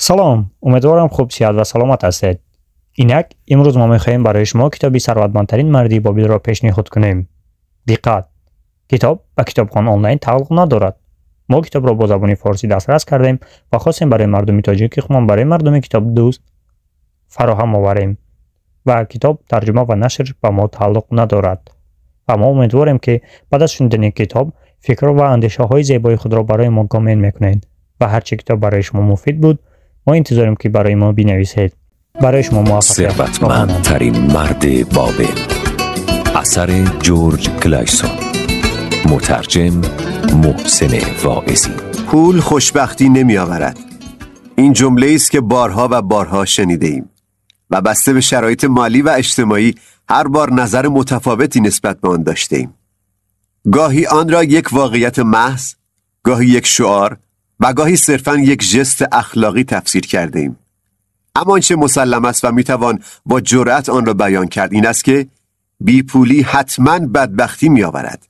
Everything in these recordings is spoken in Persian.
салом, умедворам хубсият ва саломат ҳастед. Инак имрӯз мо мехоҳем барои шумо китоби сарватмандтарин марди бобилро пешниҳод кунем. диққат! китоб ба китобхон онлайн тааллуқ надорад. мо китобро бо забони форсӣ дастрас кардем ва хостем барои мардуми тоҷикихмон барои мардуми китобдӯст фароҳам оварем ва китоб тарҷума ва нашр ба мо тааллуқ надорад. ва мо умедворем ки баъд аз шунидани китоб фикр ва андешаҳои зебои худро барои мо гомен мекунед ва ҳарчи китоб барои шумо муфид буд ما انتظاریم که برای ما بنویسید. برای شما موفقیت. ثروتمندترین مرد بابل، اثر جورج کلایسون، مترجم محسن واعظی. پول خوشبختی نمی آورد. این جمله است که بارها و بارها شنیده ایم و بسته به شرایط مالی و اجتماعی هر بار نظر متفاوتی نسبت به آن داشته ایم. گاهی آن را یک واقعیت محض، گاهی یک شعار و گاهی صرفاً یک ژست اخلاقی تفسیر کرده ایم. اما آنچه مسلم است و میتوان با جرأت آن را بیان کرد این است که بیپولی حتماً بدبختی میآورد.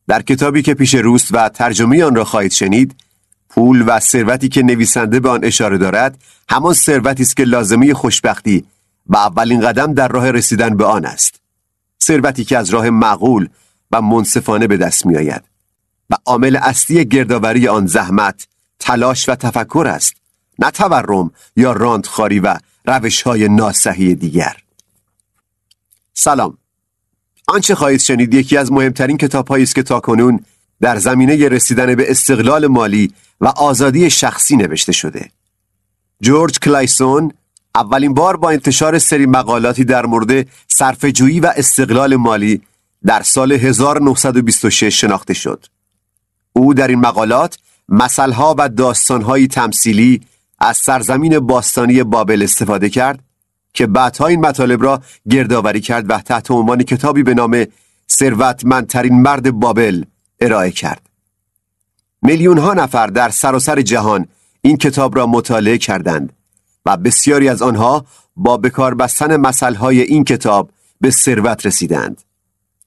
در کتابی که پیش روست و ترجمه آن را خواهید شنید، پول و ثروتی که نویسنده به آن اشاره دارد همان ثروتی است که لازمه خوشبختی و اولین قدم در راه رسیدن به آن است. ثروتی که از راه معقول و منصفانه به دست میآید و عامل اصلی گردآوری آن زحمت، تلاش و تفکر است، نه تورم یا راندخواری و روش‌های ناصحیح دیگر. سلام. آنچه خواهید شنید یکی از مهمترین کتاب‌هایی است که تاکنون در زمینه رسیدن به استقلال مالی و آزادی شخصی نوشته شده. جورج کلایسون اولین بار با انتشار سری مقالاتی در مورد صرفه‌جویی و استقلال مالی در سال 1926 شناخته شد. او در این مقالات مثل‌ها و داستان‌های تمثیلی از سرزمین باستانی بابل استفاده کرد که بعدها این مطالب را گردآوری کرد و تحت عنوان کتابی به نام ثروتمندترین مرد بابل ارائه کرد. میلیون‌ها نفر در سراسر جهان این کتاب را مطالعه کردند و بسیاری از آنها با به کار بستن مثل‌های این کتاب به ثروت رسیدند،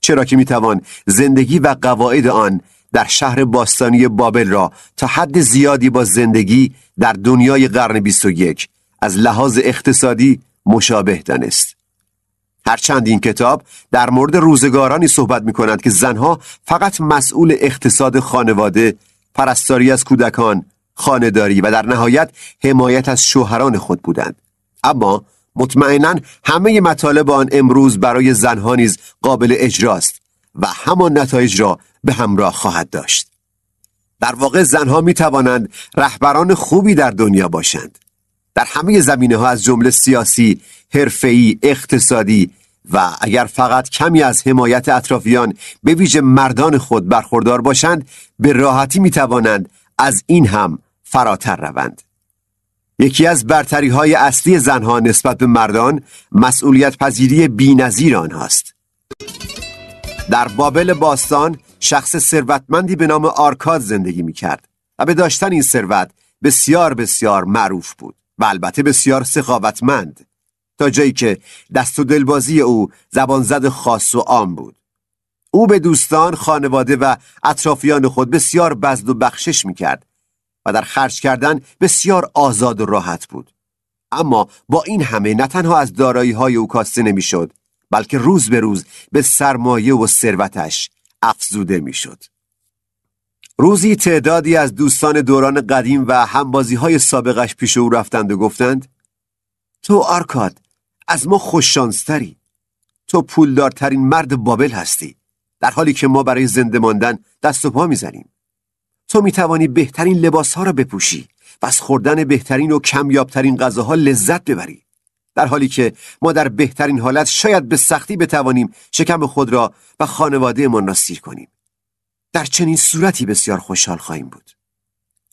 چرا که می‌توان زندگی و قواعد آن در شهر باستانی بابل را تا حد زیادی با زندگی در دنیای قرن 21 از لحاظ اقتصادی مشابه دانست. هرچند این کتاب در مورد روزگارانی صحبت می‌کند که زنها فقط مسئول اقتصاد خانواده، پرستاری از کودکان، خانه‌داری و در نهایت حمایت از شوهران خود بودند، اما مطمئناً همه مطالب آن امروز برای زنها نیز قابل اجراست و همان نتایج را به همراه خواهد داشت. در واقع زنها می توانند رهبران خوبی در دنیا باشند، در همه زمینه‌ها از جمله سیاسی، حرفه‌ای، اقتصادی و اگر فقط کمی از حمایت اطرافیان به ویژه مردان خود برخوردار باشند به راحتی می توانند از این هم فراتر روند. یکی از برتری‌های اصلی زنها نسبت به مردان مسئولیت پذیری بی‌نظیر آنهاست. در بابل باستان شخص ثروتمندی به نام آرکاد زندگی می‌کرد و به داشتن این ثروت بسیار بسیار معروف بود و البته بسیار سخاوتمند، تا جایی که دست و دلبازی او زبانزد خاص و عام بود. او به دوستان، خانواده و اطرافیان خود بسیار بذل و بخشش می‌کرد و در خرج کردن بسیار آزاد و راحت بود. اما با این همه نه تنها از دارایی‌های او کاسته نمی‌شد، بلکه روز به روز به سرمایه و ثروتش افزوده میشد. روزی تعدادی از دوستان دوران قدیم و همبازی‌های سابقش پیش او رفتند و گفتند: تو آرکاد از ما خوششانستری، تو پولدارترین مرد بابل هستی، در حالی که ما برای زنده ماندن دست و پا میزنیم. تو میتوانی بهترین لباسها را بپوشی و از خوردن بهترین و کمیابترین غذاها لذت ببری، در حالی که ما در بهترین حالت شاید به سختی بتوانیم شکم خود را و خانواده من را سیر کنیم. در چنین صورتی بسیار خوشحال خواهیم بود.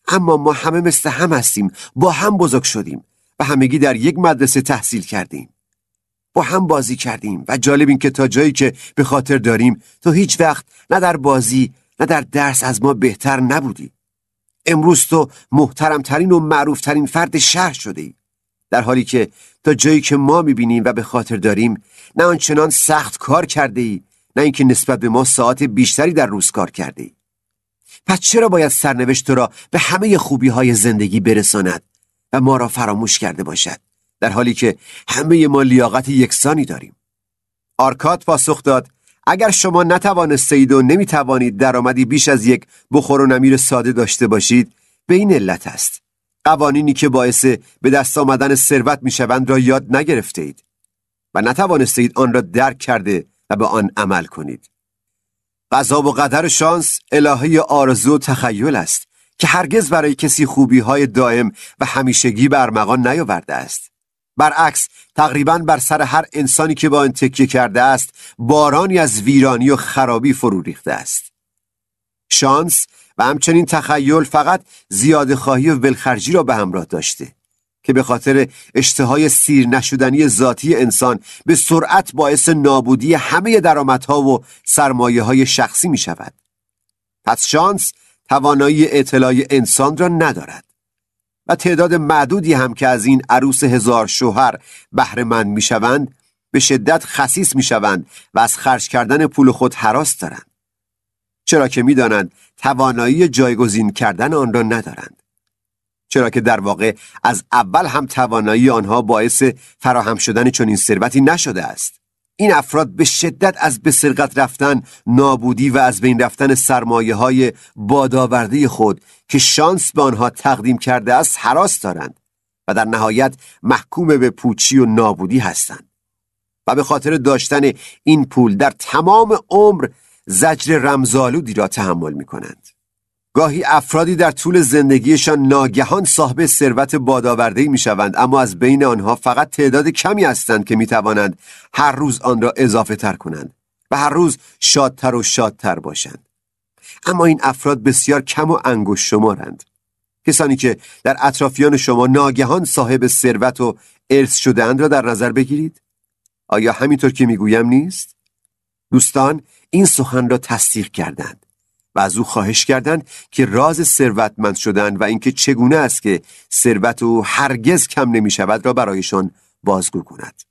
اما ما همه مثل هم هستیم، با هم بزرگ شدیم و همگی در یک مدرسه تحصیل کردیم، با هم بازی کردیم و جالب این که تا جایی که به خاطر داریم تو هیچ وقت نه در بازی نه در درس از ما بهتر نبودی. امروز تو محترمترین و معروفترین فرد شهر شده ای، در حالی که تا جایی که ما میبینیم و به خاطر داریم نه آنچنان سخت کار کرده ای، نه اینکه نسبت به ما ساعت بیشتری در روز کار کرده ای. پس چرا باید سرنوشت تو را به همه خوبی های زندگی برساند و ما را فراموش کرده باشد، در حالی که همه ما لیاقت یکسانی داریم. آرکاد پاسخ داد: اگر شما نتوانستید و نمیتوانید درآمدی بیش از یک بخور و نمیر ساده داشته باشید، به این علت است. قوانینی که باعث به دست آمدن ثروت میشوند را یاد نگرفته اید و نتوانستید آن را درک کرده و به آن عمل کنید. قضا و قدر شانس الهه آرزو و تخیل است که هرگز برای کسی خوبی‌های دائم و همیشگی به ارمغان نیاورده است. برعکس، تقریباً بر سر هر انسانی که با آن تکیه کرده است، بارانی از ویرانی و خرابی فرو ریخته است. شانس و همچنین تخیل فقط زیادخواهی و ولخرجی را به همراه داشته که به خاطر اشتهای سیر نشدنی ذاتی انسان به سرعت باعث نابودی همه درآمدها و سرمایه‌های شخصی می شود. پس شانس توانایی اطلاع انسان را ندارد و تعداد معدودی هم که از این عروس هزار شوهر بهره مند می شوند به شدت خسیس می شوند و از خرج کردن پول خود هراس دارند، چرا که می دانند توانایی جایگزین کردن آن را ندارند، چرا که در واقع از اول هم توانایی آنها باعث فراهم شدن چنین ثروتی نشده است. این افراد به شدت از به سرقت رفتن، نابودی و از بین رفتن سرمایه‌های بادآورده خود که شانس به آنها تقدیم کرده است هراس دارند و در نهایت محکوم به پوچی و نابودی هستند و به خاطر داشتن این پول در تمام عمر زجر رمزآلودی را تحمل می‌کنند. گاهی افرادی در طول زندگیشان ناگهان صاحب ثروت بادآورده‌ای می‌شوند، اما از بین آنها فقط تعداد کمی هستند که می‌توانند هر روز آن را اضافه تر کنند و هر روز شادتر و شادتر باشند. اما این افراد بسیار کم و انگشت شمارند. کسانی که در اطرافیان شما ناگهان صاحب ثروت و ارث شده‌اند را در نظر بگیرید. آیا همینطور که میگویم نیست؟ دوستان این سخن را تصدیق کردند و از او خواهش کردند که راز ثروتمند شدن و اینکه چگونه است که ثروت او هرگز کم نمی شود را برایشان بازگو کند.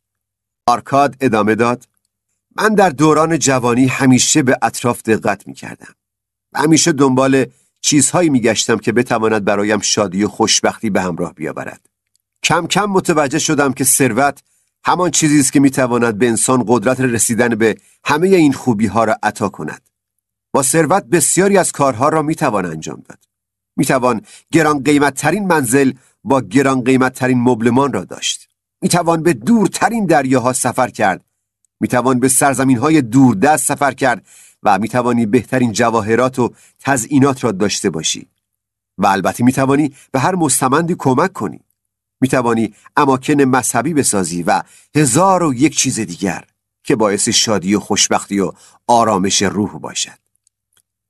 آرکاد ادامه داد: من در دوران جوانی همیشه به اطراف دقت می کردم و همیشه دنبال چیزهایی می گشتم که بتواند برایم شادی و خوشبختی به همراه بیاورد. کم کم متوجه شدم که ثروت همان چیزی است که می تواند به انسان قدرت رسیدن به همه این خوبی ها را عطا کند. با ثروت بسیاری از کارها را میتوان انجام داد. میتوان گران قیمت ترین منزل با گران قیمت ترین مبلمان را داشت. میتوان به دورترین دریاها سفر کرد. میتوان به سرزمینهای دوردست سفر کرد و میتوانی بهترین جواهرات و تزیینات را داشته باشی. و البته میتوانی به هر مستمندی کمک کنی. میتوانی اماکن مذهبی بسازی و هزار و یک چیز دیگر که باعث شادی و خوشبختی و آرامش روح باشد.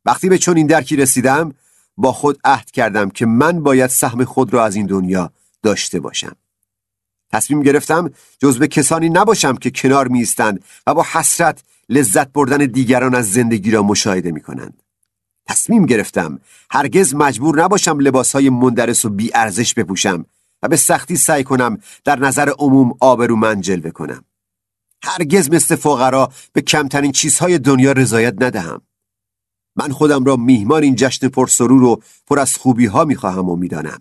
وقتی به چنین درکی رسیدم، با خود عهد کردم که من باید سهم خود را از این دنیا داشته باشم. تصمیم گرفتم جزو کسانی نباشم که کنار می ایستند و با حسرت لذت بردن دیگران از زندگی را مشاهده می کنند. تصمیم گرفتم هرگز مجبور نباشم لباسهای مندرس و بی ارزش بپوشم و به سختی سعی کنم در نظر عموم آبرومند جلوه کنم. هرگز مثل فقرا به کمترین چیزهای دنیا رضایت ندهم. من خودم را میهمان این جشن پرسرور و پر از خوبی ها میخواهم و میدانم.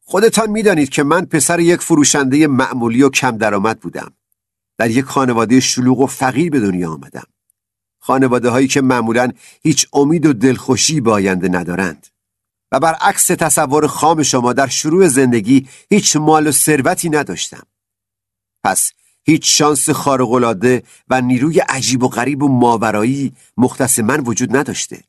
خودتان میدانید که من پسر یک فروشنده معمولی و کم درآمد بودم. در یک خانواده شلوغ و فقیر به دنیا آمدم. خانواده هایی که معمولاً هیچ امید و دلخوشی به آینده ندارند. و برعکس تصور خام شما در شروع زندگی هیچ مال و ثروتی نداشتم. پس هیچ شانس خارق‌العاده و نیروی عجیب و غریب و ماورایی مختص من وجود نداشته.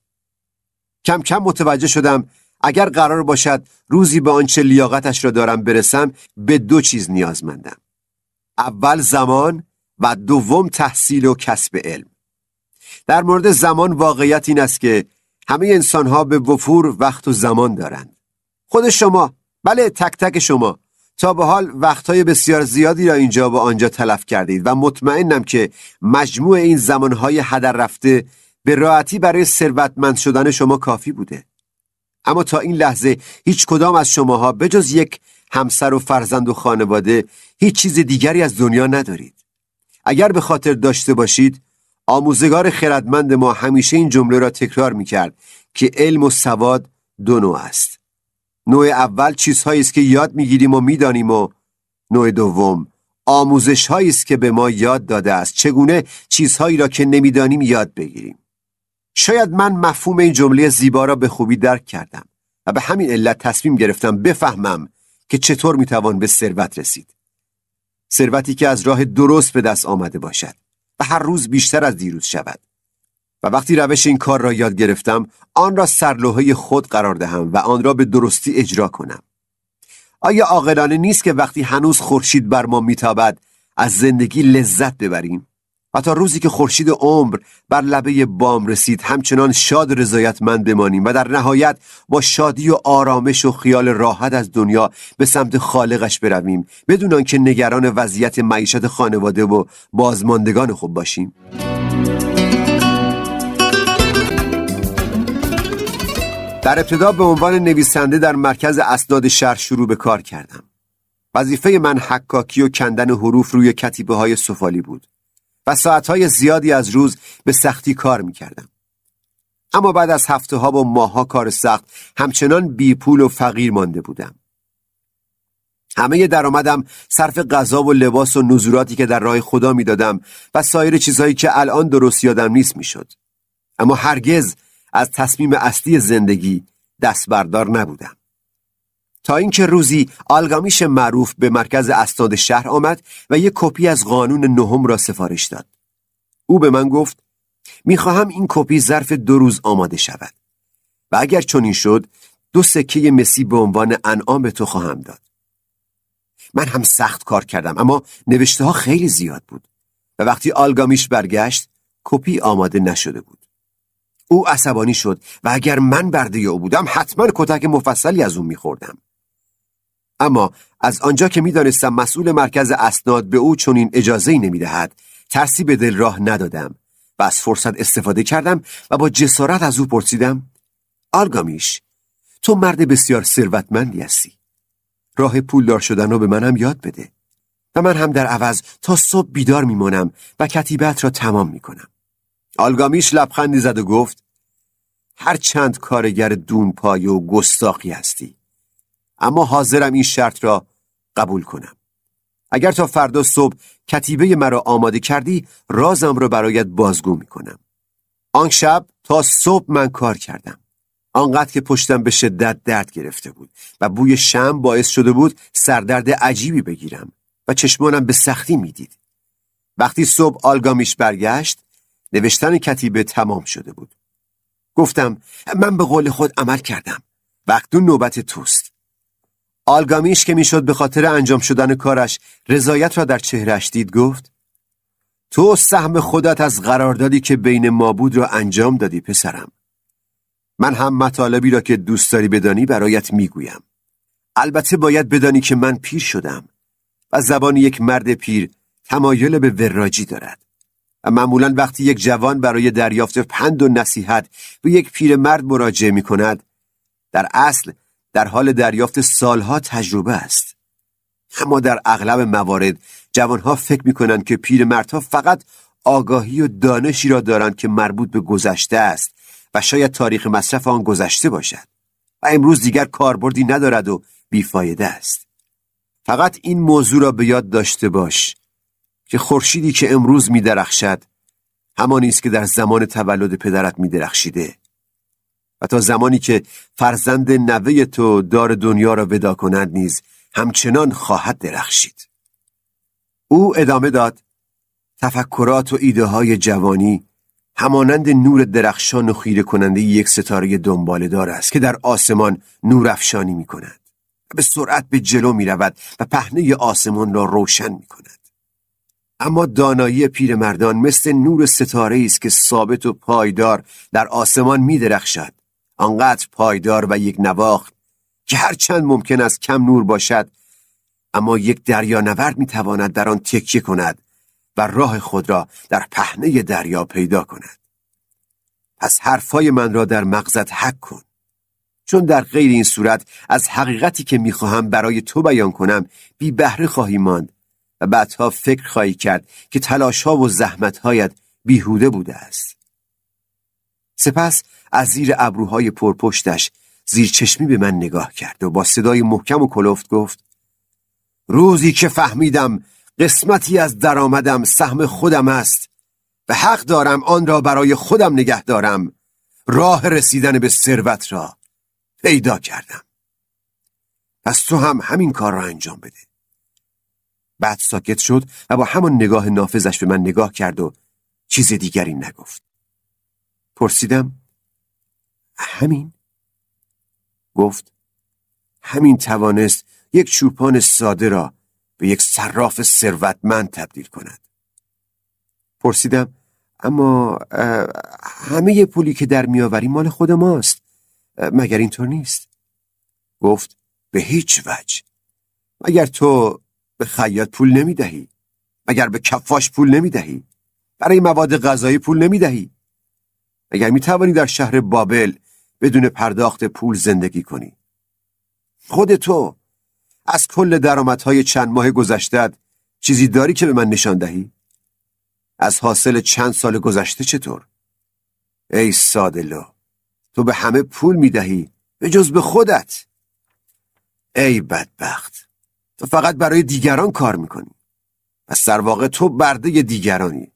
کم کم متوجه شدم اگر قرار باشد روزی به آنچه لیاقتش را دارم برسم، به دو چیز نیازمندم. اول زمان و دوم تحصیل و کسب علم. در مورد زمان واقعیت این است که همه انسان‌ها به وفور وقت و زمان دارند. خود شما، بله تک تک شما، تا به حال وقتهای بسیار زیادی را اینجا و آنجا تلف کردید و مطمئنم که مجموع این زمانهای هدر رفته به راحتی برای ثروتمند شدن شما کافی بوده. اما تا این لحظه هیچ کدام از شماها بجز یک همسر و فرزند و خانواده هیچ چیز دیگری از دنیا ندارید. اگر به خاطر داشته باشید، آموزگار خردمند ما همیشه این جمله را تکرار می‌کرد که علم و سواد دو نوع است. نوع اول چیزهایی است که یاد میگیریم و میدانیم و نوع دوم آموزش هایی است که به ما یاد داده است چگونه چیزهایی را که نمیدانیم یاد بگیریم. شاید من مفهوم این جمله زیبا را به خوبی درک کردم و به همین علت تصمیم گرفتم بفهمم که چطور میتوان به ثروت رسید. ثروتی که از راه درست به دست آمده باشد و هر روز بیشتر از دیروز شود. و وقتی روش این کار را یاد گرفتم، آن را سرلوحه خود قرار دهم و آن را به درستی اجرا کنم. آیا عاقلانه نیست که وقتی هنوز خورشید بر ما میتابد از زندگی لذت ببریم و تا روزی که خورشید عمر بر لبه بام رسید همچنان شاد و رضایتمند بمانیم و در نهایت با شادی و آرامش و خیال راحت از دنیا به سمت خالقش برویم بدون آنکه نگران وضعیت معیشت خانواده و بازماندگان خوب باشیم؟ در ابتدا به عنوان نویسنده در مرکز اسناد شهر شروع به کار کردم. وظیفه من حکاکی و کندن حروف روی کتیبه‌های سفالی بود و ساعتهای زیادی از روز به سختی کار می‌کردم. اما بعد از هفته‌ها و ماه‌ها کار سخت همچنان بی پول و فقیر مانده بودم. همه درآمدم صرف غذا و لباس و نزوراتی که در راه خدا می‌دادم و سایر چیزهایی که الان درست یادم نیست می‌شد. اما هرگز از تصمیم اصلی زندگی دست بردار نبودم. تا اینکه روزی آلگامیش معروف به مرکز اسناد شهر آمد و یک کپی از قانون نهم را سفارش داد. او به من گفت میخواهم این کپی ظرف 2 روز آماده شود و اگر چنین شد 2 سکه مسی به عنوان انعام به تو خواهم داد. من هم سخت کار کردم اما نوشته ها خیلی زیاد بود و وقتی آلگامیش برگشت کپی آماده نشده بود. او عصبانی شد و اگر من برده او بودم حتما کتک مفصلی از اون میخوردم. اما از آنجا که میدانستم مسئول مرکز اسناد به او چنین اجازه‌ای نمیدهد، ترسی به دل راه ندادم و از فرصت استفاده کردم و با جسارت از او پرسیدم آلگامیش، تو مرد بسیار ثروتمندی هستی. راه پولدار شدن رو به منم یاد بده و من هم در عوض تا صبح بیدار میمونم و کتیبت را تمام میکنم. آلگامیش لبخندی زد و گفت هر چند کارگر دونپای و گستاخی هستی، اما حاضرم این شرط را قبول کنم. اگر تا فردا صبح کتیبه مرا آماده کردی رازم را برایت بازگو میکنم. آن شب تا صبح من کار کردم، آنقدر که پشتم به شدت درد گرفته بود و بوی شمع باعث شده بود سردرد عجیبی بگیرم و چشمانم به سختی میدید. وقتی صبح آلگامیش برگشت نوشتن کتیبه تمام شده بود. گفتم من به قول خود عمل کردم و اکنون نوبت توست. آلگامیش که میشد به خاطر انجام شدن کارش رضایت را در چهرهش دید گفت تو سهم خودت از قراردادی که بین ما بود را انجام دادی پسرم. من هم مطالبی را که دوست داری بدانی برایت میگویم. البته باید بدانی که من پیر شدم و زبان یک مرد پیر تمایل به وراجی دارد و معمولا وقتی یک جوان برای دریافت پند و نصیحت به یک پیرمرد مراجعه می کند در اصل در حال دریافت سالها تجربه است. اما در اغلب موارد جوانها فکر می کنند که پیرمردها فقط آگاهی و دانشی را دارند که مربوط به گذشته است و شاید تاریخ مصرف آن گذشته باشد و امروز دیگر کاربردی ندارد و بیفایده است. فقط این موضوع را به یاد داشته باش که خورشیدی که امروز می درخشد همانی است که در زمان تولد پدرت می درخشیده و تا زمانی که فرزند نوه تو دار دنیا را ودا کند نیز همچنان خواهد درخشید. او ادامه داد تفکرات و ایده های جوانی همانند نور درخشان و خیره کننده یک ستاره دنباله‌دار است که در آسمان نور افشانی می کند و به سرعت به جلو می رود و پهنه آسمان را روشن می کند. اما دانایی پیرمردان مثل نور ستاره است که ثابت و پایدار در آسمان می درخشد، آنقدر پایدار و یک نواخت که هرچند ممکن است کم نور باشد اما یک دریانورد می تواند در آن تکیه کند و راه خود را در پهنه دریا پیدا کند. پس حرفای من را در مغزت حک کن، چون در غیر این صورت از حقیقتی که می خواهم برای تو بیان کنم بی بهره خواهی ماند و بعدها فکر خواهی کرد که تلاش‌ها و زحمت‌هایت بیهوده بوده است. سپس از زیر ابروهای پرپشتش زیر چشمی به من نگاه کرد و با صدای محکم و کلفت گفت: روزی که فهمیدم قسمتی از درآمدم سهم خودم است و حق دارم آن را برای خودم نگه دارم، راه رسیدن به ثروت را پیدا کردم. پس تو هم همین کار را انجام بده. بعد ساکت شد و با همان نگاه نافذش به من نگاه کرد و چیز دیگری نگفت. پرسیدم: همین؟ گفت: همین توانست یک چوپان ساده را به یک صراف ثروتمند تبدیل کند. پرسیدم: اما همه پولی که در میآوری مال خود ماست، مگر اینطور نیست؟ گفت: به هیچ وجه. مگر تو به خیاط پول نمی دهی؟ مگر به کفاش پول نمی دهی؟ برای مواد غذایی پول نمی دهی؟ مگر می توانی در شهر بابل بدون پرداخت پول زندگی کنی؟ خود تو از کل درآمدهای چند ماه گذشته‌ات چیزی داری که به من نشان دهی؟ از حاصل چند سال گذشته چطور؟ ای سادلو، تو به همه پول می دهی به جز به خودت. ای بدبخت، تو فقط برای دیگران کار میکنی. پس در واقع تو برده دیگرانی.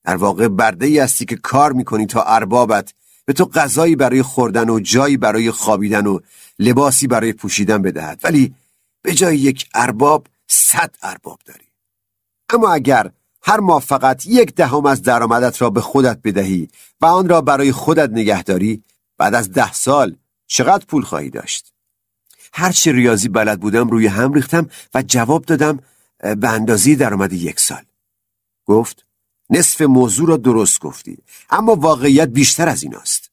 در واقع برده ای هستی که کار میکنی تا اربابت به تو غذایی برای خوردن و جایی برای خوابیدن و لباسی برای پوشیدن بدهد، ولی به جای یک ارباب 100 ارباب داری. اما اگر هر ماه فقط 1/10 از درآمدت را به خودت بدهی و آن را برای خودت نگه داری، بعد از 10 سال چقدر پول خواهی داشت؟ هرچی ریاضی بلد بودم روی هم ریختم و جواب دادم: به اندازه درآمد 1 سال. گفت: نصف موضوع را درست گفتی، اما واقعیت بیشتر از این است.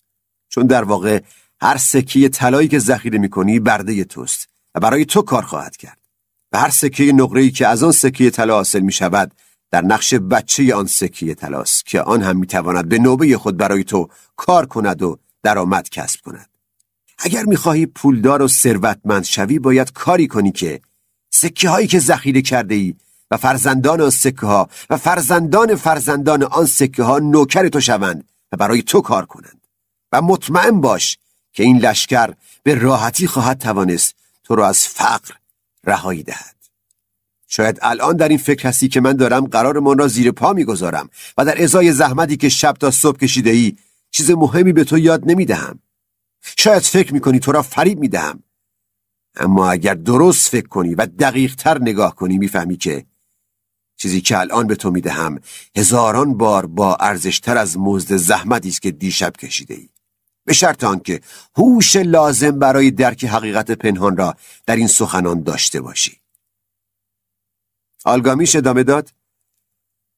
چون در واقع هر سکه طلایی که ذخیره می‌کنی برده توست و برای تو کار خواهد کرد. و هر سکه نقره‌ای که از آن سکه طلا حاصل می‌شود در نقش بچه آن سکه طلاست که آن هم می‌تواند به نوبه خود برای تو کار کند و درآمد کسب کند. اگر می‌خواهی پولدار و ثروتمند شوی، باید کاری کنی که سکه‌هایی که ذخیره کرده‌ای و فرزندان آن سکه‌ها و فرزندان فرزندان آن سکه‌ها نوکر تو شوند و برای تو کار کنند. و مطمئن باش که این لشکر به راحتی خواهد توانست تو را از فقر رهایی دهد. شاید الان در این فکر هستی که من دارم قرارمان را زیر پا می‌گذارم و در ازای زحمتی که شب تا صبح کشیده‌ای چیز مهمی به تو یاد نمی‌دهم. شاید فکر می‌کنی تو را فریب می‌دهم. اما اگر درست فکر کنی و دقیق‌تر نگاه کنی می‌فهمی که چیزی که الان به تو می‌دهم هزاران بار با ارزش‌تر از مزد زحمتی است که دیشب کشیده‌ای. به شرط آنکه هوش لازم برای درک حقیقت پنهان را در این سخنان داشته باشی. آلگامیش ادامه داد: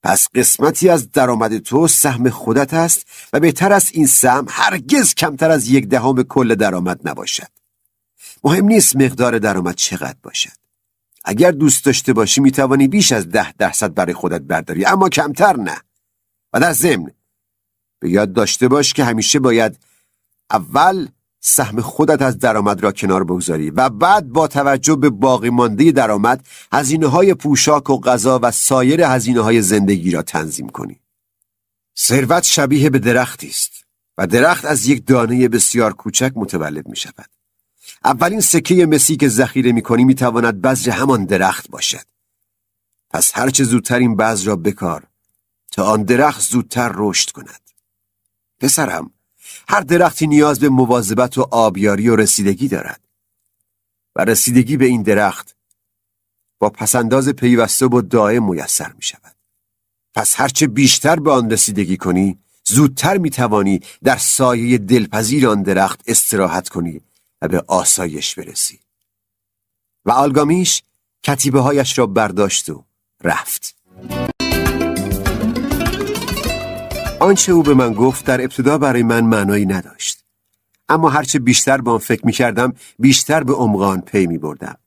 پس قسمتی از درآمد تو سهم خودت است و بهتر است این سهم هرگز کمتر از 1/10 کل درآمد نباشد. مهم نیست مقدار درآمد چقدر باشد. اگر دوست داشته باشی میتوانی بیش از 10% برای خودت برداری، اما کمتر نه. و در ضمن به یاد داشته باش که همیشه باید اول سهم خودت از درآمد را کنار بگذاری و بعد با توجه به باقی مانده درآمد هزینه‌های پوشاک و غذا و سایر هزینه‌های زندگی را تنظیم کنی. ثروت شبیه به درختی است و درخت از یک دانه بسیار کوچک متولد می شود. اولین سکه مسی که ذخیره می کنی می تواند بذر همان درخت باشد. پس هرچه زودتر این بذر را بکار تا آن درخت زودتر رشد کند. پسرم، هر درختی نیاز به مواظبت و آبیاری و رسیدگی دارد و رسیدگی به این درخت با پسنداز پیوسته و دائم میسر می شود. پس هرچه بیشتر به آن رسیدگی کنی، زودتر می توانی در سایه دلپذیر آن درخت استراحت کنی و به آسایش برسی. و آلگامیش کتیبه هایش را برداشت و رفت. آنچه او به من گفت در ابتدا برای من معنایی نداشت، اما هرچه بیشتر به آن فکر می کردم بیشتر به عمق آن پی می بردم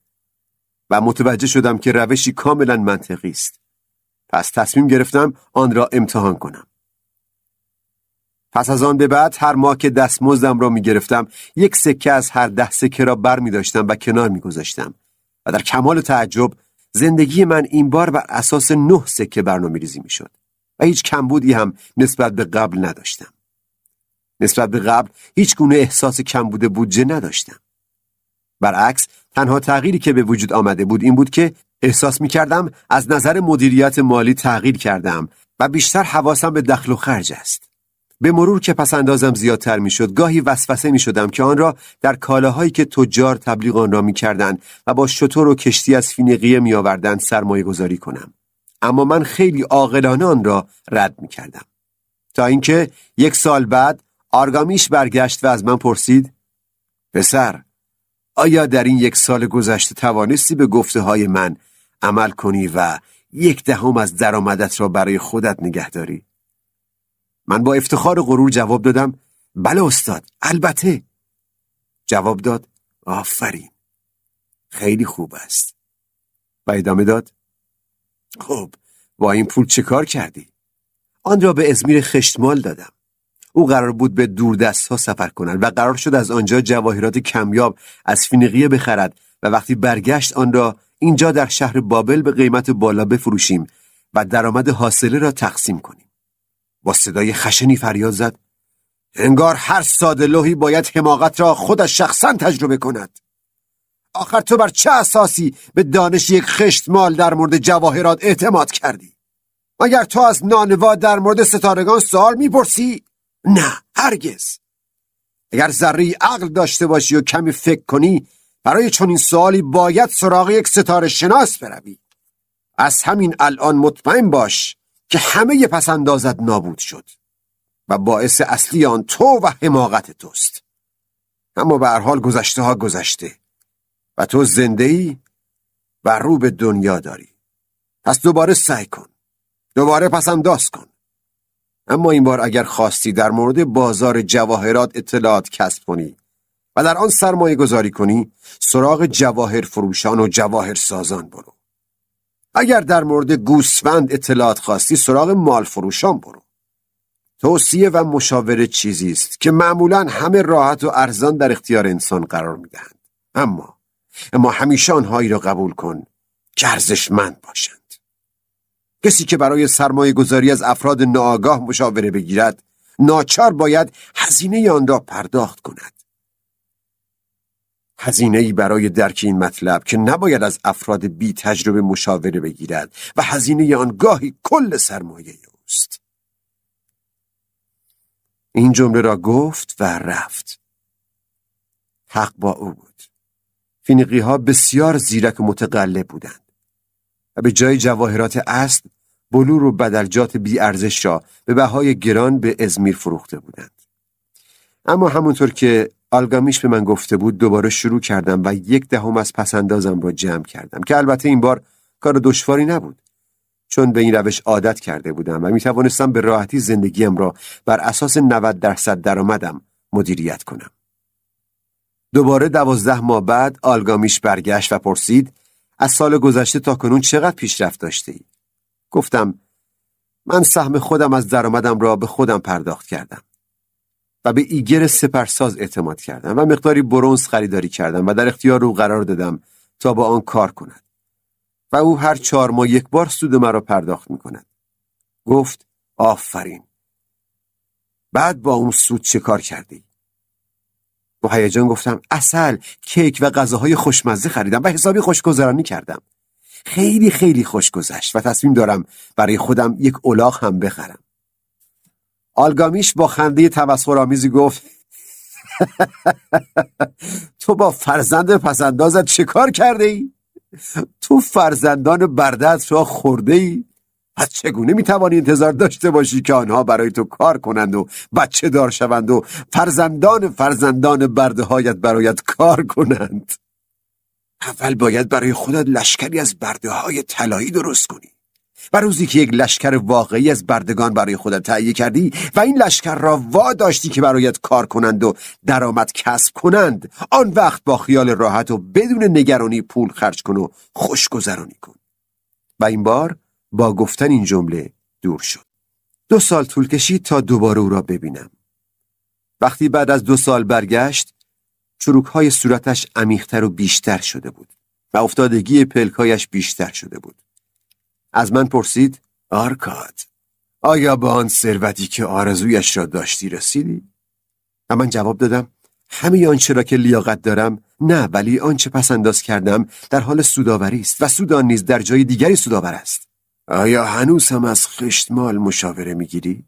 و متوجه شدم که روشی کاملا منطقی است. پس تصمیم گرفتم آن را امتحان کنم. پس از آن به بعد هر ماه که دستمزدم را می گرفتم 1 سکه از هر 10 سکه را بر می داشتم و کنار می گذاشتم و در کمال تعجب زندگی من این بار بر اساس 9 سکه برنامه‌ریزی می شد و هیچ کمبودی هم نسبت به قبل نداشتم. نسبت به قبل هیچ گونه احساس کمبود بودجه نداشتم. برعکس، تنها تغییری که به وجود آمده بود این بود که احساس می‌کردم از نظر مدیریت مالی تغییر کردم و بیشتر حواسم به دخل و خرج است. به مرور که پس‌اندازم زیادتر می‌شد، گاهی وسوسه می‌شدم که آن را در کالاهایی که تجار تبلیغ آن را می‌کردند و با شتر و کشتی از فینیقیه می‌آوردند سرمایه‌گذاری کنم. اما من خیلی عاقلانه آن را رد می‌کردم. تا اینکه 1 سال بعد آرگامیش برگشت و از من پرسید: پسر، آیا در این 1 سال گذشته توانستی به گفته‌های من عمل کنی و 1/10 از درآمدت را برای خودت نگه داری؟ من با افتخار و غرور جواب دادم: بله استاد، البته. جواب داد: آفرین، خیلی خوب است. و ادامه داد: خب، با این پول چه کار کردی؟ آن را به ازمیر خشتمال دادم. او قرار بود به دوردست‌ها سفر کند و قرار شد از آنجا جواهرات کمیاب از فینیقیه بخرد و وقتی برگشت آن را اینجا در شهر بابل به قیمت بالا بفروشیم و درآمد حاصله را تقسیم کنیم. با صدای خشنی فریاد زد: انگار هر ساده لوحی باید حماقت را خودش شخصا تجربه کند. آخر تو بر چه اساسی به دانش یک خشتمال در مورد جواهرات اعتماد کردی؟ مگر تو از نانوا در مورد ستارگان سوال میپرسی؟ نه، هرگز. اگر ذره عقل داشته باشی و کمی فکر کنی، برای چنین سوالی باید سراغ یک ستاره شناس بروی. از همین الان مطمئن باش که همه پس‌اندازت نابود شد و باعث اصلی آن تو و حماقت توست. اما به هر حال گذشته ها گذشته و تو زنده‌ای و رو به دنیا داری. پس دوباره سعی کن، دوباره پس‌انداز کن. اما این بار اگر خواستی در مورد بازار جواهرات اطلاعات کسب کنی و در آن سرمایه گذاری کنی، سراغ جواهر فروشان و جواهر سازان برو. اگر در مورد گوسفند اطلاعات خواستی، سراغ مال فروشان برو. توصیه و مشاوره چیزی است که معمولاً همه راحت و ارزان در اختیار انسان قرار میدهند. اما همیشه آنهایی را قبول کن که ارزشمند باشند. کسی که برای سرمایه گذاری از افراد ناآگاه مشاوره بگیرد، ناچار باید هزینه آن را پرداخت کند. هزینه‌ای برای درک این مطلب که نباید از افراد بی تجربه مشاوره بگیرد و هزینه آن گاهی کل سرمایه اوست. این جمله را گفت و رفت. حق با او بود. فینیقی‌ها بسیار زیرک و متقلب بودند و به جای جواهرات اصل، بلور و بدلجات بی ارزش را به بهای گران به ازمیر فروخته بودند. اما همونطور که آلگامیش به من گفته بود، دوباره شروع کردم و 1/10 از پس‌اندازم را جمع کردم که البته این بار کار دشواری نبود، چون به این روش عادت کرده بودم و می توانستم به راحتی زندگیم را بر اساس 90% درآمدم مدیریت کنم. دوباره 12 ماه بعد آلگامیش برگشت و پرسید: از سال گذشته تا کنون چقدر پیشرفت داشتی؟ گفتم: من سهم خودم از درآمدم را به خودم پرداخت کردم و به ایگر سپرساز اعتماد کردم و مقداری برنز خریداری کردم و در اختیار او قرار دادم تا با آن کار کند و او هر 4 ماه 1 بار سود مرا پرداخت می کند. گفت: آفرین. بعد با اون سود چه کار کردی؟ با هیجان گفتم: عسل، کیک و غذاهای خوشمزه خریدم و حسابی خوشگذرانی کردم. خیلی خیلی خوش گذشت و تصمیم دارم برای خودم 1 الاغ هم بخرم. آلگامیش با خنده تمسخرآمیزی گفت: تو با فرزند پس‌اندازت چه کار کرده ای؟ تو فرزندان برده‌ات را خورده ای؟ پس چگونه میتوانی انتظار داشته باشی که آنها برای تو کار کنند و بچه دار شوند و فرزندان برده هایت برایت کار کنند؟ اول باید برای خودت لشکری از برده های طلایی درست کنی و روزی که یک لشکر واقعی از بردگان برای خودت تهیه کردی و این لشکر را واداشتی که برایت کار کنند و درآمد کسب کنند، آن وقت با خیال راحت و بدون نگرانی پول خرج کن و خوشگذرانی کن. و این بار با گفتن این جمله دور شد. 2 سال طول کشید تا دوباره او را ببینم. وقتی بعد از 2 سال برگشت، چروک‌های صورتش عمیق‌تر و بیشتر شده بود و افتادگی پلک‌هایش بیشتر شده بود. از من پرسید: آرکاد، آیا به آن ثروتی که آرزویش را داشتی رسیدی؟ و من جواب دادم همه آنچه را که لیاقت دارم نه، ولی آنچه پس انداز کردم در حال سودآوری است و سود آن نیز در جای دیگری سودآور است. آیا هنوز هم از خشتمال مشاوره میگیری؟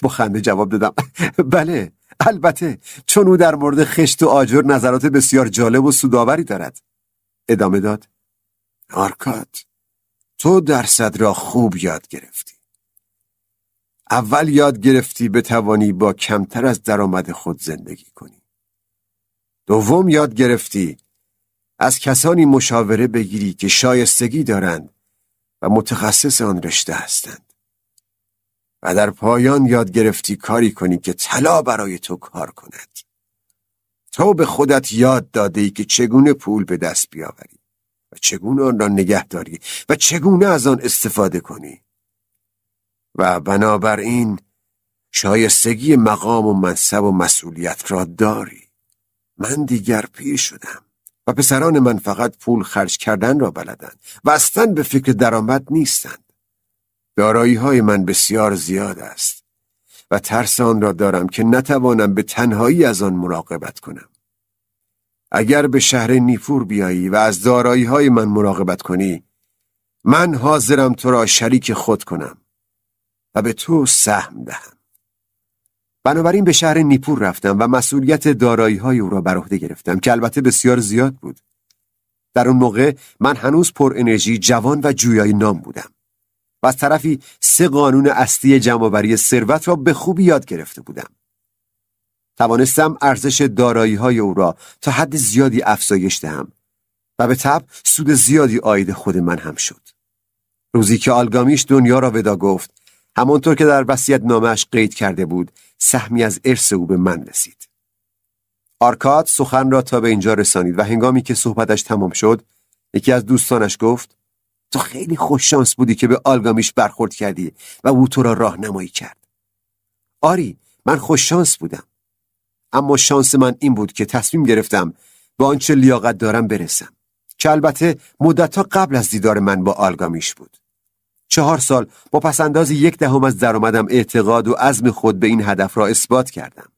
با خنده جواب دادم بله، البته، چون او در مورد خشت و آجر نظرات بسیار جالب و سودآوری دارد. ادامه داد آرکاد، تو درصد را خوب یاد گرفتی. اول یاد گرفتی بتوانی با کمتر از درآمد خود زندگی کنی. دوم یاد گرفتی از کسانی مشاوره بگیری که شایستگی دارند و متخصص آن رشته هستند. و در پایان یاد گرفتی کاری کنی که طلا برای تو کار کند. تو به خودت یاد داده‌ای که چگونه پول به دست بیاوری و چگونه آن را نگه داری و چگونه از آن استفاده کنی. و بنابراین شایستگی مقام و منصب و مسئولیت را داری. من دیگر پیر شدم و پسران من فقط پول خرج کردن را بلدند و اصلاً به فکر درآمد نیستند. دارایی‌های من بسیار زیاد است و ترس آن را دارم که نتوانم به تنهایی از آن مراقبت کنم. اگر به شهر نیپور بیایی و از دارایی‌های من مراقبت کنی، من حاضرم تو را شریک خود کنم و به تو سهم دهم. بنابراین به شهر نیپور رفتم و مسئولیت دارایی‌های او را بر عهده گرفتم که البته بسیار زیاد بود. در اون موقع من هنوز پر انرژی، جوان و جویای نام بودم و از طرفی 3 قانون اصلی جمع‌آوری ثروت را به خوبی یاد گرفته بودم. توانستم ارزش دارایی‌های او را تا حد زیادی افزایش دهم و به طبع سود زیادی عاید خود من هم شد. روزی که آلگامیش دنیا را ودا گفت، همانطور که در وصیت‌نامه‌اش قید کرده بود، سهمی از ارث او به من رسید. آرکاد سخن را تا به اینجا رسانید و هنگامی که صحبتش تمام شد، یکی از دوستانش گفت تو خیلی خوش شانس بودی که به آلگامیش برخورد کردی و او تو را راهنمایی کرد. آری، من خوش شانس بودم. اما شانس من این بود که تصمیم گرفتم با آنچه لیاقت دارم برسم، که البته مدت‌ها قبل از دیدار من با آلگامیش بود. 4 سال با پس‌انداز 1/10 از درآمدم اعتقاد و عزم خود به این هدف را اثبات کردم.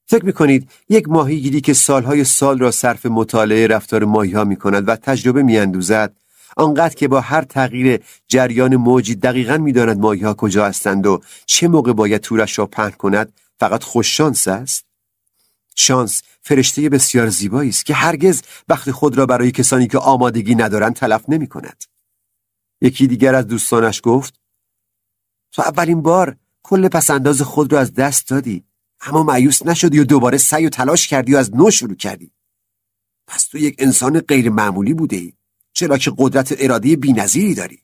فکر می‌کنید یک ماهیگیری که سالهای سال را صرف مطالعه رفتار ماهی‌ها می‌کند و تجربه می‌اندوزد، آنقدر که با هر تغییر جریان موجی دقیقاً می‌داند ماهی‌ها کجا هستند و چه موقع باید تورش را پهن کند، فقط خوش شانس است؟ شانس فرشته بسیار زیبایی است که هرگز وقت خود را برای کسانی که آمادگی ندارند تلف نمی‌کند. یکی دیگر از دوستانش گفت تو اولین بار کل پس‌انداز خود را از دست دادی، اما مایوس نشدی و دوباره سعی و تلاش کردی و از نو شروع کردی. پس تو یک انسان غیر معمولی بودی، چرا که قدرت اراده بی‌نظیری داری.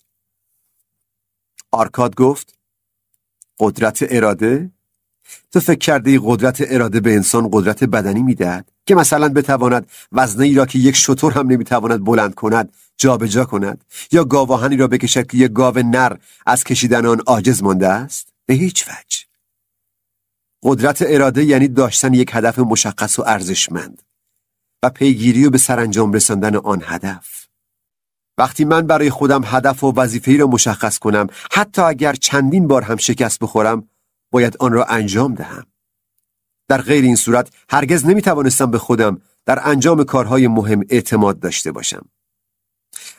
آرکاد گفت قدرت اراده؟ تو فکر کردی قدرت اراده به انسان قدرت بدنی میدهد که مثلا بتواند وزنی را که یک شتر هم نمیتواند بلند کند جابجا کند، یا گاوآهنی را بکشد که یک گاو نر از کشیدن آن عاجز مانده است؟ به هیچ وجه. قدرت اراده یعنی داشتن یک هدف مشخص و ارزشمند و پیگیری و به سرانجام رساندن آن هدف. وقتی من برای خودم هدف و وظیفه‌ای را مشخص کنم، حتی اگر چندین بار هم شکست بخورم، باید آن را انجام دهم. در غیر این صورت هرگز نمیتوانستم به خودم در انجام کارهای مهم اعتماد داشته باشم.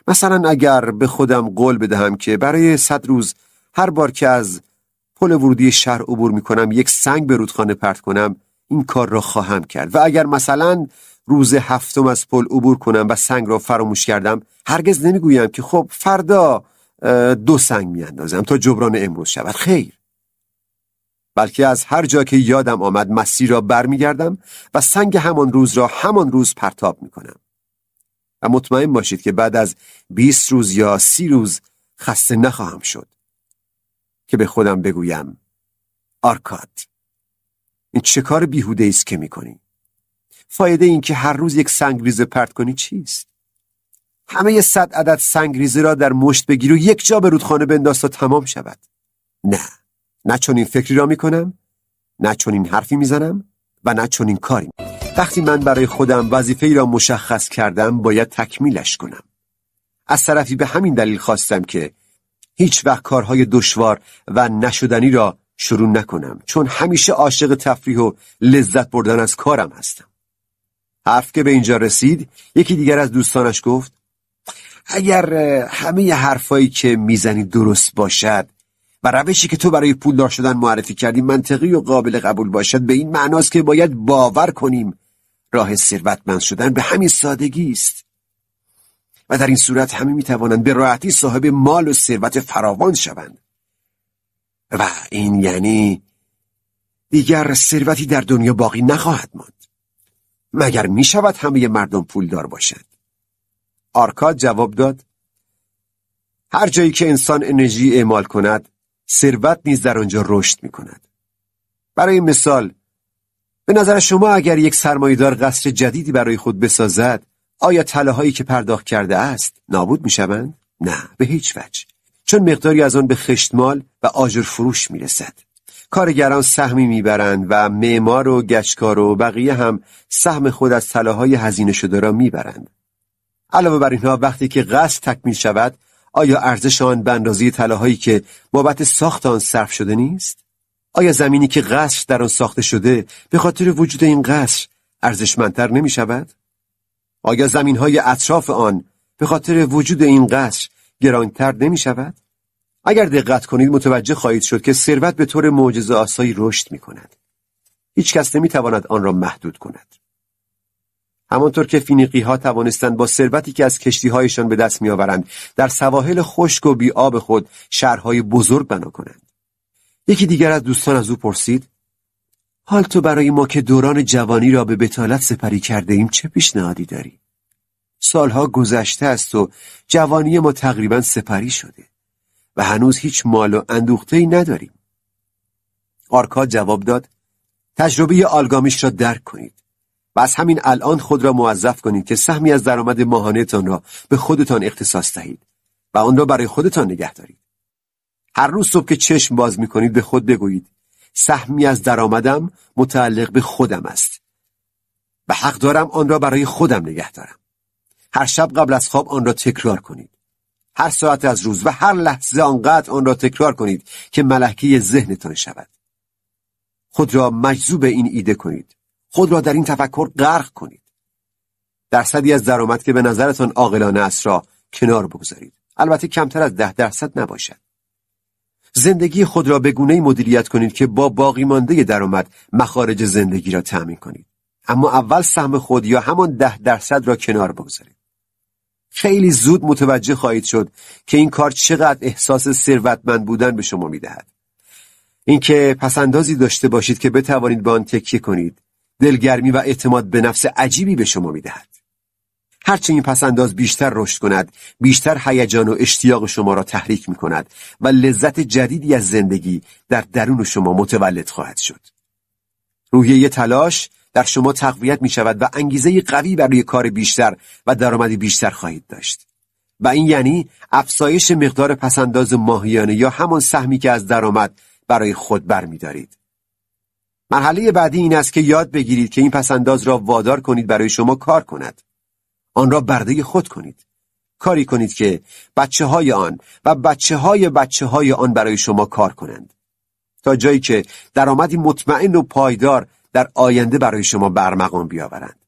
مثلا اگر به خودم قول بدهم که برای 100 روز هر بار که از پل ورودی شهر عبور میکنم یک سنگ به رودخانه پرت کنم، این کار را خواهم کرد. و اگر مثلا روز 7 از پل عبور کنم و سنگ را فراموش کردم، هرگز نمیگویم که خب فردا 2 سنگ میاندازم تا جبران امروز شود. خیر، بلکه از هر جا که یادم آمد مسیر را برمیگردم و سنگ همان روز را همان روز پرتاب میکنم. و مطمئن باشید که بعد از 20 روز یا 30 روز خسته نخواهم شد که به خودم بگویم آرکاد، این چه کار بیهوده است که میکنی؟ فایده این که هر روز یک سنگریزه پرت کنی چیست؟ همه 100 عدد سنگریزه را در مشت بگیر و یک جا به رودخانه بنداز تا تمام شود. نه چون این فکری را میکنم، نه چون این حرفی میزنم و نه چون این کاری. وقتی من برای خودم وظیفه‌ای را مشخص کردم، باید تکمیلش کنم. از طرفی به همین دلیل خواستم که هیچ وقت کارهای دشوار و نشدنی را شروع نکنم، چون همیشه عاشق تفریح و لذت بردن از کارم هستم. حرف که به اینجا رسید، یکی دیگر از دوستانش گفت: اگر همه حرفایی که میزنی درست باشد و روشی که تو برای پولدار شدن معرفی کردی منطقی و قابل قبول باشد، به این معناست که باید باور کنیم راه ثروتمند شدن به همین سادگی است و در این صورت همه میتوانند به راحتی صاحب مال و ثروت فراوان شوند و این یعنی دیگر ثروتی در دنیا باقی نخواهد ماند. مگر میشود همه مردم پولدار باشند؟ آرکاد جواب داد: هر جایی که انسان انرژی اعمال کند، ثروت نیز در آنجا رشد میکند. برای مثال، به نظر شما اگر یک سرمایه‌دار قصر جدیدی برای خود بسازد، آیا طلاهایی که پرداخت کرده است نابود میشوند؟ نه، به هیچ وجه، چون مقداری از آن به خشتمال و آجر فروش میرسد. کارگران سهمی میبرند و معمار و گچکار و بقیه هم سهم خود از طلاهای هزینه شده را میبرند. علاوه بر اینها، وقتی که قصر تکمیل شود، آیا ارزش آن به اندازه طلاهایی که بابت ساخت آن صرف شده نیست؟ آیا زمینی که قصر در آن ساخته شده به خاطر وجود این قصر ارزشمندتر نمی شود؟ آیا زمینهای اطراف آن به خاطر وجود این قصر گرانتر نمی شود؟ اگر دقت کنید متوجه خواهید شد که ثروت به طور معجزه‌آسایی رشد می کند. هیچ کس نمی تواند آن را محدود کند. همانطور که فینیقی‌ها توانستند با ثروتی که از کشتی‌هایشان به دست می‌آورند در سواحل خشک و بی‌آب خود شهرهای بزرگ بنا کنند. یکی دیگر از دوستان از او پرسید: حال تو برای ما که دوران جوانی را به بتالت سپری کرده ایم چه پیشنهادی داری؟ سالها گذشته است و جوانی ما تقریباً سپری شده و هنوز هیچ مال و اندوخته‌ای نداریم. آرکاد جواب داد: تجربه آلگامیش را درک کنید و از همین الان خود را موظف کنید که سهمی از درآمد ماهانه‌تان را به خودتان اختصاص دهید و آن را برای خودتان نگه دارید. هر روز صبح که چشم باز می‌کنید به خود بگویید: سهمی از درآمدم متعلق به خودم است و حق دارم آن را برای خودم نگه دارم. هر شب قبل از خواب آن را تکرار کنید. هر ساعت از روز و هر لحظه آنقدر آن را تکرار کنید که ملکه ذهنتان شود. خود را مجذوب این ایده کنید. خود را در این تفکر غرق کنید. درصدی از درآمد که به نظرتان عاقلانه است را کنار بگذارید. البته کمتر از 10% نباشد. زندگی خود را به گونه‌ای مدیریت کنید که با باقی مانده درآمد مخارج زندگی را تأمین کنید. اما اول سهم خود یا همان 10% را کنار بگذارید. خیلی زود متوجه خواهید شد که این کار چقدر احساس ثروتمند بودن به شما می‌دهد. اینکه پس‌اندازی داشته باشید که بتوانید به آن تکیه کنید، دلگرمی و اعتماد به نفس عجیبی به شما می‌دهد. هرچه این پس‌انداز بیشتر رشد کند، بیشتر هیجان و اشتیاق شما را تحریک می‌کند و لذت جدیدی از زندگی در درون شما متولد خواهد شد. روحیه تلاش در شما تقویت می‌شود و انگیزه قوی برای کار بیشتر و درآمد بیشتر خواهید داشت. و این یعنی افزایش مقدار پس‌انداز ماهیانه یا همان سهمی که از درآمد برای خود برمی‌دارید. مرحله بعدی این است که یاد بگیرید که این پس‌انداز را وادار کنید برای شما کار کند. آن را برده خود کنید. کاری کنید که بچه‌های آن و بچه‌های آن برای شما کار کنند. تا جایی که درآمدی مطمئن و پایدار در آینده برای شما برمقام بیاورند.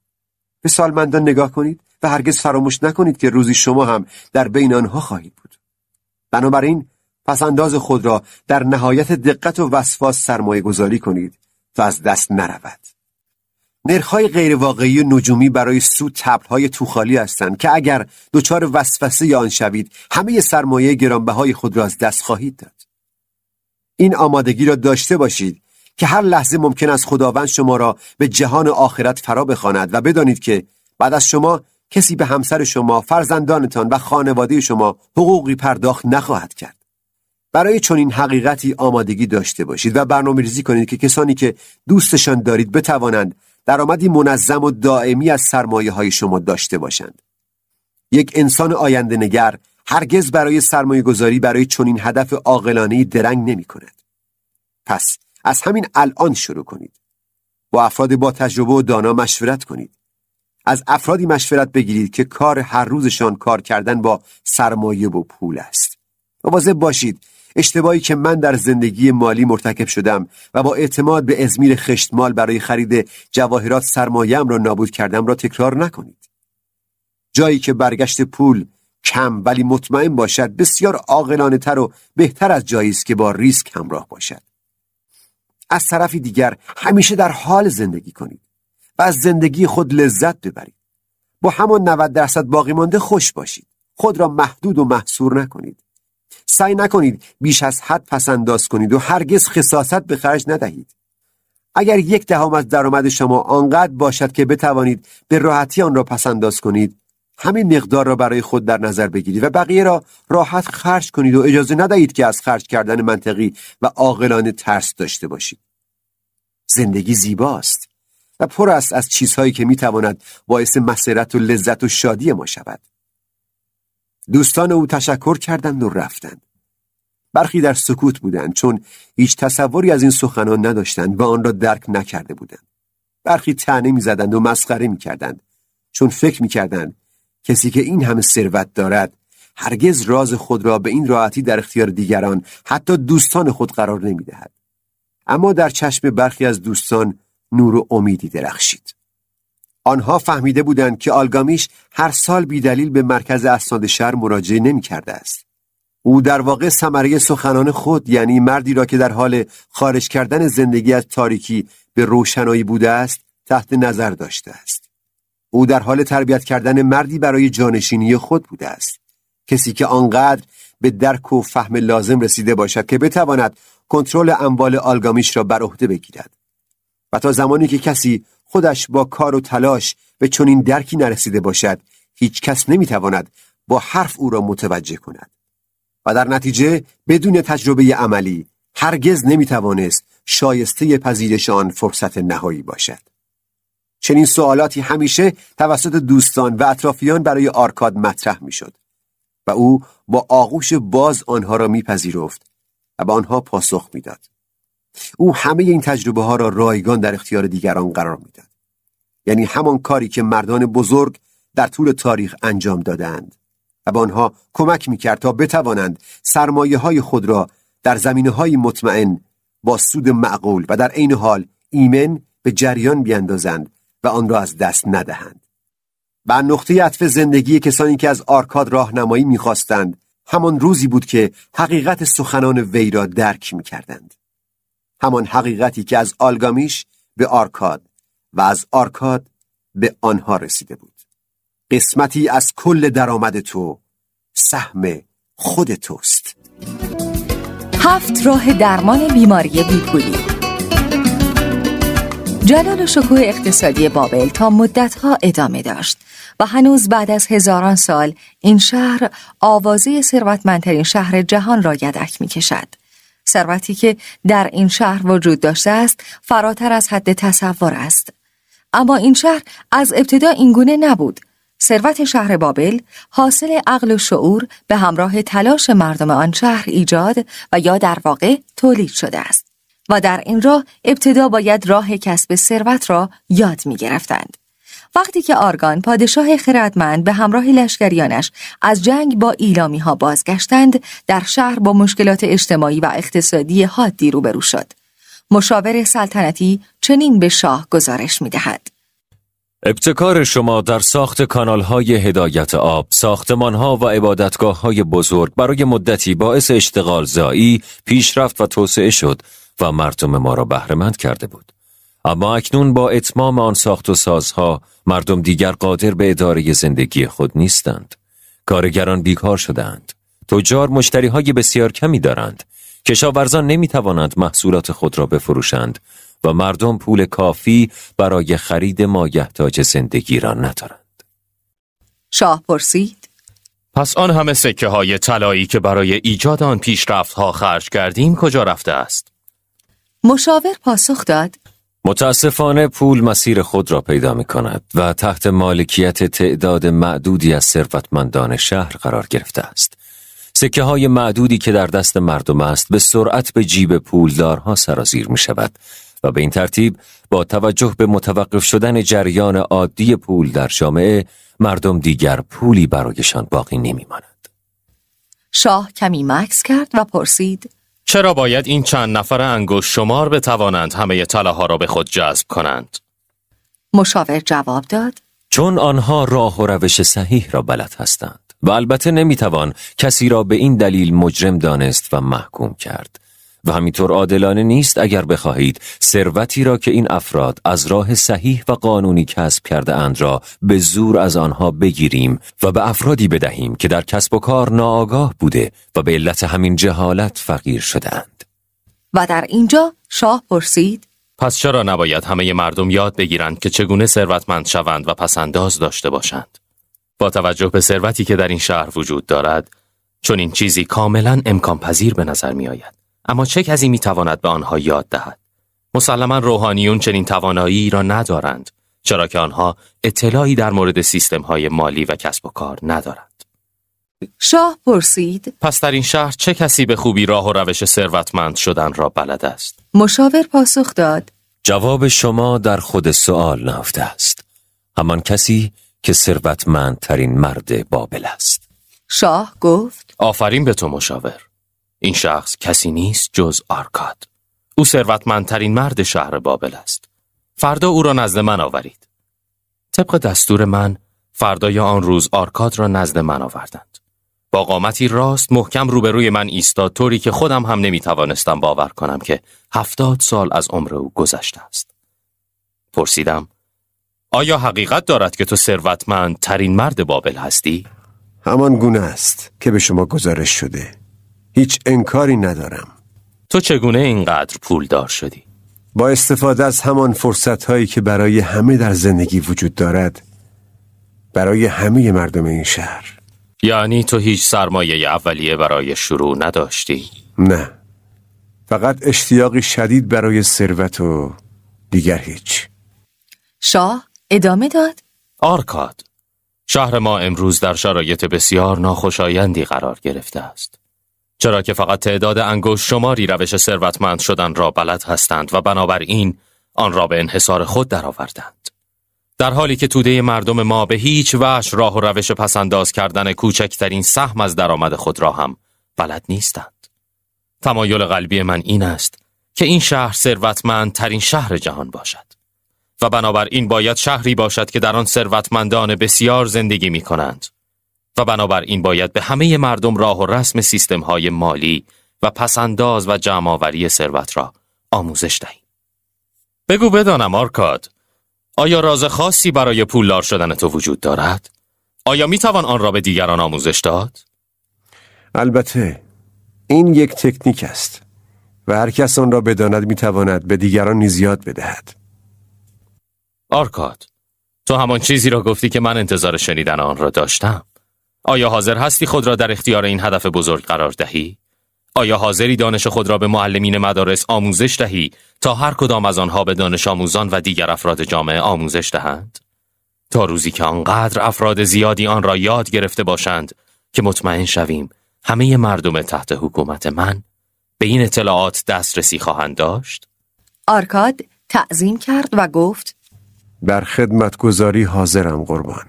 به سالمندان نگاه کنید و هرگز فراموش نکنید که روزی شما هم در بین آنها خواهید بود. بنابراین پس‌انداز خود را در نهایت دقت و وسواس سرمایه گذاری کنید تا از دست نرود. نرخ‌های غیرواقعی و نجومی برای سود طبل‌های توخالی هستند که اگر دچار وسوسه آن شوید همه سرمایه گرانبهای خود را از دست خواهید داد. این آمادگی را داشته باشید که هر لحظه ممکن است خداوند شما را به جهان آخرت فرا بخواند و بدانید که بعد از شما کسی به همسر شما، فرزندانتان و خانواده شما حقوقی پرداخت نخواهد کرد. برای چنین حقیقتی آمادگی داشته باشید و برنامه‌ریزی کنید که کسانی که دوستشان دارید بتوانند درآمدی منظم و دائمی از سرمایه‌های شما داشته باشند. یک انسان آینده نگر هرگز برای سرمایه‌گذاری برای چنین هدف عاقلانه‌ای درنگ نمی‌کند. پس از همین الان شروع کنید. با افراد با تجربه و دانا مشورت کنید. از افرادی مشورت بگیرید که کار هر روزشان کار کردن با سرمایه و پول است. مواظب باشید اشتباهی که من در زندگی مالی مرتکب شدم و با اعتماد به ازمیر خشتمال برای خرید جواهرات سرمایه‌ام را نابود کردم را تکرار نکنید. جایی که برگشت پول کم ولی مطمئن باشد بسیار عاقلانه تر و بهتر از جایی است که با ریسک همراه باشد. از طرفی دیگر همیشه در حال زندگی کنید و از زندگی خود لذت ببرید. با همان 90% باقی مانده خوش باشید. خود را محدود و محصور نکنید. سعی نکنید بیش از حد پس‌انداز کنید و هرگز خساست به خرج ندهید. اگر 1/10 از درآمد شما آنقدر باشد که بتوانید به راحتی آن را پس‌انداز کنید، همین مقدار را برای خود در نظر بگیرید و بقیه را راحت خرج کنید و اجازه ندهید که از خرج کردن منطقی و عاقلانه ترس داشته باشید. زندگی زیباست و پر است از چیزهایی که میتواند باعث مسرت و لذت و شادی ما شود. دوستان او تشکر کردند و رفتند. برخی در سکوت بودند چون هیچ تصوری از این سخنان نداشتند و آن را درک نکرده بودند. برخی طعنه می‌زدند و مسخره می‌کردند چون فکر می‌کردند کسی که این همه ثروت دارد هرگز راز خود را به این راحتی در اختیار دیگران، حتی دوستان خود قرار نمی‌دهد. اما در چشم برخی از دوستان نور و امیدی درخشید. آنها فهمیده بودند که آلگامیش هر سال بی‌دلیل به مرکز اسناد شهر مراجعه نمی‌کرده است. او در واقع ثمره سخنان خود، یعنی مردی را که در حال خارج کردن زندگی از تاریکی به روشنایی بوده است، تحت نظر داشته است. او در حال تربیت کردن مردی برای جانشینی خود بوده است. کسی که آنقدر به درک و فهم لازم رسیده باشد که بتواند کنترل اموال آلگامیش را بر عهده بگیرد. و تا زمانی که کسی خودش با کار و تلاش به چنین درکی نرسیده باشد، هیچ کس نمیتواند با حرف او را متوجه کند. و در نتیجه بدون تجربه عملی هرگز نمیتوانست شایسته پذیرش آن فرصت نهایی باشد. چنین سوالاتی همیشه توسط دوستان و اطرافیان برای آرکاد مطرح میشد و او با آغوش باز آنها را میپذیرفت و به آنها پاسخ میداد. او همه این تجربه ها را رایگان در اختیار دیگران قرار میداد. یعنی همان کاری که مردان بزرگ در طول تاریخ انجام دادند و به آنها کمک میکرد تا بتوانند سرمایه های خود را در زمینه های مطمئن با سود معقول و در عین حال ایمن به جریان بیاندازند و آن را از دست ندهند. و نقطه عطف زندگی کسانی که از آرکاد راهنمایی میخواستند همان روزی بود که حقیقت سخنان وی را درک میکردند. همان حقیقتی که از آلگامیش به آرکاد و از آرکاد به آنها رسیده بود. قسمتی از کل درآمد تو سهم خود توست. 7 راه درمان بیماری بیپولی. جلال و شکوه اقتصادی بابل تا مدتها ادامه داشت و هنوز بعد از هزاران سال این شهر آوازه ثروتمندترین شهر جهان را یدک می‌کشد. ثروتی که در این شهر وجود داشته است فراتر از حد تصور است. اما این شهر از ابتدا اینگونه نبود. ثروت شهر بابل حاصل عقل و شعور به همراه تلاش مردم آن شهر ایجاد و یا در واقع تولید شده است و در این راه ابتدا باید راه کسب ثروت را یاد می گرفتند. وقتی که آرگان پادشاه خردمند به همراه لشکریانش از جنگ با ایلامی ها بازگشتند، در شهر با مشکلات اجتماعی و اقتصادی حادی روبرو شد. مشاور سلطنتی چنین به شاه گزارش می دهد: ابتکار شما در ساخت کانال‌های هدایت آب، ساختمان‌ها و عبادتگاه‌های بزرگ برای مدتی باعث اشتغال زایی، پیشرفت و توسعه شد و مردم ما را بهره‌مند کرده بود. اما اکنون با اتمام آن ساخت و سازها، مردم دیگر قادر به اداره زندگی خود نیستند. کارگران بیکار شدند. تجار مشتری‌های بسیار کمی دارند. کشاورزان نمی‌توانند محصولات خود را بفروشند و مردم پول کافی برای خرید مایحتاج زندگی را ندارند. شاه پرسید: پس آن همه سکه های طلایی که برای ایجاد آن پیشرفت ها خرج کردیم کجا رفته است؟ مشاور پاسخ داد: متاسفانه پول مسیر خود را پیدا می کند و تحت مالکیت تعداد معدودی از ثروتمندان شهر قرار گرفته است. سکه های معدودی که در دست مردم است به سرعت به جیب پولدارها سرازیر می شود و به این ترتیب با توجه به متوقف شدن جریان عادی پول در جامعه، مردم دیگر پولی برایشان باقی نمی ماند. شاه کمی مکث کرد و پرسید: چرا باید این چند نفر انگشت شمار بتوانند همه طلاها را به خود جذب کنند؟ مشاور جواب داد: چون آنها راه و روش صحیح را بلد هستند و البته نمیتوان کسی را به این دلیل مجرم دانست و محکوم کرد و همینطور عادلانه نیست اگر بخواهید ثروتی را که این افراد از راه صحیح و قانونی کسب کرده اند را به زور از آنها بگیریم و به افرادی بدهیم که در کسب و کار ناآگاه بوده و به علت همین جهالت فقیر شدند. و در اینجا شاه پرسید: پس چرا نباید همه مردم یاد بگیرند که چگونه ثروتمند شوند و پسنداز داشته باشند؟ با توجه به ثروتی که در این شهر وجود دارد، چون این چیزی کاملا امکان پذیر به نظر می آید. اما چه کسی می تواند به آنها یاد دهد؟ مسلما روحانیون چنین توانایی را ندارند، چرا که آنها اطلاعی در مورد سیستم های مالی و کسب و کار ندارند. شاه پرسید: پس در این شهر چه کسی به خوبی راه و روش ثروتمند شدن را بلد است؟ مشاور پاسخ داد: جواب شما در خود سؤال نهفته است. همان کسی که ثروتمندترین مرد بابل است. شاه گفت: آفرین به تو مشاور. این شخص کسی نیست جز آرکاد. او ثروتمندترین مرد شهر بابل است. فردا او را نزد من آورید. طبق دستور من، فردا یا آن روز آرکاد را نزد من آوردند. با قامتی راست محکم روبروی من ایستاد، طوری که خودم هم نمیتوانستم باور کنم که 70 سال از عمر او گذشته است. پرسیدم: آیا حقیقت دارد که تو ثروتمندترین مرد بابل هستی؟ همان گونه است که به شما گزارش شده. هیچ انکاری ندارم. تو چگونه اینقدر پولدار شدی؟ با استفاده از همان فرصت‌هایی که برای همه در زندگی وجود دارد، برای همه مردم این شهر. یعنی تو هیچ سرمایه اولیه برای شروع نداشتی؟ نه، فقط اشتیاقی شدید برای ثروت و دیگر هیچ. شاه ادامه داد: آرکاد، شهر ما امروز در شرایط بسیار ناخوشایندی قرار گرفته است. چرا که فقط تعداد انگشت شماری روش ثروتمند شدن را بلد هستند و بنابراین آن را به انحصار خود درآوردند. در حالی که توده مردم ما به هیچ وجه راه و روش پسنداز کردن کوچکترین سهم از درآمد خود را هم بلد نیستند. تمایل قلبی من این است که این شهر ثروتمندترین شهر جهان باشد و بنابراین باید شهری باشد که در آن ثروتمندان بسیار زندگی می کنند و بنابراین باید به همه مردم راه و رسم سیستم‌های مالی و پسنداز و جمع‌آوری ثروت را آموزش دهیم. بگو بدانم آرکاد، آیا راز خاصی برای پولدار شدن تو وجود دارد؟ آیا میتوان آن را به دیگران آموزش داد؟ البته این یک تکنیک است و هر کس آن را بداند میتواند به دیگران نیز یاد بدهد. آرکاد، تو همان چیزی را گفتی که من انتظار شنیدن آن را داشتم. آیا حاضر هستی خود را در اختیار این هدف بزرگ قرار دهی؟ آیا حاضری دانش خود را به معلمین مدارس آموزش دهی تا هر کدام از آنها به دانش آموزان و دیگر افراد جامعه آموزش دهند؟ تا روزی که آنقدر افراد زیادی آن را یاد گرفته باشند که مطمئن شویم همه مردم تحت حکومت من به این اطلاعات دسترسی خواهند داشت؟ آرکاد تعظیم کرد و گفت: بر خدمتگزاری حاضرم قربان.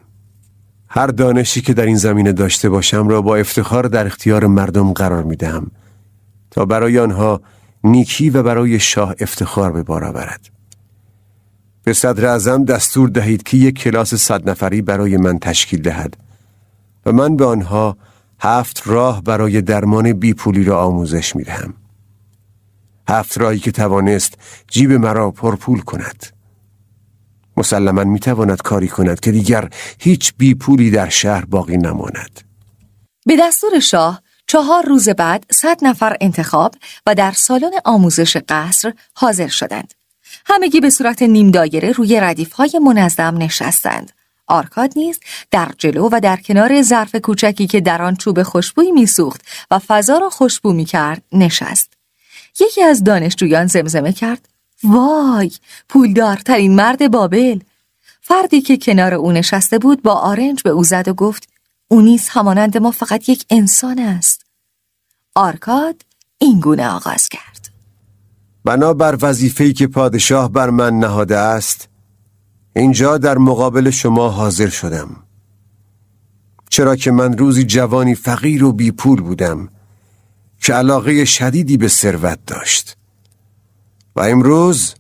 هر دانشی که در این زمینه داشته باشم را با افتخار در اختیار مردم قرار میدهم تا برای آنها نیکی و برای شاه افتخار به بار آورد. به صدر اعظم دستور دهید که یک کلاس 100 نفری برای من تشکیل دهد و من به آنها 7 راه برای درمان بیپولی را آموزش میدهم. 7 راهی که توانست جیب مرا پرپول کند. مسلماً میتواند کاری کند که دیگر هیچ بیپولی در شهر باقی نماند. به دستور شاه 4 روز بعد 100 نفر انتخاب و در سالن آموزش قصر حاضر شدند. همگی به صورت نیم دایره روی ردیف‌های منظم نشستند. آرکاد نیز در جلو و در کنار ظرف کوچکی که در آن چوب خوشبویی میسوخت و فضا را خوشبو می‌کرد نشست. یکی از دانشجویان زمزمه کرد: وای، پولدارترین مرد بابل. فردی که کنار او نشسته بود با آرنج به او زد و گفت: او نیز همانند ما فقط یک انسان است. آرکاد این گونه آغاز کرد: بنابر وظیفه‌ای که پادشاه بر من نهاده است، اینجا در مقابل شما حاضر شدم. چرا که من روزی جوانی فقیر و بی پول بودم که علاقه شدیدی به ثروت داشت و امروز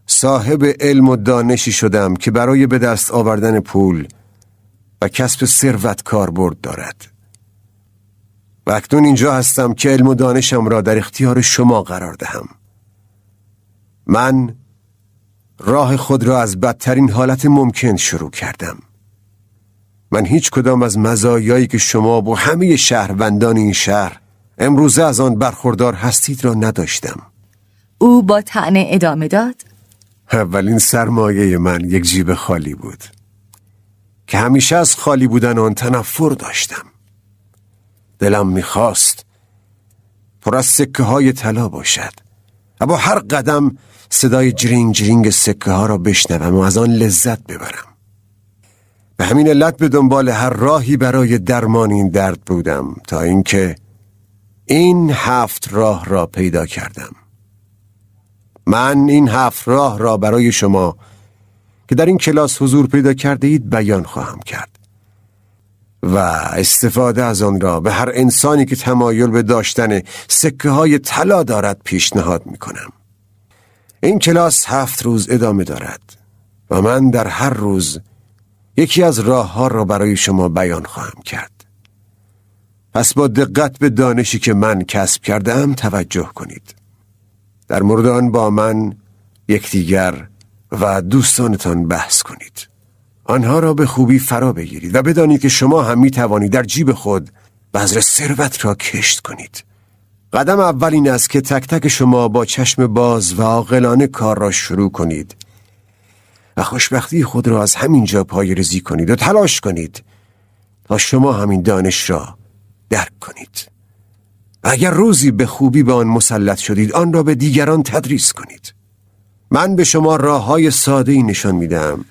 صاحب علم و دانشی شدم که برای به دست آوردن پول و کسب ثروت کاربرد دارد و اکنون اینجا هستم که علم و دانشم را در اختیار شما قرار دهم. من راه خود را از بدترین حالت ممکن شروع کردم. من هیچ کدام از مزایایی که شما و همه شهروندان این شهر امروزه از آن برخوردار هستید را نداشتم. او با طعنه ادامه داد: اولین سرمایه من یک جیب خالی بود که همیشه از خالی بودن آن تنفر داشتم. دلم میخواست پر از سکه های طلا باشد و با هر قدم صدای جرینگ جرینگ سکه ها را بشنوم و از آن لذت ببرم. به همین علت به دنبال هر راهی برای درمان این درد بودم تا اینکه این 7 راه را پیدا کردم. من این 7 راه را برای شما که در این کلاس حضور پیدا کرده اید بیان خواهم کرد و استفاده از آن را به هر انسانی که تمایل به داشتن سکه های طلا دارد پیشنهاد می کنم. این کلاس 7 روز ادامه دارد و من در هر روز یکی از راه ها را برای شما بیان خواهم کرد. پس با دقت به دانشی که من کسب کردم توجه کنید. در مورد آن با من، یکدیگر و دوستانتان بحث کنید. آنها را به خوبی فرا بگیرید و بدانید که شما هم می توانید در جیب خود بذر ثروت را کشت کنید. قدم اول این است که تک تک شما با چشم باز و عاقلانه کار را شروع کنید و خوشبختی خود را از همین جا پایه‌ریزی کنید و تلاش کنید تا شما همین دانش را درک کنید. و اگر روزی به خوبی به آن مسلط شدید، آن را به دیگران تدریس کنید. من به شما راه‌های ساده‌ای نشان میدم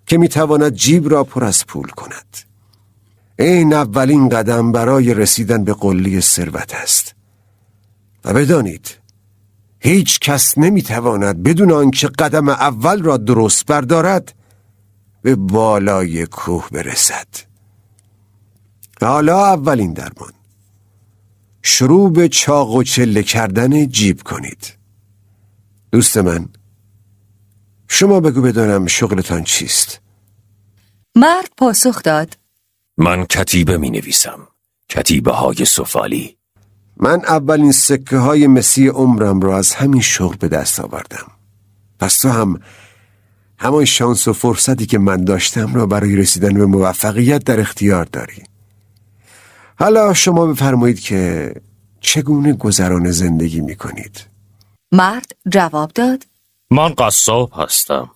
که میتواند جیب را پر از پول کند. این اولین قدم برای رسیدن به قله ثروت است. و بدانید هیچ کس نمیتواند بدون آنکه قدم اول را درست بردارد به بالای کوه برسد. حالا اولین درمان، شروع به چاق و چله کردن جیب کنید. دوست من، شما بگو بدانم شغلتان چیست؟ مرد پاسخ داد: من کتیبه می نویسم. کتیبه های سفالی. من اولین سکه های مسی عمرم را از همین شغل به دست آوردم. پس تو هم همان شانس و فرصتی که من داشتم را برای رسیدن به موفقیت در اختیار داری. حالا شما بفرمایید که چگونه گذران زندگی می کنید؟ مرد جواب داد: من قصاب هستم.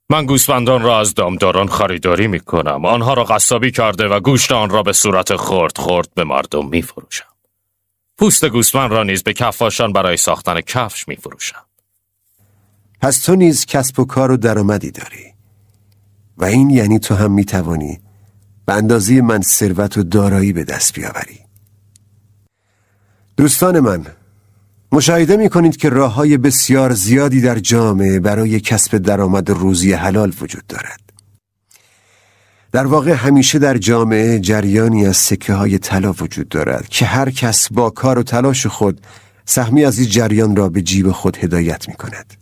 من گوسفندان را از دامداران خریداری می کنم. آنها را قصابی کرده و گوشت آن را به صورت خرد خرد به مردم می فروشم. پوست گوسفند را نیز به کفاشان برای ساختن کفش می فروشم. پس تو نیز کسب و کار و درآمدی داری و این یعنی تو هم می توانی به اندازه من ثروت و دارایی به دست بیاوری. دوستان من، مشاهده می کنید که راه‌های بسیار زیادی در جامعه برای کسب درآمد روزی حلال وجود دارد. در واقع همیشه در جامعه جریانی از سکه های طلا وجود دارد که هر کس با کار و تلاش خود سهمی از این جریان را به جیب خود هدایت می کند.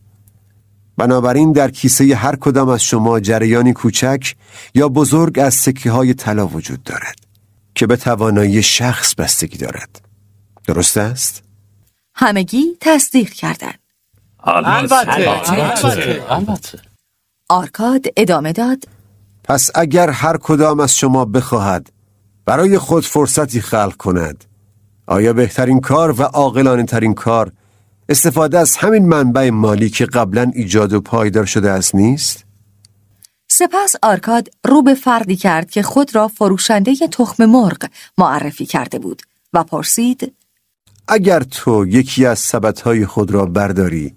بنابراین در کیسه هر کدام از شما جریانی کوچک یا بزرگ از سکه های طلا وجود دارد که به توانایی شخص بستگی دارد. درست است؟ همگی تصدیق کردند. البته. آرکاد ادامه داد: پس اگر هر کدام از شما بخواهد برای خود فرصتی خلق کند، آیا بهترین کار و عاقلانه ترین کار استفاده از همین منبع مالی که قبلا ایجاد و پایدار شده است نیست؟ سپس آرکاد رو به فردی کرد که خود را فروشنده تخم مرغ معرفی کرده بود و پرسید: اگر تو یکی از سبدهای خود را برداری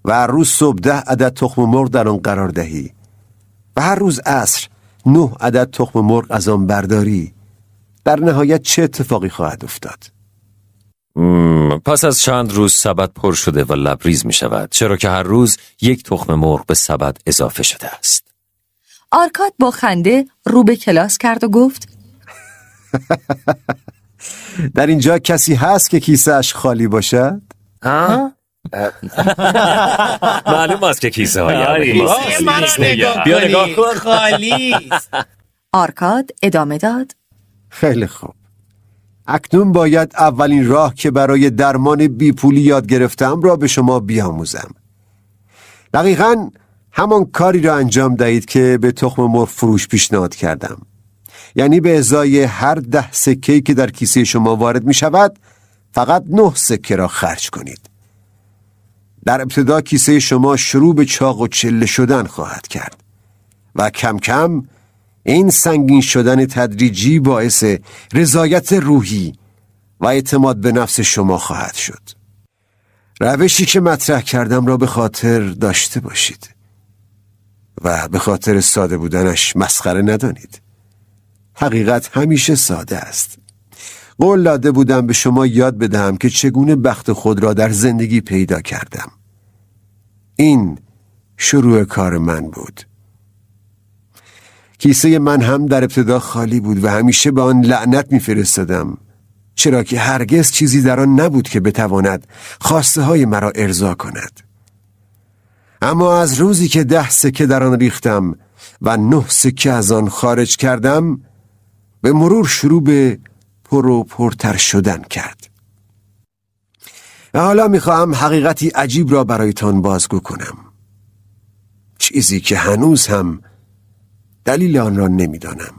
و هر روز صبح 10 عدد تخم مرغ در آن قرار دهی و هر روز عصر 9 عدد تخم مرغ از آن برداری، در نهایت چه اتفاقی خواهد افتاد؟ پس از چند روز سبد پر شده و لبریز می شود، چرا که هر روز 1 تخم مرغ به سبد اضافه شده است. آرکاد با خنده رو به کلاس کرد و گفت: در اینجا کسی هست که کیسه‌اش خالی باشد؟ معلوم است که کیسه های بیا نگاه کن خالی. آرکاد ادامه داد: خیلی خوب. اکنون باید اولین راه که برای درمان بیپولی یاد گرفتم را به شما بیاموزم. دقیقاً همان کاری را انجام دهید که به تخم مرغ فروش پیشنهاد کردم. یعنی به ازای هر 10 سکه‌ای که در کیسه شما وارد می شود فقط 9 سکه را خرج کنید. در ابتدا کیسه شما شروع به چاق و چله شدن خواهد کرد و کم کم این سنگین شدن تدریجی باعث رضایت روحی و اعتماد به نفس شما خواهد شد. روشی که مطرح کردم را به خاطر داشته باشید و به خاطر ساده بودنش مسخره ندانید. حقیقت همیشه ساده است. قول داده بودم به شما یاد بدهم که چگونه بخت خود را در زندگی پیدا کردم. این شروع کار من بود. کیسه من هم در ابتدا خالی بود و همیشه به آن لعنت می‌فرستادم، چرا که هرگز چیزی در آن نبود که بتواند خواسته های مرا ارضا کند. اما از روزی که 10 سکه در آن ریختم و 9 سکه از آن خارج کردم، به مرور شروع به پر و پرتر شدن کرد. حالا میخواهم حقیقتی عجیب را برایتان بازگو کنم، چیزی که هنوز هم دلیل آن را نمیدانم.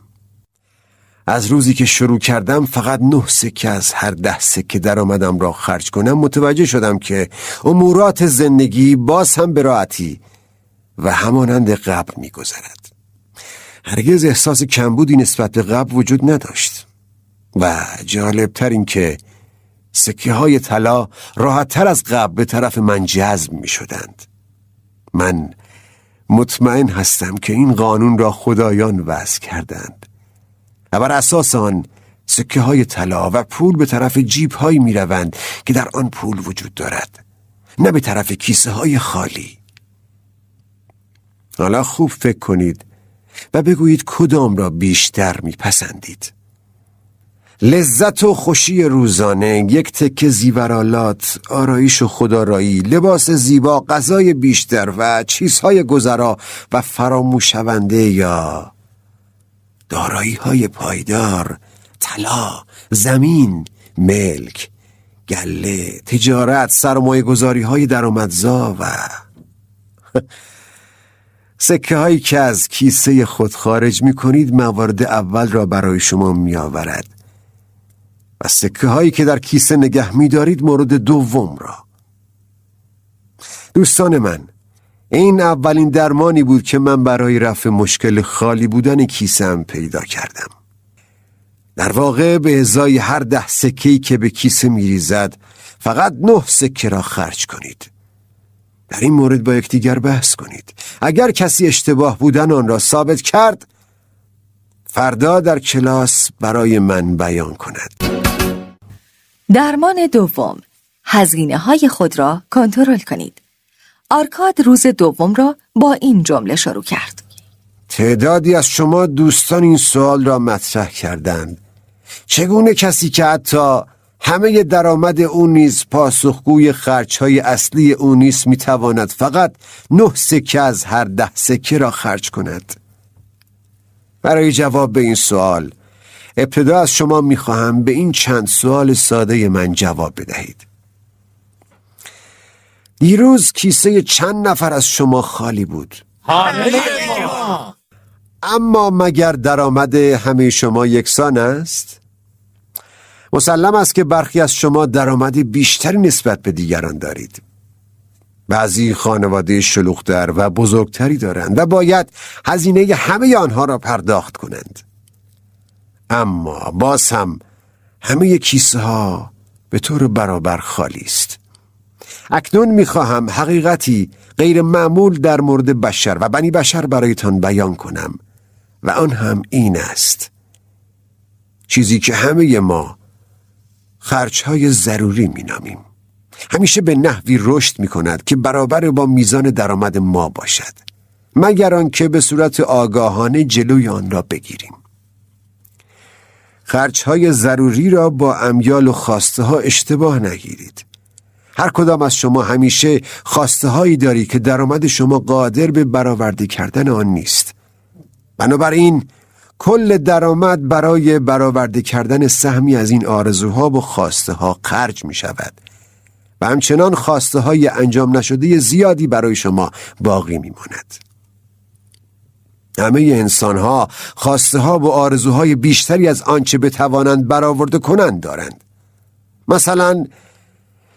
از روزی که شروع کردم فقط 9 سکه از هر 10 سکه درآمدم را خرج کنم، متوجه شدم که امورات زندگی باز هم به راحتی و همانند قبل میگذرد. هرگز احساس کمبودی نسبت به قبل وجود نداشت و جالبتر این که سکه های طلا راحت‌تر از قبل به طرف من جذب می شدند. من مطمئن هستم که این قانون را خدایان وضع کردند و بر اساس آن سکه های طلا و پول به طرف جیب هایی می روند که در آن پول وجود دارد، نه به طرف کیسه های خالی. حالا خوب فکر کنید و بگویید کدام را بیشتر می پسندید. لذت و خوشی روزانه، یک تکه زیورآلات، آرایش و خودآرایی، لباس زیبا، غذای بیشتر و چیزهای گذرا و فراموشونده، یا دارایی های پایدار، طلا، زمین، ملک، گله، تجارت، سرمایه گذاری های درآمدزا و سکه هایی که از کیسه خود خارج می کنید موارد اول را برای شما می آورد و سکه هایی که در کیسه نگه می دارید مورد دوم را. دوستان من، این اولین درمانی بود که من برای رفع مشکل خالی بودن کیسه‌ام پیدا کردم. در واقع به ازای هر 10 سکه‌ای که به کیسه می ریزد فقط 9 سکه را خرج کنید. در این مورد با یکدیگر بحث کنید. اگر کسی اشتباه بودن آن را ثابت کرد، فردا در کلاس برای من بیان کند. درمان دوم: هزینه های خود را کنترل کنید. آرکاد روز دوم را با این جمله شروع کرد: تعدادی از شما دوستان این سوال را مطرح کردند: چگونه کسی که حتی همه درآمد او نیز پاسخگوی خرج‌های اصلی او نیست میتواند فقط 9 سکه از هر 10 سکه را خرج کند؟ برای جواب به این سوال ابتدا از شما میخواهم به این چند سوال ساده من جواب بدهید. دیروز کیسه چند نفر از شما خالی بود؟ اما مگر درآمد همه شما یکسان است؟ مسلم است که برخی از شما درآمد بیشتری نسبت به دیگران دارید. بعضی خانواده شلوغ‌تر و بزرگتری دارند و باید هزینه همه آنها را پرداخت کنند. اما باز هم همه کیسه ها به طور برابر خالی است. اکنون میخواهم حقیقتی غیر معمول در مورد بشر و بنی بشر برایتان بیان کنم و آن هم این است: چیزی که همه ما خرج‌های ضروری می‌نامیم همیشه به نحوی رشد می‌کند که برابر با میزان درآمد ما باشد، مگر آنکه به صورت آگاهانه جلوی آن را بگیریم. خرج‌های ضروری را با امیال و خواسته ها اشتباه نگیرید. هر کدام از شما همیشه خواسته هایی داری که درآمد شما قادر به برآورده کردن آن نیست. بنابراین کل درآمد برای برآورده کردن سهمی از این آرزوها و خواسته ها خرج می شود و همچنان خواسته های انجام نشده زیادی برای شما باقی می ماند. همه انسان ها خواسته ها و آرزوهای بیشتری از آنچه بتوانند برآورده کنند دارند. مثلا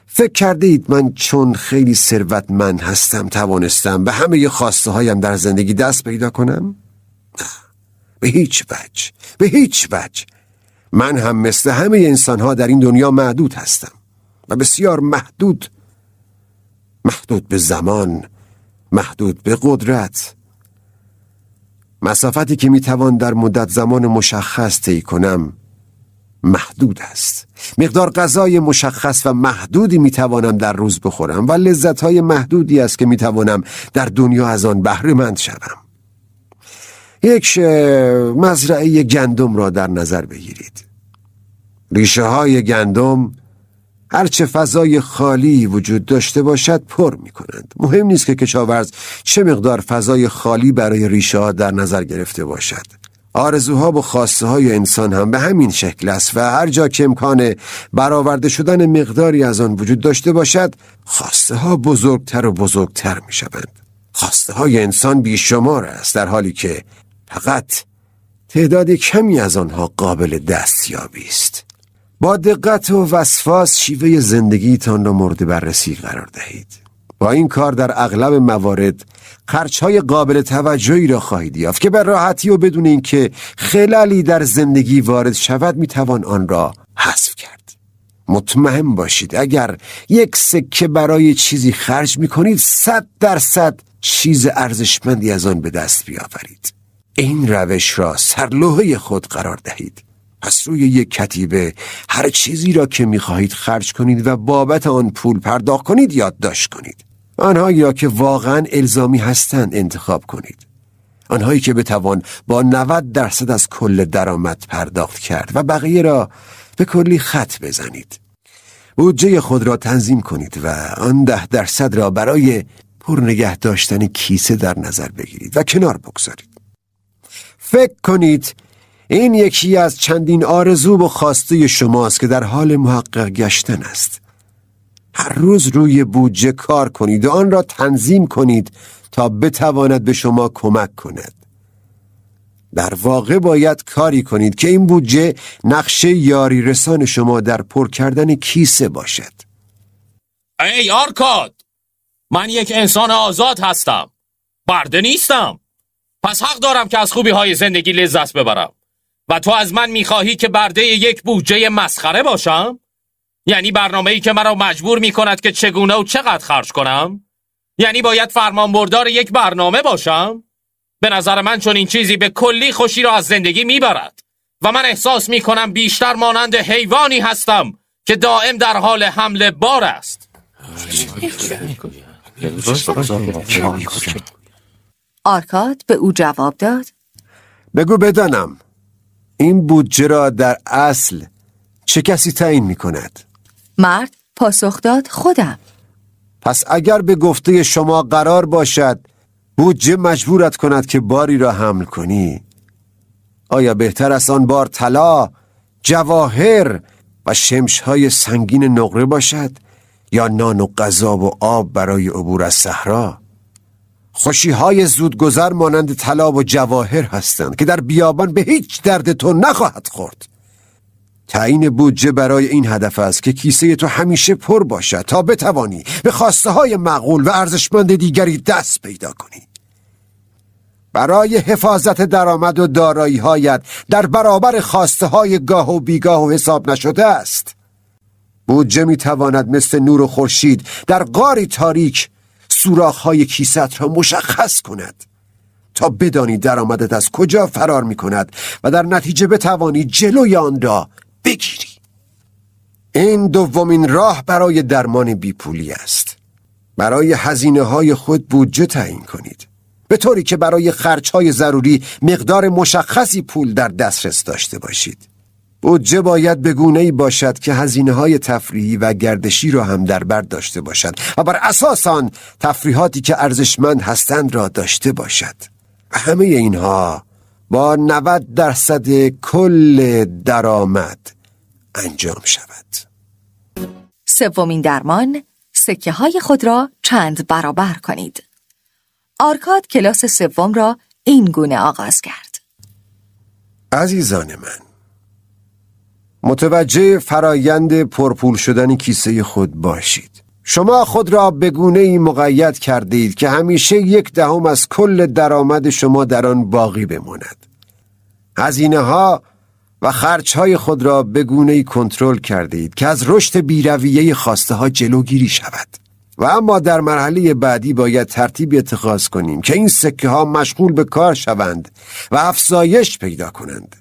فکر کرده اید من چون خیلی ثروتمند هستم توانستم به همه خواسته هایم در زندگی دست پیدا کنم؟ نه، به هیچ وجه. من هم مثل همه انسان ها در این دنیا محدود هستم و بسیار محدود به زمان، محدود به قدرت. مسافتی که میتوان در مدت زمان مشخص طی کنم محدود است. مقدار غذای مشخص و محدودی میتوانم در روز بخورم و لذت‌های محدودی است که میتوانم در دنیا از آن بهره مند شوم. یک مزرعه گندم را در نظر بگیرید. ریشه های گندم هرچه فضای خالی وجود داشته باشد پر می کنند. مهم نیست که کشاورز چه مقدار فضای خالی برای ریشه ها در نظر گرفته باشد. آرزوها و خواسته های انسان هم به همین شکل است و هر جا که امکان برآورده شدن مقداری از آن وجود داشته باشد، خواسته ها بزرگتر و بزرگتر می شوند. خواسته های انسان بیشمار است، در حالی که فقط تعداد کمی از آنها قابل دستیابی است. با دقت و وسواس شیوه زندگیتان را مورد بررسی قرار دهید. با این کار در اغلب موارد خرج‌های قابل توجهی را خواهید یافت که به راحتی و بدون اینکه خللی در زندگی وارد شود میتوان آن را حذف کرد. مطمئن باشید اگر یک سکه برای چیزی خرج میکنید 100% چیز ارزشمندی از آن به دست بیاورید. این روش را سرلوحه خود قرار دهید. پس روی یک کتیبه هر چیزی را که میخواهید خرج کنید و بابت آن پول پرداخت کنید یادداشت کنید. آنهایی را که واقعا الزامی هستند انتخاب کنید. آنهایی که بتوان با 90% از کل درآمد پرداخت کرد و بقیه را به کلی خط بزنید. بودجه خود را تنظیم کنید و آن 10% را برای پر نگه داشتن کیسه در نظر بگیرید و کنار بگذارید. فکر کنید این یکی از چندین آرزو و خواسته شماست که در حال محقق گشتن است. هر روز روی بودجه کار کنید و آن را تنظیم کنید تا بتواند به شما کمک کند. در واقع باید کاری کنید که این بودجه نقشه یاری رسان شما در پر کردن کیسه باشد. ای آرکاد، من یک انسان آزاد هستم، برده نیستم. پس حق دارم که از خوبی های زندگی لذت ببرم و تو از من میخواهی که برده یک بودجه مسخره باشم؟ یعنی برنامه‌ای که مرا مجبور میکند که چگونه و چقدر خرج کنم؟ یعنی باید فرمانبردار یک برنامه باشم؟ به نظر من چون این چیزی به کلی خوشی را از زندگی میبرد و من احساس میکنم بیشتر مانند حیوانی هستم که دائم در حال حمل بار است. آرکاد به او جواب داد: بگو بدانم این بودجه را در اصل چه کسی تعیین می کند؟ مرد پاسخ داد: خودم. پس اگر به گفته شما قرار باشد بودجه مجبورت کند که باری را حمل کنی، آیا بهتر است آن بار طلا، جواهر و شمش‌های سنگین نقره باشد یا نان و غذا و آب برای عبور از صحرا؟ خوشی‌های زودگذر مانند طلا و جواهر هستند که در بیابان به هیچ درد تو نخواهد خورد. تعیین بودجه برای این هدف است که کیسه تو همیشه پر باشد تا بتوانی به خواسته‌های معقول و ارزشمند دیگری دست پیدا کنی. برای حفاظت درآمد و دارایی‌هایت در برابر خواسته‌های گاه و بیگاه و حساب نشده است. بودجه می‌تواند مثل نور و خورشید در غاری تاریک سوراخ‌های کیسه‌ات را مشخص کند تا بدانی درآمدت از کجا فرار می‌کند و در نتیجه بتوانی جلوی آن را بگیری. این دومین راه برای درمان بیپولی است. برای هزینه‌های خود بودجه تعیین کنید، به طوری که برای خرج‌های ضروری مقدار مشخصی پول در دسترس داشته باشید. بودجه باید به گونه‌ای باشد که هزینه‌های تفریحی و گردشی را هم در بر داشته باشد و بر اساس آن تفریحاتی که ارزشمند هستند را داشته باشد. همه اینها با 90% کل درآمد انجام شود. سومین درمان، سکه های خود را چند برابر کنید. آرکاد کلاس سوم را این گونه آغاز کرد. عزیزان من، متوجه فرایند پرپول شدن کیسه خود باشید. شما خود را به گونه‌ای مقید کرده اید که همیشه 1/10 از کل درآمد شما در آن باقی بماند. هزینه‌ها و خرج‌های خود را به گونه‌ای کنترل کرده اید که از رشد بی‌رویه خواسته‌ها جلوگیری شود. و اما در مرحله بعدی باید ترتیبی اتخاذ کنیم که این سکه‌ها مشغول به کار شوند و افزایش پیدا کنند.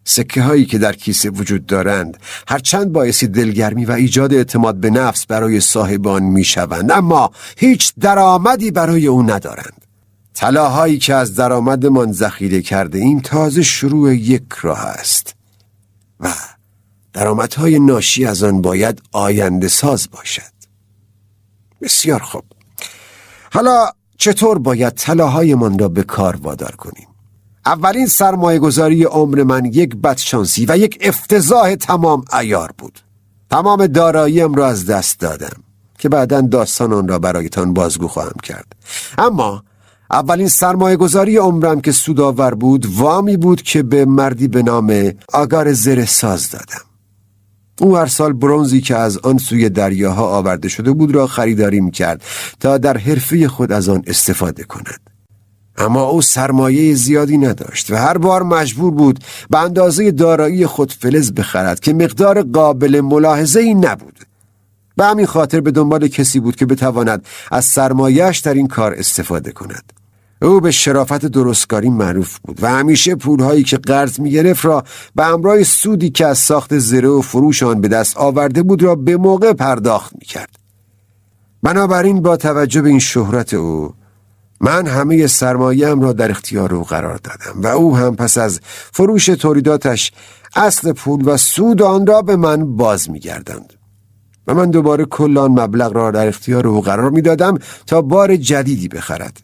سکه هایی که در کیسه وجود دارند هرچند باعث دلگرمی و ایجاد اعتماد به نفس برای صاحبان می شوند، اما هیچ درآمدی برای او ندارند. طلاهایی که از درآمدمان ذخیره کرده ایم تازه شروع یک راه است و درآمدهای ناشی از آن باید آینده ساز باشد. بسیار خوب. حالا چطور باید طلاهایمان را به کار وادار کنیم؟ اولین سرمایه گذاری عمر من یک بدشانسی و یک افتضاح تمام عیار بود. تمام داراییم را از دست دادم که بعداً داستان آن را برایتان بازگو خواهم کرد. اما اولین سرمایه گذاری عمرم که سودآور بود وامی بود که به مردی به نام آگار زره ساز دادم. او هر سال برنزی که از آن سوی دریاها آورده شده بود را خریداری می‌کرد تا در حرفه خود از آن استفاده کند. اما او سرمایه زیادی نداشت و هر بار مجبور بود به اندازه دارایی خود فلز بخرد که مقدار قابل ملاحظه‌ای نبود. به همین خاطر به دنبال کسی بود که بتواند از سرمایه‌اش در این کار استفاده کند. او به شرافت درستکاری معروف بود و همیشه پولهایی که قرض می‌گرفت را به همراه سودی که از ساخت زره و فروش آن به دست آورده بود را به موقع پرداخت می‌کرد. بنابراین با توجه به این شهرت او، من همه سرمایه‌ام را در اختیار او قرار دادم و او هم پس از فروش تولیداتش اصل پول و سود آن را به من باز می‌گرداند و من دوباره کل آن مبلغ را در اختیار او قرار می‌دادم تا بار جدیدی بخرد.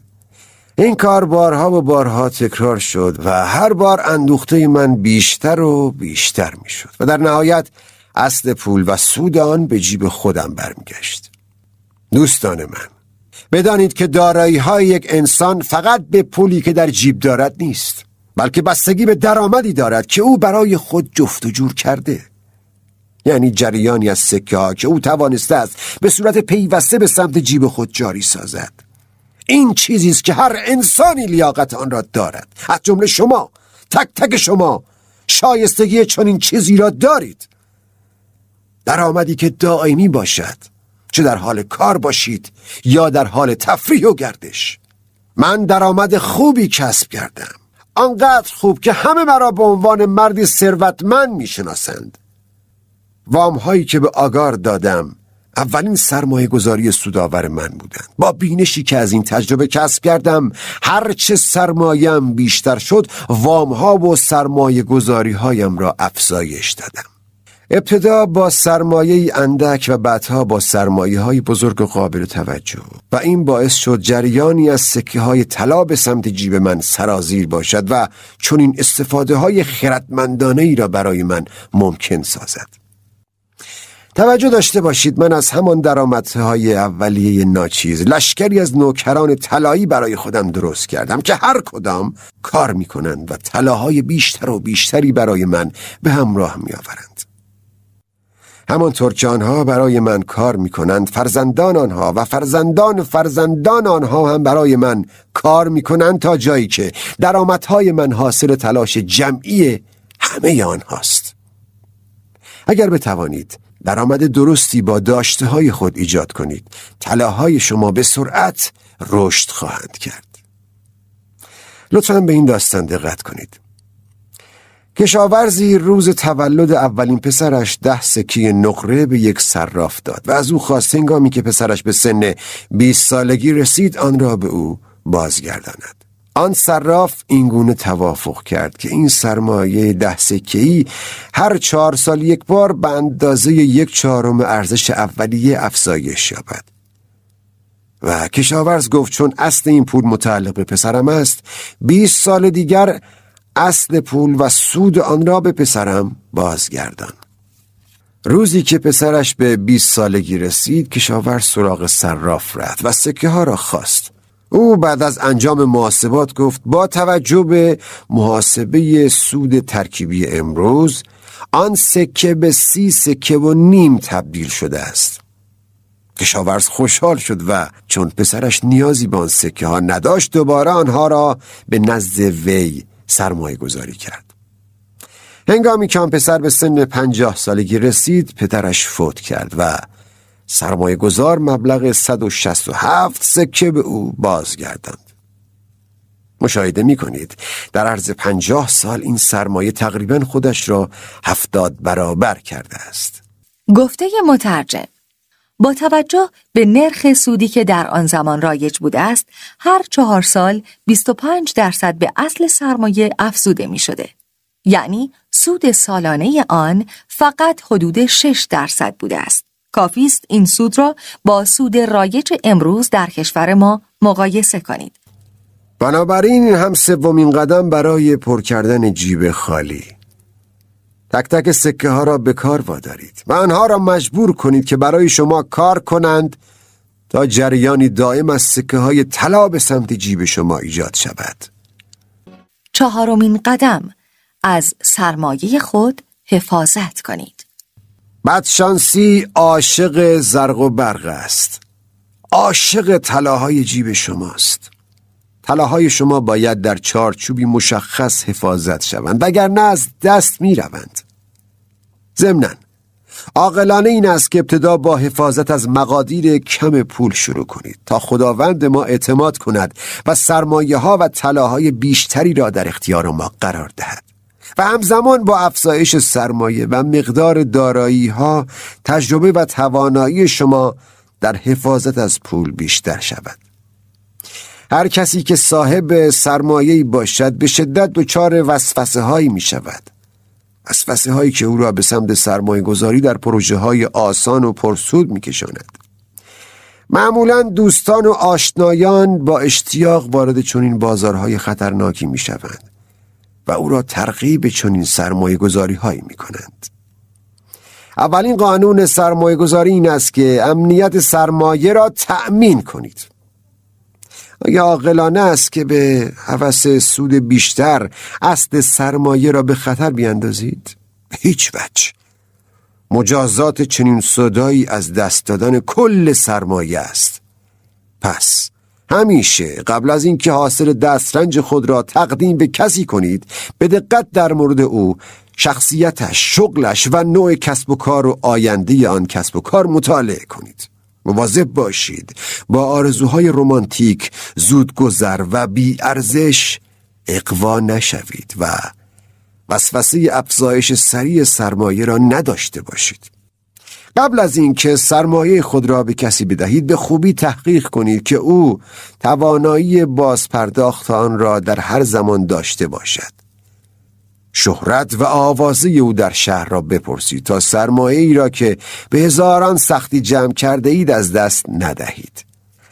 این کار بارها و بارها تکرار شد و هر بار اندوخته من بیشتر و بیشتر می‌شد و در نهایت اصل پول و سود آن به جیب خودم برمیگشت. دوستان من، بدانید که دارایی‌های یک انسان فقط به پولی که در جیب دارد نیست، بلکه بستگی به درآمدی دارد که او برای خود جفت و جور کرده. یعنی جریانی از سکه‌ها که او توانسته است به صورت پیوسته به سمت جیب خود جاری سازد. این چیزی است که هر انسانی لیاقت آن را دارد. از جمله شما، تک تک شما، شایستگی چنین چیزی را دارید. درآمدی که دائمی باشد، چه در حال کار باشید یا در حال تفریح و گردش. من درآمد خوبی کسب کردم، آنقدر خوب که همه مرا به عنوان مردی ثروتمند میشناسند. وام هایی که به آگار دادم اولین سرمایه گذاری سودآور من بودند. با بینشی که از این تجربه کسب کردم، هرچه سرمایه‌ام بیشتر شد، وام ها و سرمایه گذاری هایم را افزایش دادم. ابتدا با سرمایه اندک و بعدها با سرمایه های بزرگ و قابل توجه و این باعث شد جریانی از سکه های طلا به سمت جیب من سرازیر باشد و چون این استفاده های خردمندانه ای را برای من ممکن سازد. توجه داشته باشید، من از همان درآمدهای اولیه ناچیز لشکری از نوکران طلایی برای خودم درست کردم که هر کدام کار میکنند و طلاهای بیشتر و بیشتری برای من به همراه میآورند. همانطور که آنها برای من کار میکنند، فرزندان آنها و فرزندان آنها هم برای من کار میکنند تا جایی که درآمدهای من حاصل تلاش جمعی همه آنهاست. اگر بتوانید درآمد درستی با داشته های خود ایجاد کنید، طلاهای شما به سرعت رشد خواهند کرد. لطفاً به این داستان دقت کنید. کشاورزی روز تولد اولین پسرش 10 سکه نقره به یک صراف داد و از او خواست هنگامی که پسرش به سن 20 سالگی رسید آن را به او بازگرداند. آن صراف اینگونه توافق کرد که این سرمایه 10 سکه‌ای هر 4 سال یک بار به اندازه 1/4 ارزش اولیه افزایش یابد. و کشاورز گفت چون اصل این پول متعلق به پسرم است، 20 سال دیگر اصل پول و سود آن را به پسرم بازگردان. روزی که پسرش به 20 سالگی رسید، کشاورز سراغ صراف رفت و سکه ها را خواست. او بعد از انجام محاسبات گفت با توجه به محاسبه سود ترکیبی امروز، آن سکه به 30 سکه و نیم تبدیل شده است. کشاورز خوشحال شد و چون پسرش نیازی به آن سکه ها نداشت، دوباره آنها را به نزد وی سرمایه گذاری کرد. هنگامی که آن پسر به سن 50 سالگی رسید، پدرش فوت کرد و سرمایه گذار مبلغ 167 سکه به او بازگرداند. مشاهده می کنید در عرض 50 سال این سرمایه تقریبا خودش را 70 برابر کرده است. گفته مترجم: با توجه به نرخ سودی که در آن زمان رایج بوده است، هر 4 سال 25% به اصل سرمایه افزوده می شده. یعنی سود سالانه آن فقط حدود 6% بوده است. کافی است این سود را با سود رایج امروز در کشور ما مقایسه کنید. بنابراین این هم سومین قدم برای پر کردن جیب خالی. تک تک سکه ها را به کار وادارید و آنها را مجبور کنید که برای شما کار کنند تا جریانی دائم از سکه های طلا به سمت جیب شما ایجاد شود. 4مین قدم: از سرمایه خود حفاظت کنید. بدشانسی عاشق زرق و برق است. عاشق طلاهای جیب شماست. طلاهای شما باید در چارچوبی مشخص حفاظت شوند، وگرنه از دست می روند. ضمناً عاقلانه این است که ابتدا با حفاظت از مقادیر کم پول شروع کنید تا خداوند ما اعتماد کند و سرمایه ها و طلاهای بیشتری را در اختیار ما قرار دهد و همزمان با افزایش سرمایه و مقدار دارایی ها تجربه و توانایی شما در حفاظت از پول بیشتر شود. هر کسی که صاحب سرمایه‌ای باشد به شدت دچار وسوسه هایی می شود. وسوسه هایی که او را به سمت سرمایه گذاری در پروژه های آسان و پرسود می کشاند. معمولاً دوستان و آشنایان با اشتیاق وارد چنین بازارهای خطرناکی می شوند و او را ترغیب چنین سرمایه گذاری هایی می کنند. اولین قانون سرمایه گذاری این است که امنیت سرمایه را تأمین کنید. آیا عاقلانه است که به هوس سود بیشتر اصل سرمایه را به خطر بیندازید؟ به هیچ وجه. مجازات چنین سودایی از دست دادن کل سرمایه است. پس همیشه قبل از اینکه حاصل دسترنج خود را تقدیم به کسی کنید، به دقت در مورد او، شخصیتش، شغلش و نوع کسب و کار و آینده آن کسب و کار مطالعه کنید. مواظب باشید با آرزوهای رمانتیک، زودگذر و بی ارزش اغوا نشوید و وسوسه افزایش سریع سرمایه را نداشته باشید. قبل از اینکه سرمایه خود را به کسی بدهید، به خوبی تحقیق کنید که او توانایی بازپرداخت آن را در هر زمان داشته باشد. شهرت و آوازه او در شهر را بپرسید تا سرمایه ای را که به هزاران سختی جمع کرده اید از دست ندهید.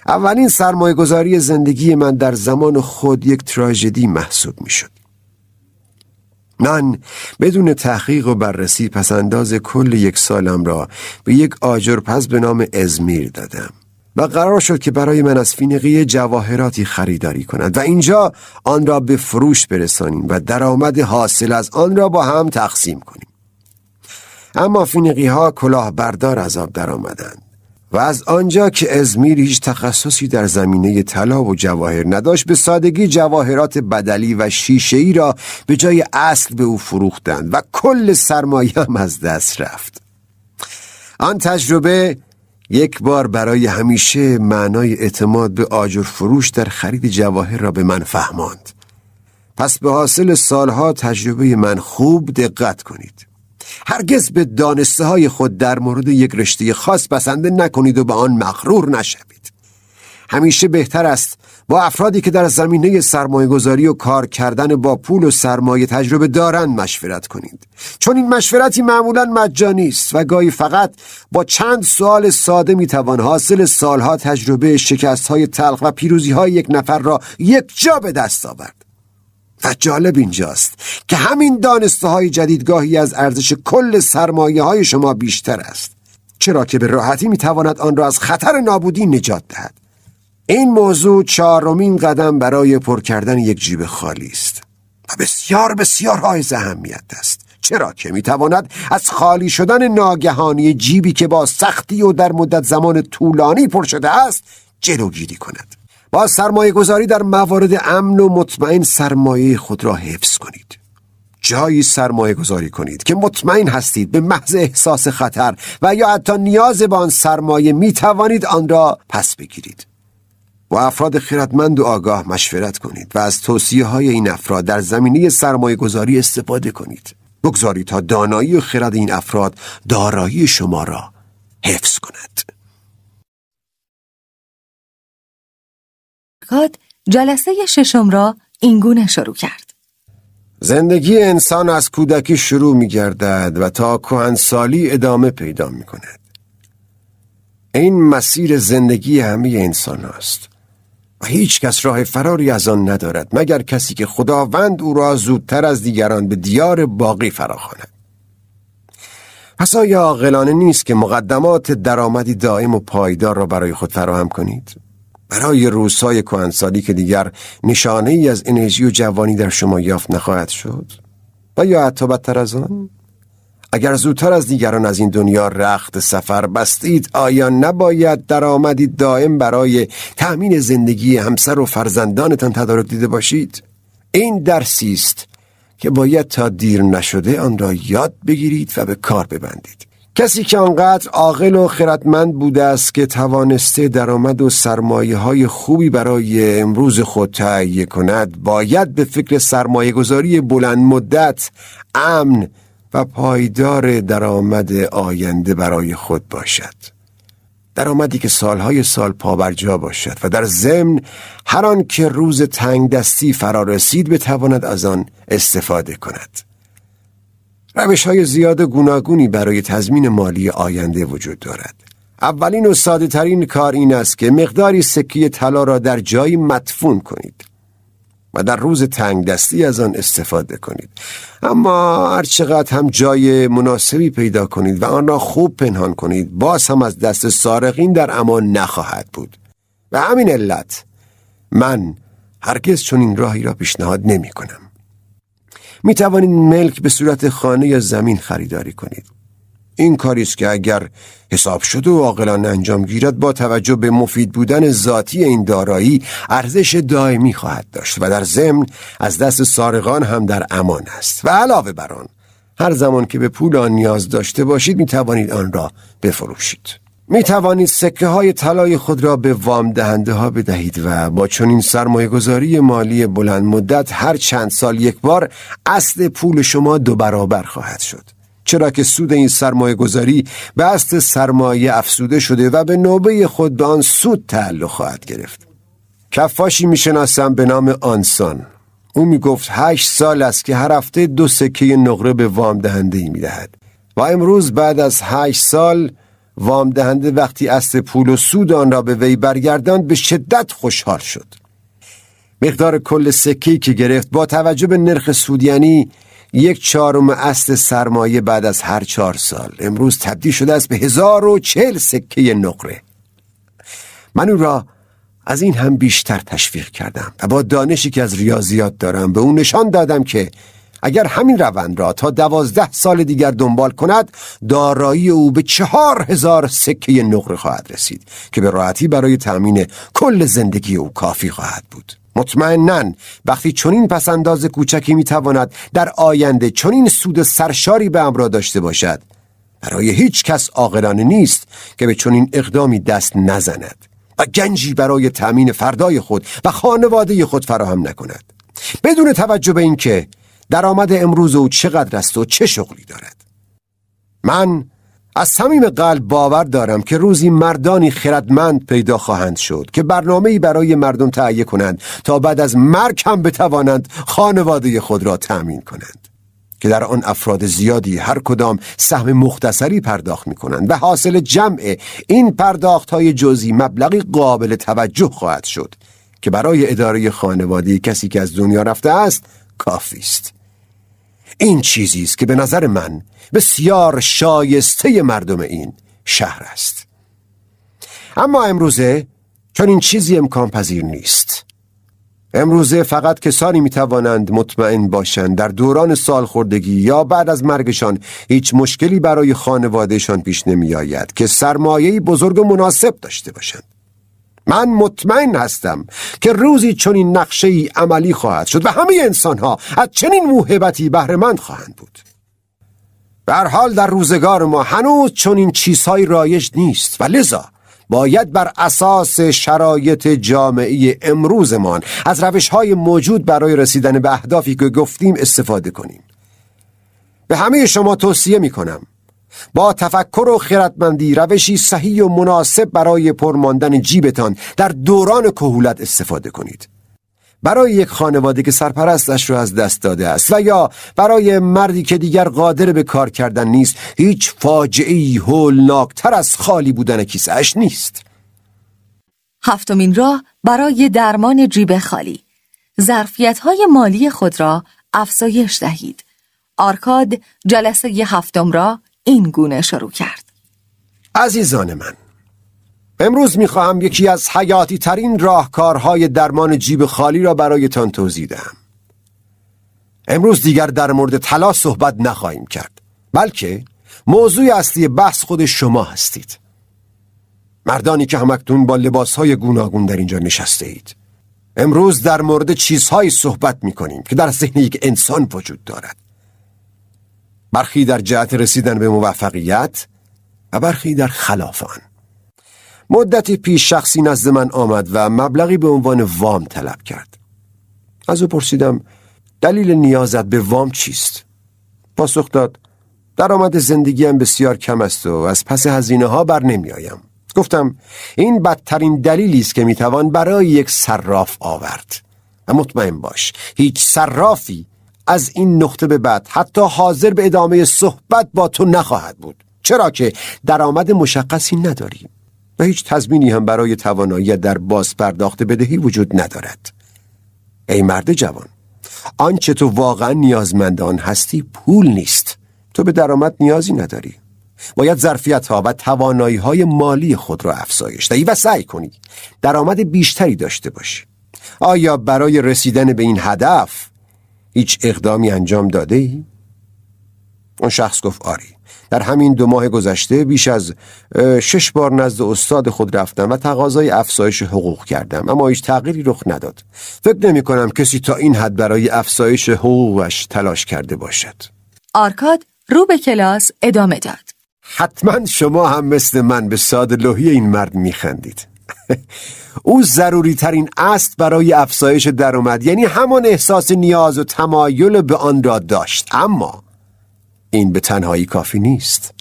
اولین سرمایه گذاری زندگی من در زمان خود یک تراژدی محسوب می شد. من بدون تحقیق و بررسی پسنداز کل 1 سالم را به یک آجرپز به نام ازمیر دادم و قرار شد که برای من از فینیقیه جواهراتی خریداری کنند و اینجا آن را به فروش برسانیم و درآمد حاصل از آن را با هم تقسیم کنیم. اما فینیقی ها کلاهبردار از آب در آمدند و از آنجا که ازمیر هیچ تخصصی در زمینه طلا و جواهر نداشت، به سادگی جواهرات بدلی و شیشه‌ای را به جای اصل به او فروختند و کل سرمایه هم از دست رفت. آن تجربه یک بار برای همیشه معنای اعتماد به آجر فروش در خرید جواهر را به من فهماند. پس به حاصل سالها تجربه من خوب دقت کنید. هرگز به دانسته های خود در مورد یک رشته خاص بسنده نکنید و به آن مغرور نشوید. همیشه بهتر است با افرادی که در زمینه سرمایه‌گذاری و کار کردن با پول و سرمایه تجربه دارند مشورت کنید، چون این مشورتی معمولاً مجانی است و گاهی فقط با چند سوال ساده میتوان حاصل سالها تجربه، شکست‌های تلخ و پیروزی‌های یک نفر را یک جا به دست آورد. و جالب اینجاست که همین دانسته‌های جدید گاهی از ارزش کل سرمایه‌های شما بیشتر است، چرا که به راحتی میتواند آن را از خطر نابودی نجات دهد. این موضوع 4مین قدم برای پر کردن یک جیب خالی است و بسیار بسیار حائز اهمیت است، چرا که میتواند از خالی شدن ناگهانی جیبی که با سختی و در مدت زمان طولانی پر شده است جلوگیری کند. با سرمایه گذاری در موارد امن و مطمئن سرمایه خود را حفظ کنید. جایی سرمایه گذاری کنید که مطمئن هستید به محض احساس خطر و یا حتی نیاز به آن سرمایه می توانید آن را پس بگیرید. با افراد خردمند و آگاه مشورت کنید و از توصیه های این افراد در زمینه سرمایه گذاری استفاده کنید. بگذارید تا دانایی و خرد این افراد دارایی شما را حفظ کند. جلسه 6 را اینگونه شروع کرد: زندگی انسان از کودکی شروع می گردد و تا کهنسالی ادامه پیدا می کند. این مسیر زندگی همه انسان است و هیچ کس راه فراری از آن ندارد مگر کسی که خداوند او را زودتر از دیگران به دیار باقی فراخواند. پس آیا عاقلانه نیست که مقدمات درآمدی دائم و پایدار را برای خود فراهم کنید؟ برای روزهای کهنسالی که دیگر نشانه ای از انرژی و جوانی در شما یافت نخواهد شد؟ و یا حتی بدتر از آن؟ اگر زودتر از دیگران از این دنیا رخت سفر بستید، آیا نباید درآمدی دائم برای تأمین زندگی همسر و فرزندانتان تدارک دیده باشید؟ این درسی است که باید تا دیر نشده آن را یاد بگیرید و به کار ببندید. کسی که آنقدر عاقل و خردمند بوده است که توانسته درآمد و سرمایه‌های خوبی برای امروز خود تهیه کند، باید به فکر سرمایه‌گذاری بلند مدت، امن و پایدار درآمد آینده برای خود باشد. درآمدی که سالهای سال پابرجا باشد و در ضمن هر آن که روز تنگ دستی فرا رسید بتواند از آن استفاده کند. روش‌های زیاد گوناگونی برای تضمین مالی آینده وجود دارد. اولین و ساده ترین کار این است که مقداری سکه طلا را در جایی مدفون کنید و در روز تنگ دستی از آن استفاده کنید. اما هر چقدر هم جای مناسبی پیدا کنید و آن را خوب پنهان کنید، باز هم از دست سارقین در امان نخواهد بود. و همین علت من هرگز چنین راهی را پیشنهاد نمی کنم. می توانید ملک به صورت خانه یا زمین خریداری کنید. این کاری است که اگر حساب شده و عاقلانه انجام گیرد، با توجه به مفید بودن ذاتی این دارایی ارزش دائمی خواهد داشت و در ضمن از دست سارقان هم در امان است. و علاوه بر آن، هر زمان که به پول آن نیاز داشته باشید می توانید آن را بفروشید. می توانید سکه های طلای خود را به وام دهنده ها بدهید و با چنین سرمایه گذاری مالی بلند مدت هر چند سال یک بار اصل پول شما 2 برابر خواهد شد، چرا که سود این سرمایه گذاری به اصل سرمایه افزوده شده و به نوبه خود به آن سود تعلق خواهد گرفت. کفاشی می شناسم به نام آنسان. او می گفت 8 سال است که هر هفته 2 سکه نقره به وام دهنده‌ای می دهد و امروز بعد از 8 سال وام دهنده وقتی اصل پول و سود آن را به وی برگرداند به شدت خوشحال شد. مقدار کل سکه‌ای که گرفت با توجه به نرخ سود، یعنی 1/4 اصل سرمایه بعد از هر 4 سال، امروز تبدیل شده است به 1040 سکه نقره. من او را از این هم بیشتر تشویق کردم و با دانشی که از ریاضیات دارم به او نشان دادم که اگر همین روند را تا 12 سال دیگر دنبال کند، دارایی او به 4000 سکه نقره خواهد رسید که به راحتی برای تأمین کل زندگی او کافی خواهد بود. مطمئناً وقتی چنین پسنداز کوچکی میتواند در آینده چنین سود سرشاری به همراه داشته باشد، برای هیچ کس عاقلانه نیست که به چنین اقدامی دست نزند و گنجی برای تأمین فردای خود و خانواده خود فراهم نکند، بدون توجه به اینکه درآمد امروز او چقدر است و چه شغلی دارد. من از صمیم قلب باور دارم که روزی مردانی خردمند پیدا خواهند شد که برنامه‌ای برای مردم تهیه کنند تا بعد از مرگ هم بتوانند خانواده خود را تأمین کنند، که در آن افراد زیادی هر کدام سهم مختصری پرداخت می کنند و حاصل جمع این پرداخت‌های جزئی مبلغی قابل توجه خواهد شد که برای اداره خانواده کسی که از دنیا رفته است کافی است. این چیزی است که به نظر من بسیار شایسته مردم این شهر است. اما امروزه چون این چیزی امکان پذیر نیست. امروزه فقط کسانی می توانند مطمئن باشند در دوران سالخوردگی یا بعد از مرگشان هیچ مشکلی برای خانوادهشان پیش نمی آید که سرمایه‌ای بزرگ و مناسب داشته باشند. من مطمئن هستم که روزی چنین نقشه‌ای عملی خواهد شد و همه انسان‌ها از چنین موهبتی بهره مند خواهند بود. به هر حال در روزگار ما هنوز چنین چیزهایی رایج نیست و لذا باید بر اساس شرایط جامعه امروزمان از روش‌های موجود برای رسیدن به اهدافی که گفتیم استفاده کنیم. به همه شما توصیه می‌کنم با تفکر و خردمندی روشی صحیح و مناسب برای پرماندن جیبتان در دوران کهولت استفاده کنید. برای یک خانواده که سرپرستش را از دست داده است و یا برای مردی که دیگر قادر به کار کردن نیست، هیچ فاجعه‌ای هولناکتر از خالی بودن کیسه‌اش نیست. هفتمین راه برای درمان جیب خالی: ظرفیت‌های مالی خود را افزایش دهید. آرکاد جلسه هفتم را این گونه شروع کرد: عزیزان من، امروز میخواهم یکی از حیاتی ترین راهکارهای درمان جیب خالی را برایتان توضیح دهم. امروز دیگر در مورد طلا صحبت نخواهیم کرد، بلکه موضوع اصلی بحث خود شما هستید. مردانی که همکنون با لباسهای گوناگون در اینجا نشسته اید. امروز در مورد چیزهایی صحبت میکنیم که در ذهن یک انسان وجود دارد. برخی در جهت رسیدن به موفقیت و برخی در خلاف آن. مدتی پیش شخصی نزد من آمد و مبلغی به عنوان وام طلب کرد. از او پرسیدم دلیل نیازت به وام چیست؟ پاسخ داد درآمد زندگیم بسیار کم است و از پس هزینه ها بر نمی آیم. گفتم این بدترین دلیلی است که میتوان برای یک صراف آورد و مطمئن باش هیچ صرافی از این نقطه به بعد حتی حاضر به ادامه صحبت با تو نخواهد بود، چرا که درآمد مشخصی نداریم و هیچ تضمینی هم برای توانایی در باز پرداخت بدهی وجود ندارد. ای مرد جوان، آنچه تو واقعا نیازمند آن هستی پول نیست. تو به درآمد نیازی نداری. باید ظرفیت‌ها و توانایی‌های مالی خود را افزایش دهی و سعی کنی درآمد بیشتری داشته باشی. آیا برای رسیدن به این هدف هیچ اقدامی انجام داده ای؟ اون شخص گفت آری. در همین 2 ماه گذشته بیش از 6 بار نزد استاد خود رفتم و تقاضای افزایش حقوق کردم، اما هیچ تغییری رخ نداد. فکر نمی کنم کسی تا این حد برای افزایش حقوقش تلاش کرده باشد. آرکاد رو به کلاس ادامه داد: حتما شما هم مثل من به ساده‌لوحی این مرد میخندید. او ضروری ترین اصل برای افزایش درآمد، یعنی همان احساس نیاز و تمایل به آن را داشت، اما این به تنهایی کافی نیست.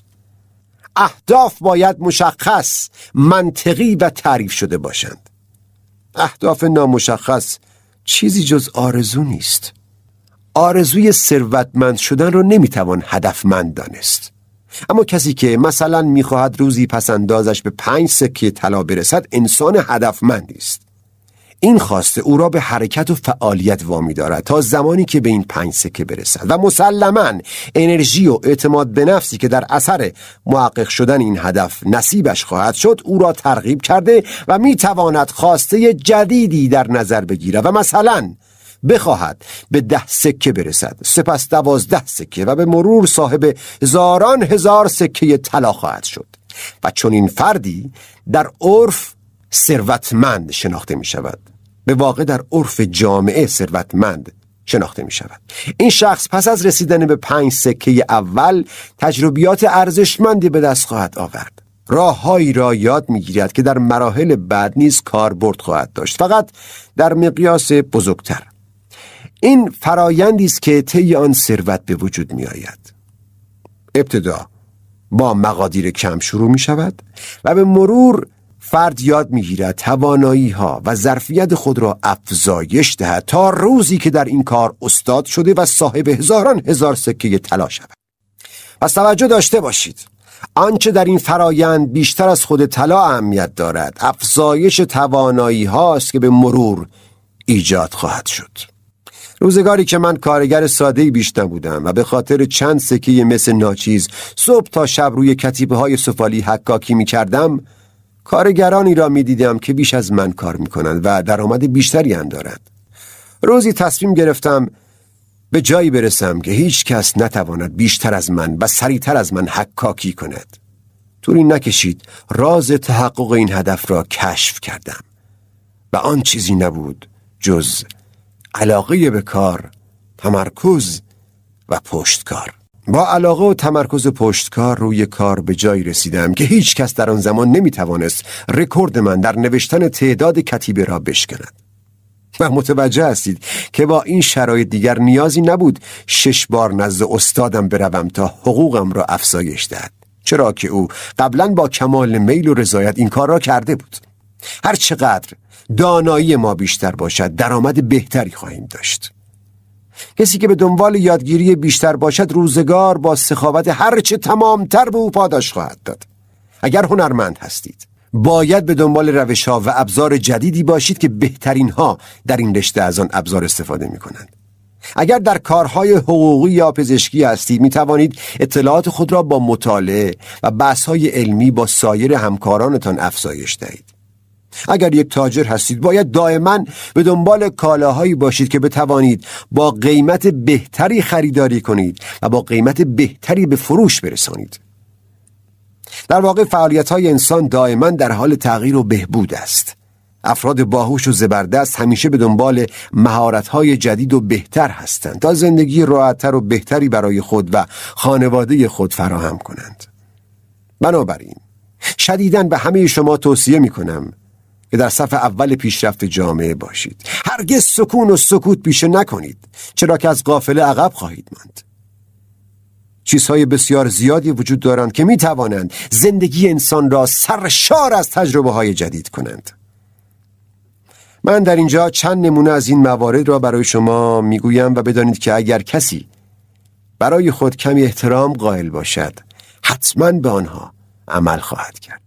اهداف باید مشخص، منطقی و تعریف شده باشند. اهداف نامشخص چیزی جز آرزو نیست. آرزوی ثروتمند شدن را نمیتوان هدفمند دانست. اما کسی که مثلا میخواهد روزی پس اندازش به 5 سکه طلا برسد انسان هدفمندی است. این خواسته او را به حرکت و فعالیت وامی دارد تا زمانی که به این 5 سکه برسد و مسلماً انرژی و اعتماد به نفسی که در اثر محقق شدن این هدف نصیبش خواهد شد او را ترغیب کرده و میتواند خواسته جدیدی در نظر بگیرد و مثلا بخواهد به 10 سکه برسد، سپس 12 سکه و به مرور صاحب هزاران هزار سکه طلا خواهد شد و چون این فردی در عرف ثروتمند شناخته می شود. به واقع در عرف جامعه ثروتمند شناخته می شود. این شخص پس از رسیدن به 5 سکه اول تجربیات ارزشمندی به دست خواهد آورد. راههایی را یاد می گیرد که در مراحل بعد نیز کاربرد خواهد داشت، فقط در مقیاس بزرگتر. این فرایندی است که طی آن ثروت به وجود می آید. ابتدا با مقادیر کم شروع می شود و به مرور فرد یاد می گیرد توانایی ها و ظرفیت خود را افزایش دهد تا روزی که در این کار استاد شده و صاحب هزاران هزار سکه طلا شود. پس توجه داشته باشید، آنچه در این فرایند بیشتر از خود طلا اهمیت دارد افزایش توانایی هاست که به مرور ایجاد خواهد شد. روزگاری که من کارگر ساده‌ای بیش نبودم و به خاطر چند سکه مثل ناچیز صبح تا شب روی کتیبه های سفالی حکاکی می کردم، کارگرانی را می دیدم که بیش از من کار می کنند و درآمد بیشتری هم دارند. روزی تصمیم گرفتم به جایی برسم که هیچ کس نتواند بیشتر از من و سریعتر از من حکاکی کند. طولی نکشید راز تحقق این هدف را کشف کردم و آن چیزی نبود جز علاقه به کار، تمرکز و پشتکار. با علاقه و تمرکز پشتکار روی کار به جایی رسیدم که هیچ کس در آن زمان نمیتوانست رکورد من در نوشتن تعداد کتیبه را بشکند. و متوجه هستید که با این شرایط دیگر نیازی نبود 6 بار نزد استادم بروم تا حقوقم را افزایش دهد، چرا که او قبلا با کمال میل و رضایت این کار را کرده بود. هر چقدر دانایی ما بیشتر باشد درآمد بهتری خواهیم داشت. کسی که به دنبال یادگیری بیشتر باشد روزگار با سخاوت هرچه تمامتر به او پاداش خواهد داد. اگر هنرمند هستید باید به دنبال روش‌ها و ابزار جدیدی باشید که بهترین ها در این رشته از آن ابزار استفاده می کنند. اگر در کارهای حقوقی یا پزشکی هستید می توانید اطلاعات خود را با مطالعه و بحث‌های علمی با سایر همکارانتان افزایش دهید. اگر یک تاجر هستید باید دائما به دنبال کالاهایی باشید که بتوانید با قیمت بهتری خریداری کنید و با قیمت بهتری به فروش برسانید. در واقع فعالیت‌های انسان دائما در حال تغییر و بهبود است. افراد باهوش و زبردست همیشه به دنبال مهارت‌های جدید و بهتر هستند تا زندگی راحت‌تر و بهتری برای خود و خانواده خود فراهم کنند. بنابراین شدیداً به همه شما توصیه می‌کنم که در صف اول پیشرفت جامعه باشید. هرگز سکون و سکوت پیشه نکنید، چرا که از قافله عقب خواهید ماند. چیزهای بسیار زیادی وجود دارند که می توانند زندگی انسان را سرشار از تجربه های جدید کنند. من در اینجا چند نمونه از این موارد را برای شما می گویم و بدانید که اگر کسی برای خود کمی احترام قائل باشد حتما به آنها عمل خواهد کرد.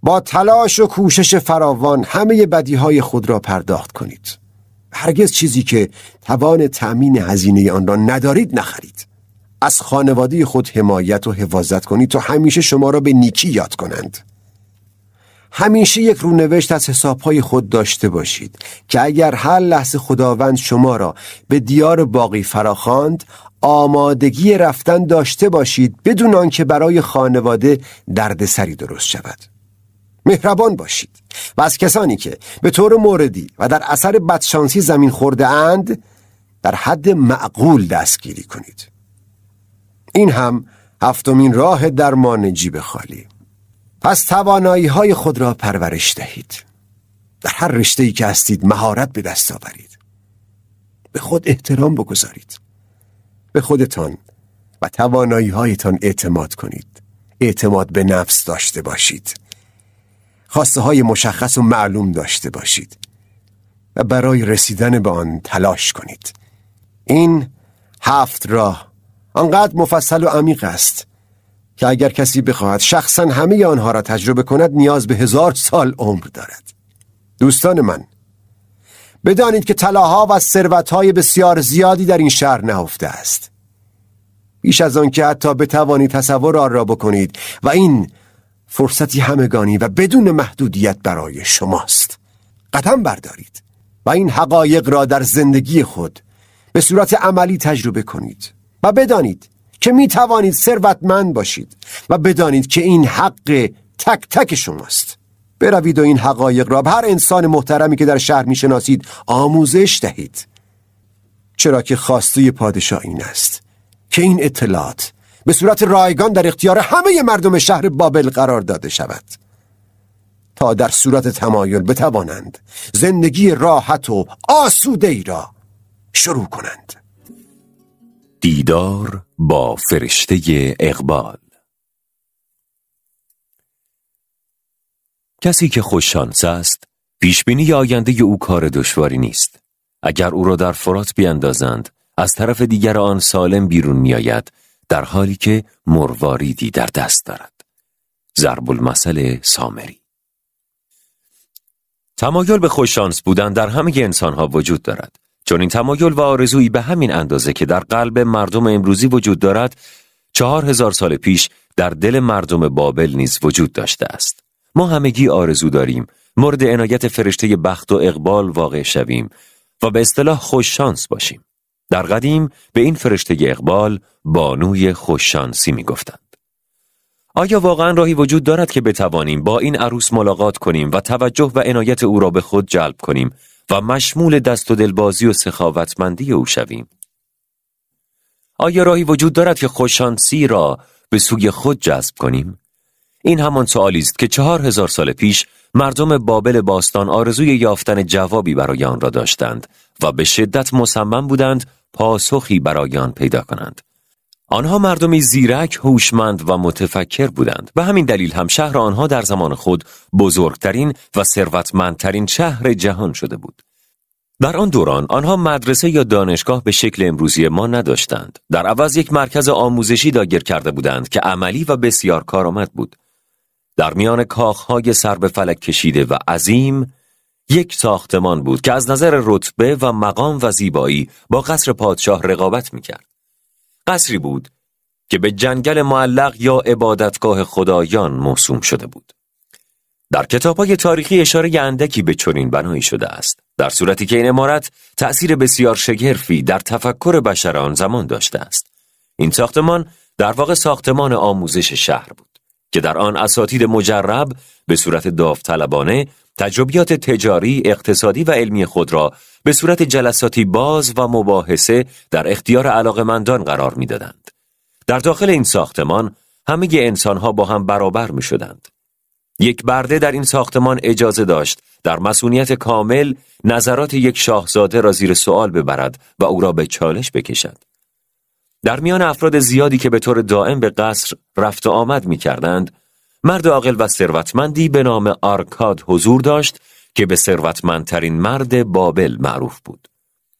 با تلاش و کوشش فراوان همه بدیهای خود را پرداخت کنید. هرگز چیزی که توان تأمین هزینه آن را ندارید نخرید. از خانواده خود حمایت و حفاظت کنید تا همیشه شما را به نیکی یاد کنند. همیشه یک رونوشت از حسابهای خود داشته باشید که اگر هر لحظه خداوند شما را به دیار باقی فراخواند آمادگی رفتن داشته باشید بدون آنکه برای خانواده دردسری درست شود. مهربان باشید و از کسانی که به طور موردی و در اثر بدشانسی زمین خورده اند در حد معقول دستگیری کنید. این هم 7مین راه درمان جیب خالی. پس توانایی های خود را پرورش دهید. در هر رشته‌ای که هستید مهارت به دست آورید. به خود احترام بگذارید. به خودتان و توانایی هایتان اعتماد کنید. اعتماد به نفس داشته باشید. خواسته های مشخص و معلوم داشته باشید و برای رسیدن به آن تلاش کنید. این 7 راه آنقدر مفصل و عمیق است که اگر کسی بخواهد شخصا همه آنها را تجربه کند نیاز به 1000 سال عمر دارد. دوستان من، بدانید که طلاها و ثروت‌های بسیار زیادی در این شهر نهفته است. بیش از آن که حتی بتوانید تصور آن را بکنید و این فرصتی همگانی و بدون محدودیت برای شماست. قدم بردارید و این حقایق را در زندگی خود به صورت عملی تجربه کنید و بدانید که می توانید ثروتمند باشید و بدانید که این حق تک تک شماست. بروید و این حقایق را به هر انسان محترمی که در شهر می شناسید آموزش دهید، چرا که خواسته پادشاه این است که این اطلاعات به صورت رایگان در اختیار همه مردم شهر بابل قرار داده شود تا در صورت تمایل بتوانند زندگی راحت و آسوده‌ای را شروع کنند. دیدار با فرشته اقبال. کسی که خوششانس است، پیشبینی آینده او کار دشواری نیست. اگر او را در فرات بیندازند، از طرف دیگر آن سالم بیرون میآید، در حالی که مرواریدی در دست دارد. ضرب المثل سامری. تمایل به خوششانس بودن در همه انسانها وجود دارد. چون این تمایل و آرزویی به همین اندازه که در قلب مردم امروزی وجود دارد، 4000 سال پیش در دل مردم بابل نیز وجود داشته است. ما همگی آرزو داریم مورد عنایت فرشته بخت و اقبال واقع شویم و به اصطلاح خوششانس باشیم. در قدیم به این فرشته اقبال بانوی خوششانسی می گفتند. آیا واقعا راهی وجود دارد که بتوانیم با این عروس ملاقات کنیم و توجه و عنایت او را به خود جلب کنیم و مشمول دست و دلبازی و سخاوتمندی او شویم؟ آیا راهی وجود دارد که خوششانسی را به سوی خود جذب کنیم؟ این همان سوالی است که 4000 سال پیش مردم بابل باستان آرزوی یافتن جوابی برای آن را داشتند و به شدت مصمم بودند پاسخی برای آن پیدا کنند. آنها مردمی زیرک، هوشمند و متفکر بودند. به همین دلیل هم شهر آنها در زمان خود بزرگترین و ثروتمندترین شهر جهان شده بود. در آن دوران آنها مدرسه یا دانشگاه به شکل امروزی ما نداشتند. در عوض یک مرکز آموزشی دایر کرده بودند که عملی و بسیار کارآمد بود. در میان کاخهای سر به فلک کشیده و عظیم، یک ساختمان بود که از نظر رتبه و مقام و زیبایی با قصر پادشاه رقابت میکرد. قصری بود که به جنگل معلق یا عبادتگاه خدایان موسوم شده بود. در کتاب‌های تاریخی اشاره اندکی به چنین بنایی شده است، در صورتی که این عمارت تأثیر بسیار شگرفی در تفکر بشر آن زمان داشته است. این ساختمان در واقع ساختمان آموزش شهر بود که در آن اساتید مجرب به صورت داوطلبانه تجربیات تجاری، اقتصادی و علمی خود را به صورت جلساتی باز و مباحثه در اختیار علاقمندان قرار می‌دادند. در داخل این ساختمان همه انسان‌ها با هم برابر می‌شدند. یک برده در این ساختمان اجازه داشت در مسئولیت کامل نظرات یک شاهزاده را زیر سوال ببرد و او را به چالش بکشد. در میان افراد زیادی که به طور دائم به قصر رفت و آمد می‌کردند، مرد عاقل و ثروتمندی به نام آرکاد حضور داشت که به ثروتمندترین مرد بابل معروف بود.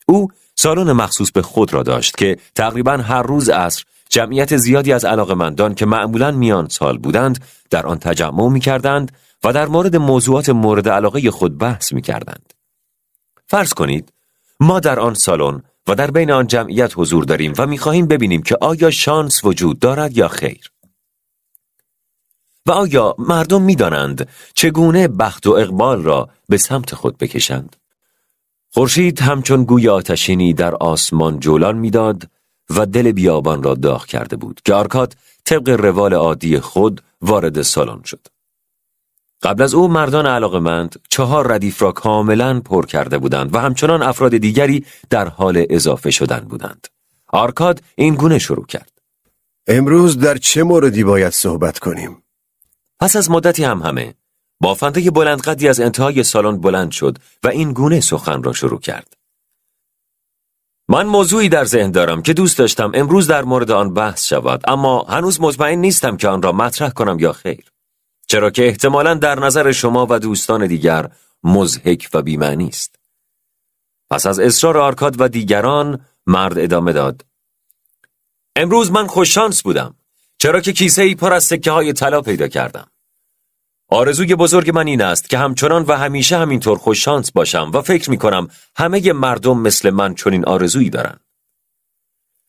او سالن مخصوص به خود را داشت که تقریباً هر روز عصر جمعیت زیادی از علاقمندان که معمولاً میان سال بودند در آن تجمع می‌کردند و در مورد موضوعات مورد علاقه خود بحث می‌کردند. فرض کنید ما در آن سالن و در بین آن جمعیت حضور داریم و می‌خواهیم ببینیم که آیا شانس وجود دارد یا خیر. و آیا مردم می‌دانند چگونه بخت و اقبال را به سمت خود بکشند؟ خورشید همچون گوی آتشینی در آسمان جولان می‌داد و دل بیابان را داغ کرده بود که آرکاد طبق روال عادی خود وارد سالن شد. قبل از او مردان علاقمند 4 ردیف را کاملا پر کرده بودند و همچنان افراد دیگری در حال اضافه شدن بودند. آرکاد این گونه شروع کرد: امروز در چه موردی باید صحبت کنیم؟ پس از مدتی همه بافنده بلند قدی از انتهای سالن بلند شد و این گونه سخن را شروع کرد: من موضوعی در ذهن دارم که دوست داشتم امروز در مورد آن بحث شود، اما هنوز مطمئن نیستم که آن را مطرح کنم یا خیر، چرا که احتمالاً در نظر شما و دوستان دیگر مضحک و بی‌معنی است. پس از اصرار آرکاد و دیگران مرد ادامه داد: امروز من خوششانس بودم، چرا که کیسه‌ای پر از سکه‌های طلا پیدا کردم. آرزوی بزرگ من این است که همچنان و همیشه همینطور خوششانس باشم و فکر می‌کنم همه مردم مثل من چنین آرزویی دارن.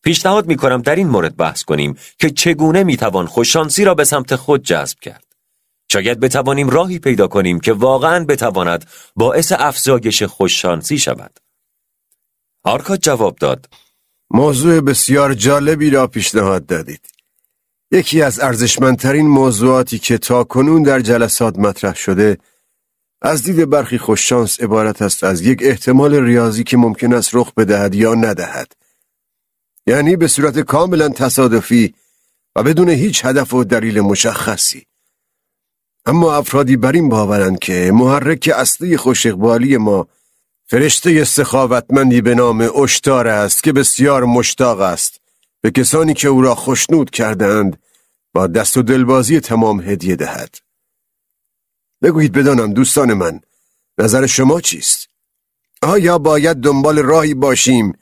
پیشنهاد می‌کنم در این مورد بحث کنیم که چگونه می‌توان خوششانسی را به سمت خود جذب کرد. شاید بتوانیم راهی پیدا کنیم که واقعاً بتواند باعث افزایش خوششانسی شود. آرکاد جواب داد: موضوع بسیار جالبی را پیشنهاد دادید. یکی از ارزشمندترین موضوعاتی که تاکنون در جلسات مطرح شده از دید برخی خوششانس عبارت است از یک احتمال ریاضی که ممکن است رخ بدهد یا ندهد. یعنی به صورت کاملا تصادفی و بدون هیچ هدف و دلیل مشخصی. اما افرادی بر این باورند که محرک اصلی خوش اقبالی ما فرشته سخاوتمندی به نام اشتار است که بسیار مشتاق است به کسانی که او را خوشنود کردند با دست و دلبازی تمام هدیه دهد. بگویید بدانم دوستان من، نظر شما چیست؟ آیا باید دنبال راهی باشیم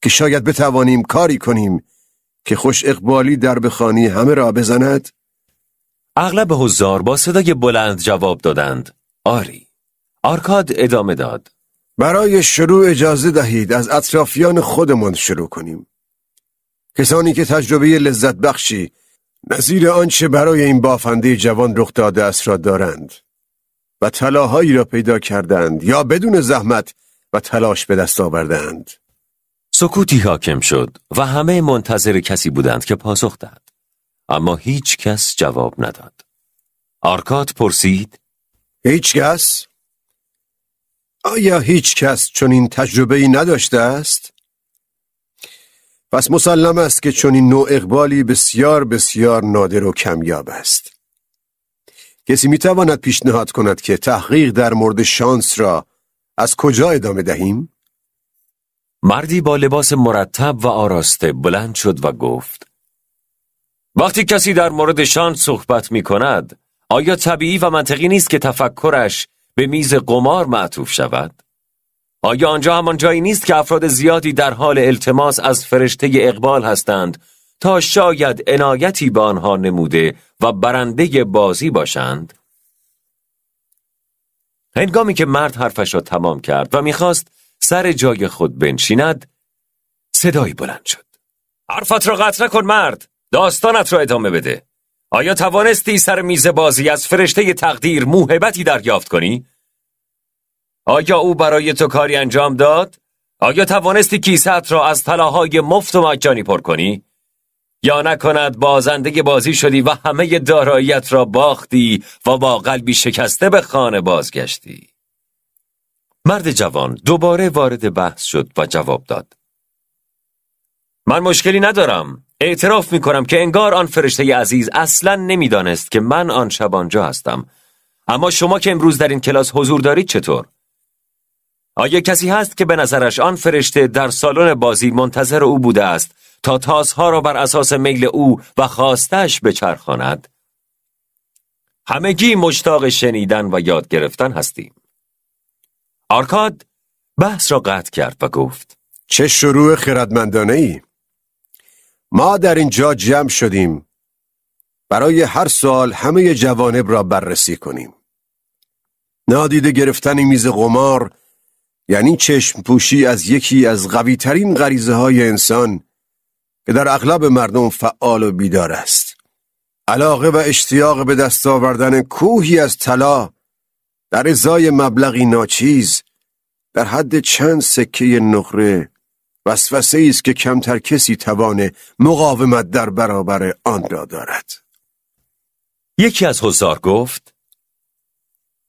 که شاید بتوانیم کاری کنیم که خوش اقبالی در بخوانی همه را بزند؟ اغلب حضار با صدای بلند جواب دادند آری. آرکاد ادامه داد برای شروع اجازه دهید از اطرافیان خودمان شروع کنیم. کسانی که تجربه لذت بخشی نظیر آنچه برای این بافنده جوان رخ داده است را دارند و طلاهایی را پیدا کردند یا بدون زحمت و تلاش به دست آوردند. سکوتی حاکم شد و همه منتظر کسی بودند که پاسخ دهد، اما هیچ کس جواب نداد. آرکاد پرسید هیچ کس؟ آیا هیچ کس چنین تجربه‌ای نداشته است؟ پس مسلم است که چنین نوع اقبالی بسیار بسیار نادر و کمیاب است. کسی میتواند پیشنهاد کند که تحقیق در مورد شانس را از کجا ادامه دهیم؟ مردی با لباس مرتب و آراسته بلند شد و گفت وقتی کسی در مورد شانس صحبت می کند، آیا طبیعی و منطقی نیست که تفکرش به میز قمار معطوف شود؟ آیا آنجا همان جایی نیست که افراد زیادی در حال التماس از فرشته اقبال هستند تا شاید عنایتی به آنها نموده و برنده بازی باشند؟ هنگامی که مرد حرفش را تمام کرد و میخواست سر جای خود بنشیند، صدایی بلند شد. حرفت را قطع نکن مرد، داستانت را ادامه بده. آیا توانستی سر میز بازی از فرشته تقدیر موهبتی دریافت کنی؟ آیا او برای تو کاری انجام داد؟ آیا توانستی کیسه‌ات را از طلاهای مفت و مجانی پر کنی؟ یا نکند بازنده بازی شدی و همه داراییت را باختی و با قلبی شکسته به خانه بازگشتی؟ مرد جوان دوباره وارد بحث شد و جواب داد. من مشکلی ندارم. اعتراف می‌کنم که انگار آن فرشته عزیز اصلاً نمی‌دانست که من آن شب آنجا هستم. اما شما که امروز در این کلاس حضور دارید چطور؟ آیا کسی هست که به نظرش آن فرشته در سالن بازی منتظر او بوده است تا تاس‌ها را بر اساس میل او و خواستش بچرخاند؟ همگی مشتاق شنیدن و یاد گرفتن هستیم. آرکاد بحث را قطع کرد و گفت چه شروع خردمندانه‌ای! ما در اینجا جمع شدیم برای هر سال همه جوانب را بررسی کنیم. نادیده گرفتن میز قمار یعنی چشم پوشی از یکی از قوی ترین غریزه های انسان که در اغلب مردم فعال و بیدار است. علاقه و اشتیاق به دست آوردن کوهی از طلا در ازای مبلغی ناچیز در حد چند سکه نقره وسوسه‌ای است که کمتر کسی توان مقاومت در برابر آن را دارد. یکی از حضار گفت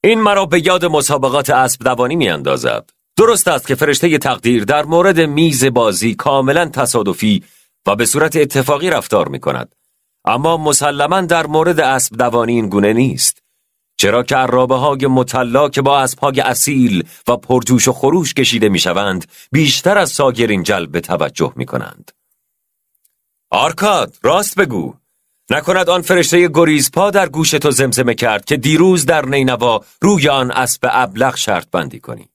این مرا به یاد مسابقات اسب دوانی می اندازد. درست است که فرشته تقدیر در مورد میز بازی کاملا تصادفی و به صورت اتفاقی رفتار می کند. اما مسلماً در مورد اسب دوانی این گونه نیست. چرا که عرابه های مطلع که با اسب‌های اصیل و پرجوش و خروش کشیده می شوند بیشتر از سایرین جلب توجه می کنند. آرکاد راست بگو، نکند آن فرشته گریزپا در گوش تو زمزمه کرد که دیروز در نینوا روی آن اسب ابلق شرط بندی کنی؟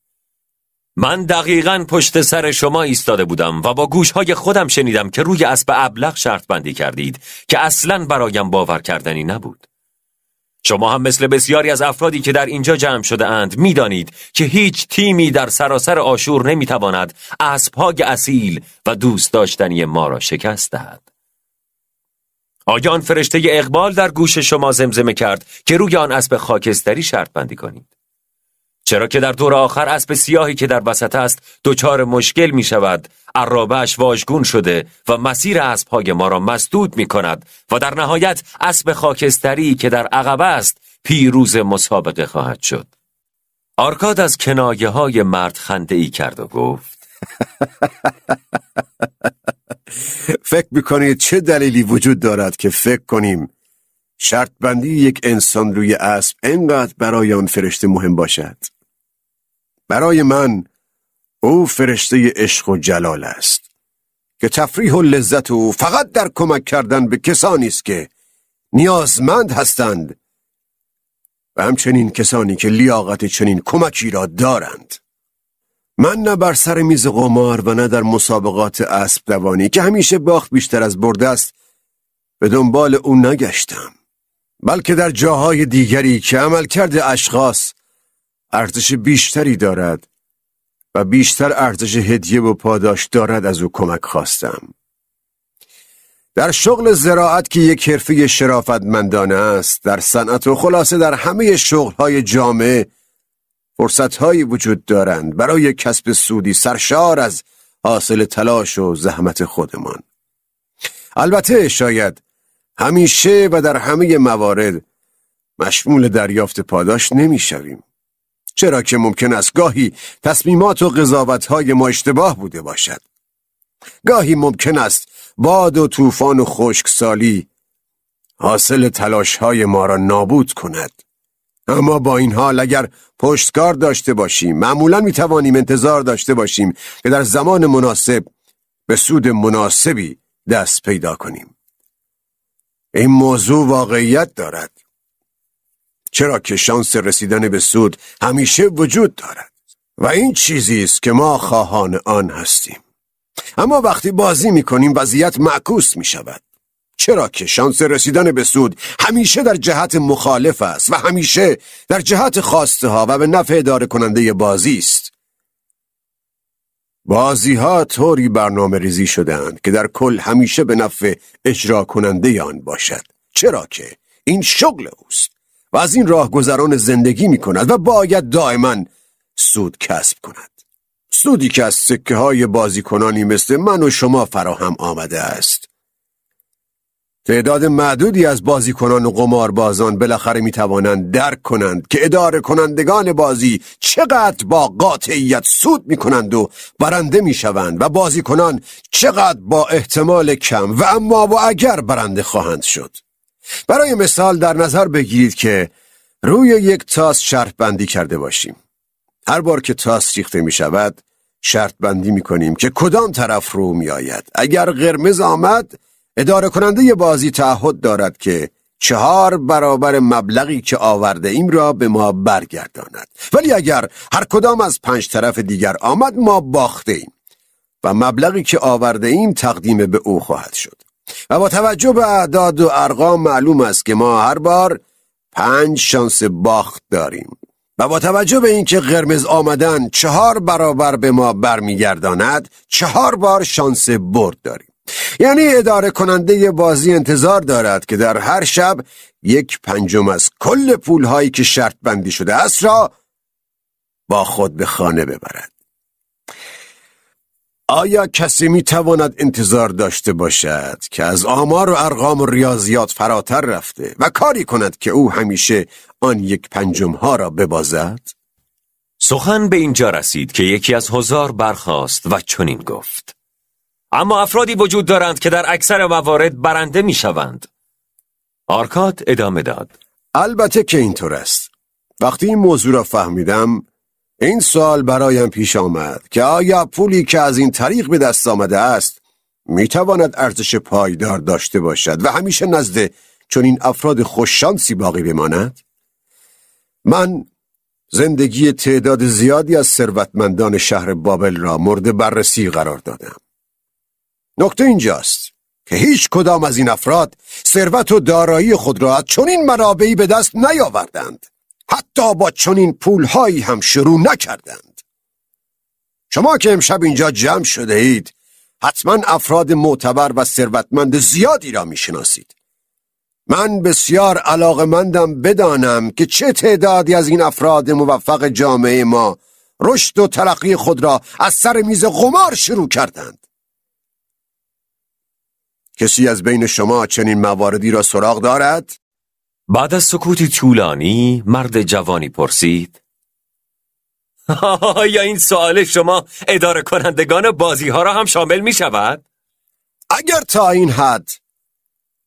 من دقیقاً پشت سر شما ایستاده بودم و با گوشهای خودم شنیدم که روی اسب ابلق شرط بندی کردید که اصلاً برایم باور کردنی نبود. شما هم مثل بسیاری از افرادی که در اینجا جمع شده اند می دانید که هیچ تیمی در سراسر آشور نمی تواند اسب‌های اصیل و دوست داشتنی ما را شکست دهد. آیا آن فرشته اقبال در گوش شما زمزمه کرد که روی آن اسب خاکستری شرط بندی کنید؟ چرا که در دور آخر اسب سیاهی که در وسط است دچار مشکل می شود، عرابه‌اش واژگون شده و مسیر اسب‌های ما را مسدود می کند و در نهایت اسب خاکستری که در عقبه است پیروز مسابقه خواهد شد. آرکاد از کنایه‌های مرد خنده‌ای کرد و گفت فکر میکنید چه دلیلی وجود دارد که فکر کنیم شرط بندی یک انسان روی اسب اینقدر برای آن فرشته مهم باشد؟ برای من او فرشته عشق و جلال است که تفریح و لذت او فقط در کمک کردن به کسانی است که نیازمند هستند و همچنین کسانی که لیاقت چنین کمکی را دارند. من نه بر سر میز قمار و نه در مسابقات اسب دوانی که همیشه باخت بیشتر از برد است به دنبال اون نگشتم، بلکه در جاهای دیگری که عملکرد اشخاص ارزش بیشتری دارد و بیشتر ارزش هدیه و پاداش دارد از او کمک خواستم. در شغل زراعت که یک حرفه شرافتمندانه است، در صنعت و خلاصه در همه شغل‌های جامعه فرصت‌هایی وجود دارند برای کسب سودی سرشار از حاصل تلاش و زحمت خودمان. البته شاید همیشه و در همه موارد مشمول دریافت پاداش نمی‌شویم، چرا که ممکن است گاهی تصمیمات و قضاوت‌های ما اشتباه بوده باشد. گاهی ممکن است باد و طوفان و خشکسالی حاصل تلاش‌های ما را نابود کند. اما با این حال اگر پشتکار داشته باشیم، معمولاً می‌توانیم انتظار داشته باشیم که در زمان مناسب به سود مناسبی دست پیدا کنیم. این موضوع واقعیت دارد، چرا که شانس رسیدن به سود همیشه وجود دارد و این چیزی است که ما خواهان آن هستیم. اما وقتی بازی می‌کنیم وضعیت معکوس می‌شود، چرا که شانس رسیدن به سود همیشه در جهت مخالف است و همیشه در جهت خواسته ها و به نفع اداره کننده بازی است. بازی ها طوری برنامه ریزی شدند که در کل همیشه به نفع اجرا کننده آن باشد، چرا که این شغل اوست و از این راهگذران زندگی می کند و باید دائما سود کسب کند. سودی که از سکه های بازیکنانی مثل من و شما فراهم آمده است. تعداد معدودی از بازیکنان و قماربازان بالاخره می توانند درک کنند که اداره کنندگان بازی چقدر با قاطعیت سود می کنند و برنده می شوند و بازیکنان چقدر با احتمال کم و اما و اگر برنده خواهند شد. برای مثال در نظر بگیرید که روی یک تاس شرط بندی کرده باشیم. هر بار که تاس ریخته می شود شرط بندی می کنیم که کدام طرف رو می آید. اگر قرمز آمد اداره کننده بازی تعهد دارد که 4 برابر مبلغی که آورده ایم را به ما برگرداند، ولی اگر هر کدام از 5 طرف دیگر آمد ما باخته ایم و مبلغی که آورده ایم تقدیم به او خواهد شد. و با توجه به اعداد و ارقام معلوم است که ما هر بار 5 شانس باخت داریم و با توجه به اینکه قرمز آمدن 4 برابر به ما برمیگرداند 4 بار شانس برد داریم. یعنی اداره کننده بازی انتظار دارد که در هر شب 1/5 از کل پولهایی که شرط بندی شده است را با خود به خانه ببرد. آیا کسی می تواند انتظار داشته باشد که از آمار و ارقام و ریاضیات فراتر رفته و کاری کند که او همیشه آن 1/5 ها را ببازد؟ سخن به اینجا رسید که یکی از حضار برخاست و چنین گفت: اما افرادی وجود دارند که در اکثر موارد برنده می شوند. آرکاد ادامه داد: البته که اینطور است. وقتی این موضوع را فهمیدم این سوال برایم پیش آمد که آیا پولی که از این طریق به دست آمده است می تواند ارزش پایدار داشته باشد و همیشه نزد چنین افراد خوششانسی باقی بماند؟ من زندگی تعداد زیادی از ثروتمندان شهر بابل را مورد بررسی قرار دادم. نکته اینجاست که هیچ کدام از این افراد ثروت و دارایی خود را از چنین منابعی به دست نیاوردند. حتی با چنین پولهایی هم شروع نکردند. شما که امشب اینجا جمع شده اید حتما افراد معتبر و ثروتمند زیادی را میشناسید. من بسیار علاقه‌مندم بدانم که چه تعدادی از این افراد موفق جامعه ما رشد و ترقی خود را از سر میز قمار شروع کردند. کسی از بین شما چنین مواردی را سراغ دارد؟ بعد از سکوتی طولانی مرد جوانی پرسید: آیا این سوال شما اداره کنندگان بازی ها را هم شامل می شود؟ اگر تا این حد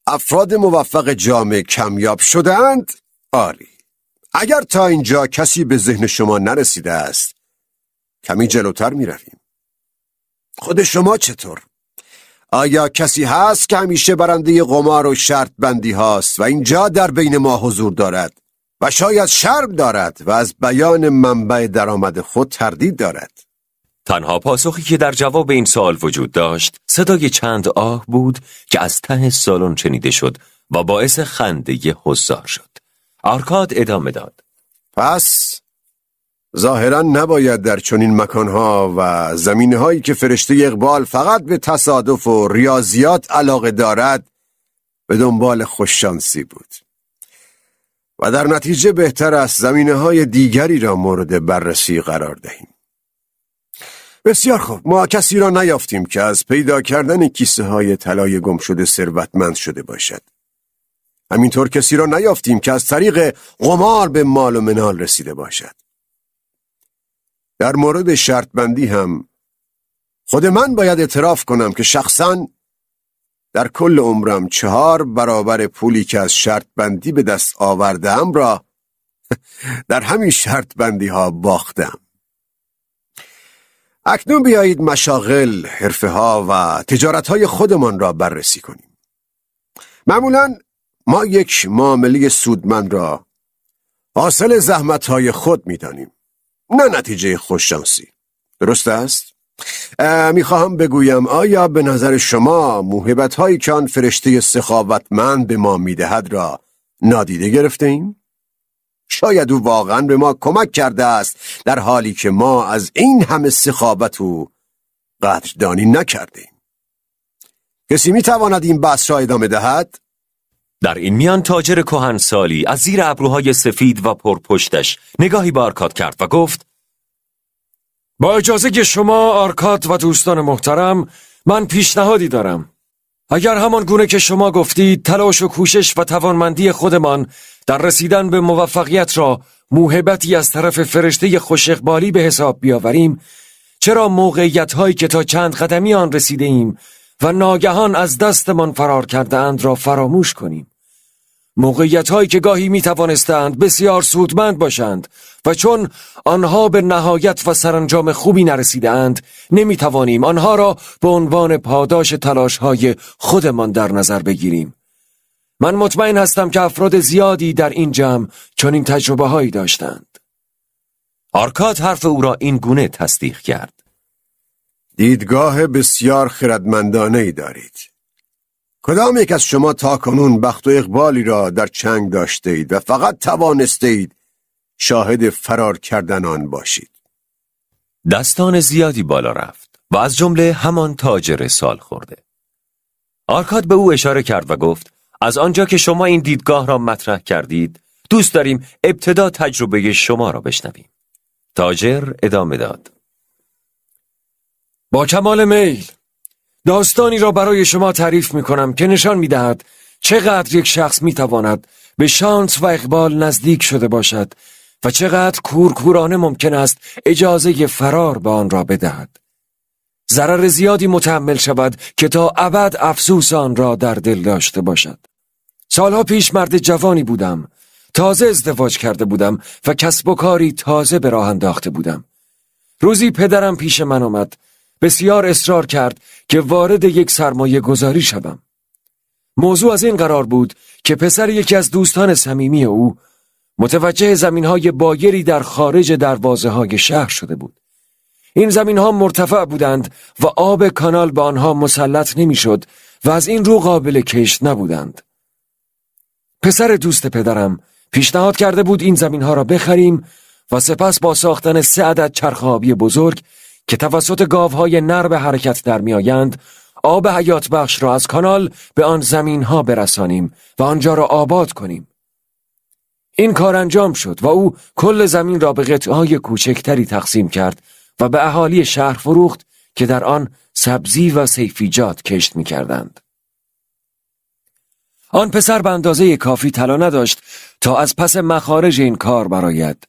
افراد موفق جامعه کمیاب شدند، عالی. اگر تا اینجا کسی به ذهن شما نرسیده است، کمی جلوتر می رویم. خود شما چطور؟ آیا کسی هست که همیشه برنده قمار و شرط بندی هاست و اینجا در بین ما حضور دارد و شاید شرم دارد و از بیان منبع درآمد خود تردید دارد. تنها پاسخی که در جواب این سوال وجود داشت صدای چند آه بود که از ته سالن شنیده شد و باعث خنده حضار شد. آرکاد ادامه داد: پس ظاهراً نباید در چنین مکانها و زمینه‌هایی که فرشته اقبال فقط به تصادف و ریاضیات علاقه دارد به دنبال خوششانسی بود و در نتیجه بهتر است زمینه‌های دیگری را مورد بررسی قرار دهیم. بسیار خوب، ما کسی را نیافتیم که از پیدا کردن کیسه های طلای گم شده ثروتمند شده باشد. همینطور کسی را نیافتیم که از طریق قمار به مال و منال رسیده باشد. در مورد شرط بندی هم خود من باید اعتراف کنم که شخصاً در کل عمرم 4 برابر پولی که از شرط بندی به دست آوردم را در همین شرط بندی ها باختم. اکنون بیایید مشاغل، حرفه ها و تجارت های خودمان را بررسی کنیم. معمولاً ما یک معامله سودمند را حاصل زحمت های خود می دانیم، نه نتیجه خوششانسی. درست است؟ میخواهم بگویم آیا به نظر شما موهبت هایی که آن فرشته سخاوتمند به ما میدهد را نادیده گرفته ایم؟ شاید او واقعا به ما کمک کرده است در حالی که ما از این همه سخاوت و قدردانی نکردیم. کسی میتواند این بحث را ادامه دهد؟ در این میان تاجر کهنسالی از زیر ابروهای سفید و پرپشتش نگاهی به آرکاد کرد و گفت: با اجازه شما آرکاد و دوستان محترم، من پیشنهادی دارم. اگر همان گونه که شما گفتید تلاش و کوشش و توانمندی خودمان در رسیدن به موفقیت را موهبتی از طرف فرشته خوش اقبالی به حساب بیاوریم، چرا موقعیت هایی که تا چند قدمی آن رسیده ایم و ناگهان از دستمان فرار کرده اند را فراموش کنیم؟ موقعیت هایی که گاهی می توانستند بسیار سودمند باشند و چون آنها به نهایت و سرانجام خوبی نرسیده اند نمی توانیم آنها را به عنوان پاداش تلاش های خودمان در نظر بگیریم. من مطمئن هستم که افراد زیادی در این جمع چنین تجربه هایی داشتند. آرکاد حرف او را این گونه تصدیق کرد: دیدگاه بسیار خردمندانه‌ای دارید. کدام یک از شما تاکنون بخت و اقبالی را در چنگ داشته اید و فقط توانسته اید شاهد فرار کردن آن باشید؟ دستان زیادی بالا رفت و از جمله همان تاجر سال خورده. آرکاد به او اشاره کرد و گفت: از آنجا که شما این دیدگاه را مطرح کردید، دوست داریم ابتدا تجربه شما را بشنویم. تاجر ادامه داد: با کمال میل داستانی را برای شما تعریف می کنم که نشان می دهد چقدر یک شخص می تواند به شانس و اقبال نزدیک شده باشد و چقدر کورکورانه ممکن است اجازه فرار به آن را بدهد. ضرر زیادی متحمل شود که تا ابد افسوس آن را در دل داشته باشد. سالها پیش مرد جوانی بودم. تازه ازدواج کرده بودم و کسب و کاری تازه به راه انداخته بودم. روزی پدرم پیش من آمد. بسیار اصرار کرد که وارد یک سرمایه گذاری شدم. موضوع از این قرار بود که پسر یکی از دوستان صمیمی او متوجه زمینهای بایری در خارج دروازه‌های شهر شده بود. این زمینها مرتفع بودند و آب کانال به آنها مسلط نمی‌شد و از این رو قابل کشت نبودند. پسر دوست پدرم پیشنهاد کرده بود این زمینها را بخریم و سپس با ساختن 3 عدد چرخ آبی بزرگ که توسط گاوهای نر به حرکت در میآیند، آب حیات بخش را از کانال به آن زمینها برسانیم و آنجا را آباد کنیم. این کار انجام شد و او کل زمین را به قطعه‌های کوچکتری تقسیم کرد و به اهالی شهر فروخت که در آن سبزی و سیفیجات کشت می‌کردند. آن پسر به اندازه کافی طلا نداشت تا از پس مخارج این کار برآید.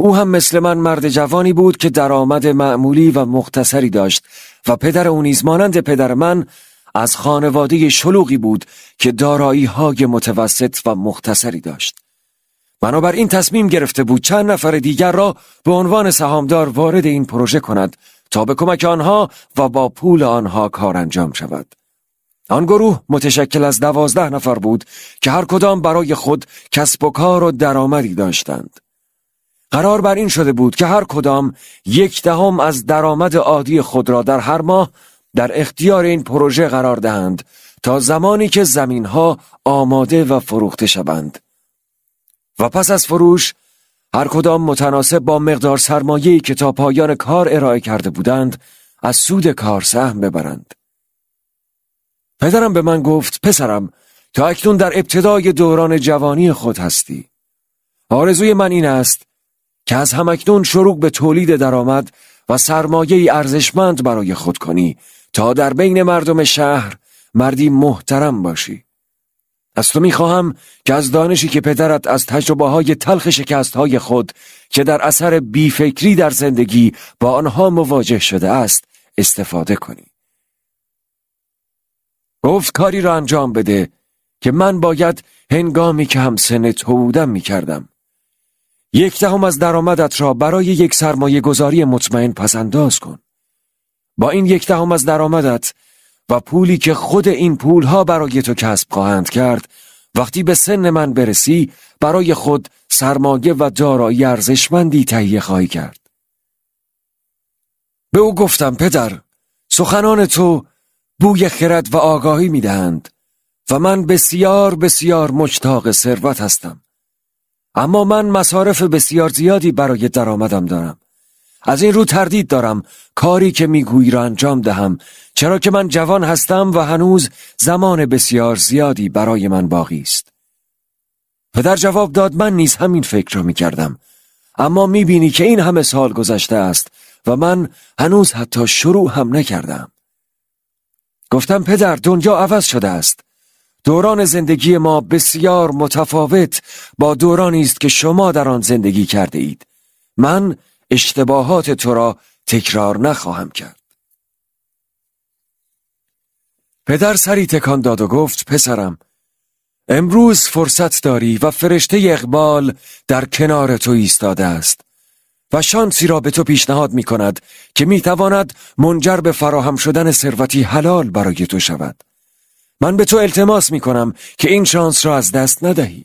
او هم مثل من مرد جوانی بود که درآمد معمولی و مختصری داشت و پدر او نیز مانند پدر من از خانواده شلوغی بود که دارایی‌های متوسط و مختصری داشت. بنابراین تصمیم گرفته بود چند نفر دیگر را به عنوان سهامدار وارد این پروژه کند تا به کمک آنها و با پول آنها کار انجام شود. آن گروه متشکل از 12 نفر بود که هر کدام برای خود کسب و کار و درآمدی داشتند. قرار بر این شده بود که هر کدام 1/10 از درآمد عادی خود را در هر ماه در اختیار این پروژه قرار دهند تا زمانی که زمینها آماده و فروخته شوند. و پس از فروش هر کدام متناسب با مقدار سرمایه‌ای که تا پایان کار ارائه کرده بودند از سود کار سهم ببرند. پدرم به من گفت: پسرم، تا اکنون در ابتدای دوران جوانی خود هستی. آرزوی من این است که از همکنون شروع به تولید درآمد و سرمایه‌ای ارزشمند برای خود کنی تا در بین مردم شهر مردی محترم باشی. از تو می‌خواهم که از دانشی که پدرت از تجربه‌های تلخ شکست‌های خود که در اثر بیفکری در زندگی با آنها مواجه شده است استفاده کنی. گفت کاری را انجام بده که من باید هنگامی که همسن تو بودم می‌کردم. 1/10 از درآمدت را برای یک سرمایه گذاری مطمئن پسنداز کن. با این 1/10 از درآمدت و پولی که خود این پولها برای تو کسب خواهند کرد، وقتی به سن من برسی برای خود سرمایه و دارایی ارزشمندی تهیه خواهی کرد. به او گفتم: پدر، سخنان تو بوی خرد و آگاهی می‌دهند و من بسیار بسیار مشتاق ثروت هستم. اما من مصارف بسیار زیادی برای درآمدم دارم. از این رو تردید دارم کاری که میگویی را انجام دهم، چرا که من جوان هستم و هنوز زمان بسیار زیادی برای من باقی است. پدر جواب داد: من نیز همین فکر را میکردم، اما میبینی که این همه سال گذشته است و من هنوز حتی شروع هم نکردم. گفتم: پدر، دنیا عوض شده است. دوران زندگی ما بسیار متفاوت با دورانی است که شما در آن زندگی کرده اید. من اشتباهات تو را تکرار نخواهم کرد. پدر سری تکان داد و گفت: پسرم، امروز فرصت داری و فرشته اقبال در کنار تو ایستاده است و شانسی را به تو پیشنهاد می کند که می تواند منجر به فراهم شدن ثروتی حلال برای تو شود. من به تو التماس می کنم که این شانس را از دست ندهی.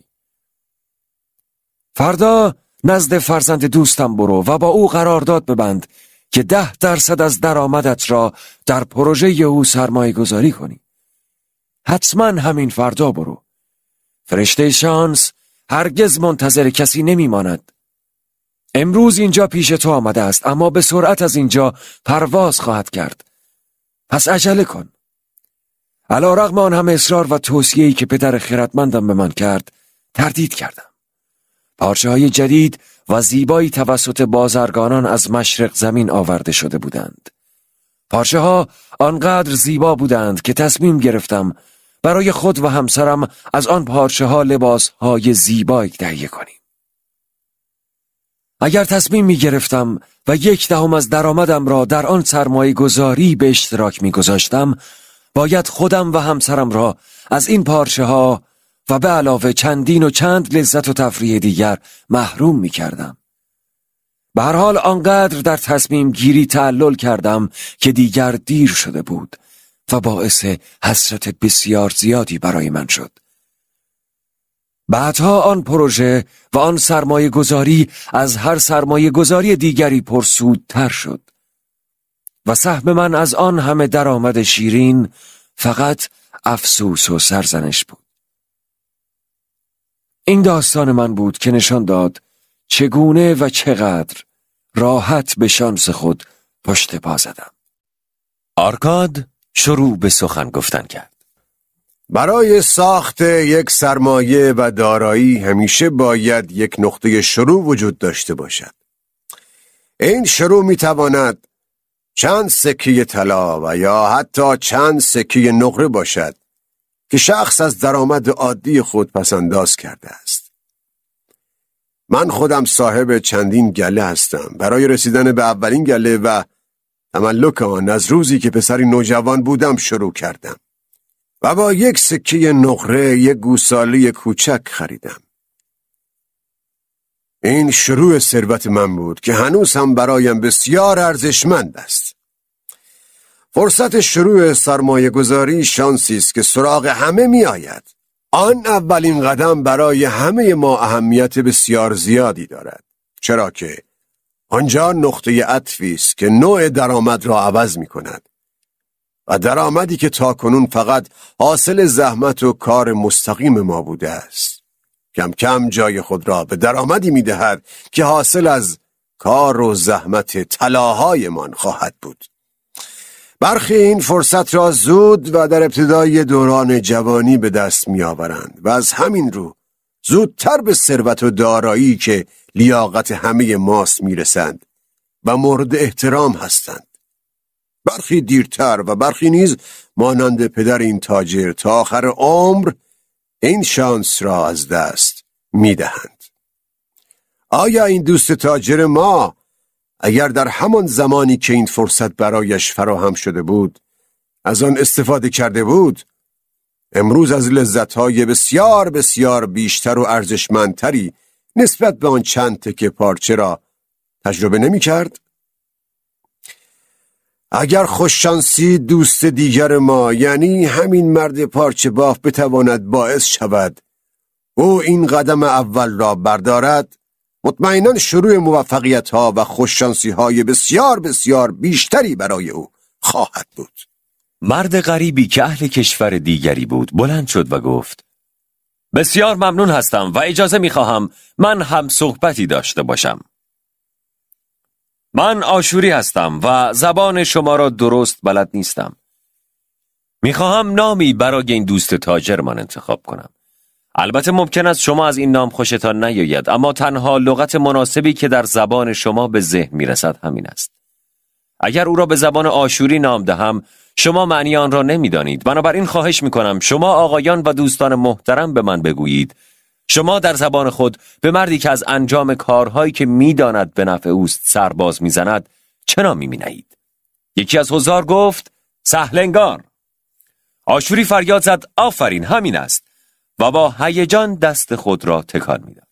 فردا نزد فرزند دوستم برو و با او قرارداد ببند که 10% از درآمدت را در پروژه او سرمایه گذاری کنی. حتما همین فردا برو. فرشته شانس هرگز منتظر کسی نمی ماند. امروز اینجا پیش تو آمده است، اما به سرعت از اینجا پرواز خواهد کرد. پس عجله کن. علی‌رغم آن همه اصرار و توصیه‌ای که پدر خردمندم به من کرد، تردید کردم. پارچه‌های جدید و زیبایی توسط بازرگانان از مشرق زمین آورده شده بودند. پارچه‌ها آنقدر زیبا بودند که تصمیم گرفتم برای خود و همسرم از آن پارچه‌ها لباس‌های زیبایی تهیه کنیم. اگر تصمیم می گرفتم و 1/10 از درآمدم را در آن سرمایه گذاری به اشتراک می گذاشتم، باید خودم و همسرم را از این پارچه‌ها و به علاوه چندین و چند لذت و تفریح دیگر محروم می کردم. به هر حال آنقدر در تصمیم گیری تعلل کردم که دیگر دیر شده بود و باعث حسرت بسیار زیادی برای من شد. بعدها آن پروژه و آن سرمایه گذاری از هر سرمایه گذاری دیگری پرسودتر شد و سهم من از آن همه درآمد شیرین فقط افسوس و سرزنش بود. این داستان من بود که نشان داد چگونه و چقدر راحت به شانس خود پشت پا زدم. آرکاد شروع به سخن گفتن کرد. برای ساخت یک سرمایه و دارایی همیشه باید یک نقطه شروع وجود داشته باشد. این شروع میتواند چند سکه طلا و یا حتی چند سکه نقره باشد که شخص از درآمد عادی خود پسنداز کرده است. من خودم صاحب چندین گله هستم. برای رسیدن به اولین گله و تملک آن از روزی که پسری نوجوان بودم شروع کردم و با یک سکه نقره یک گوساله کوچک خریدم. این شروع ثروت من بود که هنوز هم برایم بسیار ارزشمند است. فرصت شروع سرمایه گذاری شانسی است که سراغ همه می آید. آن اولین قدم برای همه ما اهمیت بسیار زیادی دارد، چرا که آنجا نقطه عطفی است که نوع درآمد را عوض می کند و درآمدی که تاکنون فقط حاصل زحمت و کار مستقیم ما بوده است کم کم جای خود را به درآمدی می دهد که حاصل از کار و زحمت طلاهایمان خواهد بود. برخی این فرصت را زود و در ابتدای دوران جوانی به دست می آورند و از همین رو زودتر به ثروت و دارایی که لیاقت همه ماست می رسند و مورد احترام هستند. برخی دیرتر و برخی نیز مانند پدر این تاجر تا آخر عمر این شانس را از دست می دهند. آیا این دوست تاجر ما اگر در همان زمانی که این فرصت برایش فراهم شده بود از آن استفاده کرده بود، امروز از لذت‌های بسیار بسیار بیشتر و ارزشمندتری نسبت به آن چند تکه پارچه را تجربه نمی کرد؟ اگر خوششانسی دوست دیگر ما یعنی همین مرد پارچه باف بتواند باعث شود او این قدم اول را بردارد، مطمئناً شروع موفقیت‌ها و خوششانسی‌های بسیار بسیار بیشتری برای او خواهد بود. مرد غریبی که اهل کشور دیگری بود بلند شد و گفت: بسیار ممنون هستم و اجازه می‌خواهم من هم صحبتی داشته باشم. من آشوری هستم و زبان شما را درست بلد نیستم. می‌خواهم نامی برای این دوست تاجرمان انتخاب کنم. البته ممکن است شما از این نام خوشتان نیاید، اما تنها لغت مناسبی که در زبان شما به ذهن میرسد همین است. اگر او را به زبان آشوری نام دهم شما معنی آن را نمیدانید، بنابراین خواهش میکنم شما آقایان و دوستان محترم به من بگویید شما در زبان خود به مردی که از انجام کارهایی که میداند به نفع اوست سرباز میزند چه نامی مینهید؟ یکی از حضار گفت: سهلنگار. آشوری فریاد زد: آفرین، همین است، و با هیجان دست خود را تکان میداد.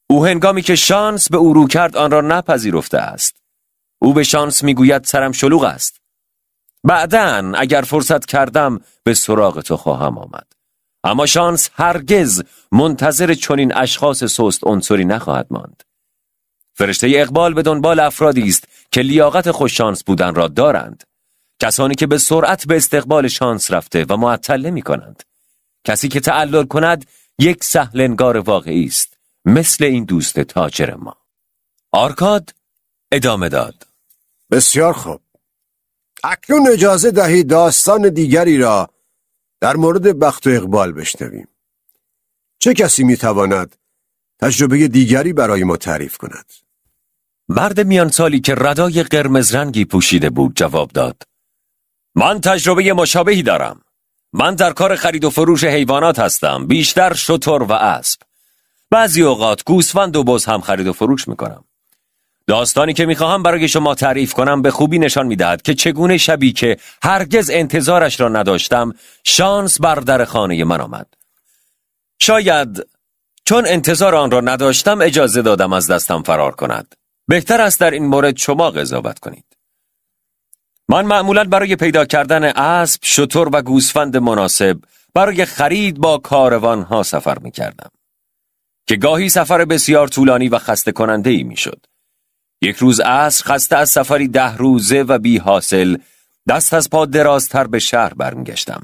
او هنگامی که شانس به او رو کرد آن را نپذیرفته است. او به شانس میگوید سرم شلوغ است. بعداً اگر فرصت کردم به سراغ تو خواهم آمد. اما شانس هرگز منتظر چنین اشخاص سست عنصری نخواهد ماند. فرشته اقبال به دنبال افرادی است که لیاقت خوش شانس بودن را دارند. کسانی که به سرعت به استقبال شانس رفته و معطل نمی کنند. کسی که تعلل کند یک سهلنگار واقعی است، مثل این دوست تاجر ما. آرکاد ادامه داد: بسیار خوب. اکنون اجازه دهید داستان دیگری را در مورد بخت و اقبال بشنویم. چه کسی میتواند تجربه دیگری برای ما تعریف کند؟ مرد میان سالی که ردای قرمز رنگی پوشیده بود جواب داد: من تجربه مشابهی دارم. من در کار خرید و فروش حیوانات هستم، بیشتر شتر و اسب. بعضی اوقات گوسفند و بز هم خرید و فروش میکنم. داستانی که میخواهم برای شما تعریف کنم به خوبی نشان میدهد که چگونه شبی که هرگز انتظارش را نداشتم شانس بر در خانه من آمد. شاید چون انتظار آن را نداشتم اجازه دادم از دستم فرار کند. بهتر است در این مورد شما قضاوت کنید. من معمولاً برای پیدا کردن اسب، شتر و گوسفند مناسب برای خرید با کاروانها سفر میکردم که گاهی سفر بسیار طولانی و خسته کننده ای میشد. یک روز عصر خسته از سفری 10 روزه و بی حاصل دست از پا درازتر به شهر برمیگشتم.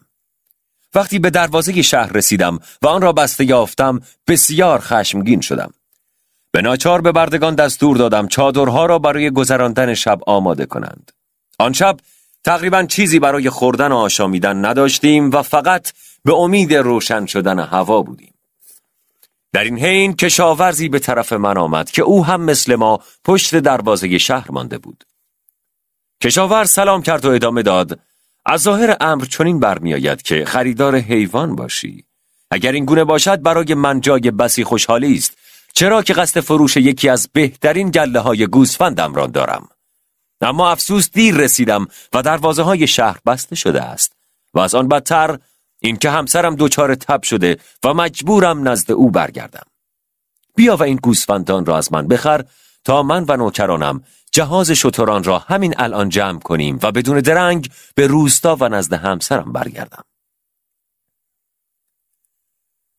وقتی به دروازه شهر رسیدم و آن را بسته یافتم بسیار خشمگین شدم. به ناچار به بردگان دستور دادم چادرها را برای گذراندن شب آماده کنند. آن شب تقریباً چیزی برای خوردن و آشامیدن نداشتیم و فقط به امید روشن شدن هوا بودیم. در این حین کشاورزی به طرف من آمد که او هم مثل ما پشت دروازه شهر مانده بود. کشاورز سلام کرد و ادامه داد: از ظاهر امر چنین برمیآید که خریدار حیوان باشی. اگر این گونه باشد برای من جای بسی خوشحالی است، چرا که قصد فروش یکی از بهترین گله های گوسفندم را دارم. اما افسوس دیر رسیدم و دروازه های شهر بسته شده است و از آن بدتر این که همسرم دچار تب شده و مجبورم نزد او برگردم. بیا و این گوسفندان را از من بخر تا من و نوکرانم جهاز شتران را همین الان جمع کنیم و بدون درنگ به روستا و نزد همسرم برگردم.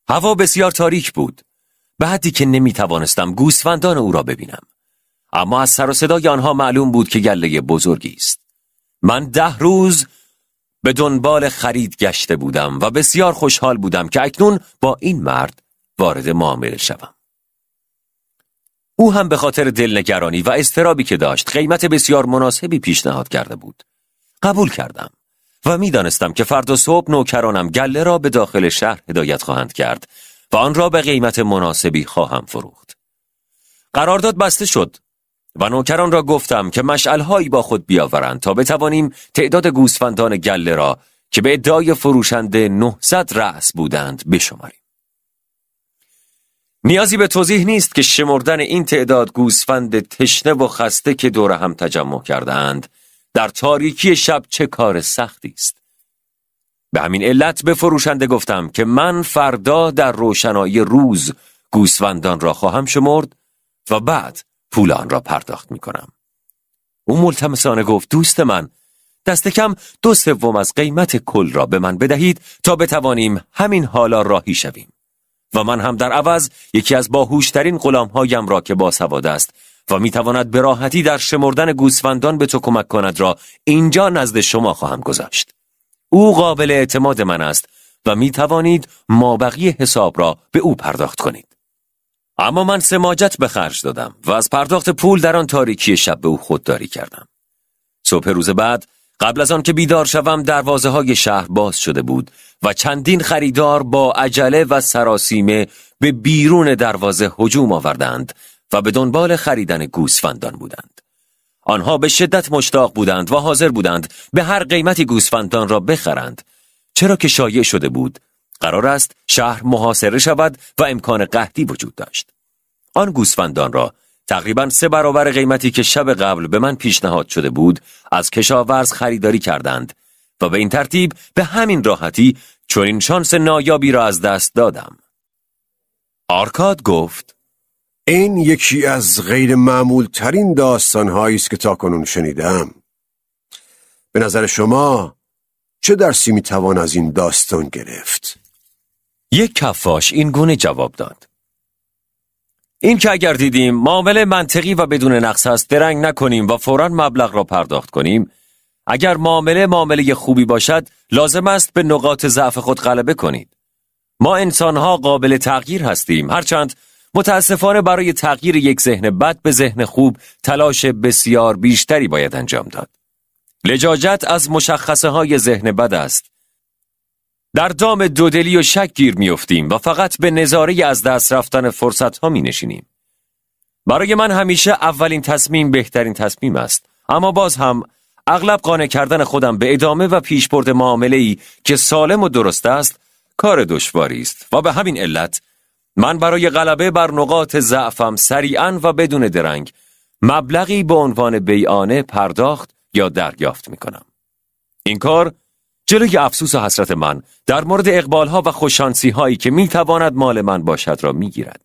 هوا بسیار تاریک بود، به حدی که نمیتوانستم گوسفندان او را ببینم. اما از سر و صدای آنها معلوم بود که گله بزرگی است. من 10 روز به دنبال خرید گشته بودم و بسیار خوشحال بودم که اکنون با این مرد وارد معامله شوم. او هم به خاطر دلنگرانی و اضطرابی که داشت قیمت بسیار مناسبی پیشنهاد کرده بود. قبول کردم و میدانستم که فردا صبح نوکرانم گله را به داخل شهر هدایت خواهند کرد و آن را به قیمت مناسبی خواهم فروخت. قرارداد بسته شد و نوکران را گفتم که مشعل‌هایی با خود بیاورند تا بتوانیم تعداد گوسفندان گله را که به ادعای فروشنده 900 رأس بودند بشماریم. نیازی به توضیح نیست که شمردن این تعداد گوسفند تشنه و خسته که دور هم تجمع کردند در تاریکی شب چه کار سختی است. به همین علت به فروشنده گفتم که من فردا در روشنایی روز گوسفندان را خواهم شمرد و بعد پول آن را پرداخت می کنم. او ملتمسانه گفت دوست من، دست کم 2/3 از قیمت کل را به من بدهید تا بتوانیم همین حالا راهی شویم. و من هم در عوض یکی از باهوشترین غلام‌هایم را که باسواد است و میتواند به راحتی در شمردن گوسفندان به تو کمک کند را اینجا نزد شما خواهم گذاشت. او قابل اعتماد من است و میتوانید مابقی حساب را به او پرداخت کنید. اما من سماجت به خرج دادم و از پرداخت پول در آن تاریکی شب به او خودداری کردم. صبح روز بعد قبل از آن که بیدار شوم دروازه های شهر باز شده بود و چندین خریدار با عجله و سراسیمه به بیرون دروازه هجوم آوردند و به دنبال خریدن گوسفندان بودند. آنها به شدت مشتاق بودند و حاضر بودند به هر قیمتی گوسفندان را بخرند، چرا که شایع شده بود قرار است شهر محاصره شود و امکان قحطی وجود داشت. آن گوسفندان را تقریباً 3 برابر قیمتی که شب قبل به من پیشنهاد شده بود از کشاورز خریداری کردند و به این ترتیب به همین راحتی چنین شانس نایابی را از دست دادم. آرکاد گفت این یکی از غیر معمول ترین داستان‌هایی است که تاکنون شنیدم. به نظر شما چه درسی میتوان از این داستان گرفت؟ یک کفاش این گونه جواب داد: این که اگر دیدیم معامله منطقی و بدون نقص است درنگ نکنیم و فوراً مبلغ را پرداخت کنیم. اگر معامله خوبی باشد لازم است به نقاط ضعف خود غلبه کنید. ما انسانها قابل تغییر هستیم، هرچند متاسفانه برای تغییر یک ذهن بد به ذهن خوب تلاش بسیار بیشتری باید انجام داد. لجاجت از مشخصه های ذهن بد است. در دام دودلی و شک گیر میافتیم و فقط به نظاره از دست رفتن فرصت ها می نشینیم. برای من همیشه اولین تصمیم بهترین تصمیم است، اما باز هم اغلب قانع کردن خودم به ادامه و پیشبرد معامله‌ای که سالم و درست است کار دشواری است و به همین علت من برای غلبه بر نقاط ضعفم سریعاً و بدون درنگ مبلغی به عنوان بیعانه پرداخت یا دریافت می‌کنم. این کار جلوی افسوس و حسرت من در مورد اقبال‌ها و خوششانسی‌هایی که می‌تواند مال من باشد را می‌گیرد.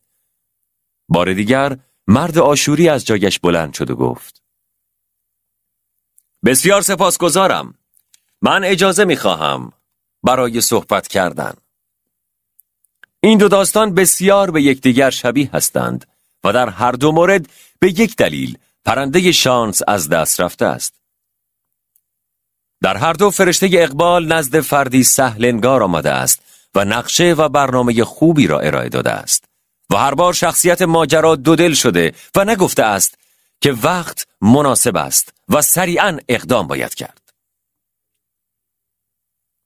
بار دیگر مرد آشوری از جایش بلند شد و گفت: بسیار سپاسگزارم. من اجازه می‌خواهم برای صحبت کردن. این دو داستان بسیار به یکدیگر شبیه هستند و در هر دو مورد به یک دلیل پرنده شانس از دست رفته است. در هر دو فرشته اقبال نزد فردی سهل انگار آمده است و نقشه و برنامه خوبی را ارائه داده است و هر بار شخصیت ماجرا دودل شده و نگفته است که وقت مناسب است و سریعاً اقدام باید کرد.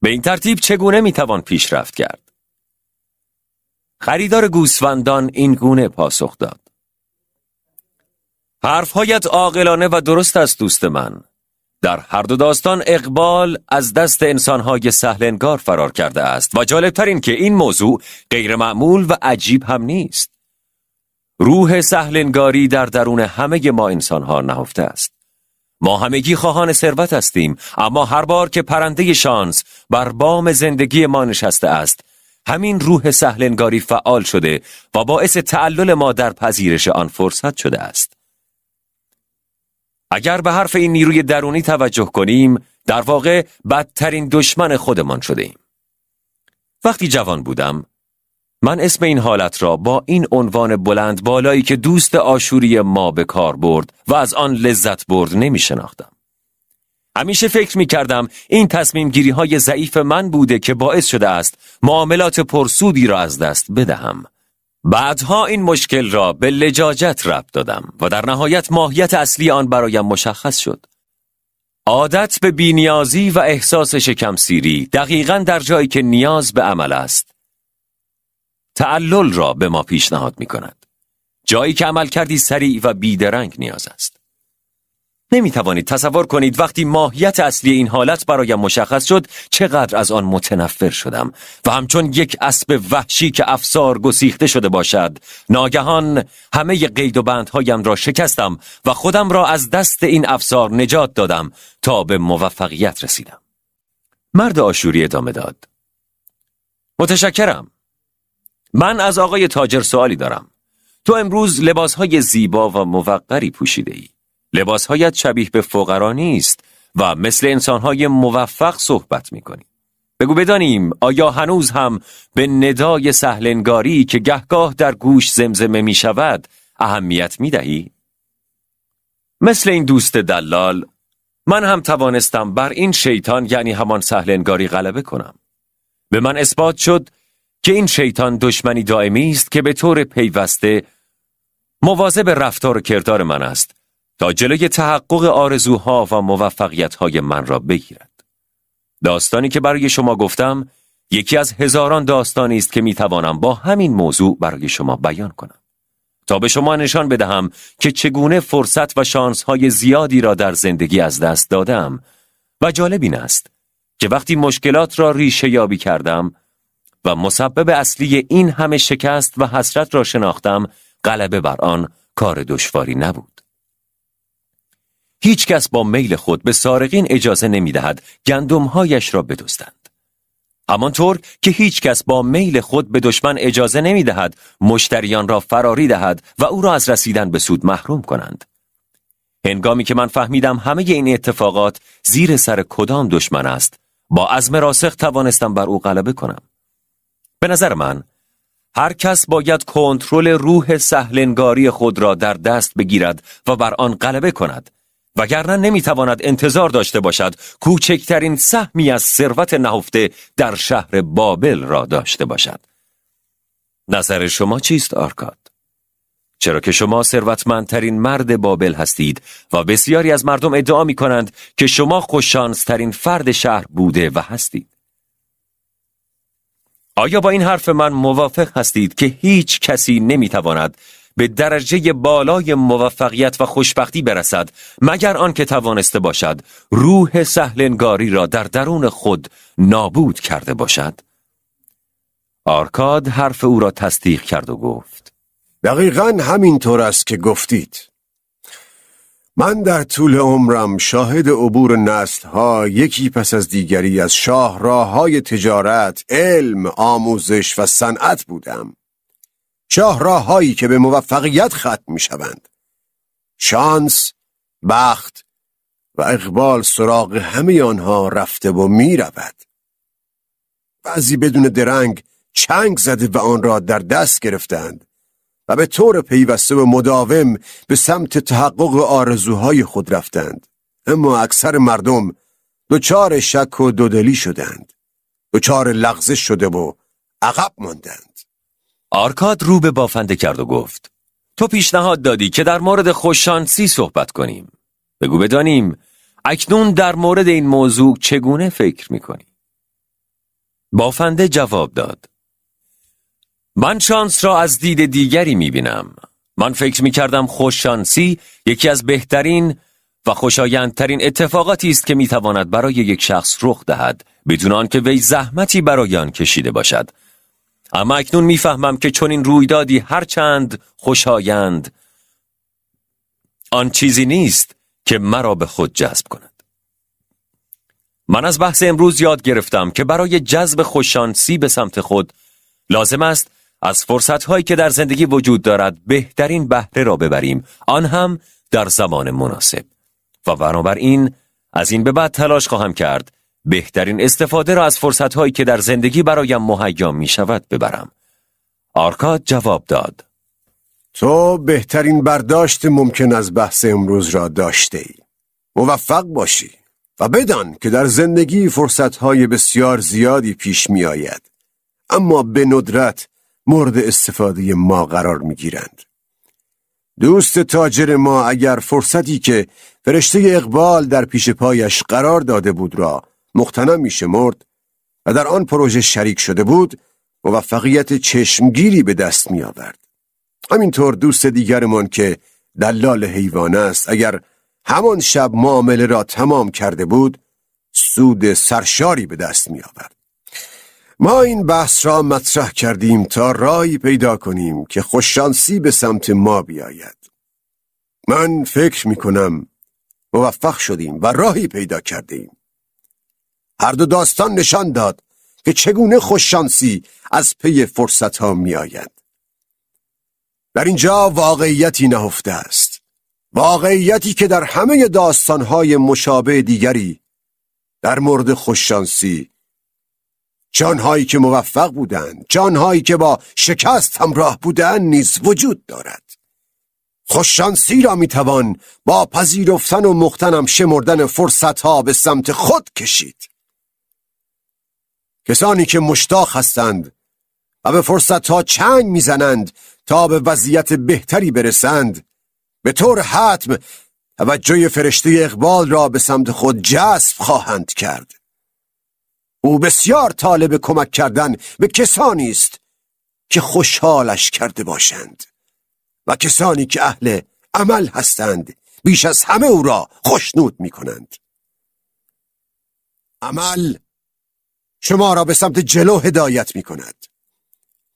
به این ترتیب چگونه میتوان پیشرفت کرد؟ خریدار گوسفندان این گونه پاسخ داد: حرفهایت عاقلانه و درست است دوست من. در هر دو داستان اقبال از دست انسانهای سهل انگار فرار کرده است و جالبتر این که این موضوع غیر معمول و عجیب هم نیست. روح سهل انگاری در درون همه ما انسانها نهفته است. ما همگی خواهان ثروت هستیم، اما هر بار که پرنده شانس بر بام زندگی ما نشسته است، همین روح سهل انگاری فعال شده و باعث تعلل ما در پذیرش آن فرصت شده است. اگر به حرف این نیروی درونی توجه کنیم، در واقع بدترین دشمن خودمان شده ایم. وقتی جوان بودم، من اسم این حالت را با این عنوان بلند بالایی که دوست آشوری ما به کار برد و از آن لذت برد نمی شناختم. همیشه فکر می کردم این تصمیم گیری های ضعیف من بوده که باعث شده است معاملات پرسودی را از دست بدهم. بعدها این مشکل را به لجاجت ربط دادم و در نهایت ماهیت اصلی آن برایم مشخص شد. عادت به بی‌نیازی و احساس شکمسیری دقیقاً در جایی که نیاز به عمل است، تعلل را به ما پیشنهاد می کند. جایی که عمل کردی سریع و بیدرنگ نیاز است. نمی توانید تصور کنید وقتی ماهیت اصلی این حالت برایم مشخص شد چقدر از آن متنفر شدم و همچون یک اسب وحشی که افسار گسیخته شده باشد، ناگهان همه قید و بندهایم را شکستم و خودم را از دست این افسار نجات دادم تا به موفقیت رسیدم. مرد آشوری ادامه داد: متشکرم. من از آقای تاجر سوالی دارم. تو امروز لباسهای زیبا و موقری پوشیده ای. لباسهایت شبیه به فقرا نیست و مثل انسانهای موفق صحبت میکنی. بگو بدانیم آیا هنوز هم به ندای سهلنگاری که گهگاه در گوش زمزمه میشود اهمیت میدهی؟ مثل این دوست دلال، من هم توانستم بر این شیطان یعنی همان سهلنگاری غلبه کنم. به من اثبات شد که این شیطان دشمنی دائمی است که به طور پیوسته مواظب رفتار و کردار من است تا جلوی تحقق آرزوها و موفقیت‌های من را بگیرد. داستانی که برای شما گفتم یکی از هزاران داستانی است که میتوانم با همین موضوع برای شما بیان کنم تا به شما نشان بدهم که چگونه فرصت و شانس‌های زیادی را در زندگی از دست دادم و جالب این است که وقتی مشکلات را ریشه یابی کردم و مسبب اصلی این همه شکست و حسرت را شناختم، غلبه بر آن کار دشواری نبود. هیچ کس با میل خود به سارقین اجازه نمی دهد گندمهایش را بدزدند. همانطور که هیچ کس با میل خود به دشمن اجازه نمی دهد مشتریان را فراری دهد و او را از رسیدن به سود محروم کنند. هنگامی که من فهمیدم همه این اتفاقات زیر سر کدام دشمن است، با عزم راسخ توانستم بر او غلبه کنم. به نظر من هر کس باید کنترل روح سهلنگاری خود را در دست بگیرد و بر آن غلبه کند، وگرنه نمیتواند انتظار داشته باشد کوچکترین سهمی از ثروت نهفته در شهر بابل را داشته باشد. نظر شما چیست آرکاد؟ چرا که شما ثروتمندترین مرد بابل هستید و بسیاری از مردم ادعا می کنند که شما خوششانسترین فرد شهر بوده و هستید. آیا با این حرف من موافق هستید که هیچ کسی نمیتواند به درجه بالای موفقیت و خوشبختی برسد مگر آن که توانسته باشد روح سهلنگاری را در درون خود نابود کرده باشد؟ آرکاد حرف او را تصدیق کرد و گفت: دقیقاً همینطور است که گفتید. من در طول عمرم شاهد عبور نسل‌ها یکی پس از دیگری از شاهراه‌های تجارت، علم، آموزش و صنعت بودم. شاهراه‌هایی که به موفقیت ختم می‌شوند. شانس، بخت و اقبال سراغ همه آنها رفته و می‌رود. بعضی بدون درنگ چنگ زده و آن را در دست گرفتند و به طور پیوسته و مداوم به سمت تحقق آرزوهای خود رفتند. اما اکثر مردم دچار شک و دودلی شدند، دچار لغزش شده و عقب ماندند. آرکاد رو به بافنده کرد و گفت: تو پیشنهاد دادی که در مورد خوششانسی صحبت کنیم. بگو بدانیم اکنون در مورد این موضوع چگونه فکر می‌کنی؟ بافنده جواب داد: من شانس را از دید دیگری می‌بینم. من فکر می‌کردم خوششانسی یکی از بهترین و خوشایندترین اتفاقاتی است که می‌تواند برای یک شخص رخ دهد بدون آنکه وی زحمتی برای آن کشیده باشد. اما اکنون می‌فهمم که چنین رویدادی هرچند خوشایند آن چیزی نیست که مرا به خود جذب کند. من از بحث امروز یاد گرفتم که برای جذب خوششانسی به سمت خود لازم است از فرصت‌هایی که در زندگی وجود دارد بهترین بهره را ببریم، آن هم در زمان مناسب. و بنابراین از این به بعد تلاش خواهم کرد بهترین استفاده را از فرصت‌هایی که در زندگی برایم مهیا می‌شود ببرم. آرکاد جواب داد: تو بهترین برداشت ممکن از بحث امروز را داشته ای. موفق باشی و بدان که در زندگی فرصت‌های بسیار زیادی پیش می آید، اما به ندرت مورد استفاده ما قرار می گیرند. دوست تاجر ما اگر فرصتی که فرشته اقبال در پیش پایش قرار داده بود را مغتنم می شمرد و در آن پروژه شریک شده بود، موفقیت چشمگیری به دست می آورد. همینطور دوست دیگرمان که دلال حیوان است، اگر همان شب معامله را تمام کرده بود، سود سرشاری به دست می آورد. ما این بحث را مطرح کردیم تا راهی پیدا کنیم که خوششانسی به سمت ما بیاید. من فکر می کنم موفق شدیم و راهی پیدا کردیم. هر دو داستان نشان داد که چگونه خوششانسی از پی فرصت ها می آید. در اینجا واقعیتی نهفته است، واقعیتی که در همه داستانهای مشابه دیگری در مورد خوششانسی، جانهایی که موفق بودند، جانهایی که با شکست همراه بودند نیز وجود دارد. خوششانسی را میتوان با پذیرفتن و مغتنم شمردن فرصتها به سمت خود کشید. کسانی که مشتاق هستند و به فرصتها چنگ میزنند تا به وضعیت بهتری برسند، به طور حتم توجه فرشته اقبال را به سمت خود جذب خواهند کرد. او بسیار طالب کمک کردن به کسانی است که خوشحالش کرده باشند و کسانی که اهل عمل هستند بیش از همه او را خوشنود می کنند. عمل شما را به سمت جلو هدایت می کند،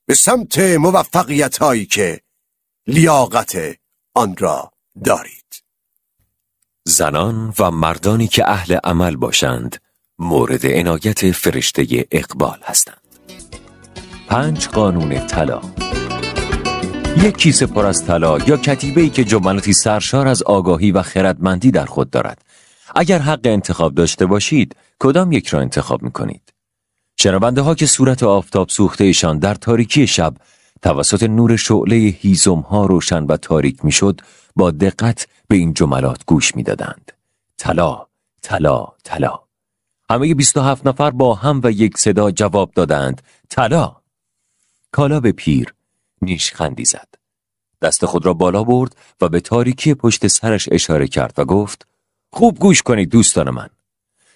به سمت موفقیت هایی که لیاقت آن را دارید. زنان و مردانی که اهل عمل باشند مورد عنایت فرشته اقبال هستند. 5 قانون طلا. یک کیسه پر از طلا یا کتیبه‌ای که جملاتی سرشار از آگاهی و خردمندی در خود دارد. اگر حق انتخاب داشته باشید، کدام یک را انتخاب می‌کنید؟ شنونده ها که صورت آفتاب سوخته ایشان در تاریکی شب توسط نور شعله هیزم ها روشن و تاریک میشد، با دقت به این جملات گوش میدادند. طلا، طلا، طلا. همه 27 نفر با هم و یک صدا جواب دادند: طلا. کالاب پیر نیشخندی زد. دست خود را بالا برد و به تاریکی پشت سرش اشاره کرد و گفت: خوب گوش کنید دوستان من.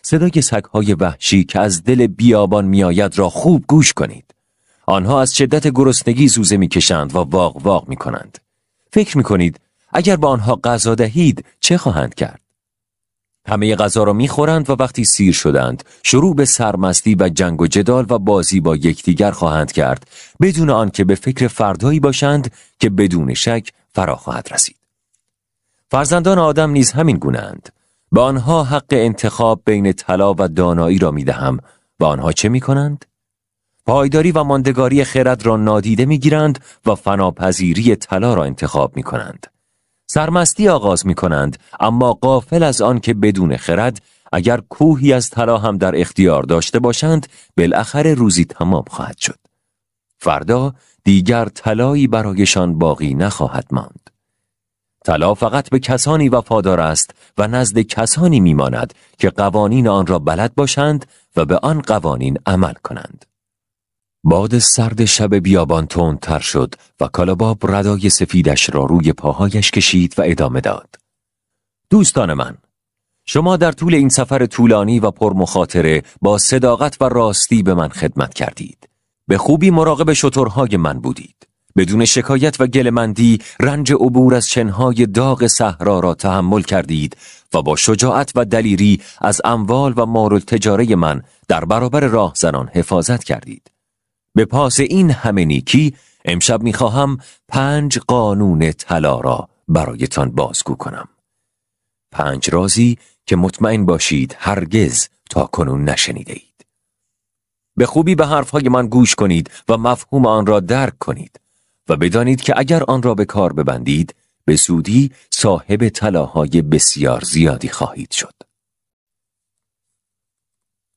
صدای سگ‌های وحشی که از دل بیابان میآید را خوب گوش کنید. آنها از شدت گرسنگی زوزه میکشند و واق واق میکنند. فکر میکنید اگر با آنها غذا دهید چه خواهند کرد؟ همه غذا را میخورند و وقتی سیر شدند شروع به سرمستی و جنگ و جدال و بازی با یکدیگر خواهند کرد، بدون آنکه به فکر فردایی باشند که بدون شک فرا خواهد رسید. فرزندان آدم نیز همین گونه‌اند. به آنها حق انتخاب بین طلا و دانایی را میدهم و آنها چه میکنند؟ پایداری و ماندگاری خرد را نادیده میگیرند و فناپذیری طلا را انتخاب میکنند. سرمستی آغاز میکنند، اما غافل از آن که بدون خرد اگر کوهی از طلا هم در اختیار داشته باشند بالاخره روزی تمام خواهد شد. فردا دیگر طلایی برایشان باقی نخواهد ماند. طلا فقط به کسانی وفادار است و نزد کسانی میماند که قوانین آن را بلد باشند و به آن قوانین عمل کنند. باد سرد شب بیابان تندتر شد و کالاباب ردای سفیدش را روی پاهایش کشید و ادامه داد. دوستان من، شما در طول این سفر طولانی و پرمخاطره با صداقت و راستی به من خدمت کردید. به خوبی مراقب شترهای من بودید. بدون شکایت و گله‌مندی رنج عبور از شنهای داغ صحرا را تحمل کردید و با شجاعت و دلیری از اموال و مال‌التجاره من در برابر راهزنان حفاظت کردید. به پاس این همه نیکی امشب می‌خواهم 5 قانون طلا را برایتان بازگو کنم. 5 رازی که مطمئن باشید هرگز تا کنون نشنیده اید. به خوبی به حرفهای من گوش کنید و مفهوم آن را درک کنید و بدانید که اگر آن را به کار ببندید به زودی صاحب طلاهای بسیار زیادی خواهید شد.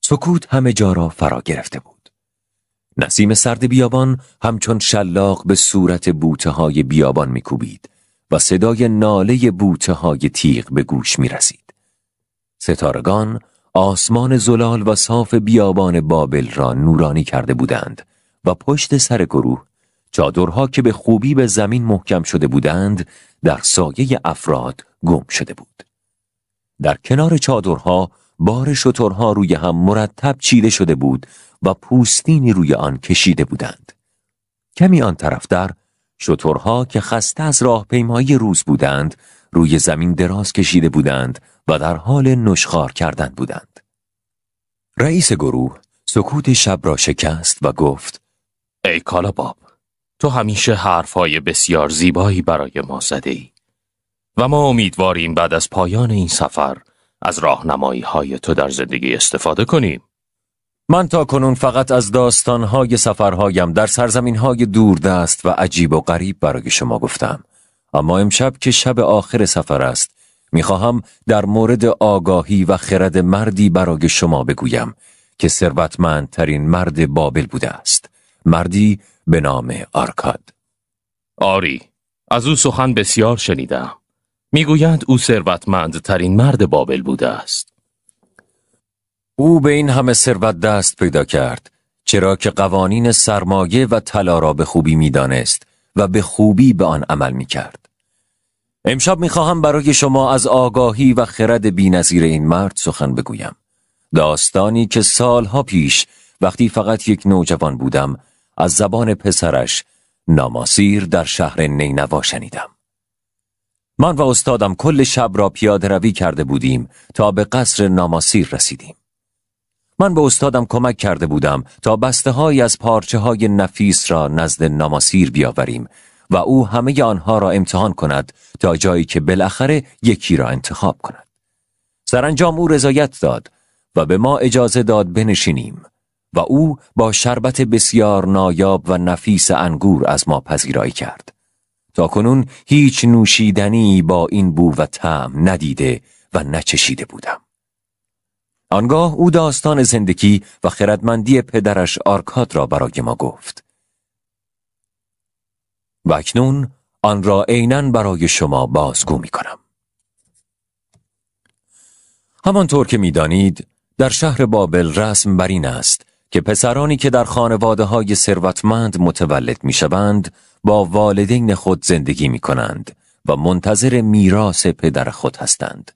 سکوت همه جا را فرا گرفته بود. نسیم سرد بیابان همچون شلاق به صورت بوته‌های بیابان می‌کوبید و صدای ناله بوته‌های تیغ به گوش می‌رسید. ستارگان آسمان زلال و صاف بیابان بابل را نورانی کرده بودند و پشت سر گروه چادرها که به خوبی به زمین محکم شده بودند در سایه افراد گم شده بود. در کنار چادرها بار شترها روی هم مرتب چیده شده بود و پوستینی روی آن کشیده بودند. کمی آن طرفتر شترها که خسته از راهپیمایی روز بودند روی زمین دراز کشیده بودند و در حال نشخوار کردن بودند. رئیس گروه سکوت شب را شکست و گفت: ای کالاباب، تو همیشه حرفهای بسیار زیبایی برای ما زده ای و ما امیدواریم بعد از پایان این سفر از راهنمایی های تو در زندگی استفاده کنیم. من تا کنون فقط از داستانهای سفرهایم در سرزمینهای دوردست و عجیب و غریب برای شما گفتم، اما امشب که شب آخر سفر است میخواهم در مورد آگاهی و خرد مردی برای شما بگویم که ثروتمندترین مرد بابل بوده است، مردی به نام آرکاد. آری، از او سخن بسیار شنیدم. میگویند او ثروتمندترین مرد بابل بوده است. او به این همه ثروت دست پیدا کرد چرا که قوانین سرمایه و طلا را به خوبی میدانست و به خوبی به آن عمل میکرد. امشب میخواهم برای شما از آگاهی و خرد بی‌نظیر این مرد سخن بگویم. داستانی که سالها پیش وقتی فقط یک نوجوان بودم از زبان پسرش ناماسیر در شهر نینوا شنیدم. من و استادم کل شب را پیاده روی کرده بودیم تا به قصر ناماسیر رسیدیم. من به استادم کمک کرده بودم تا بسته‌هایی از پارچه‌های نفیس را نزد ناماسیر بیاوریم و او همه آنها را امتحان کند تا جایی که بالاخره یکی را انتخاب کند. سرانجام او رضایت داد و به ما اجازه داد بنشینیم و او با شربت بسیار نایاب و نفیس انگور از ما پذیرایی کرد. تا کنون هیچ نوشیدنی با این بو و طعم ندیده و نچشیده بودم. آنگاه او داستان زندگی و خردمندی پدرش آرکاد را برای ما گفت. و اکنون آن را عیناً برای شما بازگو می کنم. همانطور که می دانید، در شهر بابل رسم بر این است که پسرانی که در خانواده‌های ثروتمند متولد می‌شوند با والدین خود زندگی می‌کنند و منتظر میراث پدر خود هستند.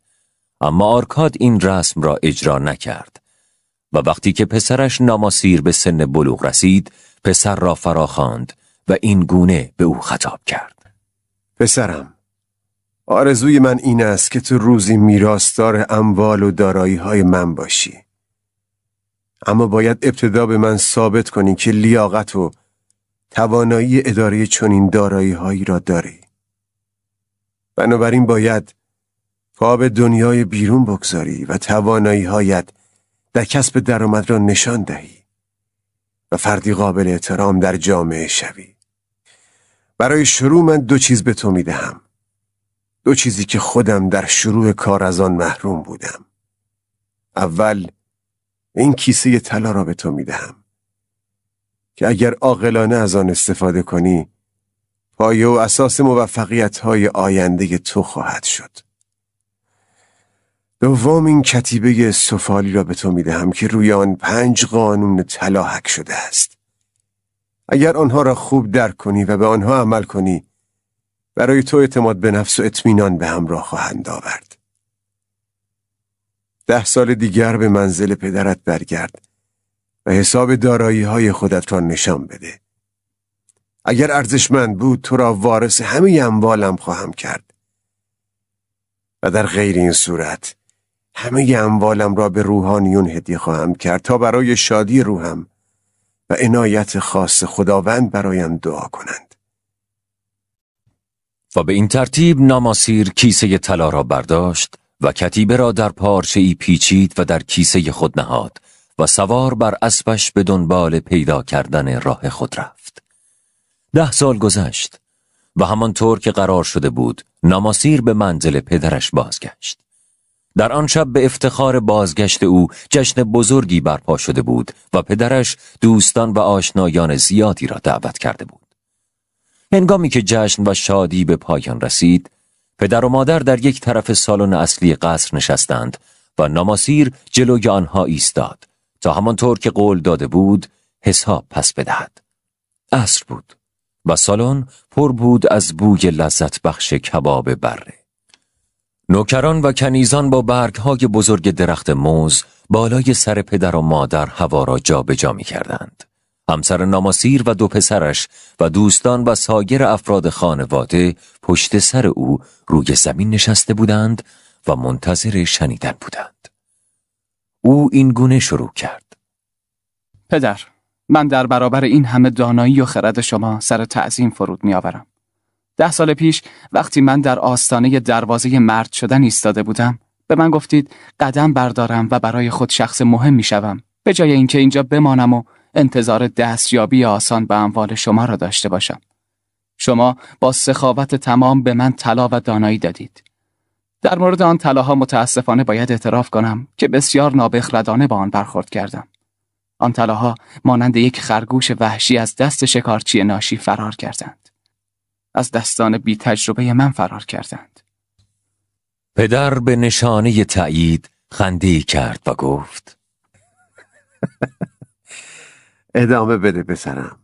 اما آرکاد این رسم را اجرا نکرد و وقتی که پسرش ناماسیر به سن بلوغ رسید، پسر را فراخواند و این گونه به او خطاب کرد: پسرم، آرزوی من این است که تو روزی میراثدار اموال و دارایی‌های من باشی. اما باید ابتدا به من ثابت کنی که لیاقت و توانایی اداره چنین دارایی‌هایی را داری. بنابراین باید پا به دنیای بیرون بگذاری و توانایی‌هایت در کسب درآمد را نشان دهی و فردی قابل احترام در جامعه شوی. برای شروع من 2 چیز به تو میدهم. 2 چیزی که خودم در شروع کار از آن محروم بودم. اول، این کیسه طلا را به تو میدهم که اگر عاقلانه از آن استفاده کنی، پایه و اساس موفقیت‌های آینده تو خواهد شد. دوم، این کتیبه سفالی را به تو میدهم که روی آن 5 قانون طلا حک شده است. اگر آنها را خوب درک کنی و به آنها عمل کنی، برای تو اعتماد به نفس و اطمینان به همراه خواهند آورد. 10 سال دیگر به منزل پدرت برگرد و حساب دارایی‌های خودت را نشان بده. اگر ارزشمند بود، تو را وارث همه اموالم خواهم کرد و در غیر این صورت همه اموالم را به روحانیون هدیه خواهم کرد تا برای شادی روحم و عنایت خاص خداوند برایم دعا کنند. و به این ترتیب ناماسیر کیسه طلا را برداشت و کتیبه را در پارچه‌ای پیچید و در کیسه خود نهاد و سوار بر اسبش به دنبال پیدا کردن راه خود رفت. 10 سال گذشت. و همانطور که قرار شده بود ناماسیر به منزل پدرش بازگشت. در آن شب به افتخار بازگشت او جشن بزرگی برپا شده بود و پدرش دوستان و آشنایان زیادی را دعوت کرده بود. هنگامی که جشن و شادی به پایان رسید، پدر و مادر در یک طرف سالن اصلی قصر نشستند و ناماسیر جلوی آنها ایستاد تا همانطور که قول داده بود حساب پس بدهد. عصر بود و سالن پر بود از بوی لذت بخش کباب بره. نوکران و کنیزان با برگ‌های بزرگ درخت موز بالای سر پدر و مادر هوا را جابجا می‌کردند. همسر ناماسیر و 2 پسرش و دوستان و سایر افراد خانواده پشت سر او روی زمین نشسته بودند و منتظر شنیدن بودند. او این گونه شروع کرد: پدر، من در برابر این همه دانایی و خرد شما سر تعظیم فرود می‌آورم. 10 سال پیش وقتی من در آستانه دروازه مرد شدن ایستاده بودم، به من گفتید قدم بردارم و برای خود شخص مهم می‌شوم، به جای اینکه اینجا بمانم و انتظار دستیابی آسان به اموال شما را داشته باشم. شما با سخاوت تمام به من طلا و دانایی دادید. در مورد آن طلاها متاسفانه باید اعتراف کنم که بسیار نابخردانه با آن برخورد کردم. آن طلاها مانند یک خرگوش وحشی از دست شکارچی ناشی فرار کردند. از دستان بی تجربه من فرار کردند. پدر به نشانه تأیید خنده‌ای کرد و گفت: ادامه بده پسرم.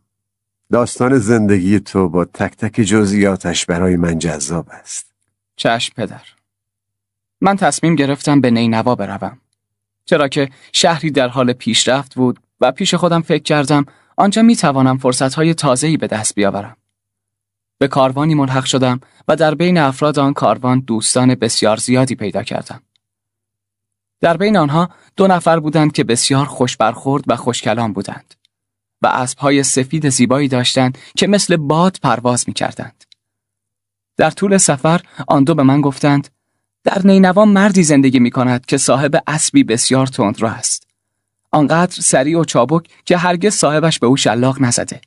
داستان زندگی تو با تک تک جزئیاتش برای من جذاب است. چشم پدر. من تصمیم گرفتم به نینوا بروم. چرا که شهری در حال پیشرفت بود و پیش خودم فکر کردم آنجا می توانم فرصتهای تازه‌ای به دست بیاورم. به کاروانی ملحق شدم و در بین افراد آن کاروان دوستان بسیار زیادی پیدا کردم. در بین آنها 2 نفر بودند که بسیار خوش برخورد و خوشکلام بودند و اسب‌های سفید زیبایی داشتند که مثل باد پرواز می‌کردند. در طول سفر آن 2 به من گفتند در نینوا مردی زندگی می‌کند که صاحب اسبی بسیار تندرو است. آنقدر سریع و چابک که هرگز صاحبش به او شلاق نزده.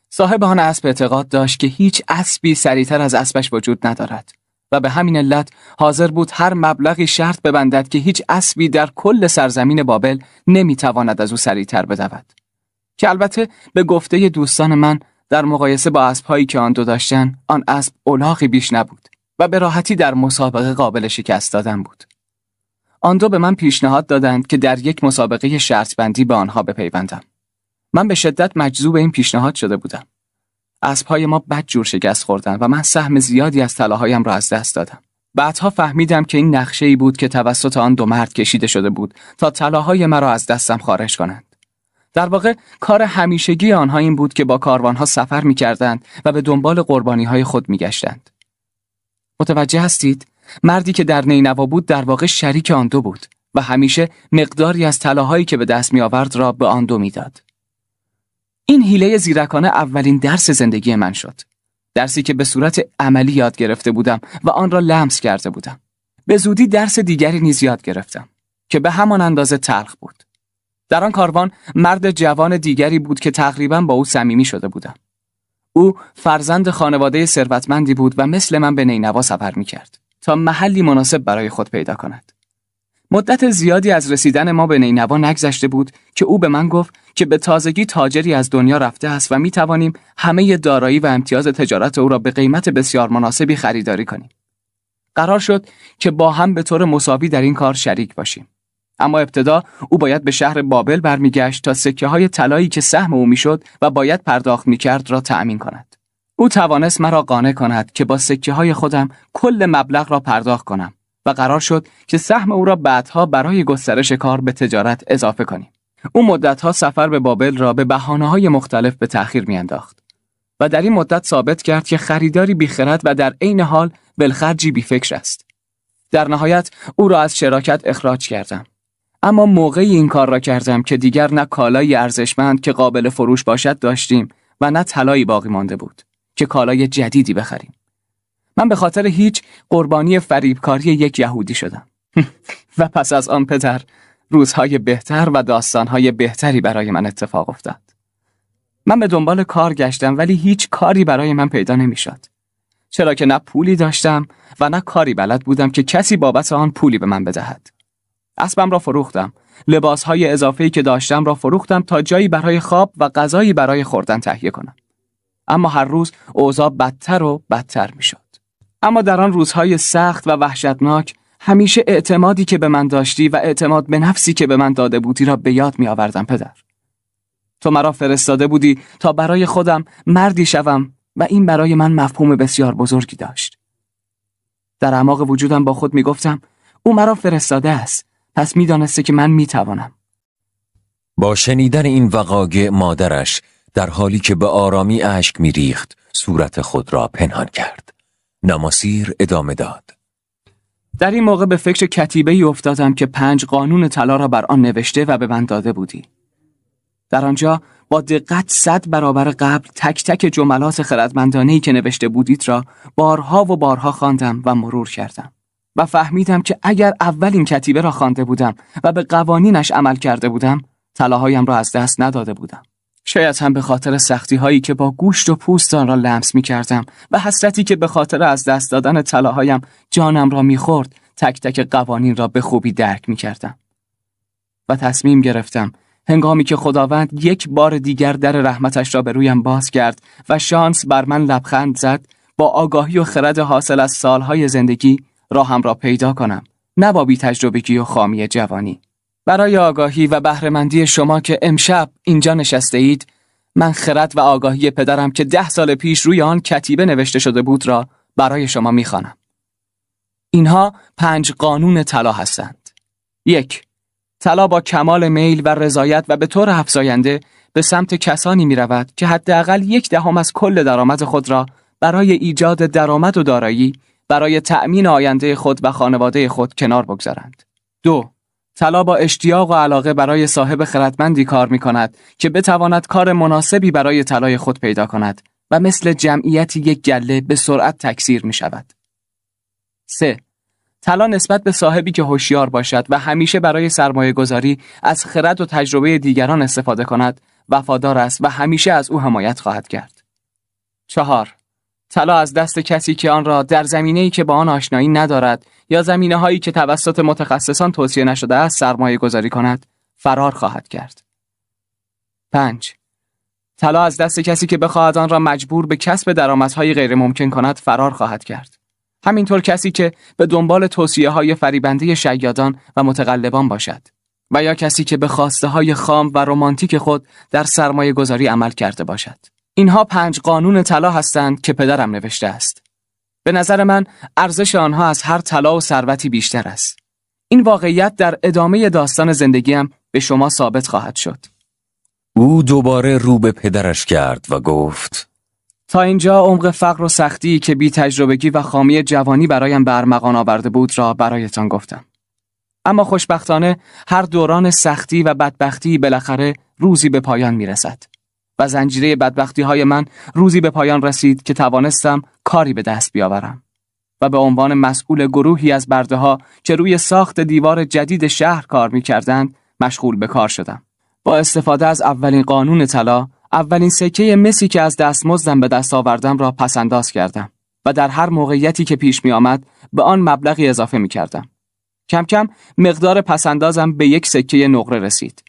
صاحب آن اسب اعتقاد داشت که هیچ اسبی سریعتر از اسبش وجود ندارد و به همین علت حاضر بود هر مبلغی شرط ببندد که هیچ اسبی در کل سرزمین بابل نمی‌تواند از او سریعتر بدود. که البته به گفته دوستان من در مقایسه با اسب‌هایی که آن 2 داشتن، آن اسب الاغی بیش نبود و به راحتی در مسابقه قابل شکست دادن بود. آن 2 به من پیشنهاد دادند که در یک مسابقه شرط بندی به آنها بپیوندم. من به شدت مجذوب این پیشنهاد شده بودم. اسب‌های ما بدجور شکست خوردند و من سهم زیادی از طلاهایم را از دست دادم. بعدها فهمیدم که این نقشه‌ای بود که توسط آن 2 مرد کشیده شده بود تا طلاهای مرا از دستم خارج کنند. در واقع کار همیشگی آنها این بود که با کاروانها سفر می‌کردند و به دنبال قربانی‌های خود می‌گشتند. متوجه هستید؟ مردی که در نینوا بود در واقع شریک آن 2 بود و همیشه مقداری از طلاهایی که به دست می‌آورد را به آن 2 می‌داد. این حیله زیرکانه اولین درس زندگی من شد. درسی که به صورت عملی یاد گرفته بودم و آن را لمس کرده بودم. به زودی درس دیگری نیز یاد گرفتم که به همان اندازه تلخ بود. در آن کاروان مرد جوان دیگری بود که تقریباً با او صمیمی شده بودم. او فرزند خانواده ثروتمندی بود و مثل من به نینوا سفر می‌کرد تا محلی مناسب برای خود پیدا کند. مدت زیادی از رسیدن ما به نینوا نگذشته بود که او به من گفت که به تازگی تاجری از دنیا رفته است و می‌توانیم همه دارایی و امتیاز تجارت او را به قیمت بسیار مناسبی خریداری کنیم. قرار شد که با هم به طور مساوی در این کار شریک باشیم. اما ابتدا او باید به شهر بابل برمیگشت تا سکه‌های طلایی که سهم او میشد و باید پرداخت می‌کرد را تأمین کند. او توانست مرا قانع کند که با سکه‌های خودم کل مبلغ را پرداخت کنم و قرار شد که سهم او را بعدها برای گسترش کار به تجارت اضافه کنیم. او مدت‌ها سفر به بابل را به بهانه‌های مختلف به تأخیر می‌انداخت و در این مدت ثابت کرد که خریداری بی‌خرد و در عین حال بالخرجی بی‌فکر است. در نهایت او را از شراکت اخراج کردم. اما موقعی این کار را کردم که دیگر نه کالای ارزشمند که قابل فروش باشد داشتیم و نه طلایی باقی مانده بود که کالای جدیدی بخریم. من به خاطر هیچ قربانی فریبکاری یک یهودی شدم. و پس از آن پدر، روزهای بهتر و داستانهای بهتری برای من اتفاق افتاد. من به دنبال کار گشتم ولی هیچ کاری برای من پیدا نمی‌شد. چرا که نه پولی داشتم و نه کاری بلد بودم که کسی بابت آن پولی به من بدهد. اسبم را فروختم، لباسهای اضافه‌ای که داشتم را فروختم تا جایی برای خواب و غذایی برای خوردن تهیه کنم. اما هر روز اوضاع بدتر و بدتر میشد. اما در آن روزهای سخت و وحشتناک همیشه اعتمادی که به من داشتی و اعتماد به نفسی که به من داده بودی را به یاد می آوردم پدر. تو مرا فرستاده بودی تا برای خودم مردی شوم و این برای من مفهوم بسیار بزرگی داشت. در اعماق وجودم با خود می گفتم او مرا فرستاده است، پس می دانسته که من می توانم. با شنیدن این وقایع مادرش در حالی که به آرامی اشک می ریخت صورت خود را پنهان کرد. نماسیر ادامه داد. در این موقع به فکر کتیبه‌ای افتادم که 5 قانون طلا را بر آن نوشته و به من داده بودی. در آنجا با دقت 100 برابر قبل تک تک جملات خردمندانه‌ای که نوشته بودید را بارها و بارها خواندم و مرور کردم و فهمیدم که اگر اول این کتیبه را خوانده بودم و به قوانینش عمل کرده بودم، طلاهایم را از دست نداده بودم. شاید هم به خاطر سختی‌هایی که با گوشت و پوست آن را لمس می‌کردم و حسرتی که به خاطر از دست دادن طلاهایم جانم را می‌خورد، تک تک قوانین را به خوبی درک می‌کردم. و تصمیم گرفتم هنگامی که خداوند یک بار دیگر در رحمتش را به رویم باز کرد و شانس بر من لبخند زد، با آگاهی و خرد حاصل از سالهای زندگی راهم را پیدا کنم، نه با بی‌تجربگی و خامی جوانی. برای آگاهی و بهره‌مندی شما که امشب اینجا نشسته اید، من خرد و آگاهی پدرم که 10 سال پیش روی آن کتیبه نوشته شده بود را برای شما می‌خوانم. اینها 5 قانون طلا هستند. 1. طلا با کمال میل و رضایت و به طور افزاینده به سمت کسانی می‌رود که حداقل 1/10 از کل درآمد خود را برای ایجاد درآمد و دارایی برای تأمین آینده خود و خانواده خود کنار بگذارند. 2. طلا با اشتیاق و علاقه برای صاحب خردمندی کار می‌کند که بتواند کار مناسبی برای طلای خود پیدا کند و مثل جمعیتی یک گله به سرعت تکثیر می‌شود. 3. طلا نسبت به صاحبی که هوشیار باشد و همیشه برای سرمایه‌گذاری از خرد و تجربه دیگران استفاده کند، وفادار است و همیشه از او حمایت خواهد کرد. 4. طلا از دست کسی که آن را در زمینه‌ای که با آن آشنایی ندارد یا زمینه‌هایی که توسط متخصصان توصیه نشده است سرمایه‌گذاری کند، فرار خواهد کرد. 5. طلا از دست کسی که بخواهد آن را مجبور به کسب درآمدهای غیر ممکن کند فرار خواهد کرد. همینطور کسی که به دنبال توصیه‌های فریبنده شیادان و متقلبان باشد و یا کسی که به خواسته‌های خام و رمانتیک خود در سرمایه‌گذاری عمل کرده باشد. اینها 5 قانون طلا هستند که پدرم نوشته است. به نظر من ارزش آنها از هر طلا و ثروتی بیشتر است. این واقعیت در ادامه داستان زندگیم به شما ثابت خواهد شد. او دوباره رو به پدرش کرد و گفت: تا اینجا عمق فقر و سختی که بی تجربگی و خامی جوانی برایم به ارمغان آورده بود را برایتان گفتم. اما خوشبختانه هر دوران سختی و بدبختی بالاخره روزی به پایان میرسد. و زنجیره بدبختی‌های من روزی به پایان رسید که توانستم کاری به دست بیاورم و به عنوان مسئول گروهی از برده‌ها که روی ساخت دیوار جدید شهر کار می‌کردند مشغول به کار شدم. با استفاده از اولین قانون طلا، اولین سکه مسی که از دستمزدم به دست آوردم را پس‌انداز کردم و در هر موقعیتی که پیش می‌آمد به آن مبلغی اضافه می‌کردم. کم کم مقدار پس‌اندازم به 1 سکه نقره رسید.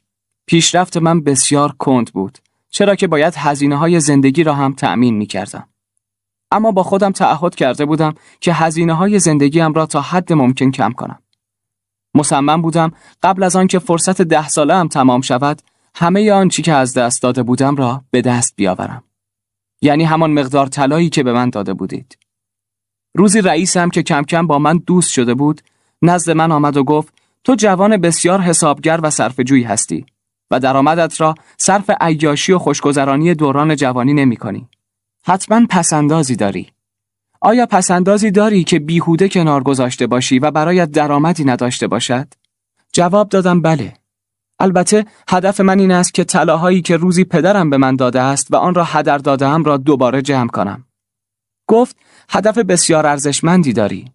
پیشرفت من بسیار کند بود، چرا که باید هزینه‌های زندگی را هم تأمین می‌کردم. اما با خودم تعهد کرده بودم که هزینه‌های زندگیم را تا حد ممکن کم کنم. مصمم بودم قبل از آن که فرصت 10 ساله‌ام تمام شود، همه آنچه که از دست داده بودم را به دست بیاورم. یعنی همان مقدار طلایی که به من داده بودید. روزی رئیسم که کم کم با من دوست شده بود، نزد من آمد و گفت: تو جوان بسیار حسابگر و صرفه‌جویی هستی و درآمدت را صرف عیاشی و خوشگذرانی دوران جوانی نمی‌کنی. حتما پسندازی داری. آیا پسندازی داری که بیهوده کنار گذاشته باشی و برایت درآمدی نداشته باشد؟ جواب دادم بله. البته هدف من این است که طلاهایی که روزی پدرم به من داده است و آن را هدر داده‌ام را دوباره جمع کنم. گفت: هدف بسیار ارزشمندی داری.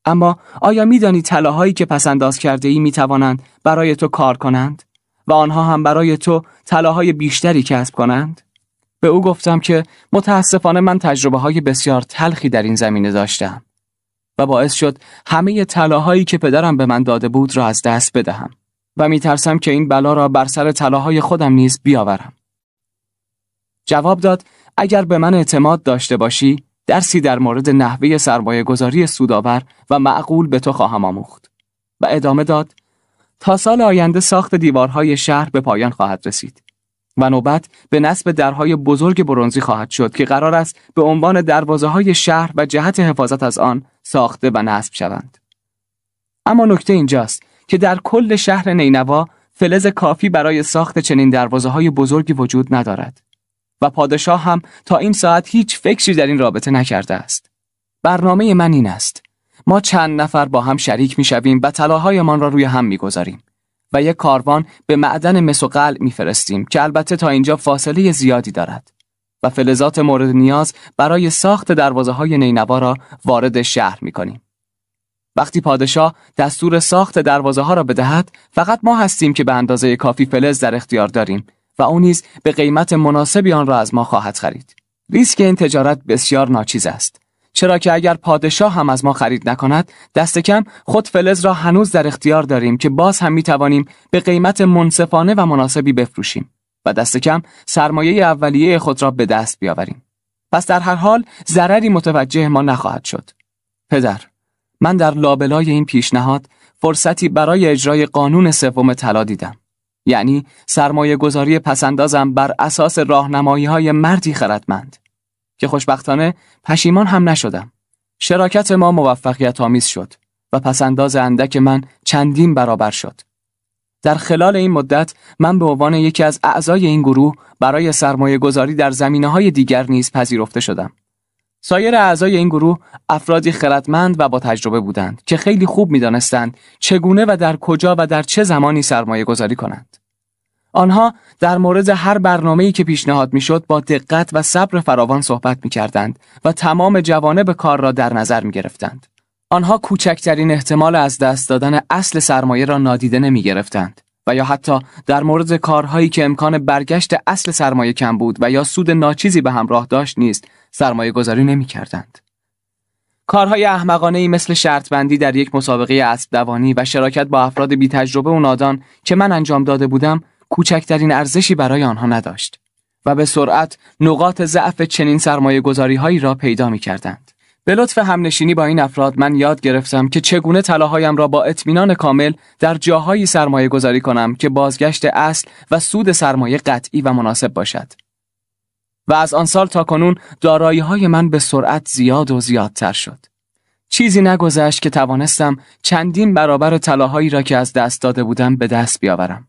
اما آیا می‌دانی طلاهایی که پسنداز کرده‌ای می‌توانند برای تو کار کنند و آنها هم برای تو طلاهای بیشتری کسب کنند؟ به او گفتم که متاسفانه من تجربه‌های بسیار تلخی در این زمینه داشتم و باعث شد همه طلاهایی که پدرم به من داده بود را از دست بدهم و می‌ترسم که این بلا را بر سر طلاهای خودم نیز بیاورم. جواب داد اگر به من اعتماد داشته باشی درسی در مورد نحوه سرمایه‌گذاری سودآور و معقول به تو خواهم آموخت. و ادامه داد تا سال آینده ساخت دیوارهای شهر به پایان خواهد رسید و نوبت به نصب درهای بزرگ برنزی خواهد شد که قرار است به عنوان دروازه‌های شهر و جهت حفاظت از آن ساخته و نصب شوند. اما نکته اینجاست که در کل شهر نینوا فلز کافی برای ساخت چنین دروازه‌های بزرگی وجود ندارد و پادشاه هم تا این ساعت هیچ فکری در این رابطه نکرده است. برنامه من این است: ما چند نفر با هم شریک می‌شویم و طلاهایمان را روی هم می‌گذاریم و یک کاروان به معدن مس و قلع می‌فرستیم که البته تا اینجا فاصله زیادی دارد و فلزات مورد نیاز برای ساخت دروازه‌های نینوا را وارد شهر می‌کنیم. وقتی پادشاه دستور ساخت دروازه‌ها را بدهد، فقط ما هستیم که به اندازه کافی فلز در اختیار داریم و او نیز به قیمت مناسبی آن را از ما خواهد خرید. ریسک این تجارت بسیار ناچیز است، چرا که اگر پادشاه هم از ما خرید نکند، دست کم خود فلز را هنوز در اختیار داریم که باز هم می‌توانیم به قیمت منصفانه و مناسبی بفروشیم و دست کم سرمایه اولیه خود را به دست بیاوریم. پس در هر حال ضرری متوجه ما نخواهد شد. پدر، من در لابلای این پیشنهاد فرصتی برای اجرای قانون سوم طلا دیدم، یعنی سرمایه گذاری پسندازم بر اساس راهنمایی‌های مردی خردمند که خوشبختانه پشیمان هم نشدم. شراکت ما موفقیت آمیز شد و پسنداز اندک من چندین برابر شد. در خلال این مدت من به عنوان یکی از اعضای این گروه برای سرمایه گذاری در زمینه‌های دیگر نیز پذیرفته شدم. سایر اعضای این گروه افرادی خردمند و با تجربه بودند که خیلی خوب می‌دانستند چگونه و در کجا و در چه زمانی سرمایه گذاری کنند. آنها در مورد هر برنامه‌ای که پیشنهاد می‌شد با دقت و صبر فراوان صحبت می‌کردند و تمام جوانب کار را در نظر می‌گرفتند. آنها کوچکترین احتمال از دست دادن اصل سرمایه را نادیده نمی‌گرفتند و یا حتی در مورد کارهایی که امکان برگشت اصل سرمایه کم بود و یا سود ناچیزی به همراه داشت نیز سرمایه گذاری نمی‌کردند. کارهای احمقانه‌ای مثل شرط بندی در یک مسابقه اسب دوانی و شراکت با افراد بی تجربه و نادان که من انجام داده بودم کوچکترین ارزشی برای آنها نداشت و به سرعت نقاط ضعف چنین سرمایه گذاری‌هایی را پیدا می‌کردند. به لطف همنشینی با این افراد من یاد گرفتم که چگونه طلاهایم را با اطمینان کامل در جاهایی سرمایه گذاری کنم که بازگشت اصل و سود سرمایه قطعی و مناسب باشد. و از آن سال تا کنون دارایی‌های من به سرعت زیاد و زیادتر شد. چیزی نگذشت که توانستم چندین برابر طلاهایی را که از دست داده بودم به دست بیاورم.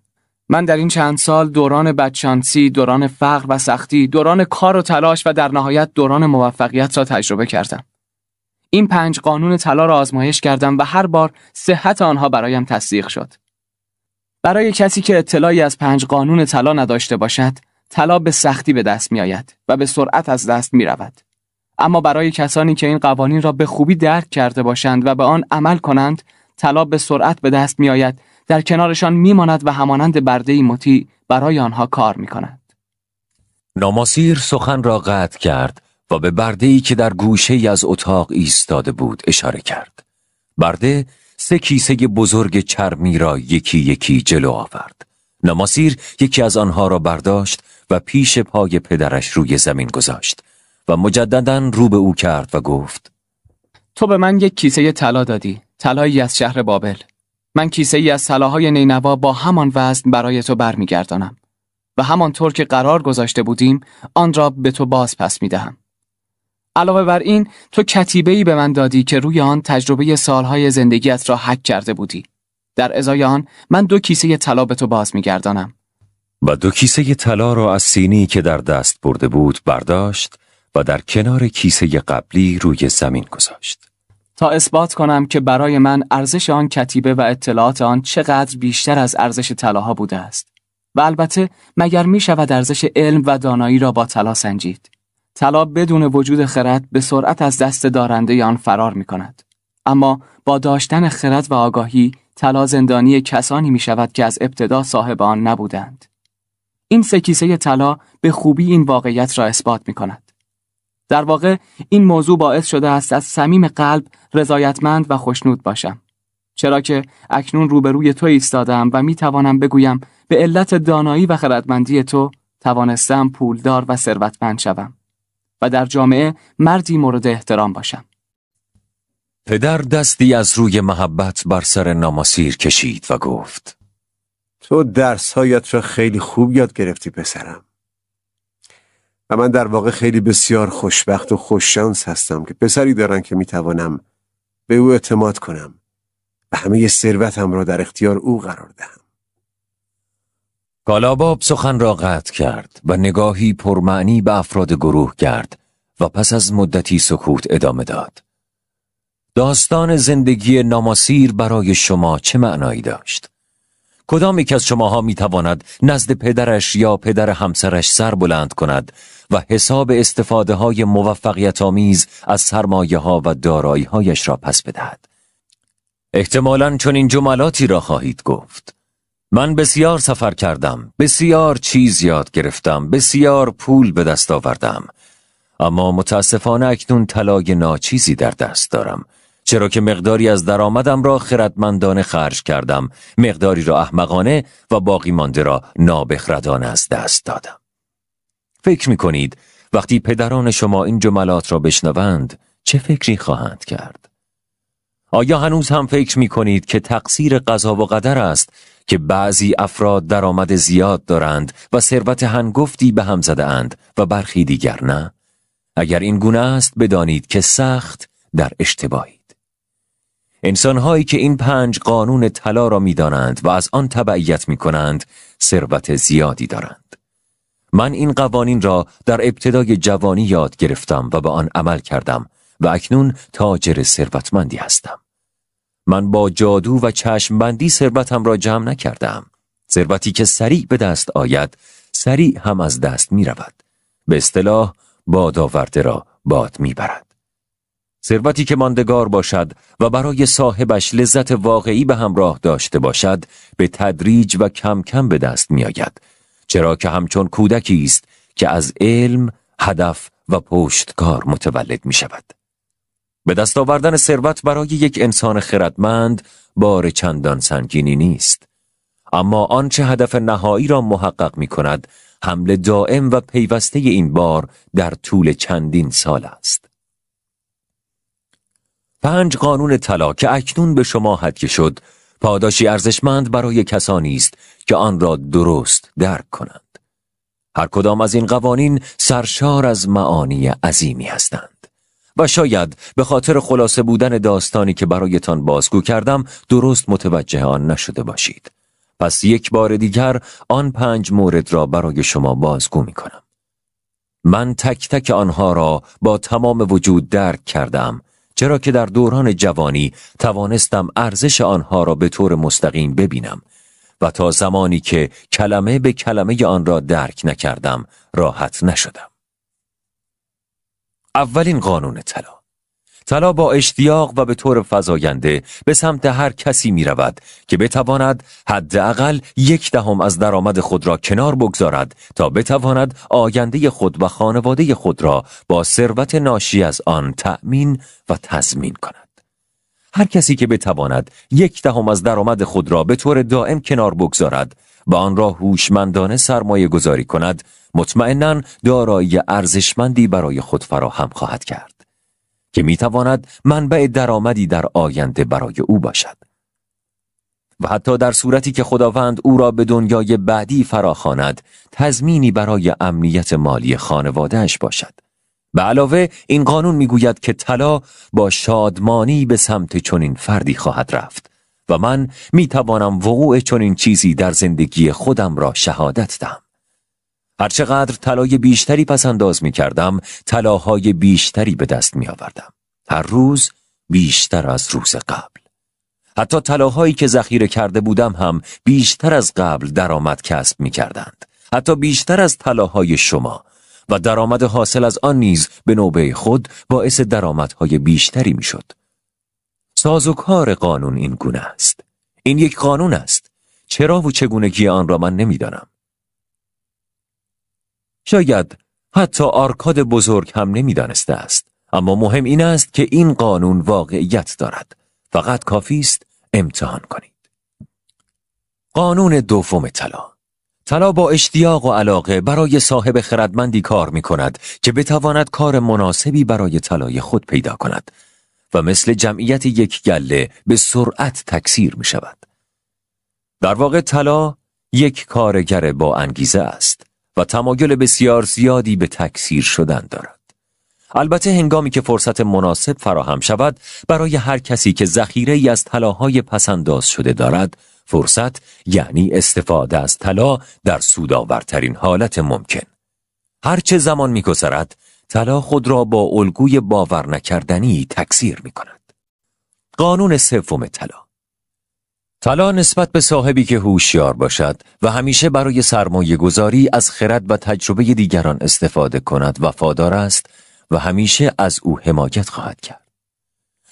من در این چند سال دوران بدشانسی، دوران فقر و سختی، دوران کار و تلاش و در نهایت دوران موفقیت را تجربه کردم. این 5 قانون طلا را آزمایش کردم و هر بار صحت آنها برایم تصدیق شد. برای کسی که اطلاعی از 5 قانون طلا نداشته باشد، طلا به سختی به دست می آید و به سرعت از دست می رود. اما برای کسانی که این قوانین را به خوبی درک کرده باشند و به آن عمل کنند، طلا به سرعت به دست می آید، در کنارشان می ماند و همانند برده‌ای مطیع برای آنها کار می کند. ناماسیر سخن را قطع کرد و به برده‌ای که در گوشه‌ای از اتاق ایستاده بود اشاره کرد. برده 3 کیسه بزرگ چرمی را یکی یکی جلو آورد. ناماسیر یکی از آنها را برداشت و پیش پای پدرش روی زمین گذاشت و مجدداً رو به او کرد و گفت: تو به من 1 کیسه طلا دادی، طلایی از شهر بابل. من کیسه‌ای از طلاهای نینوا با همان وزن برای تو برمیگردانم و همانطور که قرار گذاشته بودیم آن را به تو باز پس میدهم. علاوه بر این تو کتیبه‌ای به من دادی که روی آن تجربه سالهای زندگیت را حک کرده بودی. در ازای آن من 2 کیسه طلا به تو باز میگردانم. و 2 کیسه طلا را از سینی که در دست برده بود برداشت و در کنار کیسه قبلی روی زمین گذاشت. تا اثبات کنم که برای من ارزش آن کتیبه و اطلاعات آن چقدر بیشتر از ارزش طلاها بوده است. و البته مگر می شود ارزش علم و دانایی را با طلا سنجید؟ طلا بدون وجود خرد به سرعت از دست دارنده آن فرار می کند. اما با داشتن خرد و آگاهی طلا زندانی کسانی می شود که از ابتدا صاحب آن نبودند. این 3 کیسه طلا به خوبی این واقعیت را اثبات می کند. در واقع این موضوع باعث شده است از صمیم قلب رضایتمند و خوشنود باشم. چرا که اکنون روبروی تو ایستادم و می توانم بگویم به علت دانایی و خردمندی تو توانستم پولدار و ثروتمند شوم و در جامعه مردی مورد احترام باشم. پدر دستی از روی محبت بر سر ناماسیر کشید و گفت: تو درس‌هایت را خیلی خوب یاد گرفتی پسرم. و من در واقع خیلی بسیار خوشبخت و خوششانس هستم که پسری دارم که میتوانم به او اعتماد کنم و همه ثروتم را در اختیار او قرار دهم. کالاباب سخن را قطع کرد و نگاهی پرمعنی به افراد گروه کرد و پس از مدتی سکوت ادامه داد. داستان زندگی ناماسیر برای شما چه معنایی داشت؟ کدام یک از شماها میتواند نزد پدرش یا پدر همسرش سر بلند کند و حساب استفاده های موفقیت آمیز از سرمایه ها و دارایی هایش را پس بدهد؟ احتمالاً چون این جملاتی را خواهید گفت: من بسیار سفر کردم، بسیار چیز یاد گرفتم، بسیار پول به دست آوردم، اما متاسفانه اکنون طلای ناچیزی در دست دارم، چرا که مقداری از درآمدم را خردمندانه خرج کردم، مقداری را احمقانه و باقی مانده را نابخردانه از دست دادم. فکر می کنید وقتی پدران شما این جملات را بشنوند چه فکری خواهند کرد؟ آیا هنوز هم فکر می کنید که تقصیر قضا و قدر است که بعضی افراد درآمد زیاد دارند و ثروت هنگفتی به هم زده اند و برخی دیگر نه؟ اگر این گونه است بدانید که سخت در اشتباهید. انسان‌هایی که این 5 قانون طلا را می‌دانند و از آن تبعیت می‌کنند ثروت زیادی دارند. من این قوانین را در ابتدای جوانی یاد گرفتم و به آن عمل کردم و اکنون تاجر ثروتمندی هستم. من با جادو و چشمبندی ثروتم را جمع نکردم. ثروتی که سریع به دست آید سریع هم از دست می‌رود. به اصطلاح باد آورده را باد می‌برد. ثروتی که ماندگار باشد و برای صاحبش لذت واقعی به همراه داشته باشد به تدریج و کم کم به دست می آید، چرا که همچون کودکی است که از علم، هدف و پشتکار متولد می شود. به دست آوردن ثروت برای یک انسان خردمند بار چندان سنگینی نیست، اما آنچه هدف نهایی را محقق می کند حمل دائم و پیوسته این بار در طول چندین سال است. 5 قانون طلا که اکنون به شما هدیه شد پاداشی ارزشمند برای کسانی است که آن را درست درک کنند. هر کدام از این قوانین سرشار از معانی عظیمی هستند و شاید به خاطر خلاصه بودن داستانی که برایتان بازگو کردم درست متوجه آن نشده باشید. پس یک بار دیگر آن 5 مورد را برای شما بازگو می کنم. من تک تک آنها را با تمام وجود درک کردم، چرا که در دوران جوانی توانستم ارزش آنها را به طور مستقیم ببینم و تا زمانی که کلمه به کلمه آن را درک نکردم راحت نشدم. اولین قانون طلا. طلا با اشتیاق و به طور فزاینده به سمت هر کسی می رود که بتواند حداقل 1/10 از درآمد خود را کنار بگذارد تا بتواند آینده خود و خانواده خود را با ثروت ناشی از آن تأمین و تضمین کند. هر کسی که بتواند 1/10 از درآمد خود را به طور دائم کنار بگذارد و آن را هوشمندانه سرمایه گذاری کند، مطمئناً دارایی ارزشمندی برای خود فراهم خواهد کرد که میتواند منبع درآمدی در آینده برای او باشد و حتی در صورتی که خداوند او را به دنیای بعدی فراخواند تضمینی برای امنیت مالی خانواده‌اش باشد. به علاوه این قانون میگوید که طلا با شادمانی به سمت چنین فردی خواهد رفت و من میتوانم وقوع چنین چیزی در زندگی خودم را شهادت دهم. هرچقدر طلای بیشتری پس انداز می کردم، طلاهای بیشتری به دست می آوردم. هر روز بیشتر از روز قبل. حتی طلاهایی که ذخیره کرده بودم هم بیشتر از قبل درآمد کسب می کردند. حتی بیشتر از طلاهای شما و درآمد حاصل از آن نیز به نوبه خود باعث درآمدهای بیشتری می شد. سازوکار قانون این گونه است. این یک قانون است. چرا و چگونگی آن را من نمی دانم. شاید حتی آرکاد بزرگ هم نمی‌دانسته است، اما مهم این است که این قانون واقعیت دارد. فقط کافی است امتحان کنید. قانون دوم طلا. طلا با اشتیاق و علاقه برای صاحب خردمندی کار می کند که بتواند کار مناسبی برای طلای خود پیدا کند و مثل جمعیت یک گله به سرعت تکثیر می شود. در واقع طلا یک کارگر با انگیزه است و تمایل بسیار زیادی به تکثیر شدن دارد. البته هنگامی که فرصت مناسب فراهم شود برای هر کسی که ذخیره‌ای از طلاهای پس‌انداز شده دارد، فرصت یعنی استفاده از طلا در سودآورترین حالت ممکن. هرچه زمان می‌گذرد، طلا خود را با الگوی باور نکردنی تکثیر می‌کند. قانون سوم طلا. طلا نسبت به صاحبی که هوشیار باشد و همیشه برای سرمایه‌گذاری از خرد و تجربه دیگران استفاده کند وفادار است و همیشه از او حمایت خواهد کرد.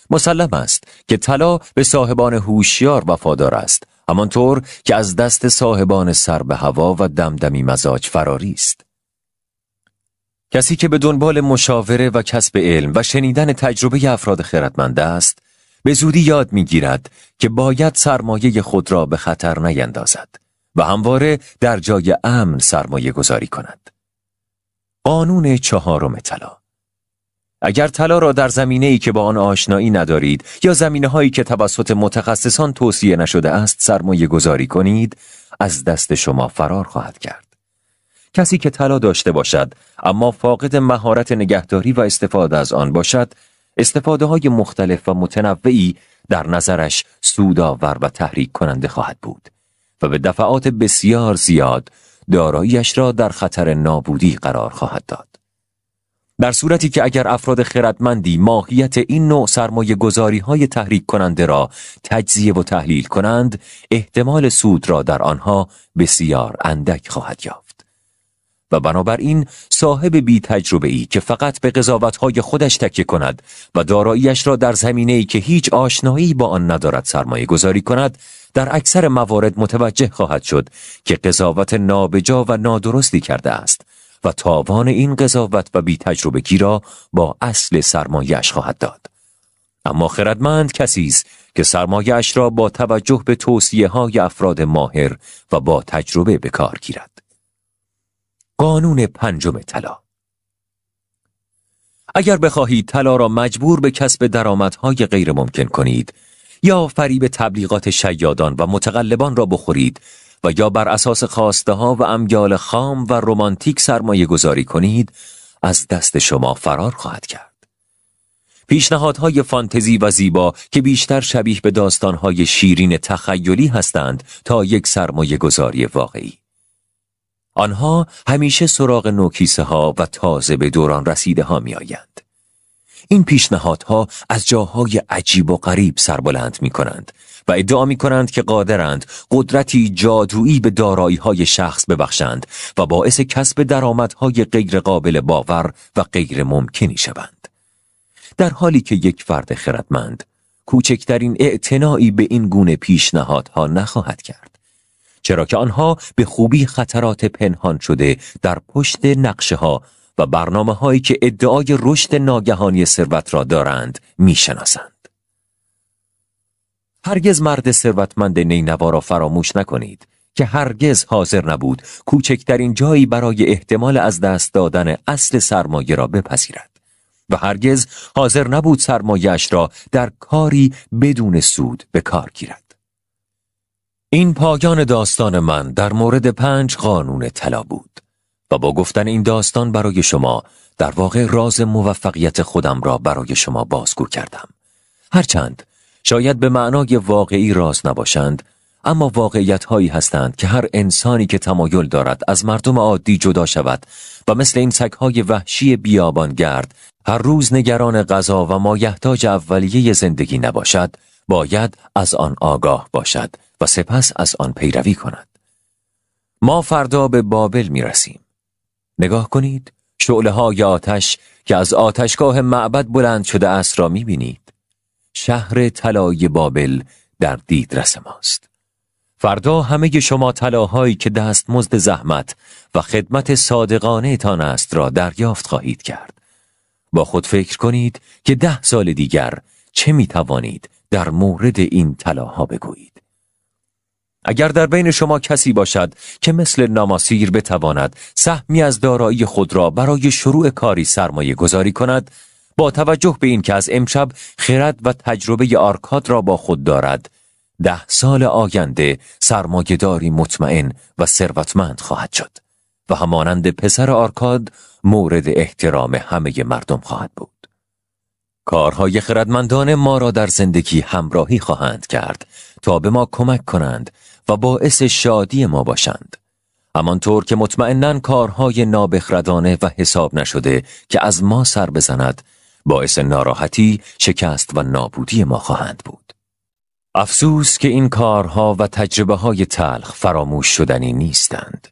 مسلم است که طلا به صاحبان هوشیار وفادار است، همانطور که از دست صاحبان سر به هوا و دمدمی مزاج فراری است. کسی که به دنبال مشاوره و کسب علم و شنیدن تجربه افراد خردمند است، به زودی یاد می‌گیرد که باید سرمایه خود را به خطر نیندازد و همواره در جای امن سرمایه گذاری کند. قانون چهارم طلا. اگر طلا را در زمینه‌ای که با آن آشنایی ندارید یا زمینه‌هایی که توسط متخصصان توصیه نشده است سرمایه گذاری کنید، از دست شما فرار خواهد کرد. کسی که طلا داشته باشد اما فاقد مهارت نگهداری و استفاده از آن باشد، استفاده‌های مختلف و متنوعی در نظرش سودآور و تحریک کننده خواهد بود و به دفعات بسیار زیاد دارایی‌اش را در خطر نابودی قرار خواهد داد. در صورتی که اگر افراد خردمندی ماهیت این نوع سرمایه گذاری‌های تحریک کننده را تجزیه و تحلیل کنند، احتمال سود را در آنها بسیار اندک خواهد یافت. و بنابراین صاحب بی تجربه‌ای که فقط به قضاوت‌های خودش تکیه کند و دارایی‌اش را در زمینه‌ای که هیچ آشنایی با آن ندارد سرمایه گذاری کند، در اکثر موارد متوجه خواهد شد که قضاوت نابجا و نادرستی کرده است و تاوان این قضاوت و بی تجربگی را با اصل سرمایه‌اش خواهد داد. اما خردمند کسی است که سرمایه‌اش را با توجه به توصیه‌های افراد ماهر و با تجربه به کار گیرد. قانون پنجم طلا. اگر بخواهید طلا را مجبور به کسب درآمدهای غیر ممکن کنید یا فریب تبلیغات شیادان و متقلبان را بخورید و یا بر اساس خواسته ها و امیال خام و رمانتیک سرمایه گذاری کنید، از دست شما فرار خواهد کرد. پیشنهادهای فانتزی و زیبا که بیشتر شبیه به داستانهای شیرین تخیلی هستند تا یک سرمایه گذاری واقعی. آنها همیشه سراغ نوکیسه ها و تازه به دوران رسیده ها می آیند. این پیشنهادها از جاهای عجیب و غریب سربلند می کنند و ادعا می کنند که قادرند قدرتی جادویی به دارایی‌های شخص ببخشند و باعث کسب درآمدهای غیر قابل باور و غیر ممکنی شوند. در حالی که یک فرد خردمند کوچکترین اعتنایی به این گونه پیشنهادها نخواهد کرد، چرا که آنها به خوبی خطرات پنهان شده در پشت نقشه‌ها و برنامه‌هایی که ادعای رشد ناگهانی ثروت را دارند می‌شناسند. هرگز مرد ثروتمند نینوا را فراموش نکنید که هرگز حاضر نبود کوچکترین جایی برای احتمال از دست دادن اصل سرمایه را بپذیرد و هرگز حاضر نبود سرمایه‌اش را در کاری بدون سود به کار گیرد. این پایان داستان من در مورد 5 قانون طلا بود و با گفتن این داستان برای شما در واقع راز موفقیت خودم را برای شما بازگو کردم. هرچند شاید به معنای واقعی راز نباشند، اما واقعیت هایی هستند که هر انسانی که تمایل دارد از مردم عادی جدا شود و مثل این سگ‌های وحشی بیابانگرد هر روز نگران غذا و مایحتاج اولیه زندگی نباشد، باید از آن آگاه باشد و سپس از آن پیروی کند. ما فردا به بابل می رسیم. نگاه کنید، شعله‌های آتش که از آتشگاه معبد بلند شده است را می بینید. شهر طلایی بابل در دیدرس ماست. فردا همه شما طلاهایی که دستمزد زحمت و خدمت صادقانه تان است را دریافت خواهید کرد. با خود فکر کنید که 10 سال دیگر چه می توانید در مورد این طلاها بگویید. اگر در بین شما کسی باشد که مثل ناماسیر بتواند سهمی از دارایی خود را برای شروع کاری سرمایه گذاری کند، با توجه به این که از امشب خرد و تجربه آرکاد را با خود دارد، 10 سال آینده سرمایه‌داری مطمئن و ثروتمند خواهد شد و همانند پسر آرکاد مورد احترام همه مردم خواهد بود. کارهای خردمندانه ما را در زندگی همراهی خواهند کرد تا به ما کمک کنند و باعث شادی ما باشند. همانطور که مطمئناً کارهای نابخردانه و حساب نشده که از ما سر بزند باعث ناراحتی، شکست و نابودی ما خواهند بود. افسوس که این کارها و تجربه های تلخ فراموش شدنی نیستند.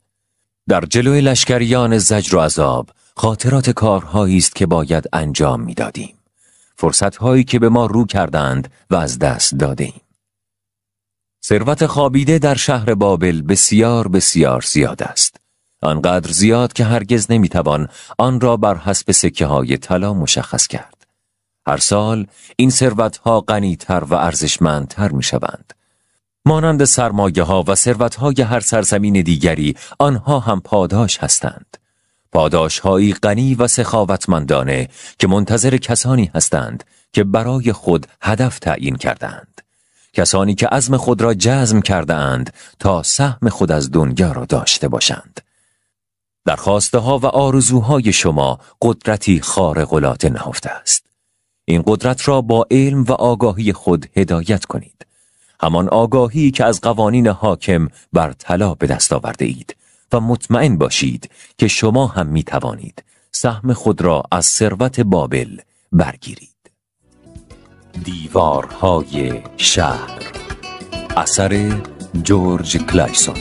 در جلوی لشکریان زجر و عذاب خاطرات کارهایی است که باید انجام میدادیم. فرصتهایی که به ما رو کردند و از دست دادیم. ثروت خوابیده در شهر بابل بسیار بسیار زیاد است. آنقدر زیاد که هرگز نمیتوان آن را بر حسب سکه های طلا مشخص کرد. هر سال این ثروتها غنی‌تر و ارزشمندتر میشوند. مانند سرمایه‌ها و ثروت‌های هر سرزمین دیگری آنها هم پاداش هستند. پاداش‌هایی غنی و سخاوتمندانه که منتظر کسانی هستند که برای خود هدف تعیین کردند. کسانی که عزم خود را جزم کرده اند تا سهم خود از دنیا را داشته باشند. در خواسته‌ها و آرزوهای شما قدرتی خارق‌العاده نهفته است. این قدرت را با علم و آگاهی خود هدایت کنید. همان آگاهی که از قوانین حاکم بر طلا به دست آورده اید و مطمئن باشید که شما هم می توانید سهم خود را از ثروت بابل برگیرید. دیوارهای شهر، اثر جورج کلایسون،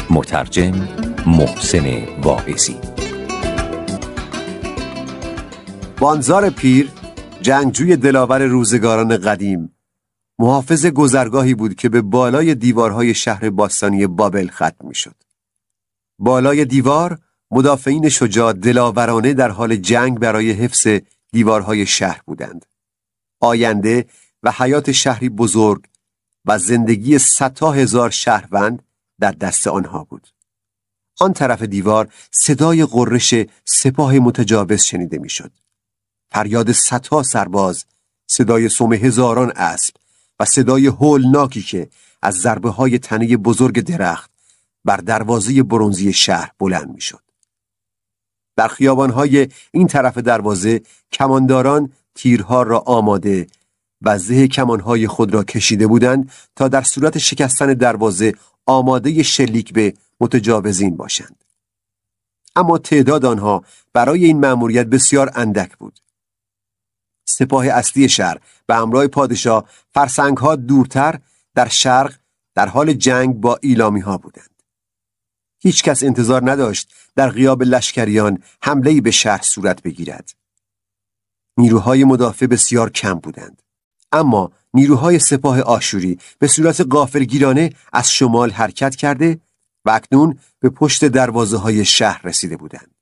مترجم محسن واعظی. بانزار پیر، جنگجوی دلاور روزگاران قدیم، محافظ گذرگاهی بود که به بالای دیوارهای شهر باستانی بابل ختم می‌شد. بالای دیوار مدافعین شجاع دلاورانه در حال جنگ برای حفظ دیوارهای شهر بودند. آینده و حیات شهری بزرگ و زندگی صدها هزار شهروند در دست آنها بود. آن طرف دیوار صدای غرش سپاه متجاوز شنیده می‌شد. فریاد صدها سرباز، صدای سم هزاران اسب و صدای هولناکی که از ضربه‌های تنه بزرگ درخت بر دروازه برنزی شهر بلند می‌شد. در خیابان‌های این طرف دروازه کمانداران تیرها را آماده و زه کمان‌های خود را کشیده بودند تا در صورت شکستن دروازه آماده شلیک به متجاوزین باشند. اما تعداد آنها برای این مأموریت بسیار اندک بود. سپاه اصلی شهر به همراه پادشاه فرسنگ‌ها دورتر در شرق در حال جنگ با ایلامی‌ها بودند. هیچ کس انتظار نداشت در غیاب لشکریان حمله‌ای به شهر صورت بگیرد. نیروهای مدافع بسیار کم بودند. اما نیروهای سپاه آشوری به صورت غافلگیرانه از شمال حرکت کرده و اکنون به پشت دروازه‌های شهر رسیده بودند.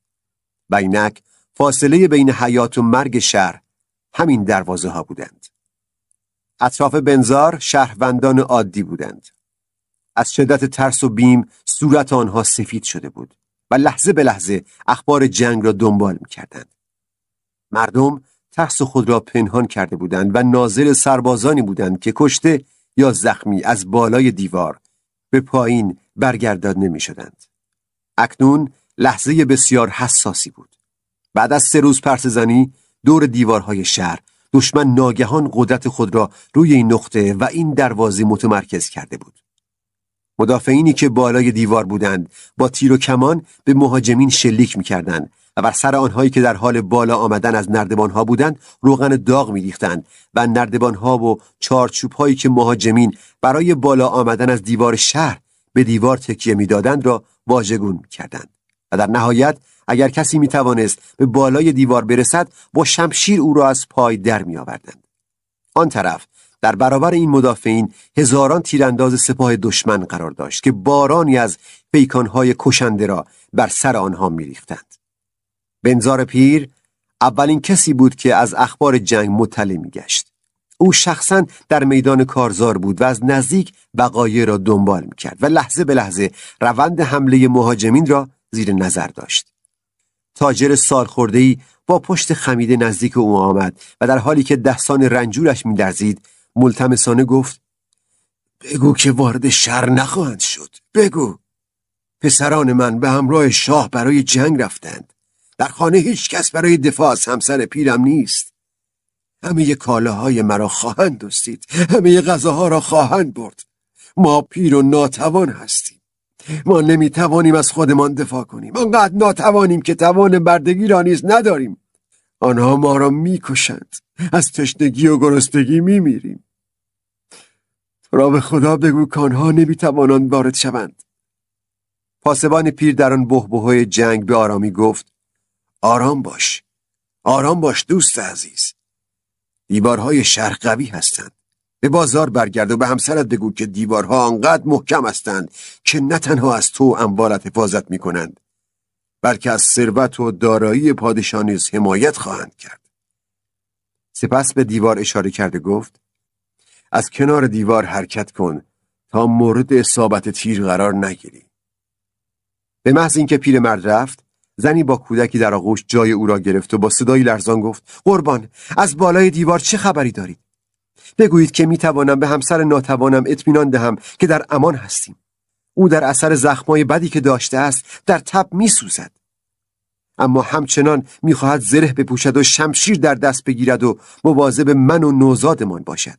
و اینک فاصله بین حیات و مرگ شهر همین دروازه ها بودند. اطراف بنزار شهروندان عادی بودند. از شدت ترس و بیم صورت آنها سفید شده بود و لحظه به لحظه اخبار جنگ را دنبال می‌کردند. مردم ترس خود را پنهان کرده بودند و ناظر سربازانی بودند که کشته یا زخمی از بالای دیوار به پایین برگردانده نمی‌شدند. اکنون لحظه بسیار حساسی بود. بعد از 3 روز پرسه‌زنی دور دیوارهای شهر، دشمن ناگهان قدرت خود را روی این نقطه و این دروازه متمرکز کرده بود. مدافعینی که بالای دیوار بودند با تیر و کمان به مهاجمین شلیک می‌کردند و بر سر آنهایی که در حال بالا آمدن از نردبان‌ها بودند روغن داغ می‌ریختند و نردبان‌ها و چارچوب‌هایی که مهاجمین برای بالا آمدن از دیوار شهر به دیوار تکیه می‌دادند را واژگون می‌کردند. و در نهایت اگر کسی می‌توانست به بالای دیوار برسد با شمشیر او را از پای در می‌آوردند. آن طرف در برابر این مدافعین هزاران تیرانداز سپاه دشمن قرار داشت که بارانی از پیکانهای کشنده را بر سر آنها می‌ریختند. بنزار پیر اولین کسی بود که از اخبار جنگ مطلع می‌گشت. او شخصاً در میدان کارزار بود و از نزدیک وقایع را دنبال می‌کرد و لحظه به لحظه روند حمله مهاجمین را زیر نظر داشت. تاجر سالخورده‌ای با پشت خمیده نزدیک او آمد و در حالی که دستان رنجورش می‌لرزید ملتمسانه گفت: بگو که وارد شهر نخواهند شد. بگو. پسران من به همراه شاه برای جنگ رفتند. در خانه هیچ کس برای دفاع از همسر پیرم نیست. همه کالاهای مرا خواهند دزدید. همه غذاها را خواهند برد. ما پیر و ناتوان هستیم. ما نمیتوانیم از خودمان دفاع کنیم. آنقدر ناتوانیم که توان بردگی را نیز نداریم. آنها ما را میکشند. از تشنگی و گرسنگی میمیریم. تو را به خدا بگو که آنها نمیتوانند وارد شوند. پاسبان پیر در آن بحبوحه جنگ به آرامی گفت: آرام باش. آرام باش دوست عزیز. دیوارهای شهر قوی هستند. به بازار برگرد و به همسرت بگو که دیوارها آنقدر محکم هستند که نه تنها از تو و اموالت حفاظت می‌کنند، بلکه از ثروت و دارایی پادشاه نیز حمایت خواهند کرد. سپس به دیوار اشاره کرده گفت: از کنار دیوار حرکت کن تا مورد اصابت تیر قرار نگیری. به محض اینکه پیرمرد رفت، زنی با کودکی در آغوش جای او را گرفت و با صدای لرزان گفت: قربان، از بالای دیوار چه خبری دارید؟ بگویید که میتوانم به همسر ناتوانم اطمینان دهم که در امان هستیم. او در اثر زخمای بدی که داشته است در تب میسوزد، اما همچنان میخواهد زره بپوشد و شمشیر در دست بگیرد و مواظب من و نوزادمان باشد.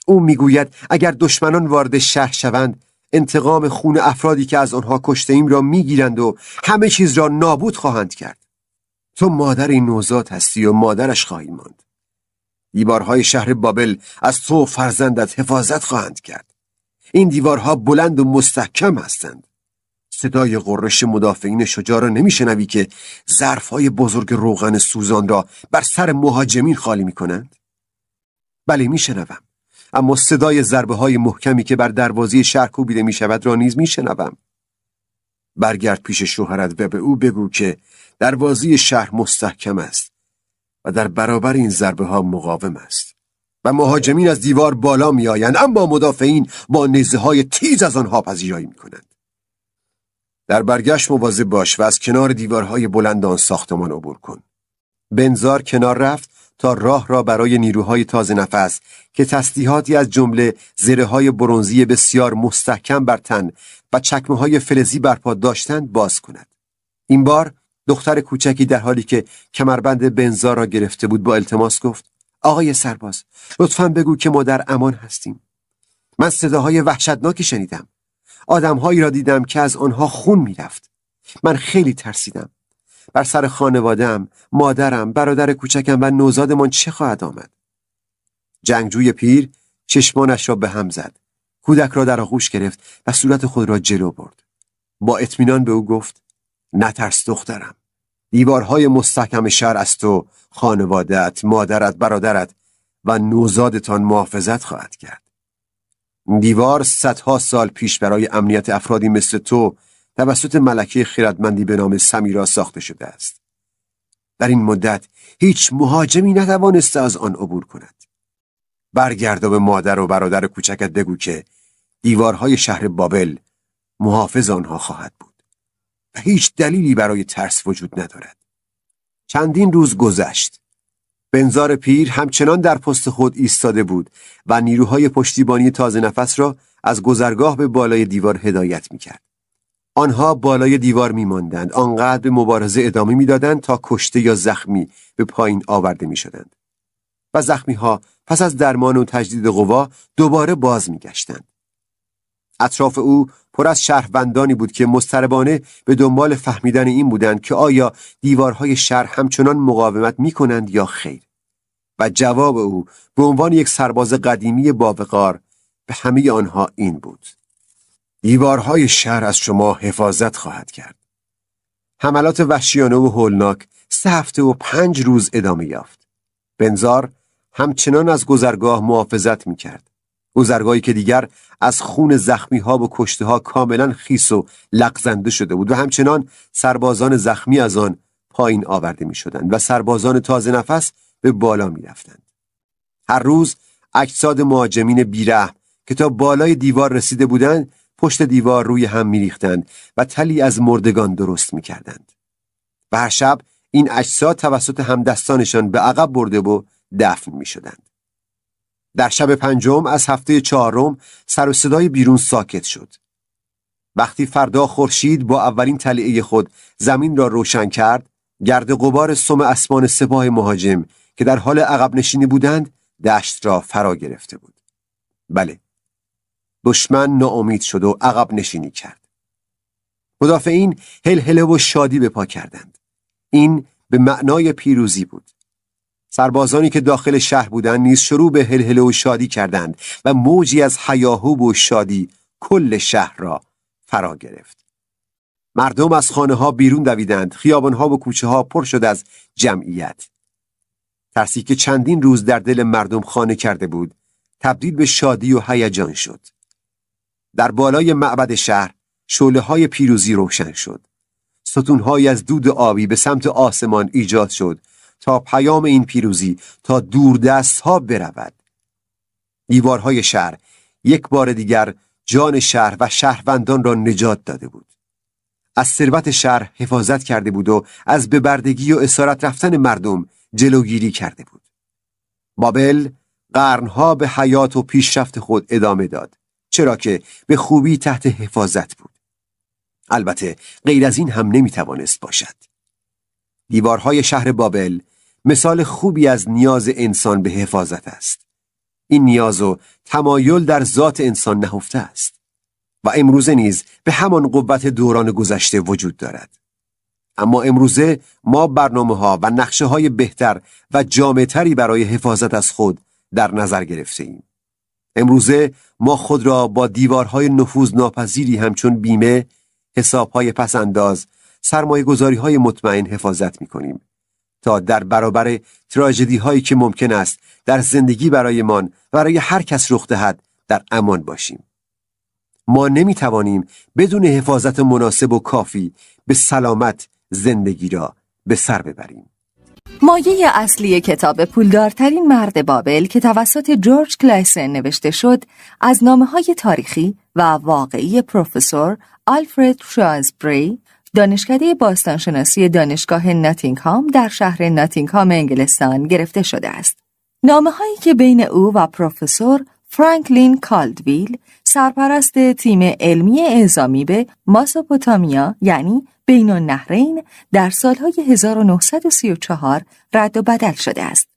او میگوید اگر دشمنان وارد شهر شوند، انتقام خون افرادی که از آنها کشته ایم را میگیرند و همه چیز را نابود خواهند کرد. تو مادر این نوزاد هستی و مادرش خواهی ماند. دیوارهای شهر بابل از تو و فرزندت حفاظت خواهند کرد. این دیوارها بلند و مستحکم هستند. صدای غرش مدافعین شجاع را نمیشنوی که ظرفهای بزرگ روغن سوزان را بر سر مهاجمین خالی میکنند؟ بله میشنوم، اما صدای ضربه های محکمی که بر دروازه شهر کوبیده می شود را نیز می شنوم. برگرد پیش شوهرت و به او بگو که دروازه شهر مستحکم است و در برابر این ضربه ها مقاوم است و مهاجمین از دیوار بالا می آیند، اما مدافعین با نیزه های تیز از آنها پذیرایی می کنند. در برگشت مواظب باش و از کنار دیوارهای بلند آن ساختمان عبور کن. بنزار کنار رفت تا راه را برای نیروهای تازه نفس که تسلیحاتی از جمله زره‌های برنزی بسیار مستحکم بر تن و چکمه‌های فلزی بر پا داشتند باز کند. این بار دختر کوچکی در حالی که کمربند بنزار را گرفته بود با التماس گفت: آقای سرباز، لطفاً بگو که ما در امان هستیم. من صداهای وحشتناکی شنیدم. آدم‌هایی را دیدم که از آنها خون می‌رفت. من خیلی ترسیدم. بر سر خانواده‌ام، مادرم، برادر کوچکم و نوزادمان چه خواهد آمد؟ جنگجوی پیر چشمانش را به هم زد. کودک را در آغوش گرفت و صورت خود را جلو برد. با اطمینان به او گفت: نترس دخترم. دیوارهای مستحکم شهر از تو، خانواده‌ات، مادرت، برادرت و نوزادتان محافظت خواهد کرد. دیوار صدها سال پیش برای امنیت افرادی مثل تو توسط ملکه خردمندی به نام سمیرا ساخته شده است. در این مدت هیچ مهاجمی نتوانسته از آن عبور کند. برگرد و به مادر و برادر کوچکت بگو که دیوارهای شهر بابل محافظ آنها خواهد بود و هیچ دلیلی برای ترس وجود ندارد. چندین روز گذشت. بنزار پیر همچنان در پست خود ایستاده بود و نیروهای پشتیبانی تازه نفس را از گذرگاه به بالای دیوار هدایت می‌کرد. آنها بالای دیوار می‌ماندند، آنقدر به مبارزه ادامه می‌دادند تا کشته یا زخمی به پایین آورده می‌شدند و زخمی‌ها پس از درمان و تجدید قوا دوباره باز می‌گشتند. اطراف او پر از شهروندانی بود که مضطربانه به دنبال فهمیدن این بودند که آیا دیوارهای شهر همچنان مقاومت می‌کنند یا خیر. و جواب او به عنوان یک سرباز قدیمی باوقار به همه آنها این بود: دیوارهای شهر از شما حفاظت خواهد کرد. حملات وحشیانه و هولناک 3 هفته و 5 روز ادامه یافت. بنزار همچنان از گذرگاه محافظت می‌کرد. گذرگاهی که دیگر از خون زخمی‌ها و کشته‌ها کاملا خیس و لغزنده شده بود و همچنان سربازان زخمی از آن پایین آورده می‌شدند و سربازان تازه نفس به بالا می‌رفتند. هر روز اجساد مهاجمین بیرحم که تا بالای دیوار رسیده بودند پشت دیوار روی هم می‌ریختند و تلی از مردگان درست می‌کردند. و هر شب این اجساد توسط همدستانشان به عقب برده و دفن می‌شدند. در شب پنجم از هفته چهارم سر و صدای بیرون ساکت شد. وقتی فردا خورشید با اولین طلعه خود زمین را روشن کرد، گرد غبار سم اسبان سپاه مهاجم که در حال عقب نشینی بودند دشت را فرا گرفته بود. بله، دشمن ناامید شد و عقب نشینی کرد. مدافعین هلهله و شادی به پا کردند. این به معنای پیروزی بود. سربازانی که داخل شهر بودند نیز شروع به هلهله و شادی کردند و موجی از هیاهو و شادی کل شهر را فرا گرفت. مردم از خانه ها بیرون دویدند، خیابان ها و کوچه ها پر شد از جمعیت. ترسی که چندین روز در دل مردم خانه کرده بود، تبدیل به شادی و هیجان شد. در بالای معبد شهر شعله‌های پیروزی روشن شد. ستون‌هایی از دود آبی به سمت آسمان ایجاد شد تا پیام این پیروزی تا دوردست‌ها برود. دیوارهای شهر یک بار دیگر جان شهر و شهروندان را نجات داده بود. از ثروت شهر حفاظت کرده بود و از ببردگی و اسارت رفتن مردم جلوگیری کرده بود. بابل قرنها به حیات و پیشرفت خود ادامه داد، چرا که به خوبی تحت حفاظت بود. البته غیر از این هم نمیتوانست باشد. دیوارهای شهر بابل مثال خوبی از نیاز انسان به حفاظت است. این نیاز و تمایل در ذات انسان نهفته است و امروزه نیز به همان قوت دوران گذشته وجود دارد. اما امروزه ما برنامه‌ها و نقشه‌های بهتر و جامع‌تری برای حفاظت از خود در نظر گرفته ایم. امروزه ما خود را با دیوارهای نفوذ ناپذیری همچون بیمه، حسابهای پسنداز، سرمایه‌گذاری‌های مطمئن حفاظت می‌کنیم تا در برابر تراژدی‌هایی که ممکن است در زندگی برایمان برای هر کس رخ دهد در امان باشیم. ما نمی‌توانیم بدون حفاظت مناسب و کافی به سلامت زندگی را به سر ببریم. مایه اصلی کتاب پولدارترین مرد بابل که توسط جورج کلایسن نوشته شد، از نامه‌های تاریخی و واقعی پروفسور آلفرد شرایسبری، دانشکده باستانشناسی دانشگاه ناتینگهام در شهر ناتینگهام انگلستان گرفته شده است. نامه‌هایی که بین او و پروفسور فرانکلین کالدویل، سرپرست تیم علمی اعزامی به ماسوپوتامیا یعنی بین النهرین، در سالهای 1934 رد و بدل شده است.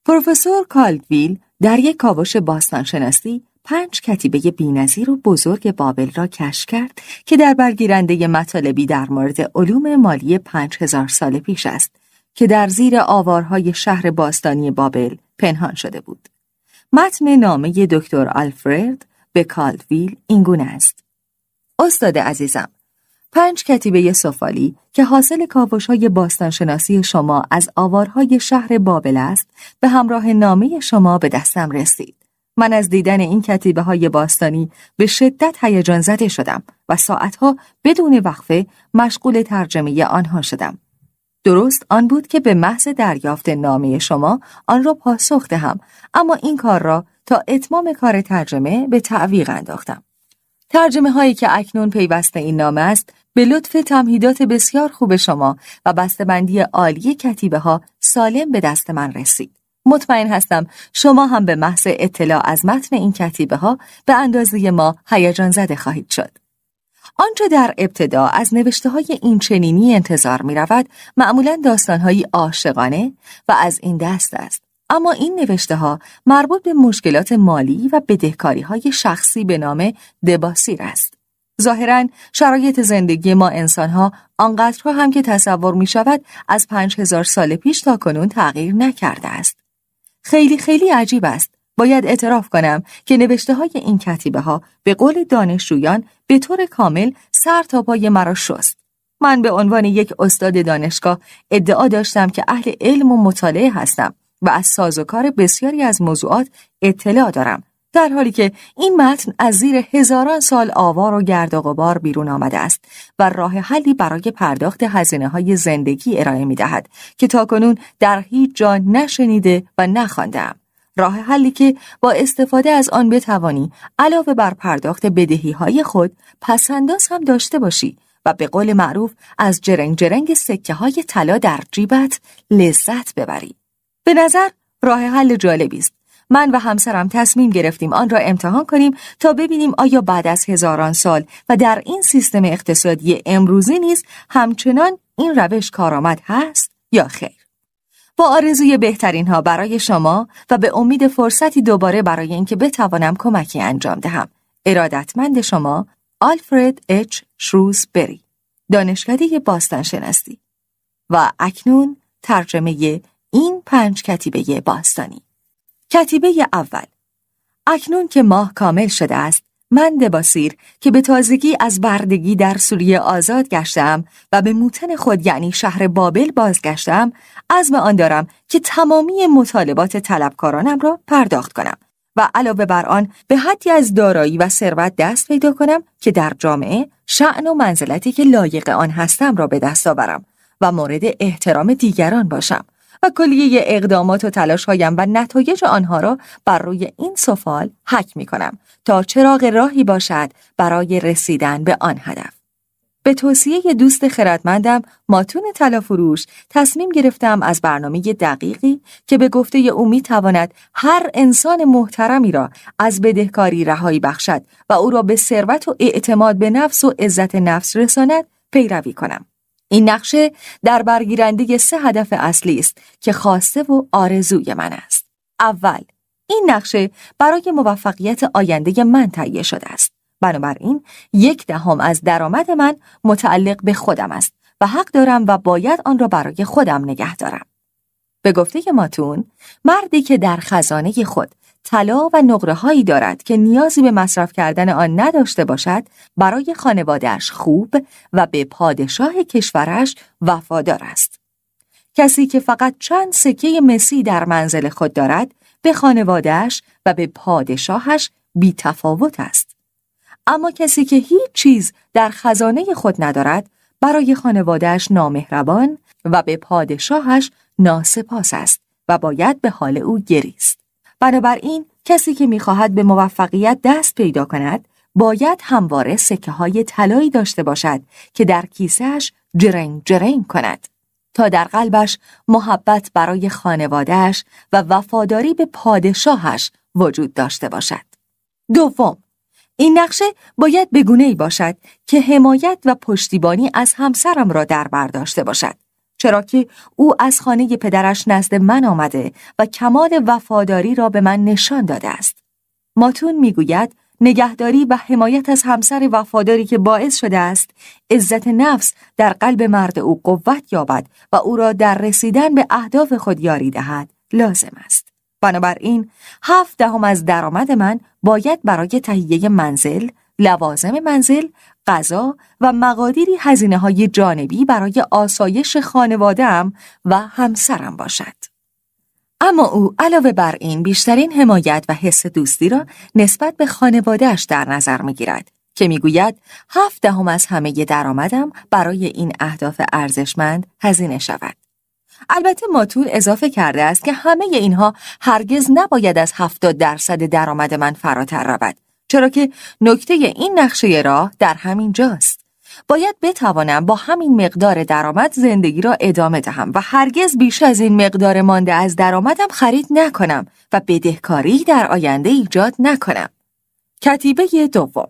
پروفسور کالدویل در یک کاوش باستانشناسی 5 کتیبه بی‌نظیر و بزرگ بابل را کشف کرد که در برگیرنده مطالبی در مورد علوم مالی 5000 سال پیش است که در زیر آوارهای شهر باستانی بابل پنهان شده بود. متن نامه دکتر آلفرد به کالدویل اینگونه است: استاد عزیزم، 5 کتیبه سفالی که حاصل کاوش‌های باستانشناسی شما از آوارهای شهر بابل است، به همراه نامه شما به دستم رسید. من از دیدن این کتیبه‌های باستانی به شدت هیجان زده شدم و ساعتها بدون وقفه مشغول ترجمه آنها شدم. درست آن بود که به محض دریافت نامه شما آن را پاسخ دهم، اما این کار را تا اتمام کار ترجمه به تعویق انداختم. ترجمه هایی که اکنون پیوسته این نامه است، به لطف تمهیدات بسیار خوب شما و بسته‌بندی عالی کتیبه ها سالم به دست من رسید. مطمئن هستم شما هم به محض اطلاع از متن این کتیبه ها به اندازه ما هیجان زده خواهید شد. آنچه در ابتدا از نوشته های این چنینی انتظار می رود معمولاً داستان‌های عاشقانه و از این دست است. اما این نوشته ها مربوط به مشکلات مالی و بدهکاری های شخصی به نام دباسیر است. ظاهراً شرایط زندگی ما انسان‌ها آنقدرها هم که تصور می شود از 5000 سال پیش تا کنون تغییر نکرده است. خیلی عجیب است. باید اعتراف کنم که نوشته های این کتیبه ها به قول دانشجویان به طور کامل سر تا پای مرا شست. من به عنوان یک استاد دانشگاه ادعا داشتم که اهل علم و مطالعه هستم و از سازوکار بسیاری از موضوعات اطلاع دارم، در حالی که این متن از زیر هزاران سال آوار و گرد و غبار بیرون آمده است و راه حلی برای پرداخت هزینه‌های زندگی ارائه می‌دهد که تاکنون در هیچ جا نشنیده و نخوانده‌ام. راه حلی که با استفاده از آن بتوانی علاوه بر پرداخت بدهی‌های خود پس‌انداز هم داشته باشی و به قول معروف از جرنگ جرنگ سکه‌های طلا در جیبت لذت ببری. به نظر راه حل جالبی است. من و همسرم تصمیم گرفتیم آن را امتحان کنیم تا ببینیم آیا بعد از هزاران سال و در این سیستم اقتصادی امروزی نیز همچنان این روش کارآمد هست یا خیر. با آرزوی بهترین ها برای شما و به امید فرصتی دوباره برای اینکه بتوانم کمکی انجام دهم. ارادتمند شما، آلفرد اچ شروزبری، دانشکده باستان شناسی. و اکنون ترجمه این 5 کتیبه باستانی. کتیبه اول. اکنون که ماه کامل شده است، من دباسیر که به تازگی از بردگی در سوریه آزاد گشتم و به موطن خود یعنی شهر بابل بازگشتم، عزم آن دارم که تمامی مطالبات طلبکارانم را پرداخت کنم و علاوه بر آن به حدی از دارایی و ثروت دست پیدا کنم که در جامعه شأن و منزلتی که لایق آن هستم را به دست آورم و مورد احترام دیگران باشم و کلیه اقدامات و تلاش‌هایم و نتایج آنها را بر روی این سفال حک می‌کنم تا چراغ راهی باشد برای رسیدن به آن هدف. به توصیه دوست خردمندم ماتون طلافروش تصمیم گرفتم از برنامه دقیقی که به گفته او می‌تواند هر انسان محترمی را از بدهکاری رهایی بخشد و او را به ثروت و اعتماد به نفس و عزت نفس رساند پیروی کنم. این نقشه در برگیرنده 3 هدف اصلی است که خواسته و آرزوی من است. اول، این نقشه برای موفقیت آینده من تهیه شده است. بنابراین 1/10 از درآمد من متعلق به خودم است و حق دارم و باید آن را برای خودم نگه دارم. به گفته ماتون، مردی که در خزانه خود طلا و نقره‌هایی دارد که نیازی به مصرف کردن آن نداشته باشد، برای خانواده‌اش خوب و به پادشاه کشورش وفادار است. کسی که فقط چند سکه مسی در منزل خود دارد، به خانواده‌اش و به پادشاهش بی‌تفاوت است. اما کسی که هیچ چیز در خزانه خود ندارد، برای خانواده‌اش نامهربان و به پادشاهش ناسپاس است و باید به حال او گریست. بنابراین کسی که می‌خواهد به موفقیت دست پیدا کند، باید همواره سکه‌های طلایی داشته باشد که در کیسه‌اش جرنگ جرنگ کند تا در قلبش محبت برای خانواده‌اش و وفاداری به پادشاهش وجود داشته باشد. دوم، این نقشه باید به گونه‌ای باشد که حمایت و پشتیبانی از همسرم را در بر داشته باشد، چرا که او از خانه پدرش نزد من آمده و کمال وفاداری را به من نشان داده است. ماتون میگوید نگهداری و حمایت از همسر وفاداری که باعث شده است عزت نفس در قلب مرد او قوت یابد و او را در رسیدن به اهداف خود یاری دهد لازم است. بنابراین 7/10 از درآمد من باید برای تهیه منزل، لوازم منزل، غذا و مقادیری هزینه‌های جانبی برای آسایش خانواده‌ام و همسرم باشد. اما او علاوه بر این بیشترین حمایت و حس دوستی را نسبت به خانواده‌اش در نظر می‌گیرد که می‌گوید 7/10 از همه درآمدم برای این اهداف ارزشمند هزینه شود. البته ماتون اضافه کرده است که همه اینها هرگز نباید از 70% درآمد من فراتر رود، چرا که نکته این نقشه راه در همین جاست. باید بتوانم با همین مقدار درآمد زندگی را ادامه دهم و هرگز بیش از این مقدار مانده از درآمدم خرید نکنم و بدهکاری در آینده ایجاد نکنم. کتیبه دوم.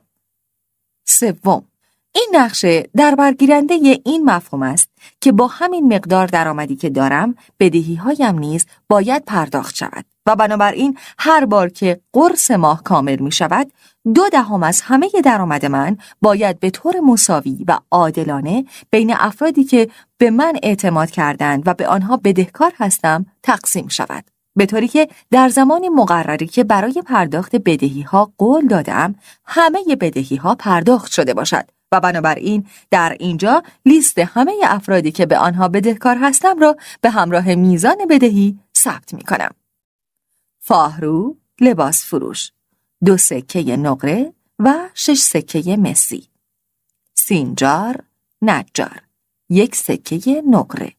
سوم، این نقشه در برگیرنده این مفهوم است که با همین مقدار درآمدی که دارم، بدهی‌هایم نیز باید پرداخت شود و بنابراین هر بار که قرص ماه کامل می شود، 2/10 از همه درآمد من باید به طور مساوی و عادلانه بین افرادی که به من اعتماد کردند و به آنها بدهکار هستم تقسیم شود، به طوری که در زمانی مقرری که برای پرداخت بدهی‌ها قول دادم، همه بدهی‌ها پرداخت شده باشد و بنابراین در اینجا لیست همه افرادی که به آنها بدهکار هستم را به همراه میزان بدهی ثبت می کنم. فاهرو لباس فروش 2 سکه نقره و 6 سکه مسی. سینجار نجار 1 سکه نقره.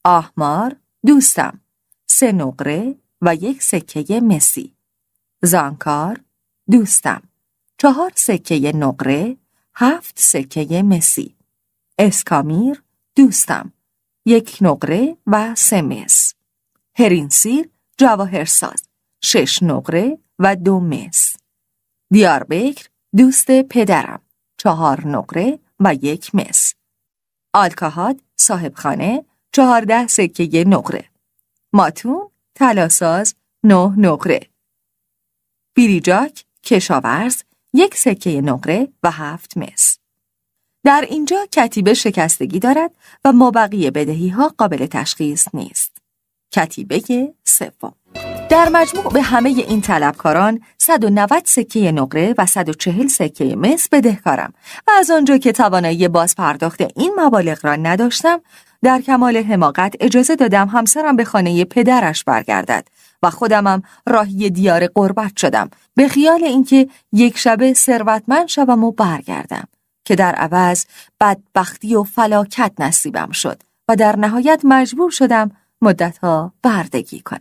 آحمار دوستم 3 نقره و 1 سکه مسی. زانکار دوستم 4 سکه نقره 7 سکه مسی. اسکامیر دوستم 1 نقره و 3 مس. هرینسیر جواهرساز 6 نقره و 2 مس. دیاربکر دوست پدرم 4 نقره و 1 مس. آلکاهاد صاحب خانه 14 سکه نقره. ماتون طلاساز 9 نقره. بیریجاک کشاورز 1 سکه نقره و 7 مس. در اینجا کتیبه شکستگی دارد و مابقی بدهی ها قابل تشخیص نیست. کتیبه سوم. در مجموع به همه این طلبکاران 190 سکه نقره و 140 سکه مس بدهکارم و از آنجا که توانایی باز پرداخت این مبالغ را نداشتم، در کمال حماقت اجازه دادم همسرم به خانه پدرش برگردد و خودمم راهی دیار غربت شدم به خیال اینکه یک شبه ثروتمند شوم و برگردم، که در عوض بدبختی و فلاکت نصیبم شد و در نهایت مجبور شدم مدتها بردگی کنم.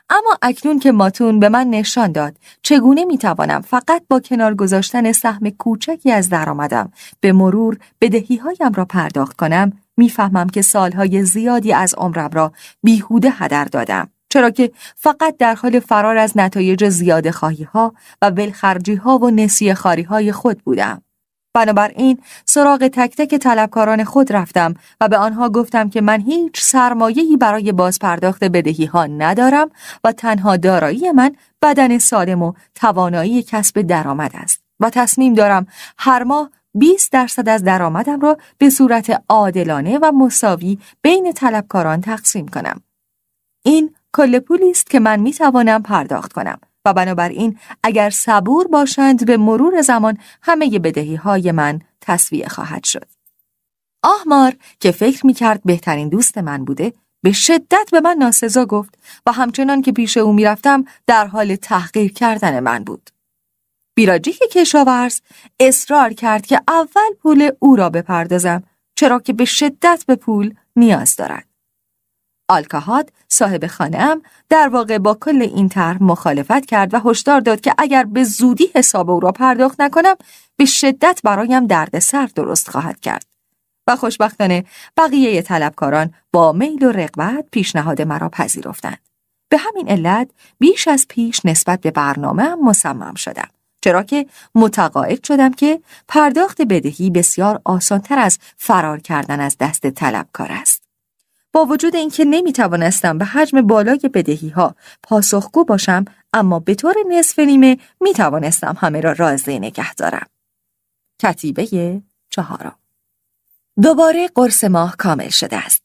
اما اکنون که ماتون به من نشان داد چگونه میتوانم فقط با کنار گذاشتن سهم کوچکی از درآمدم به مرور بدهی‌هایم را پرداخت کنم، میفهمم که سالهای زیادی از عمرم را بیهوده هدر دادم، چرا که فقط در حال فرار از نتایج زیاده خواهی‌ها و ولخرجی‌ها و نسیه خواری‌های خود بودم. بنابراین سراغ تک تک طلبکاران خود رفتم و به آنها گفتم که من هیچ سرمایه‌ای برای بازپرداخت بدهی‌ها ندارم و تنها دارایی من بدن سالم و توانایی کسب درآمد است و تصمیم دارم هر ماه 20% از درآمدم را به صورت عادلانه و مساوی بین طلبکاران تقسیم کنم. این کل پولی است که من می‌توانم پرداخت کنم و بنابراین اگر صبور باشند به مرور زمان همه بدهی‌های من تسویه خواهد شد. آحمار که فکر می‌کرد بهترین دوست من بوده، به شدت به من ناسزا گفت و همچنان که پیش او می‌رفتم در حال تحقیر کردن من بود. بیراجیک کشاورز اصرار کرد که اول پول او را بپردازم، چرا که به شدت به پول نیاز دارد. آلکاهاد صاحب خانه‌ام در واقع با کل این طرح مخالفت کرد و هشدار داد که اگر به زودی حساب او را پرداخت نکنم به شدت برایم دردسر درست خواهد کرد و خوشبختانه بقیه طلبکاران با میل و رغبت پیشنهاد مرا پذیرفتند. به همین علت بیش از پیش نسبت به برنامه‌ام مصمم شدم، چرا که متقاعد شدم که پرداخت بدهی بسیار آسان‌تر از فرار کردن از دست طلبکار است. با وجود اینکه نمیتوانستم به حجم بالای بدهی‌ها پاسخگو باشم، اما به طور نصف نیمه میتوانستم همه را راضی نگه دارم. کتیبه 4. دوباره قرص ماه کامل شده است.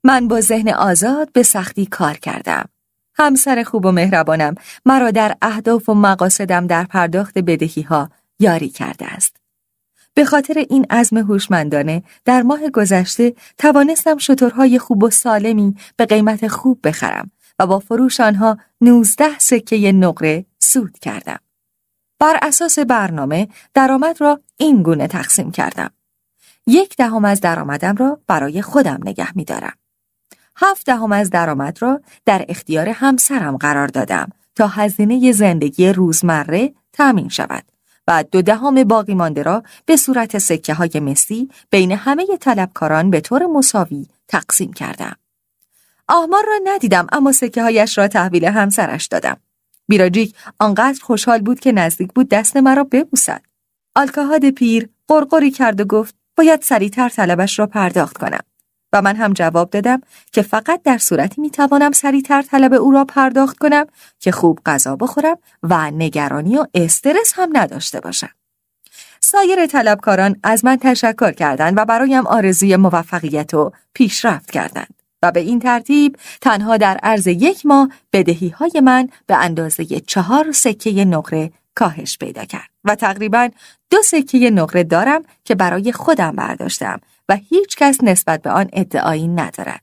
من با ذهن آزاد به سختی کار کردم. همسر خوب و مهربانم مرا در اهداف و مقاصدم در پرداخت بدهی‌ها یاری کرده است. به خاطر این عزم هوشمندانه در ماه گذشته توانستم شترهای خوب و سالمی به قیمت خوب بخرم و با فروش آنها 19 سکه نقره سود کردم. بر اساس برنامه درآمد را این گونه تقسیم کردم. 1/10 از درآمدم را برای خودم نگه می دارم. 7/10 از درآمد را در اختیار همسرم قرار دادم تا هزینه زندگی روزمره تامین شود و 2/10 باقی مانده را به صورت سکه های مسی بین همه طلبکاران به طور مساوی تقسیم کردم. آحمار را ندیدم، اما سکه هایش را تحویل همسرش دادم. بیراجیک آنقدر خوشحال بود که نزدیک بود دست مرا ببوسد. آلکاهاد پیر قرقری کرد و گفت باید سریعتر طلبش را پرداخت کنم و من هم جواب دادم که فقط در صورتی میتوانم سریعتر طلب او را پرداخت کنم که خوب غذا بخورم و نگرانی و استرس هم نداشته باشم. سایر طلبکاران از من تشکر کردند و برایم آرزوی موفقیت و پیشرفت کردند و به این ترتیب تنها در عرض 1 ماه بدهی‌های من به اندازه 4 سکه نقره کاهش پیدا کرد و تقریباً 2 سکه نقره دارم که برای خودم برداشتم و هیچ کس نسبت به آن ادعایی ندارد.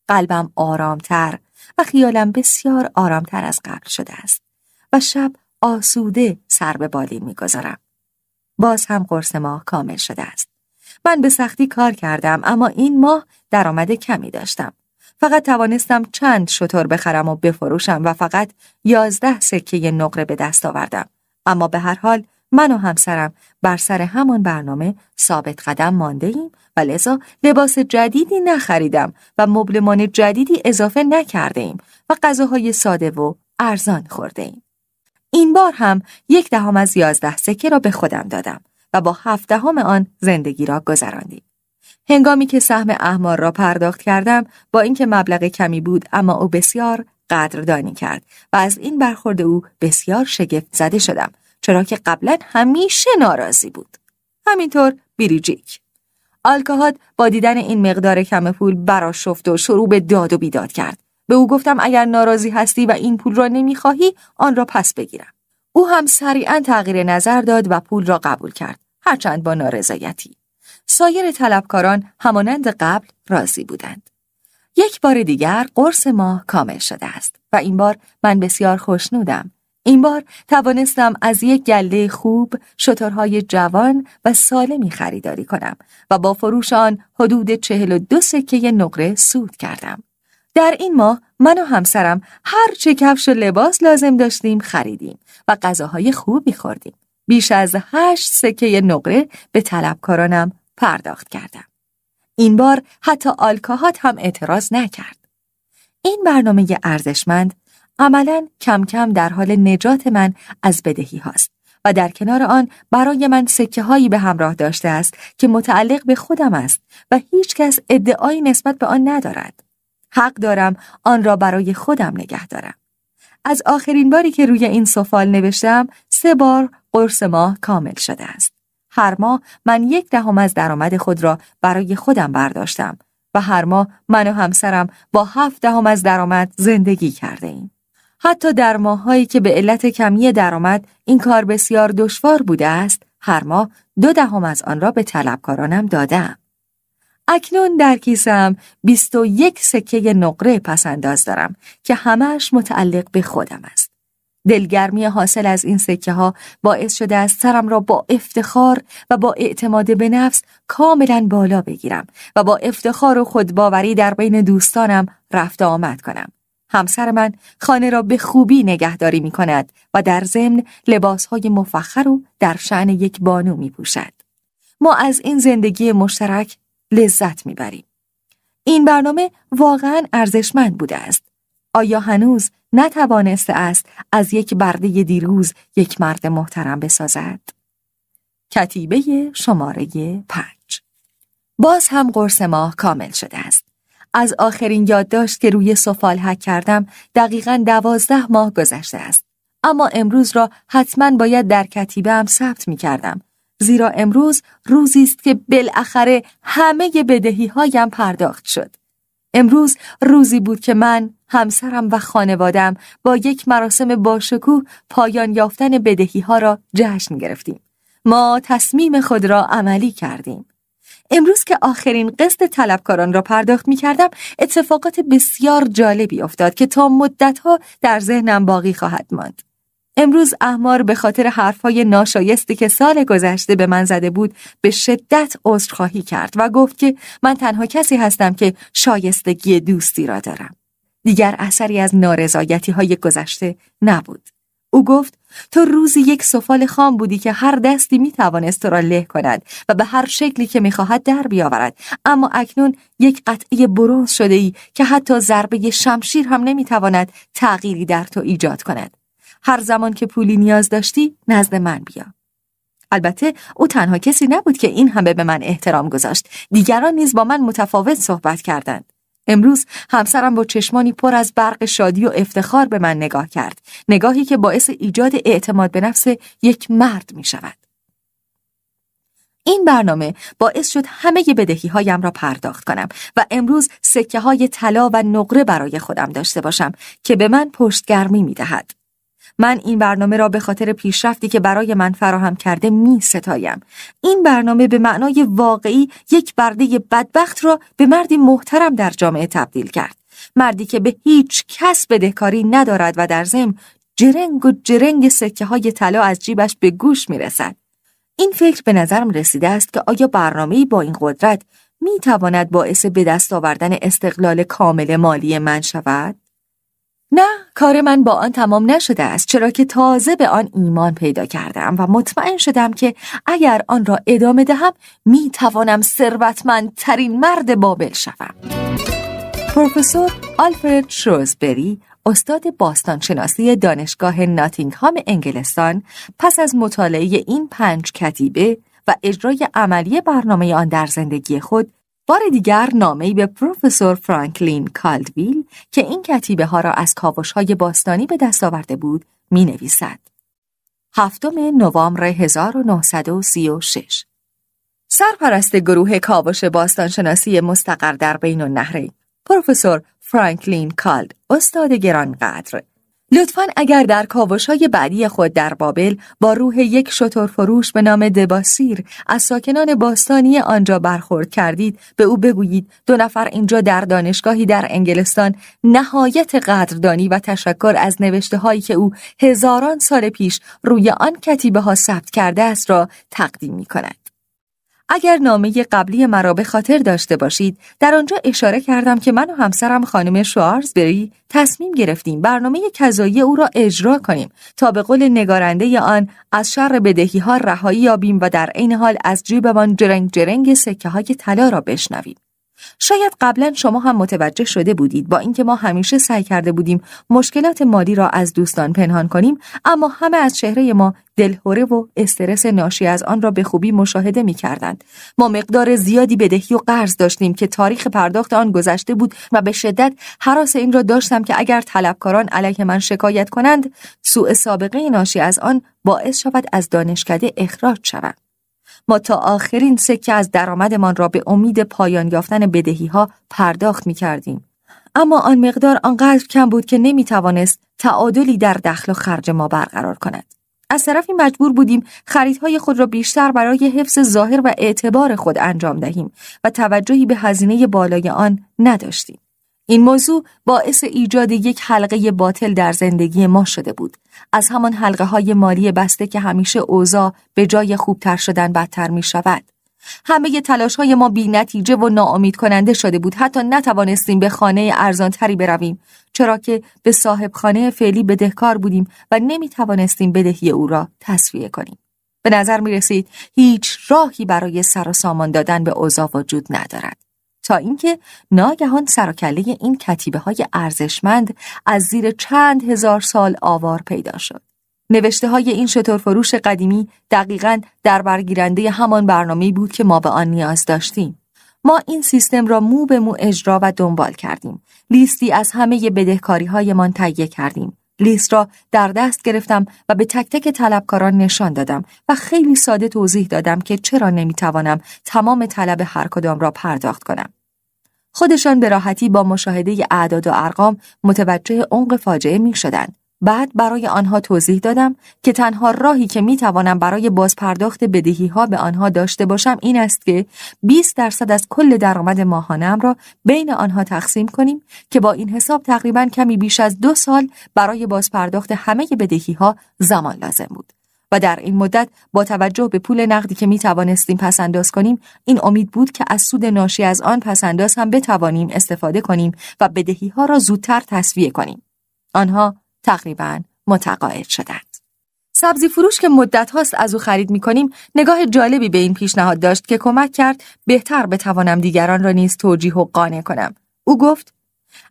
قلبم آرامتر و خیالم بسیار آرامتر از قبل شده است و شب آسوده سر به بالین می‌گذارم. باز هم قرص ماه کامل شده است. من به سختی کار کردم، اما این ماه درآمد کمی داشتم. فقط توانستم چند شتر بخرم و بفروشم و فقط 11 سکه نقره به دست آوردم. اما به هر حال من و همسرم بر سر همان برنامه ثابت قدم مانده ایم و لذا لباس جدیدی نخریدم و مبلمان جدیدی اضافه نکرده ایم و غذاهای ساده و ارزان خورده ایم. این بار هم 1/10 از 11 سکه را به خودم دادم و با 7/10 آن زندگی را گذراندیم. هنگامی که سهم احمار را پرداخت کردم، با اینکه مبلغ کمی بود اما او بسیار قدردانی کرد و از این برخورد او بسیار شگفت زده شدم، چرا که قبلا همیشه ناراضی بود. همینطور بریجیک. آلکاهات با دیدن این مقدار کم پول برآشفت و شروع به داد و بیداد کرد. به او گفتم اگر ناراضی هستی و این پول را نمیخواهی آن را پس بگیرم. او هم سریعاً تغییر نظر داد و پول را قبول کرد، هرچند با نارضایتی. سایر طلبکاران همانند قبل راضی بودند. یک بار دیگر قرص ماه کامل شده است و این بار من بسیار خوشنودم. این بار توانستم از یک گله خوب شترهای جوان و سالمی خریداری کنم و با فروش آن حدود 42 سکه نقره سود کردم. در این ماه من و همسرم هر چه کفش و لباس لازم داشتیم خریدیم و غذاهای خوبی خوردیم. بیش از 8 سکه نقره به طلبکارانم پرداخت کردم. این بار حتی آلکاهات هم اعتراض نکرد. این برنامه ارزشمند عملاً کم کم در حال نجات من از بدهی هاست و در کنار آن برای من سکه هایی به همراه داشته است که متعلق به خودم است و هیچ کس ادعایی نسبت به آن ندارد. حق دارم آن را برای خودم نگه دارم. از آخرین باری که روی این سفال نوشتم 3 بار قرص ماه کامل شده است. هر ماه من 1/10 از درآمد خود را برای خودم برداشتم و هر ماه من و همسرم با 7/10 از درآمد زندگی کرده ایم. حتی در ماهایی که به علت کمی درآمد این کار بسیار دشوار بوده است، هر ماه 2/10 از آن را به طلبکارانم دادم. اکنون در کیسم 21 سکه نقره پسنداز دارم که همه‌اش متعلق به خودم است. دلگرمی حاصل از این سکه ها باعث شده است سرم را با افتخار و با اعتماد به نفس کاملا بالا بگیرم و با افتخار و خودباوری در بین دوستانم رفت آمد کنم. همسر من خانه را به خوبی نگهداری می کند و در ضمن لباسهای مفخر و در شأن یک بانو می پوشد. ما از این زندگی مشترک لذت می بریم. این برنامه واقعا ارزشمند بوده است. آیا هنوز نتوانسته است از یک برده دیروز یک مرد محترم بسازد؟ کتیبه شماره 5. باز هم قرص ماه کامل شده است. از آخرین یادداشت که روی سفال حک کردم دقیقاً 12 ماه گذشته است. اما امروز را حتماً باید در کتیبه هم ثبت می کردم. زیرا امروز روزی است که بالاخره همه بدهی هایم پرداخت شد. امروز روزی بود که من، همسرم و خانوادم با یک مراسم باشکوه پایان یافتن بدهی ها را جشن گرفتیم. ما تصمیم خود را عملی کردیم. امروز که آخرین قسط طلبکاران را پرداخت می کردم، اتفاقات بسیار جالبی افتاد که تا مدتها در ذهنم باقی خواهد ماند. امروز احمار به خاطر حرفهای ناشایستی که سال گذشته به من زده بود به شدت عذرخواهی کرد و گفت که من تنها کسی هستم که شایستگی دوستی را دارم. دیگر اثری از نارضایتی‌های گذشته نبود. او گفت تو روزی یک سفال خام بودی که هر دستی می توانست تو را له کند و به هر شکلی که می خواهد در بیاورد، اما اکنون یک قطعه برنز شده ای که حتی ضربه شمشیر هم نمی تواند تغییری در تو ایجاد کند. هر زمان که پولی نیاز داشتی نزد من بیا. البته او تنها کسی نبود که این همه به من احترام گذاشت. دیگران نیز با من متفاوت صحبت کردند. امروز همسرم با چشمانی پر از برق شادی و افتخار به من نگاه کرد. نگاهی که باعث ایجاد اعتماد به نفس یک مرد می شود. این برنامه باعث شد همه بدهی هایم را پرداخت کنم و امروز سکه های طلا و نقره برای خودم داشته باشم که به من پشتگرمی می دهد. من این برنامه را به خاطر پیشرفتی که برای من فراهم کرده می ستایم. این برنامه به معنای واقعی یک برده بدبخت را به مردی محترم در جامعه تبدیل کرد مردی که به هیچ کس بدهکاری ندارد و در ضمن جرنگ و جرنگ سکه های طلا از جیبش به گوش می رسد. این فکر به نظرم رسیده است که آیا برنامه‌ای با این قدرت می تواند باعث به دست آوردن استقلال کامل مالی من شود؟ نه، کار من با آن تمام نشده است، چرا که تازه به آن ایمان پیدا کردم و مطمئن شدم که اگر آن را ادامه دهم می توانم ثروتمندترین مرد بابل شوم. پروفسور آلفرد شروزبری، استاد باستانشناسی دانشگاه ناتینگهام انگلستان، پس از مطالعه این 5 کتیبه و اجرای عملی برنامه آن در زندگی خود، بار دیگر نامه‌ای به پروفسور فرانکلین کالدویل که این کتیبه ها را از کاوش‌های باستانی به دست آورده بود، می‌نویسد. 7 نوامبر 1936 سرپرست گروه کاوش باستانشناسی مستقر در بین النهرین، پروفسور فرانکلین کالد، استاد گرانقدر، لطفاً اگر در کاوش‌های بعدی خود در بابل با روح یک شترفروش به نام دباسیر از ساکنان باستانی آنجا برخورد کردید، به او بگویید 2 نفر اینجا در دانشگاهی در انگلستان نهایت قدردانی و تشکر از نوشته‌هایی که او هزاران سال پیش روی آن کتیبه ها ثبت کرده است را تقدیم می‌کند. اگر نامه قبلی مرا به خاطر داشته باشید، در آنجا اشاره کردم که من و همسرم خانم شوارزبری تصمیم گرفتیم برنامه کذایی او را اجرا کنیم تا به قول نگارنده آن از شر بدهی‌ها رهایی یابیم و در عین حال از جیبمان جرنگ جرنگ سکه‌های طلا را بشنویم. شاید قبلا شما هم متوجه شده بودید با اینکه ما همیشه سعی کرده بودیم مشکلات مالی را از دوستان پنهان کنیم، اما همه از چهره ما دلهره و استرس ناشی از آن را به خوبی مشاهده می‌کردند. ما مقدار زیادی بدهی و قرض داشتیم که تاریخ پرداخت آن گذشته بود و به شدت هراس این را داشتم که اگر طلبکاران علیه من شکایت کنند، سوء سابقه ناشی از آن باعث شود از دانشکده اخراج شوم. ما تا آخرین سکه از درآمدمان را به امید پایان یافتن بدهی‌ها پرداخت می‌کردیم. اما آن مقدار آنقدر کم بود که نمی‌توانست تعادلی در دخل و خرج ما برقرار کند. از طرفی مجبور بودیم خریدهای خود را بیشتر برای حفظ ظاهر و اعتبار خود انجام دهیم و توجهی به هزینه بالای آن نداشتیم. این موضوع باعث ایجاد یک حلقه باطل در زندگی ما شده بود. از همان حلقه‌های مالی بسته که همیشه اوضاع به جای خوبتر شدن بدتر می شود. همه تلاش‌های ما بی نتیجه و ناامید کننده شده بود. حتی نتوانستیم به خانه ارزانتری برویم، چرا که به صاحب خانه فعلی بدهکار بودیم و نمی توانستیم بدهی او را تسویه کنیم. به نظر می رسید هیچ راهی برای سر و سامان دادن به اوضاع وجود ندارد. تا اینکه ناگهان سر و کله این کتیبه های ارزشمند از زیر چند هزار سال آوار پیدا شد. نوشته های این شترفروش قدیمی دقیقاً در برگیرنده همان برنامه‌ای بود که ما به آن نیاز داشتیم. ما این سیستم را مو به مو اجرا و دنبال کردیم. لیستی از همه بدهکاری هایمان تهیه کردیم. لیست را در دست گرفتم و به تک تک طلبکاران نشان دادم و خیلی ساده توضیح دادم که چرا نمیتوانم تمام طلب هر کدام را پرداخت کنم. خودشان به راحتی با مشاهده اعداد و ارقام متوجه عمق فاجعه می شدند. بعد برای آنها توضیح دادم که تنها راهی که می توانم برای بازپرداخت بدهی ها به آنها داشته باشم این است که 20% از کل درآمد ماهانه‌ام را بین آنها تقسیم کنیم که با این حساب تقریباً کمی بیش از 2 سال برای بازپرداخت همه بدهی ها زمان لازم بود. و در این مدت با توجه به پول نقدی که می توانستیم پسنداز کنیم، این امید بود که از سود ناشی از آن پسنداز هم بتوانیم استفاده کنیم و بدهی ها را زودتر تسویه کنیم. آنها تقریباً متقاعد شدند. سبزی فروش که مدت هاست از او خرید می کنیم نگاه جالبی به این پیشنهاد داشت که کمک کرد بهتر بتوانم دیگران را نیز توجیه و قانع کنم. او گفت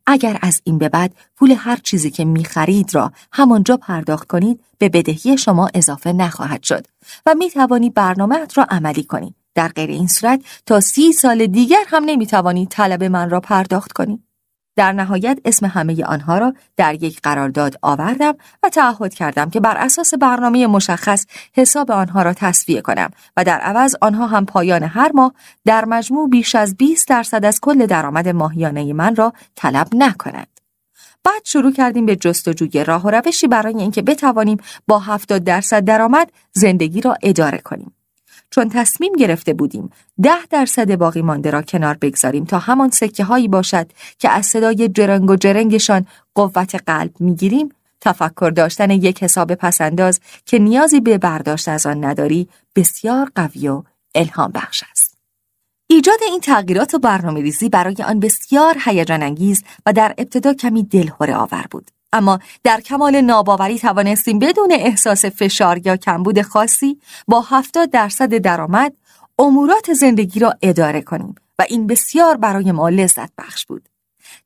اگر از این به بعد پول هر چیزی که می خرید را همانجا پرداخت کنید به بدهی شما اضافه نخواهد شد و می توانی برنامه‌ات را عملی کنی. در غیر این صورت تا 30 سال دیگر هم نمی توانی طلب من را پرداخت کنی. در نهایت اسم همه آنها را در یک قرارداد آوردم و تعهد کردم که بر اساس برنامه مشخص حساب آنها را تسویه کنم و در عوض آنها هم پایان هر ماه در مجموع بیش از 20% از کل درآمد ماهیانه من را طلب نکنند. بعد شروع کردیم به جستجوی راه و روشی برای اینکه بتوانیم با 70% درآمد زندگی را اداره کنیم. چون تصمیم گرفته بودیم 10% باقی مانده را کنار بگذاریم تا همان سکه هایی باشد که از صدای جرنگ و جرنگشان قوت قلب میگیریم، تفکر داشتن یک حساب پسنداز که نیازی به برداشت از آن نداری بسیار قوی و الهام بخش است. ایجاد این تغییرات و برنامه‌ریزی برای آن بسیار هیجان انگیز و در ابتدا کمی دلهره آور بود. اما در کمال ناباوری توانستیم بدون احساس فشار یا کمبود خاصی با 70% درآمد امورات زندگی را اداره کنیم و این بسیار برای ما لذت بخش بود.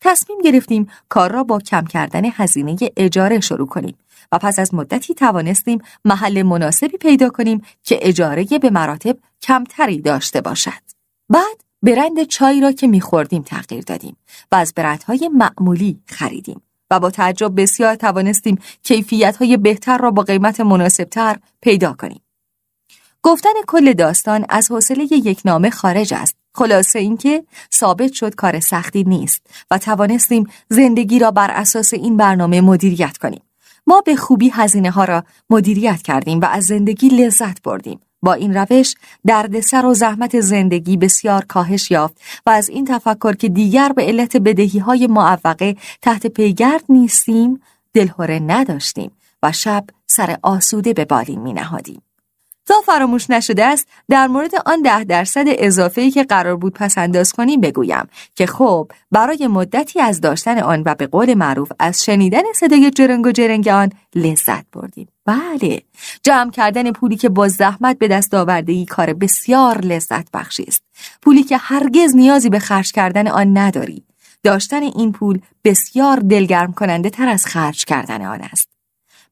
تصمیم گرفتیم کار را با کم کردن هزینه اجاره شروع کنیم و پس از مدتی توانستیم محل مناسبی پیدا کنیم که اجاره به مراتب کمتری داشته باشد. بعد برند چای را که می‌خوردیم تغییر دادیم و از برندهای معمولی خریدیم و با تعجب بسیار توانستیم کیفیت‌های بهتر را با قیمت مناسبتر پیدا کنیم. گفتن کل داستان از حوصله یک نامه خارج است. خلاصه اینکه ثابت شد کار سختی نیست و توانستیم زندگی را بر اساس این برنامه مدیریت کنیم. ما به خوبی هزینه‌ها را مدیریت کردیم و از زندگی لذت بردیم. با این روش دردسر و زحمت زندگی بسیار کاهش یافت و از این تفکر که دیگر به علت بدهی‌های معوقه تحت پیگرد نیستیم دلهره نداشتیم و شب سر آسوده به بالین می‌نهادیم. تا فراموش نشده است در مورد آن 10% اضافه‌ای که قرار بود پسنداز کنیم بگویم که خب برای مدتی از داشتن آن و به قول معروف از شنیدن صدای جرنگ و جرنگ آن لذت بردیم. بله، جمع کردن پولی که با زحمت به دست آورده‌ای کار بسیار لذت بخشی است. پولی که هرگز نیازی به خرج کردن آن نداری. داشتن این پول بسیار دلگرم کننده تر از خرج کردن آن است.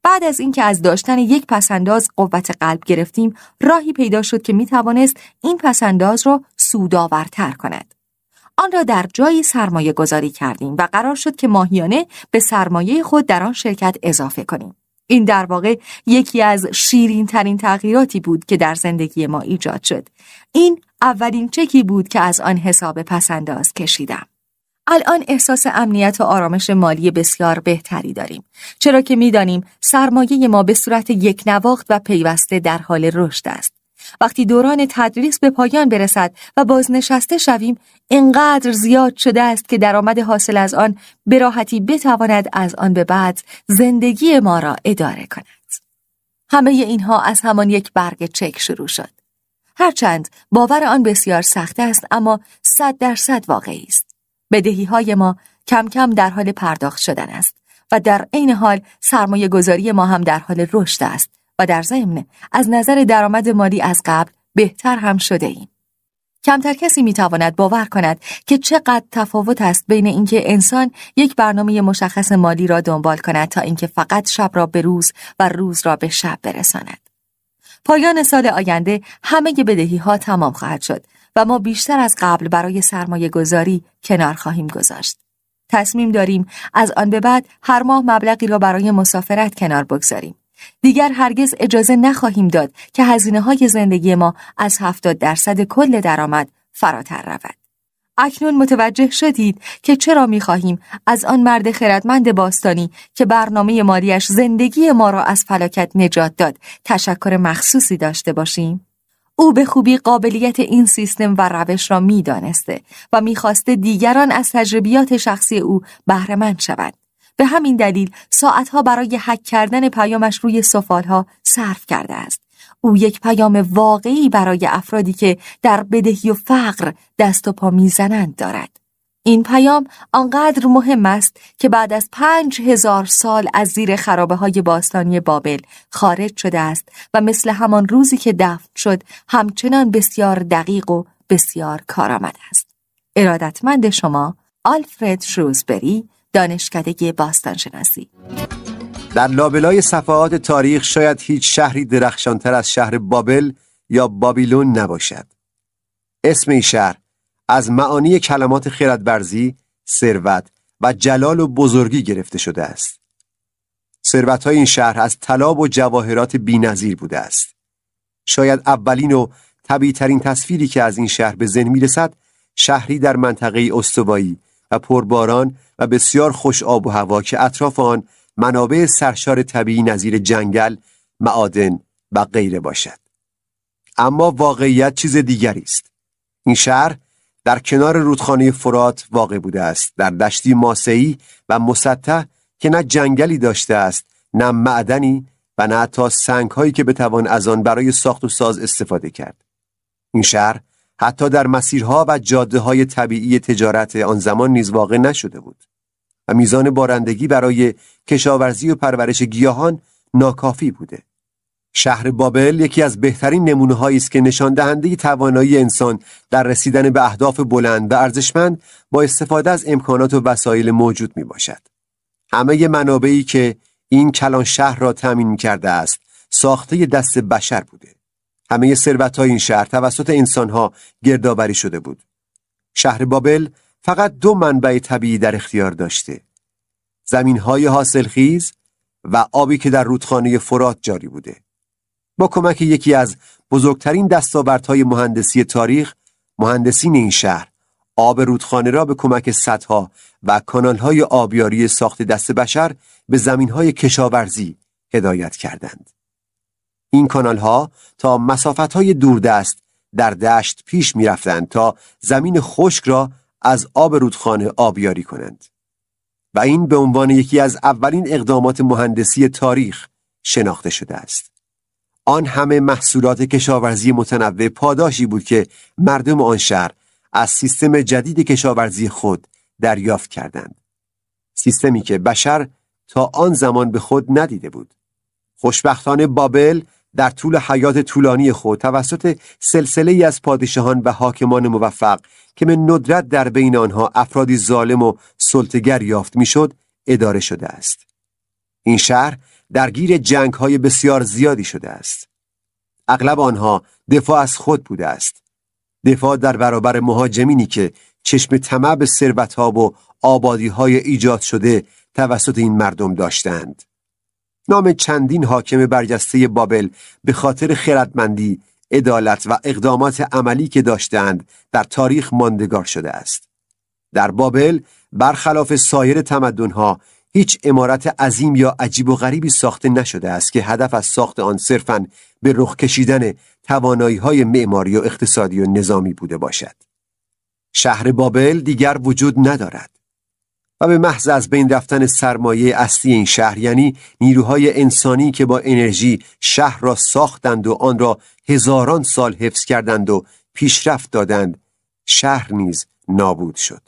بعد از اینکه از داشتن یک پسنداز قوت قلب گرفتیم، راهی پیدا شد که میتوانست این پسنداز را سودآورتر کند. آن را در جایی سرمایه گذاری کردیم و قرار شد که ماهیانه به سرمایه خود در آن شرکت اضافه کنیم. این در واقع یکی از شیرین ترین تغییراتی بود که در زندگی ما ایجاد شد. این اولین چکی بود که از آن حساب پسنداز کشیدم. الان احساس امنیت و آرامش مالی بسیار بهتری داریم، چرا که می‌دانیم سرمایه ما به صورت یک نواخت و پیوسته در حال رشد است. وقتی دوران تدریس به پایان برسد و بازنشسته شویم، اینقدر زیاد شده است که درآمد حاصل از آن به راحتی بتواند از آن به بعد زندگی ما را اداره کند. همه اینها از همان یک برگ چک شروع شد. هرچند باور آن بسیار سخت است، اما 100% واقعی است. بدهی‌های ما کم کم در حال پرداخت شدن است و در عین حال سرمایه گذاری ما هم در حال رشد است و در ضمن از نظر درآمد مالی از قبل بهتر هم شده ایم. کمتر کسی میتواند باور کند که چقدر تفاوت است بین اینکه انسان یک برنامه مشخص مالی را دنبال کند تا اینکه فقط شب را به روز و روز را به شب برساند. پایان سال آینده همه بدهی‌ها تمام خواهد شد و ما بیشتر از قبل برای سرمایه گذاری کنار خواهیم گذاشت. تصمیم داریم از آن به بعد هر ماه مبلغی را برای مسافرت کنار بگذاریم. دیگر هرگز اجازه نخواهیم داد که هزینه‌های زندگی ما از 70% کل درآمد فراتر رود. اکنون متوجه شدید که چرا می‌خواهیم از آن مرد خردمند باستانی که برنامه مالیش زندگی ما را از فلاکت نجات داد تشکر مخصوصی داشته باشیم؟ او به خوبی قابلیت این سیستم و روش را می‌دانسته و می‌خواسته دیگران از تجربیات شخصی او بهره مند شوند. به همین دلیل ساعتها برای حک کردن پیامش روی سفالها صرف کرده است. او یک پیام واقعی برای افرادی که در بدهی و فقر دست و پا میزنند دارد. این پیام آنقدر مهم است که بعد از 5000 سال از زیر خرابه‌های باستانی بابل خارج شده است و مثل همان روزی که دفن شد همچنان بسیار دقیق و بسیار کارآمد است. ارادتمند شما، آلفرد شروزبری، دانشکده باستانشناسی. در لابلای صفحات تاریخ شاید هیچ شهری درخشانتر از شهر بابل یا بابیلون نباشد. اسم این شهر از معانی کلمات خردورزی، ثروت و جلال و بزرگی گرفته شده است. ثروت‌های این شهر از طلا و جواهرات بی‌نظیر بوده است. شاید اولین و طبیعی‌ترین تصویری که از این شهر به ذهن می‌رسد، شهری در منطقه استوایی و پرباران و بسیار خوش آب و هوا که اطراف آن منابع سرشار طبیعی نظیر جنگل، معادن و غیره باشد. اما واقعیت چیز دیگری است. این شهر در کنار رودخانه فرات واقع بوده است، در دشتی ماسه‌ای و مسطح که نه جنگلی داشته است، نه معدنی و نه حتی سنگ‌هایی که بتوان از آن برای ساخت و ساز استفاده کرد. این شهر حتی در مسیرها و جاده‌های طبیعی تجارت آن زمان نیز واقع نشده بود و میزان بارندگی برای کشاورزی و پرورش گیاهان ناکافی بوده. شهر بابل یکی از بهترین نمونه‌هایی است که نشان دهنده توانایی انسان در رسیدن به اهداف بلند و ارزشمند با استفاده از امکانات و وسایل موجود میباشد. همه منابعی که این کلان شهر را تامین کرده است، ساخته دست بشر بوده. همه ثروت‌های این شهر توسط انسان‌ها گردآوری شده بود. شهر بابل فقط 2 منبع طبیعی در اختیار داشته: زمین‌های حاصلخیز و آبی که در رودخانه فرات جاری بوده. با کمک یکی از بزرگترین دستاوردهای مهندسی تاریخ، مهندسین این شهر آب رودخانه را به کمک سدها و کانال‌های آبیاری ساخت دست بشر به زمین‌های کشاورزی هدایت کردند. این کانال‌ها تا مسافت‌های دوردست در دشت پیش می‌رفتند تا زمین خشک را از آب رودخانه آبیاری کنند و این به عنوان یکی از اولین اقدامات مهندسی تاریخ شناخته شده است. آن همه محصولات کشاورزی متنوع پاداشی بود که مردم آن شهر از سیستم جدید کشاورزی خود دریافت کردند. سیستمی که بشر تا آن زمان به خود ندیده بود. خوشبختانه بابل در طول حیات طولانی خود توسط سلسله‌ای از پادشاهان و حاکمان موفق که به ندرت در بین آنها افرادی ظالم و سلطه‌گر یافت میشد اداره شده است. این شهر درگیر جنگ‌های بسیار زیادی شده است. اغلب آنها دفاع از خود بوده است. دفاع در برابر مهاجمینی که چشم طمع به ثروت‌ها و آبادی‌های ایجاد شده توسط این مردم داشتند. نام چندین حاکم برجسته بابل به خاطر خردمندی، عدالت و اقدامات عملی که داشتند در تاریخ ماندگار شده است. در بابل برخلاف سایر تمدن‌ها هیچ عمارت عظیم یا عجیب و غریبی ساخته نشده است که هدف از ساخت آن صرفاً به رخ کشیدن توانایی‌های معماری و اقتصادی و نظامی بوده باشد. شهر بابل دیگر وجود ندارد و به محض از بین رفتن سرمایه اصلی این شهر، یعنی نیروهای انسانی که با انرژی شهر را ساختند و آن را هزاران سال حفظ کردند و پیشرفت دادند، شهر نیز نابود شد.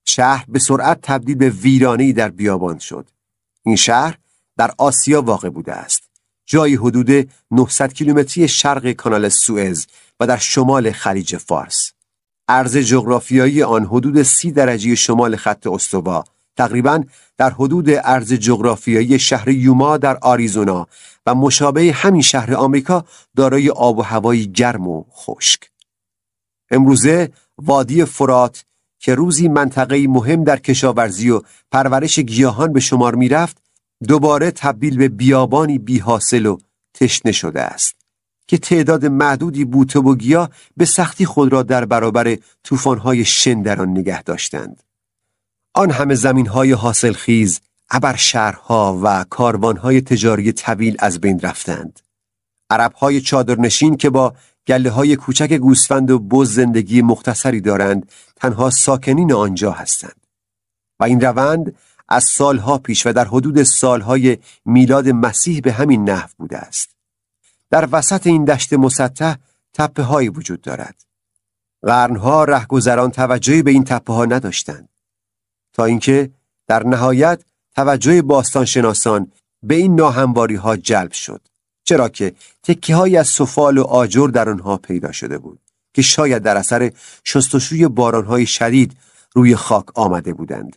شهر به سرعت تبدیل به ویرانه‌ای در بیابان شد. این شهر در آسیا واقع بوده است، جایی حدود 900 کیلومتری شرق کانال سوئز و در شمال خلیج فارس. عرض جغرافیایی آن حدود 30 درجه شمال خط استوا، تقریباً در حدود عرض جغرافیایی شهر یوما در آریزونا و مشابه همین شهر آمریکا، دارای آب و هوایی گرم و خشک. امروزه وادی فرات که روزی منطقه‌ای مهم در کشاورزی و پرورش گیاهان به شمار می‌رفت، دوباره تبدیل به بیابانی بی‌حاصل و تشنه شده است که تعداد معدودی بوته و گیاه به سختی خود را در برابر طوفان‌های شن در آن نگه داشتند. آن همه زمین‌های حاصلخیز، ابرشهرها و کاروان‌های تجاری طویل از بین رفتند. عرب‌های چادرنشین که با گله‌های کوچک گوسفند و بز زندگی مختصری دارند، تنها ساکنین آنجا هستند. و این روند از سالها پیش و در حدود سالهای میلاد مسیح به همین نحو بوده است. در وسط این دشت مسطح تپه‌هایی وجود دارد. قرنها رهگذران توجهی به این تپه‌ها نداشتند، تا اینکه در نهایت توجه باستانشناسان به این ناهمواری‌ها جلب شد، چرا که تکه‌هایی از سفال و آجر در آنها پیدا شده بود که شاید در اثر شستشوی باران‌های شدید روی خاک آمده بودند.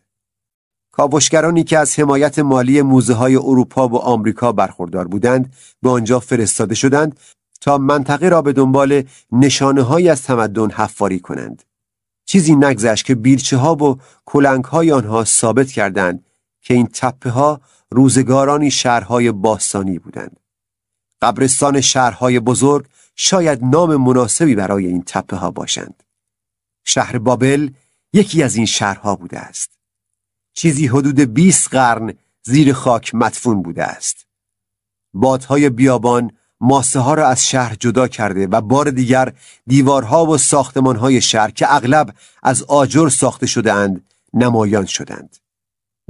کاوشگرانی که از حمایت مالی موزه‌های اروپا و آمریکا برخوردار بودند، به آنجا فرستاده شدند تا منطقه را به دنبال نشانه‌هایی از تمدن حفاری کنند. چیزی نگذشت که بیلچه‌ها و کلنگ‌های آنها ثابت کردند که این تپه‌ها روزگارانی شهرهای باستانی بودند. قبرستان شهرهای بزرگ شاید نام مناسبی برای این تپه‌ها باشند. شهر بابل یکی از این شهرها بوده است. چیزی حدود 20 قرن زیر خاک مدفون بوده است. بادهای بیابان ماسه ها را از شهر جدا کرده و بار دیگر دیوارها و ساختمانهای شهر که اغلب از آجر ساخته شده‌اند نمایان شدند.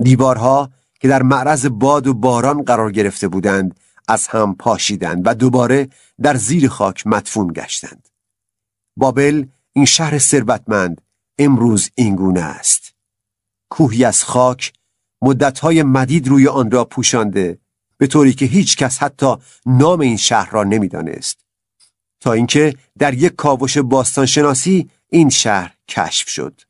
دیوارها که در معرض باد و باران قرار گرفته بودند از هم پاشیدند و دوباره در زیر خاک مدفون گشتند. بابل، این شهر ثروتمند، امروز اینگونه است. کوهی از خاک مدت‌های مدید روی آن را پوشانده، به طوری که هیچ کس حتی نام این شهر را نمی‌دانست، تا اینکه در یک کاوش باستانشناسی این شهر کشف شد.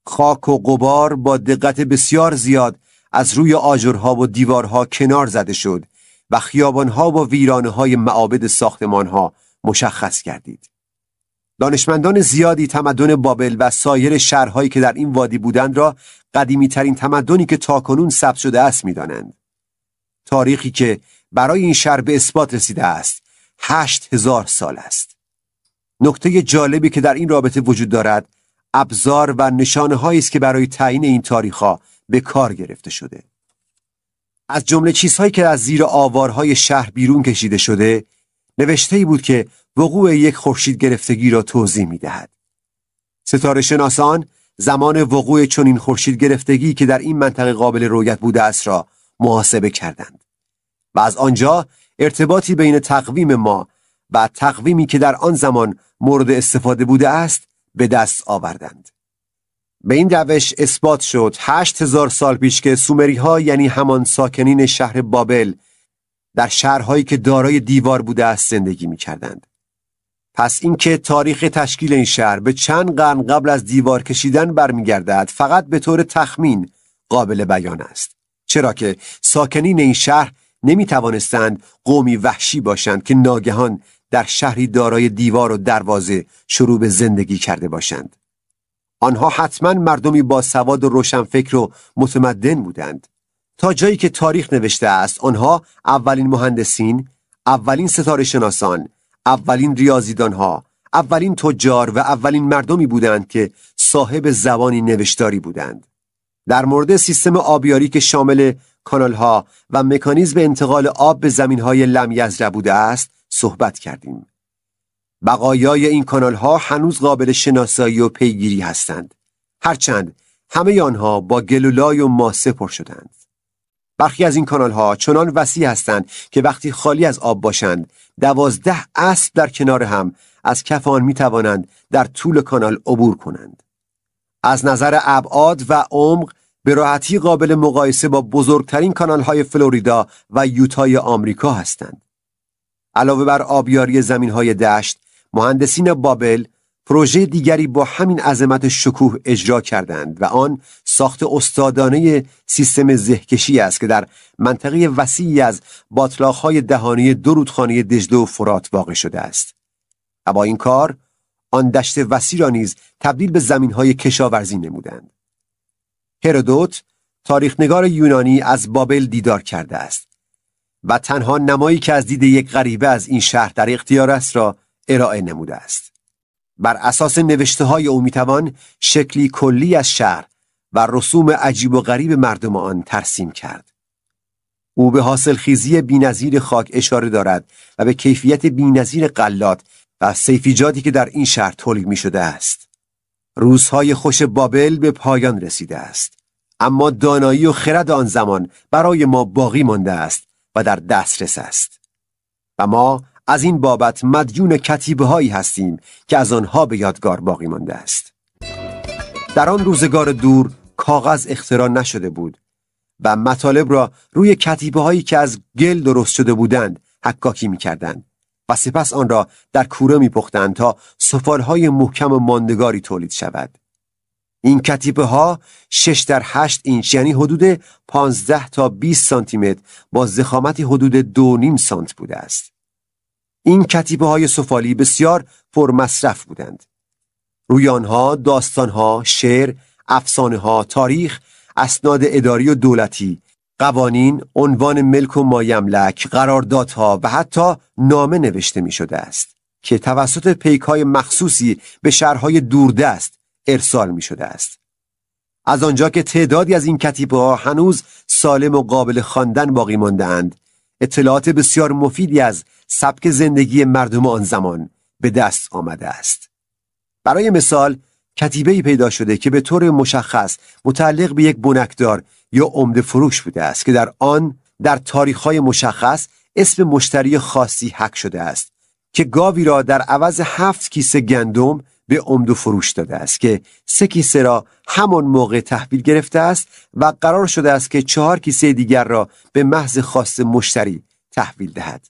خاک و غبار با دقت بسیار زیاد از روی آجرها و دیوارها کنار زده شد و خیابانها و ویرانه‌های معابد ساختمانها مشخص گردید. دانشمندان زیادی تمدن بابل و سایر شهرهایی که در این وادی بودند را قدیمی‌ترین تمدنی که تاکنون ثبت شده است می‌دانند. تاریخی که برای این شهر به اثبات رسیده است 8000 سال است. نکته جالبی که در این رابطه وجود دارد ابزار و نشانه‌هایی است که برای تعیین این تاریخ‌ها به کار گرفته شده. از جمله چیزهایی که از زیر آوارهای شهر بیرون کشیده شده، نوشته‌ای بود که وقوع یک خورشید گرفتگی را توضیح می‌دهد. ستاره شناسان زمان وقوع چنین خورشید گرفتگی که در این منطقه قابل رؤیت بوده است را محاسبه کردند و از آنجا ارتباطی بین تقویم ما و تقویمی که در آن زمان مورد استفاده بوده است به دست آوردند. به این روش اثبات شد 8000 سال پیش که سومری‌ها، یعنی همان ساکنین شهر بابل، در شهرهایی که دارای دیوار بوده است زندگی می‌کردند. پس اینکه تاریخ تشکیل این شهر به چند قرن قبل از دیوار کشیدن برمیگردد فقط به طور تخمین قابل بیان است، چرا که ساکنین این شهر نمی‌توانستند قومی وحشی باشند که ناگهان در شهری دارای دیوار و دروازه شروع به زندگی کرده باشند. آنها حتما مردمی با سواد و روشنفکر و متمدن بودند. تا جایی که تاریخ نوشته است آنها اولین مهندسین، اولین ستاره شناسان، اولین ریاضیدانها، اولین تجار و اولین مردمی بودند که صاحب زبانی نوشتاری بودند. در مورد سیستم آبیاری که شامل کانالها و مکانیزم انتقال آب به زمینهای لم یزرع بوده است صحبت کردیم. بقایای این کانالها هنوز قابل شناسایی و پیگیری هستند، هرچند همه آنها با گلولای و ماسه پر شدند. برخی از این کانالها چنان وسیع هستند که وقتی خالی از آب باشند 12 اسب در کنار هم از کف آن می توانند در طول کانال عبور کنند. از نظر ابعاد و عمق به راحتی قابل مقایسه با بزرگترین کانال‌های فلوریدا و یوتای آمریکا هستند. علاوه بر آبیاری زمین‌های دشت، مهندسین بابل پروژه دیگری با همین عظمت شکوه اجرا کردند و آن ساخت استادانه سیستم زهکشی است که در منطقه وسیعی از باتلاق‌های دهانی دو رودخانه دجله و فرات واقع شده است. و با این کار آن دشت وسیع را نیز تبدیل به زمین‌های کشاورزی نمودند. هرودوت، تاریخنگار یونانی، از بابل دیدار کرده است و تنها نمایی که از دید یک غریبه از این شهر در اختیار است را ارائه نموده است. بر اساس نوشته‌های او میتوان شکلی کلی از شهر و رسوم عجیب و غریب مردم آن ترسیم کرد. او به حاصلخیزی بی‌نظیر خاک اشاره دارد و به کیفیت بی‌نظیر غلات و سیفیجاتی که در این شهر تولید می‌شده است. روزهای خوش بابل به پایان رسیده است، اما دانایی و خرد آن زمان برای ما باقی مانده است و در دسترس است و ما از این بابت مدیون کتیبه‌هایی هستیم که از آنها به یادگار باقی مانده است. در آن روزگار دور کاغذ اختراع نشده بود و مطالب را روی کتیبه‌هایی که از گل درست شده بودند حکاکی می‌کردند و سپس آن را در کوره می‌پختند تا سفالهای محکم و ماندگاری تولید شود. این کتیبه‌ها 6x8 اینچ یعنی حدود 15 تا 20 سانتی متر با ضخامتی حدود 2.5 سانت بوده است. این کتیبه‌های سفالی بسیار پرمصرف بودند. روی آنها داستان‌ها، شعر، افسانه‌ها، تاریخ، اسناد اداری و دولتی، قوانین، عنوان ملک و مایملک، قراردادها و حتی نامه نوشته می‌شده است که توسط پیک‌های مخصوصی به شهرهای دوردست ارسال می‌شده است. از آنجا که تعدادی از این کتیبه‌ها هنوز سالم و قابل خواندن باقی مانده‌اند، اطلاعات بسیار مفیدی از سبک زندگی مردم آن زمان به دست آمده است. برای مثال کتیبه‌ای پیدا شده که به طور مشخص متعلق به یک بنکدار یا عمده فروش بوده است که در آن در تاریخ‌های مشخص اسم مشتری خاصی حک شده است که گاوی را در عوض 7 کیسه گندم به عمده فروش داده است که 3 کیسه را همان موقع تحویل گرفته است و قرار شده است که 4 کیسه دیگر را به محض خواست مشتری تحویل دهد.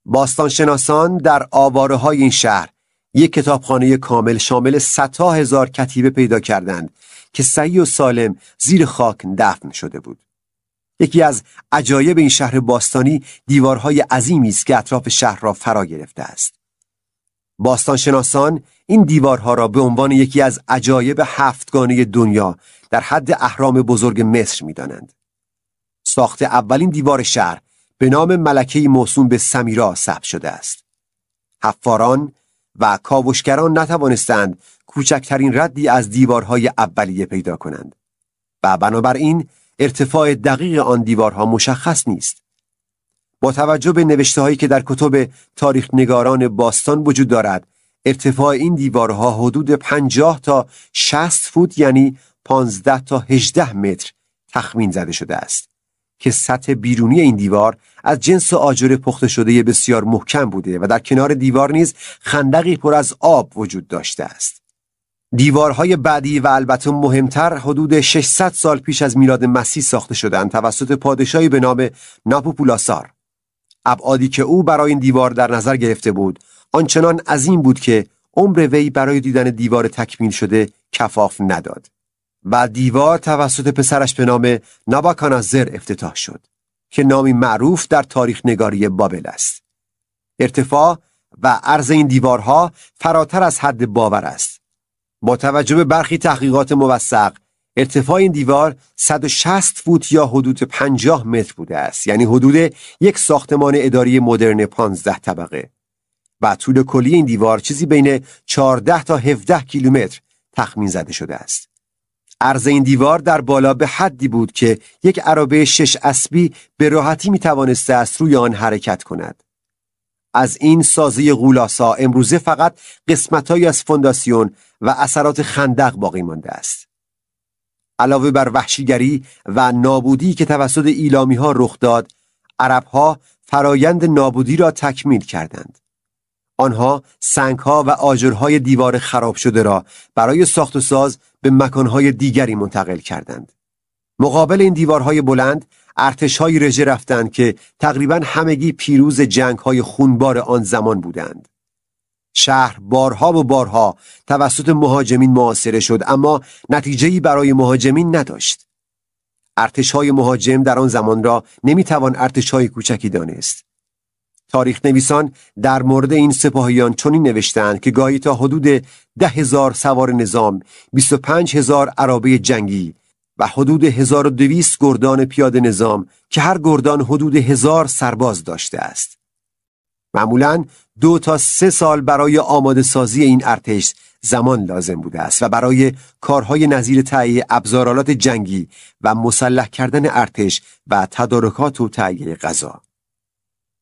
باستانشناسان در آواره‌های این شهر یک کتابخانه کامل شامل صدها هزار کتیبه پیدا کردند که صحیح و سالم زیر خاک دفن شده بود. یکی از عجایب این شهر باستانی دیوارهای عظیمی است که اطراف شهر را فرا گرفته است. باستانشناسان این دیوارها را به عنوان یکی از عجایب هفتگانه دنیا در حد اهرام بزرگ مصر می‌دانند. ساخت اولین دیوار شهر به نام ملکه‌ای موسوم به سمیرا ثبت شده است. حفاران و کاوشگران نتوانستند کوچکترین ردی از دیوارهای اولیه پیدا کنند و بنابراین ارتفاع دقیق آن دیوارها مشخص نیست. با توجه به نوشته‌هایی که در کتب تاریخ نگاران باستان وجود دارد، ارتفاع این دیوارها حدود 50 تا 60 فوت یعنی 15 تا 18 متر تخمین زده شده است که سطح بیرونی این دیوار از جنس آجر پخته شده بسیار محکم بوده و در کنار دیوار نیز خندقی پر از آب وجود داشته است. دیوارهای بعدی و البته مهمتر حدود 600 سال پیش از میلاد مسیح ساخته شدند توسط پادشاهی به نام ناپوپولاسار. ابعادی که او برای این دیوار در نظر گرفته بود آنچنان عظیم بود که عمر وی برای دیدن دیوار تکمیل شده کفاف نداد و دیوار توسط پسرش به نام نابوکادنزر افتتاح شد که نامی معروف در تاریخ نگاری بابل است. ارتفاع و عرض این دیوارها فراتر از حد باور است. با توجه به برخی تحقیقات موثق ارتفاع این دیوار 160 فوت یا حدود 50 متر بوده است، یعنی حدود یک ساختمان اداری مدرن 15 طبقه و طول کلی این دیوار چیزی بین 14 تا 17 کیلومتر تخمین زده شده است. عرض این دیوار در بالا به حدی بود که یک عربه 6 اسبی به راحتی میتوانسته است روی آن حرکت کند. از این سازه غولاسا امروزه فقط قسمت‌هایی از فونداسیون و اثرات خندق باقی مانده است. علاوه بر وحشیگری و نابودی که توسط ایلامی‌ها رخ داد، عرب‌ها فرایند نابودی را تکمیل کردند. آنها سنگ‌ها و آجرهای دیوار خراب شده را برای ساخت و ساز به مکانهای دیگری منتقل کردند. مقابل این دیوارهای بلند، ارتش‌های رژه رفتند که تقریباً همگی پیروز جنگ‌های خونبار آن زمان بودند. شهر بارها و بارها توسط مهاجمین محاصره شد، اما نتیجه‌ای برای مهاجمین نداشت. ارتش‌های مهاجم در آن زمان را نمی‌توان ارتش‌های کوچکی دانست. تاریخ نویسان در مورد این سپاهیان چنین نوشتند که گاهی تا حدود 10,000 سوار نظام، 25,000 عرابه جنگی و حدود 1200 گردان پیاده نظام که هر گردان حدود 1000 سرباز داشته است. معمولاً 2 تا 3 سال برای آماده سازی این ارتش زمان لازم بوده است و برای کارهای نظیر تهیه ابزارالات جنگی و مسلح کردن ارتش و تدارکات و تهیه غذا.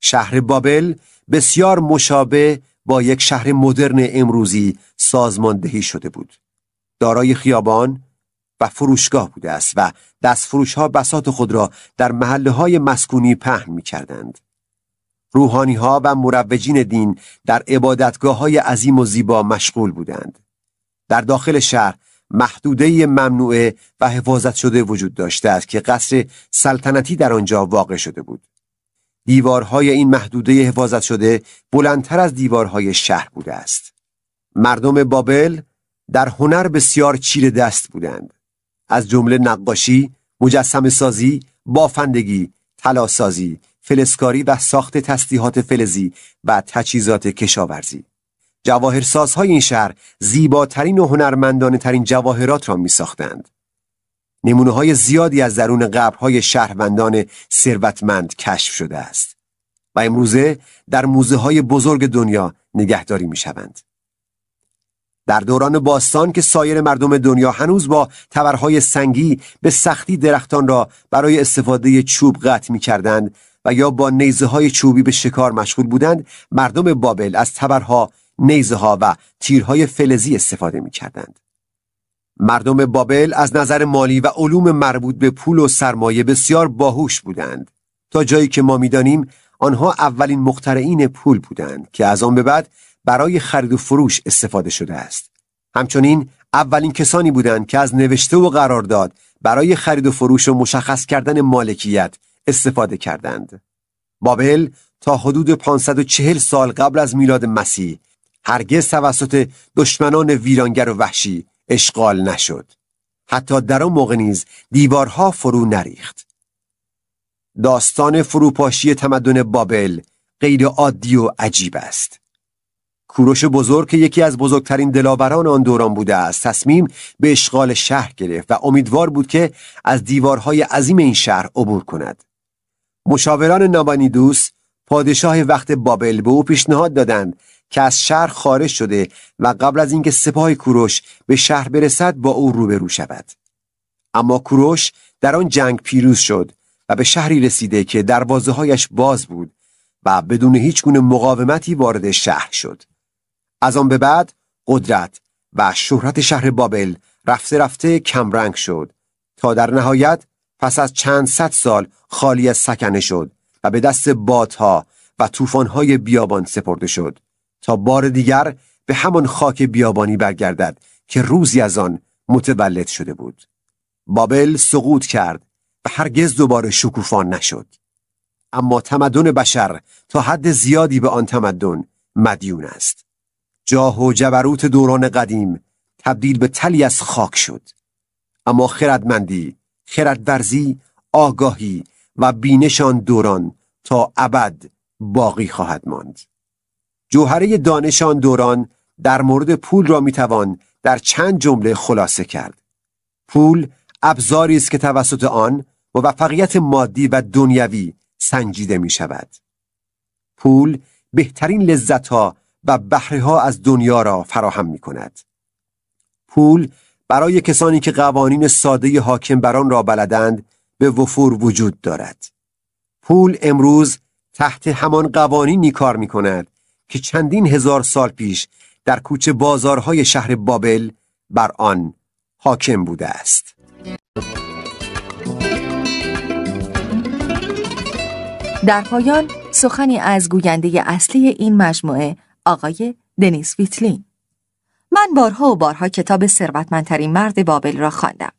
شهر بابل بسیار مشابه با یک شهر مدرن امروزی سازماندهی شده بود. دارای خیابان و فروشگاه بوده است و دستفروش‌ها بساط خود را در محله‌های مسکونی پهن می‌کردند. روحانی‌ها و مروجین دین در عبادتگاه‌های عظیم و زیبا مشغول بودند. در داخل شهر محدوده‌ای ممنوعه و حفاظت شده وجود داشته است که قصر سلطنتی در آنجا واقع شده بود. دیوارهای این محدوده حفاظت شده بلندتر از دیوارهای شهر بوده است. مردم بابل در هنر بسیار چیره دست بودند. از جمله نقاشی، مجسمه سازی، بافندگی، طلاسازی، فلزکاری و ساخت تسلیحات فلزی و تجهیزات کشاورزی. جواهرسازهای این شهر زیباترین و هنرمندانه ترین جواهرات را می ساختند. نمونه‌های زیادی از درون قبرهای شهروندان ثروتمند کشف شده است و امروزه در موزه‌های بزرگ دنیا نگهداری می‌شوند. در دوران باستان که سایر مردم دنیا هنوز با تبرهای سنگی به سختی درختان را برای استفاده چوب قطع می‌کردند و یا با نیزه‌های چوبی به شکار مشغول بودند، مردم بابل از تبرها، نیزه‌ها و تیرهای فلزی استفاده می‌کردند. مردم بابل از نظر مالی و علوم مربوط به پول و سرمایه بسیار باهوش بودند. تا جایی که ما می‌دانیم آنها اولین مخترعین پول بودند که از آن به بعد برای خرید و فروش استفاده شده است. همچنین اولین کسانی بودند که از نوشته و قرارداد برای خرید و فروش و مشخص کردن مالکیت استفاده کردند. بابل تا حدود 540 سال قبل از میلاد مسیح هرگز توسط دشمنان ویرانگر و وحشی اشغال نشد. حتی در آن موقع نیز دیوارها فرو نریخت. داستان فروپاشی تمدن بابل غیر عادی و عجیب است. کوروش بزرگ که یکی از بزرگترین دلاوران آن دوران بوده است، تصمیم به اشغال شهر گرفت و امیدوار بود که از دیوارهای عظیم این شهر عبور کند. مشاوران نابانیدوس، پادشاه وقت بابل، به او پیشنهاد دادند که از شهر خارج شده و قبل از اینکه سپاه کوروش به شهر برسد با او روبرو شود. اما کوروش در آن جنگ پیروز شد و به شهری رسیده که دروازه‌هایش باز بود و بدون هیچ گونه مقاومتی وارد شهر شد. از آن به بعد قدرت و شهرت شهر بابل رفته رفته کمرنگ شد تا در نهایت پس از چند صد سال خالی از سکنه شد و به دست بادها و طوفان‌های بیابان سپرده شد تا بار دیگر به همان خاک بیابانی برگردد که روزی از آن متولد شده بود. بابل سقوط کرد و هرگز دوباره شکوفا نشد. اما تمدن بشر تا حد زیادی به آن تمدن مدیون است. جاه و جبروت دوران قدیم تبدیل به تلی از خاک شد. اما خردمندی، خردورزی، آگاهی و بینش آن دوران تا ابد باقی خواهد ماند. جوهره دانش آن دوران در مورد پول را میتوان در چند جمله خلاصه کرد. پول ابزاری است که توسط آن موفقیت مادی و دنیوی سنجیده می شود. پول بهترین لذت‌ها و بهره‌ها از دنیا را فراهم می کند. پول برای کسانی که قوانین ساده حاکم بر آن را بلدند به وفور وجود دارد. پول امروز تحت همان قوانینی کار می کند که چندین هزار سال پیش در کوچه بازارهای شهر بابل بر آن حاکم بوده است. در پایان سخنی از گوینده اصلی این مجموعه، آقای دنیس ویتلین. من بارها و بارها کتاب ثروتمندترین مرد بابل را خواندم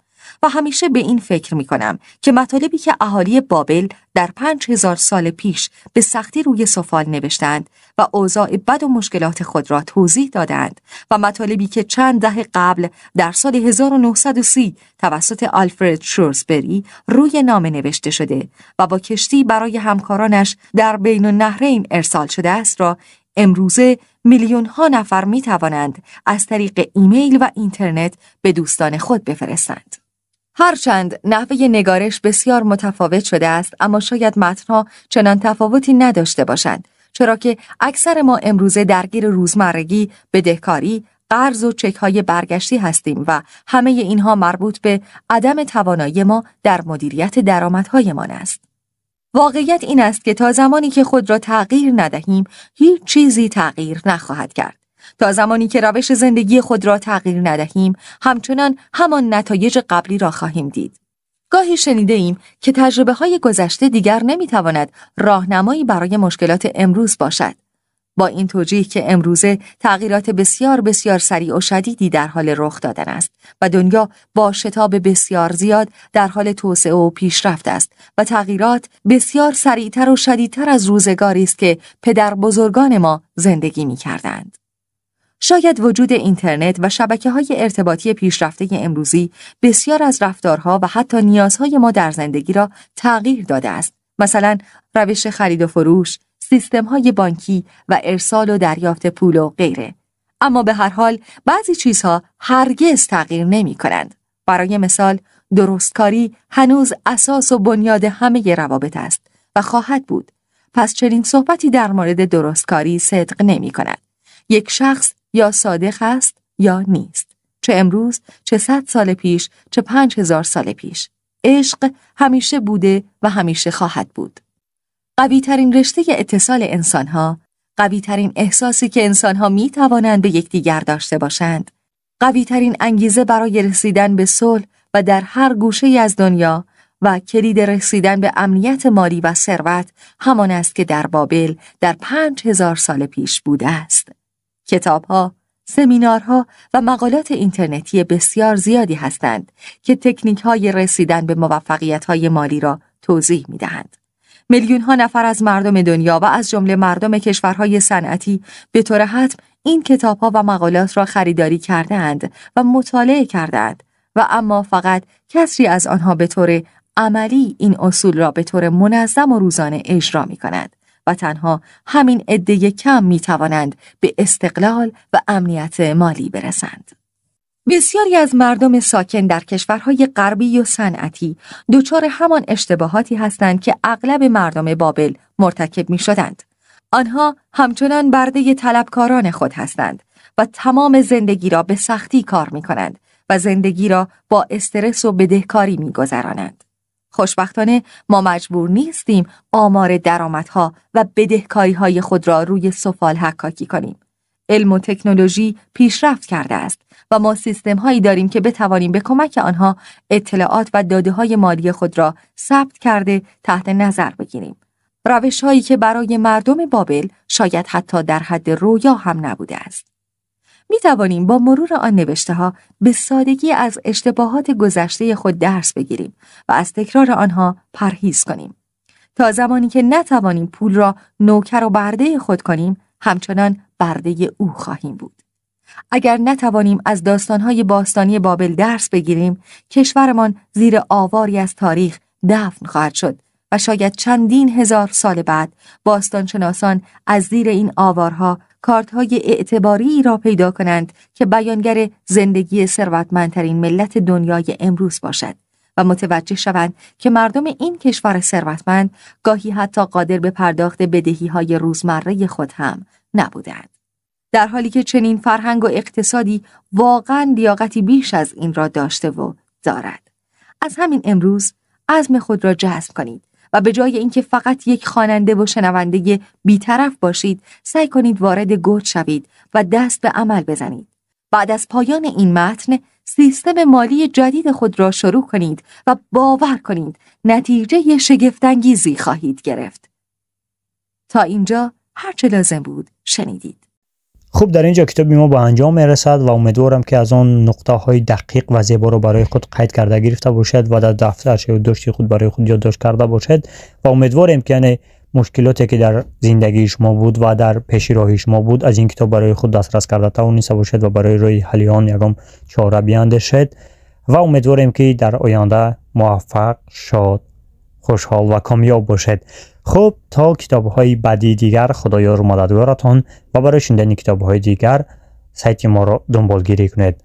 و همیشه به این فکر می کنم که مطالبی که اهالی بابل در 5000 سال پیش به سختی روی سفال نوشتند و اوضاع بد و مشکلات خود را توضیح دادند و مطالبی که چند دهه قبل در سال 1930 توسط آلفرد شورزبری روی نامه نوشته شده و با کشتی برای همکارانش در بین النهرین ارسال شده است را امروزه میلیون ها نفر می توانند از طریق ایمیل و اینترنت به دوستان خود بفرستند. هرچند نحوه نگارش بسیار متفاوت شده است، اما شاید متنها چنان تفاوتی نداشته باشند، چرا که اکثر ما امروزه درگیر روزمرگی، بدهکاری، قرض و چک‌های برگشتی هستیم و همه اینها مربوط به عدم توانایی ما در مدیریت درآمدهایمان است. واقعیت این است که تا زمانی که خود را تغییر ندهیم، هیچ چیزی تغییر نخواهد کرد. تا زمانی که روش زندگی خود را تغییر ندهیم، همچنان همان نتایج قبلی را خواهیم دید. گاهی شنیده ایم که تجربه‌های گذشته دیگر نمی‌تواند راهنمایی برای مشکلات امروز باشد. با این توجیه که امروزه تغییرات بسیار بسیار سریع و شدیدی در حال رخ دادن است و دنیا با شتاب بسیار زیاد در حال توسعه و پیشرفت است و تغییرات بسیار سریعتر و شدیدتر از روزگاری است که پدر بزرگان ما زندگی می‌کردند. شاید وجود اینترنت و شبکه‌های ارتباطی پیشرفته امروزی بسیار از رفتارها و حتی نیازهای ما در زندگی را تغییر داده است. مثلا روش خرید و فروش، سیستم‌های بانکی و ارسال و دریافت پول و غیره. اما به هر حال بعضی چیزها هرگز تغییر نمی‌کنند. برای مثال درستکاری هنوز اساس و بنیاد همه روابط است و خواهد بود. پس چنین صحبتی در مورد درستکاری صدق نمی‌کند. یک شخص یا صادق است یا نیست، چه امروز، چه 100 سال پیش، چه 5000 سال پیش. عشق همیشه بوده و همیشه خواهد بود. قوی ترین رشته اتصال انسانها، قوی ترین احساسی که انسانها می توانند به یکدیگر داشته باشند، قوی ترین انگیزه برای رسیدن به صلح و در هر گوشه از دنیا و کلید رسیدن به امنیت مالی و ثروت همان است که در بابل در 5000 سال پیش بوده است. کتابها، سمینارها و مقالات اینترنتی بسیار زیادی هستند که تکنیک‌های رسیدن به موفقیت‌های مالی را توضیح می‌دهند. میلیون‌ها نفر از مردم دنیا و از جمله مردم کشورهای صنعتی به طور حتم این کتاب‌ها و مقالات را خریداری کرده‌اند و مطالعه کرده‌اند و اما فقط کسری از آنها به طور عملی این اصول را به طور منظم و روزانه اجرا می‌کنند و تنها همین عده کم می‌توانند به استقلال و امنیت مالی برسند. بسیاری از مردم ساکن در کشورهای غربی و صنعتی دچار همان اشتباهاتی هستند که اغلب مردم بابل مرتکب می‌شدند. آنها همچنان برده طلبکاران خود هستند و تمام زندگی را به سختی کار می‌کنند و زندگی را با استرس و بدهکاری می‌گذرانند. خوشبختانه ما مجبور نیستیم آمار درآمدها و بدهکاری‌های خود را روی سفال حکاکی کنیم. علم و تکنولوژی پیشرفت کرده است و ما سیستم‌هایی داریم که بتوانیم به کمک آنها اطلاعات و داده‌های مالی خود را ثبت کرده تحت نظر بگیریم. روش‌هایی که برای مردم بابل شاید حتی در حد رویا هم نبوده است. می توانیم با مرور آن نوشته‌ها به سادگی از اشتباهات گذشته خود درس بگیریم و از تکرار آنها پرهیز کنیم. تا زمانی که نتوانیم پول را نوکر و برده خود کنیم، همچنان برده او خواهیم بود. اگر نتوانیم از داستان‌های باستانی بابل درس بگیریم، کشورمان زیر آواری از تاریخ دفن خواهد شد و شاید چندین هزار سال بعد باستانشناسان از زیر این آوارها کارت‌های اعتباری را پیدا کنند که بیانگر زندگی ثروتمندترین ملت دنیای امروز باشد و متوجه شوند که مردم این کشور ثروتمند گاهی حتی قادر به پرداخت بدهی‌های روزمره خود هم نبودند. در حالی که چنین فرهنگ و اقتصادی واقعاً لیاقتی بیش از این را داشته و دارد. از همین امروز عزم خود را جزم کنید و به جای اینکه فقط یک خواننده و شنونده بی‌طرف باشید، سعی کنید وارد گوج شوید و دست به عمل بزنید. بعد از پایان این متن، سیستم مالی جدید خود را شروع کنید و باور کنید نتیجه شگفت‌انگیزی خواهید گرفت. تا اینجا هر چه لازم بود شنیدید. خوب، در اینجا کتابی ما به انجام میرسد و امیدوارم که از آن نقطه های دقیق و زیبا رو برای خود قید کرده گرفته باشد و در دفترچه یادداشتی خود برای خود یادداشت کرده باشد و امیدوارم که مشکلاتی که در زندگی شما بود و در پیش راه شما بود از این کتاب برای خود دسترس کرده توانسته باشد و برای روی حل آن یگام چاره بیاندیشید و امیدوارم که در آینده موفق، شاد، خوشحال و کامیاب باشید. خب، تا کتاب‌های بعدی دیگر، خدایا مددگارتان و برای شنیدن کتاب‌های دیگر سایت ما را دنبالگیری کنید.